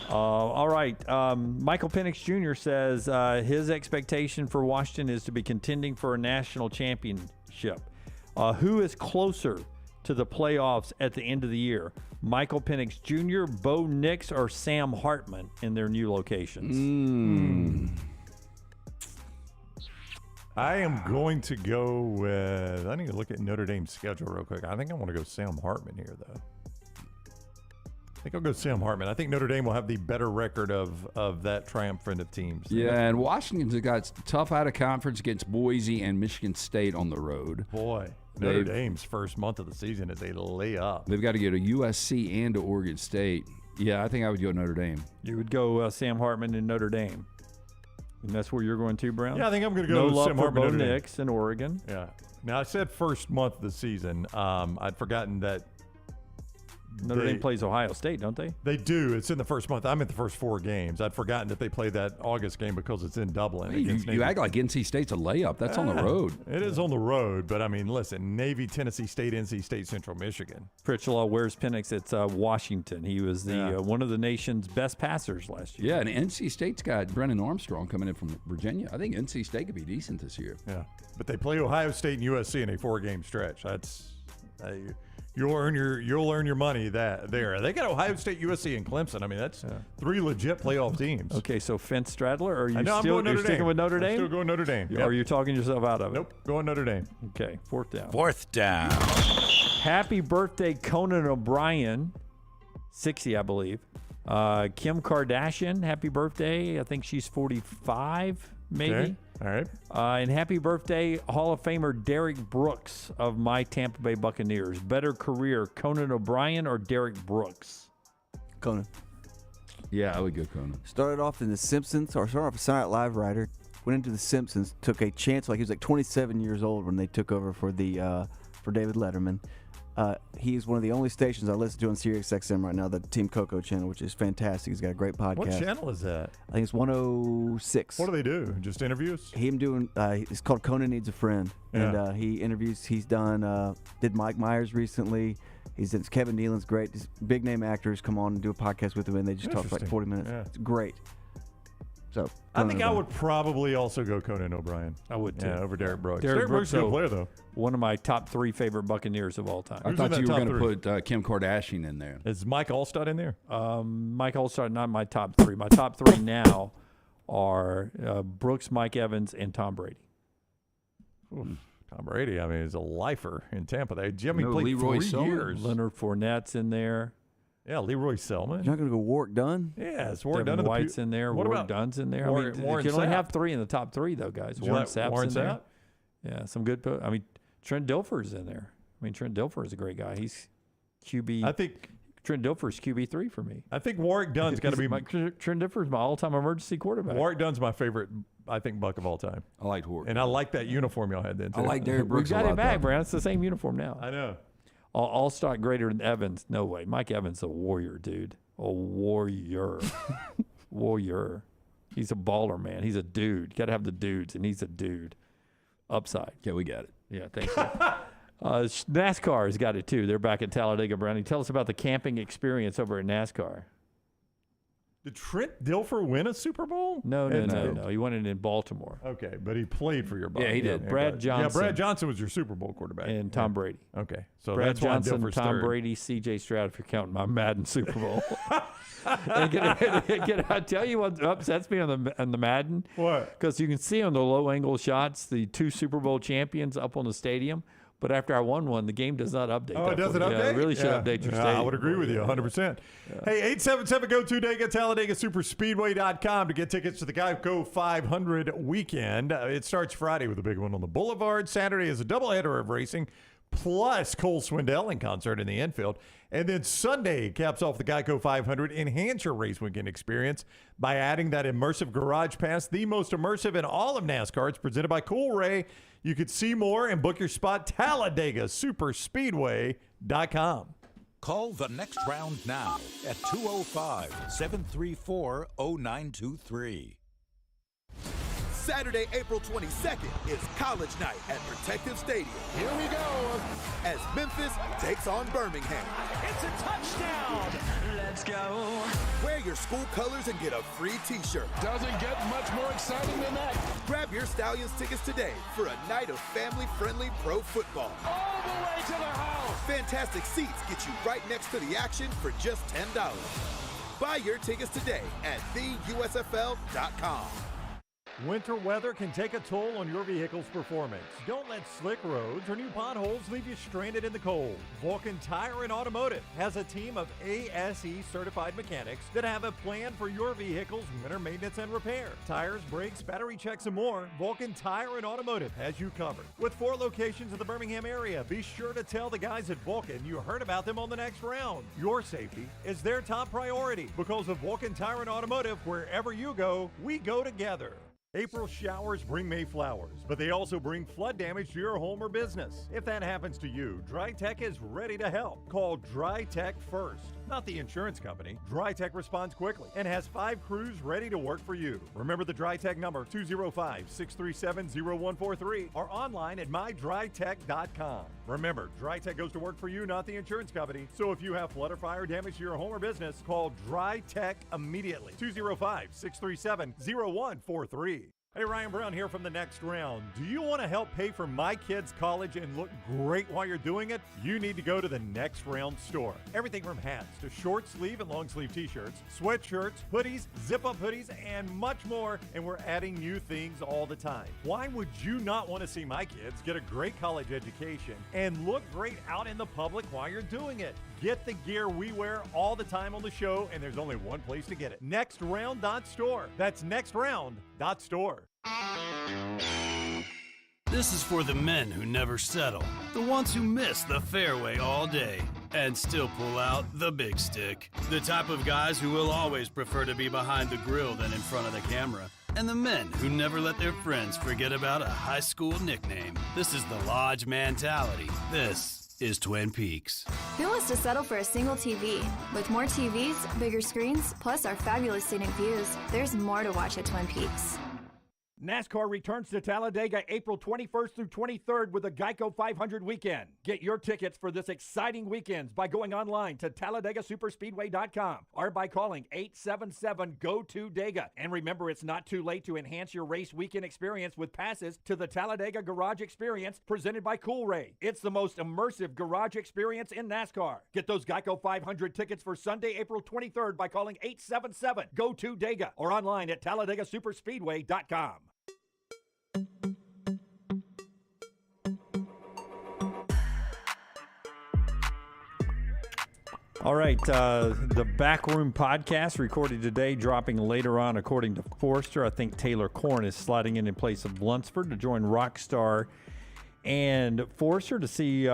All right. Michael Penix Jr. says his expectation for Washington is to be contending for a national championship. Who is closer to the playoffs at the end of the year? Michael Penix Jr., Bo Nix, or Sam Hartman in their new locations? I am going to go with. I need to look at Notre Dame's schedule real quick. I think I want to go Sam Hartman here, though. I think I'll go Sam Hartman. I think Notre Dame will have the better record of that triumphant of teams. Yeah, and Washington's got tough out of conference against Boise and Michigan State on the road. Boy, Notre Dame's first month of the season is a layup. They've got to go to USC and to Oregon State. Yeah, I think I would go Notre Dame. You would go Sam Hartman in Notre Dame. And that's where you're going to, Brown? Yeah, I think I'm going to go no love Sam for Hartman. Bo Nix in Oregon. Yeah. Now, I said first month of the season. I'd forgotten that Notre Dame plays Ohio State, don't they? They do. It's in the first month. I'm at the first 4 games. I'd forgotten that they played that August game because it's in Dublin. Hey, you act like NC State's a layup. That's on the road. It is on the road, but I mean, listen, Navy, Tennessee State, NC State, Central Michigan. Pritchelaw, where's Penix? It's Washington. He was the one of the nation's best passers last year. Yeah, and NC State's got Brennan Armstrong coming in from Virginia. I think NC State could be decent this year. Yeah, but they play Ohio State and USC in a 4-game stretch. That's you'll earn your money there. They got Ohio State, USC, and Clemson. I mean, that's 3 legit playoff teams. Okay, so fence straddler, or are you I'm going Notre sticking Dame. with Notre Dame? I'm still going Notre Dame. Or are you talking yourself out of it? Nope, going Notre Dame. Okay, fourth down. Fourth down. Happy birthday, Conan O'Brien, 60, I believe. Kim Kardashian, happy birthday. I think she's 45, maybe. Okay. All right. And happy birthday, Hall of Famer Derek Brooks of my Tampa Bay Buccaneers. Better career, Conan O'Brien or Derek Brooks? Conan. Yeah, I would go Conan. Started off in The Simpsons, or started off a Saturday Night Live writer. Went into The Simpsons, took a chance. Like he was like 27 years old when they took over for David Letterman. He's one of the only stations I listen to on SiriusXM right now, the Team Coco channel, which is fantastic. He's got a great podcast. What channel is that? I think it's 106. What do they do? Just interviews? It's called Conan Needs a Friend. Yeah. And he interviews, he's done, did Mike Myers recently. It's Kevin Nealon's great. Just big name actors come on and do a podcast with him, and they just talk for like 40 minutes. Yeah. It's great. So I think I would probably also go Conan O'Brien. I would too. Yeah, over Derek Brooks. Derek Brooks is a good player, though. One of my top 3 favorite Buccaneers of all time. I thought you were going to put Kim Kardashian in there. Is Mike Allstott in there? Mike Allstott, not my top 3. My top 3 now are Brooks, Mike Evans, and Tom Brady. Tom Brady, I mean, is a lifer in Tampa. Jimmy No, played Leroy 3 Selman. years. Leonard Fournette's in there. Yeah, Leroy Selman. You're not going to go Warwick Dunn? Yeah, it's Warwick Devin Dunn. White's in there. What Warwick about Dunn's in there. Warren I mean, you can only Sapp? have 3 in the top 3, though, guys. Did you Warren like Sapp's Warren in there. Sapp? Yeah, some good. I mean, Trent Dilfer's in there. I mean, Trent Dilfer is a great guy. He's QB. I think Trent Dilfer's QB3 for me. I think Warwick Dunn's got to be Trent Dilfer's my all-time emergency quarterback. Warwick Dunn's my favorite, I think, Buck of all time. I liked Warwick. And I like that uniform y'all had then, too. I like Derek We Brooks got a it lot, back, though. Brown. It's the same uniform now. I know. All-star greater than Evans. No way. Mike Evans is a warrior, dude. A warrior. Warrior. He's a baller, man. He's a dude. Got to have the dudes, and he's a dude. Upside. Yeah, we got it. Yeah, thank you. NASCAR has got it, too. They're back at Talladega, Brownie. Tell us about the camping experience over at NASCAR. Did Trent Dilfer win a Super Bowl? No. He won it in Baltimore. Okay, but he played for your Bucs. Yeah, he did. Brad Johnson. Yeah, Brad Johnson was your Super Bowl quarterback. And Tom Brady. Okay, so Brad that's why Johnson, Dilfer's Tom third. Brady, C.J. Stroud, if you're counting my Madden Super Bowl. I tell you what upsets me on the Madden. What? Because you can see on the low angle shots the 2 Super Bowl champions up on the stadium. But after I won one, the game does not update. Oh, it doesn't update? Yeah, it really should update your stadium. I would agree with you 100%. Hey, 877-GO-TO-DAGA, TalladegaSuperspeedway.com to get tickets to the Geico 500 weekend. It starts Friday with a big one on the Boulevard. Saturday is a doubleheader of racing, plus Cole Swindell in concert in the infield. And then Sunday caps off the Geico 500. Enhance your race weekend experience by adding that immersive garage pass, the most immersive in all of NASCAR. It's presented by Cool Ray. You could see more and book your spot, TalladegaSuperspeedway.com. Call the next round now at 205-734-0923. Saturday, April 22nd is College Night at Protective Stadium. Here we go as Memphis takes on Birmingham. It's a touchdown. Let's go. Wear your school colors and get a free t-shirt. Doesn't get much more exciting than that. Grab your Stallions tickets today for a night of family-friendly pro football. All the way to the house. Fantastic seats get you right next to the action for just $10. Buy your tickets today at theusfl.com. Winter weather can take a toll on your vehicle's performance. Don't let slick roads or new potholes leave you stranded in the cold. Vulcan Tire and Automotive has a team of ASE certified mechanics that have a plan for your vehicle's winter maintenance and repair. Tires, brakes, battery checks, and more. Vulcan Tire and Automotive has you covered. With 4 locations in the Birmingham area, be sure to tell the guys at Vulcan you heard about them on the next round. Your safety is their top priority because of Vulcan Tire and Automotive. Wherever you go, we go together. April showers bring May flowers, but they also bring flood damage to your home or business. If that happens to you, Dry Tech is ready to help. Call Dry Tech first, not the insurance company. Dry Tech responds quickly and has 5 crews ready to work for you. Remember the Dry Tech number, 205-637-0143, or online at mydrytech.com. Remember, Dry Tech goes to work for you, not the insurance company. So if you have flood or fire damage to your home or business, call Dry Tech immediately. 205-637-0143. Hey, Ryan Brown here from the next round. Do you want to help pay for my kids' college and look great while you're doing it? You need to go to the Next Round store. Everything from hats to short sleeve and long sleeve t-shirts, sweatshirts, hoodies, zip-up hoodies, and much more. And we're adding new things all the time. Why would you not want to see my kids get a great college education and look great out in the public while you're doing it? Get the gear we wear all the time on the show, and there's only one place to get it. NextRound.store. That's NextRound.store. This is for the men who never settle, the ones who miss the fairway all day and still pull out the big stick, the type of guys who will always prefer to be behind the grill than in front of the camera, and the men who never let their friends forget about a high school nickname. This is the Lodge mentality. This is Twin Peaks. Who wants to settle for a single TV? With more TVs, bigger screens, plus our fabulous scenic views, there's more to watch at Twin Peaks. NASCAR returns to Talladega April 21st through 23rd with the Geico 500 weekend. Get your tickets for this exciting weekend by going online to TalladegaSuperspeedway.com or by calling 877-GO-TO-DAGA. And remember, it's not too late to enhance your race weekend experience with passes to the Talladega Garage Experience presented by Cool Ray. It's the most immersive garage experience in NASCAR. Get those Geico 500 tickets for Sunday, April 23rd by calling 877-GO-TO-DAGA or online at TalladegaSuperspeedway.com. All right, the Backroom Podcast recorded today, dropping later on, according to Forrester. I think Taylor Korn is sliding in place of Lunsford to join Rockstar and Forrester to see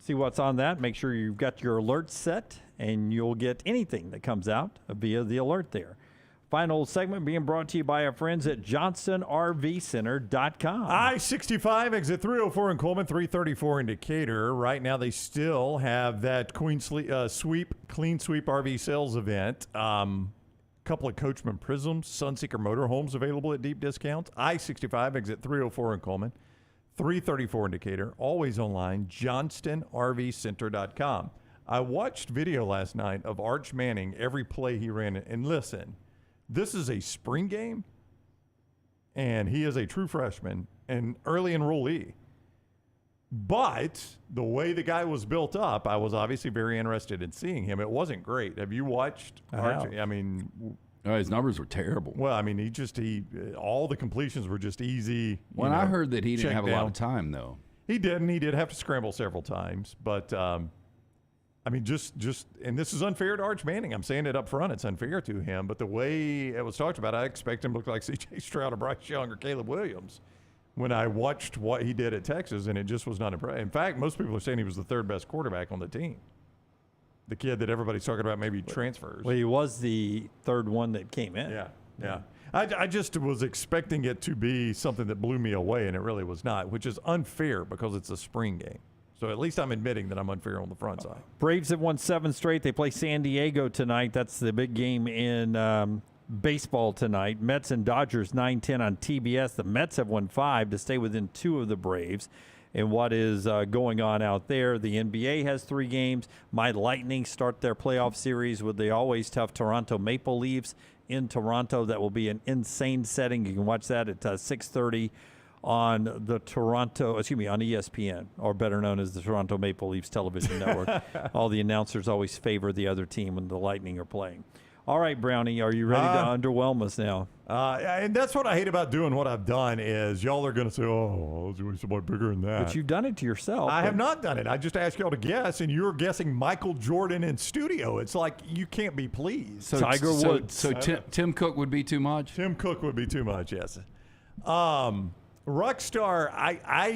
what's on that. Make sure you've got your alerts set, and you'll get anything that comes out via the alert there. Final segment being brought to you by our friends at JohnsonRVCenter.com. I-65, exit 304 in Coleman, 334 in Decatur. Right now, they still have that clean sweep RV sales event. Couple of Coachman Prisms, Sunseeker Motorhomes available at deep discounts. I-65, exit 304 in Coleman, 334 in Decatur. Always online, JohnstonRVCenter.com. I watched video last night of Arch Manning, every play he ran. And listen, this is a spring game, and he is a true freshman and early enrollee. But the way the guy was built up, I was obviously very interested in seeing him. It wasn't great. Have you watched Arch? I mean, his numbers were terrible. Well, I mean, all the completions were just easy. Well, I heard that he didn't have a lot of time, though. He didn't. He did have to scramble several times. But, I mean, just and this is unfair to Arch Manning. I'm saying it up front. It's unfair to him. But the way it was talked about, I expect him to look like C.J. Stroud or Bryce Young or Caleb Williams when I watched what he did at Texas, and it just was not impressive. In fact, most people are saying he was the third best quarterback on the team. The kid that everybody's talking about maybe transfers. Well, he was the third one that came in. Yeah. I just was expecting it to be something that blew me away, and it really was not, which is unfair because it's a spring game. So at least I'm admitting that I'm unfair on the front side. Braves have won 7 straight. They play San Diego tonight. That's the big game in baseball tonight. Mets and Dodgers 9-10 on TBS. The Mets have won 5 to stay within 2 of the Braves. And what is going on out there? The NBA has 3 games. My Lightning start their playoff series with the always tough Toronto Maple Leafs in Toronto. That will be an insane setting. You can watch that at 6:30 on the on ESPN, or better known as the Toronto Maple Leafs television network. All the announcers always favor the other team when the Lightning are playing. All right, Brownie, are you ready to underwhelm us now? And that's what I hate about doing what I've done is y'all are going to say, oh, I was doing somewhat bigger than that. But you've done it to yourself. I have not done it. I just asked y'all to guess, and you're guessing Michael Jordan in studio. It's like you can't be pleased. So Tiger Woods. So Tim Cook would be too much? Tim Cook would be too much, yes. Rockstar,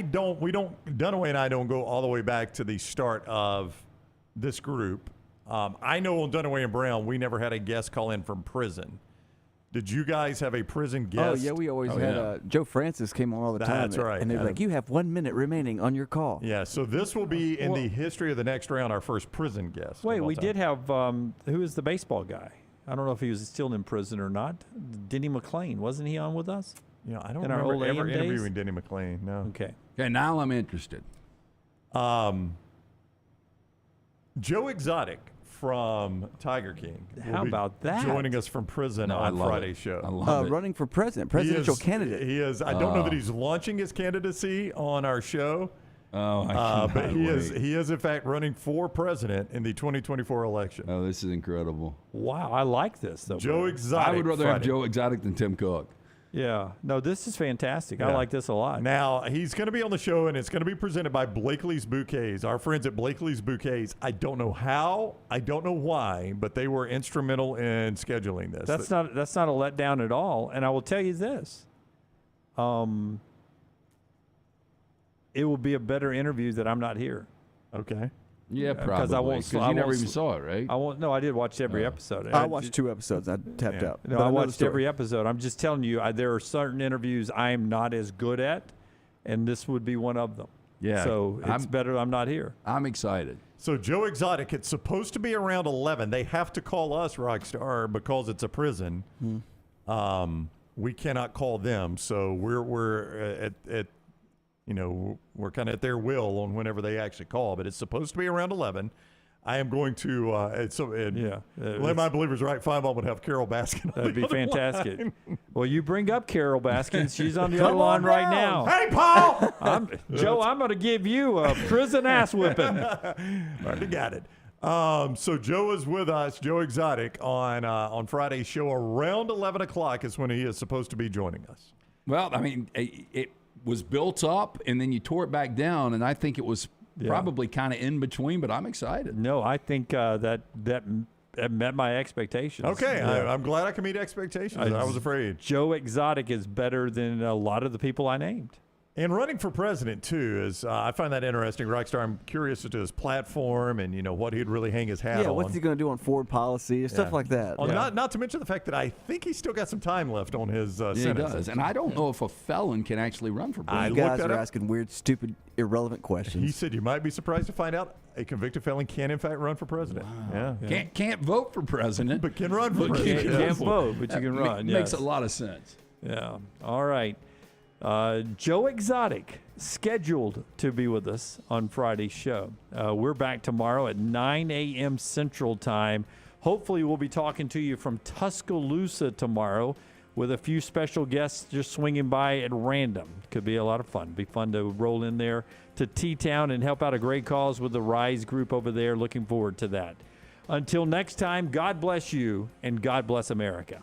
Dunaway and I don't go all the way back to the start of this group. I know on Dunaway and Brown, we never had a guest call in from prison. Did you guys have a prison guest? Oh, yeah, we always had Joe Francis came on all the time. That's right. And they were like, you have 1 minute remaining on your call. Yeah, so this will be in the history of the next round, our first prison guest. Wait, we did have, who is the baseball guy? I don't know if he was still in prison or not. Denny McClain, wasn't he on with us? I don't remember ever interviewing Denny McClain, no. Okay. Okay, now I'm interested. Joe Exotic from Tiger King. How about that? Joining us from prison on Friday's show. I love it. Running for presidential candidate. He is. I don't know that he's launching his candidacy on our show. Oh, I cannot but he wait. is in fact running for president in the 2024 election. Oh, this is incredible. Wow, I like this though. Joe Exotic. I would rather have Friday. Joe Exotic than Tim Cook. Yeah. No, this is fantastic. Yeah. I like this a lot. Now, he's going to be on the show, and it's going to be presented by Blakely's Bouquets. Our friends at Blakely's Bouquets. I don't know how, I don't know why, but they were instrumental in scheduling this. That's not a letdown at all. And I will tell you this. It will be a better interview that I'm not here. Okay. Yeah, probably. Because I won't. You never even saw it, right? I won't. No, I did watch every episode. I watched 2 episodes. I tapped out. No, But I know the watched story. every episode. I'm just telling you, there are certain interviews I am not as good at, and this would be one of them. Yeah. So it's better I'm not here. I'm excited. So Joe Exotic, it's supposed to be around 11. They have to call us Rockstar because it's a prison. We cannot call them, so we're at we're kind of at their will on whenever they actually call. But it's supposed to be around 11. I am going to let my believers right. 5 would have Carol Baskin. That'd be fantastic. Well, you bring up Carol Baskin. She's on the other line right now. Hey, Paul. Joe, I'm going to give you a prison ass whipping. Already got it. So Joe is with us, Joe Exotic, on Friday's show around 11 o'clock is when he is supposed to be joining us. Well, I mean, it was built up, and then you tore it back down, and I think it was probably kind of in between, but I'm excited. No, I think that met my expectations. Okay, Yeah. I'm glad I can meet expectations. I was afraid. Joe Exotic is better than a lot of the people I named. And running for president, too, is I find that interesting. Rockstar, I'm curious as to his platform and, what he'd really hang his hat on. Yeah, what's he going to do on foreign policy and stuff like that. Well, not to mention the fact that I think he's still got some time left on his sentence. He does, and I don't know if a felon can actually run for president. You guys are asking weird, stupid, irrelevant questions. He said you might be surprised to find out a convicted felon can, in fact, run for president. Wow. Yeah. Can't vote for president. But can run for president. Can't vote, but you can run. Makes a lot of sense. Yeah. All right. Joe Exotic scheduled to be with us on Friday's show. We're back tomorrow at 9 a.m. Central Time. Hopefully, we'll be talking to you from Tuscaloosa tomorrow with a few special guests just swinging by at random. Could be a lot of fun. Be fun to roll in there to T-Town and help out a great cause with the Rise group over there. Looking forward to that. Until next time, God bless you and God bless America.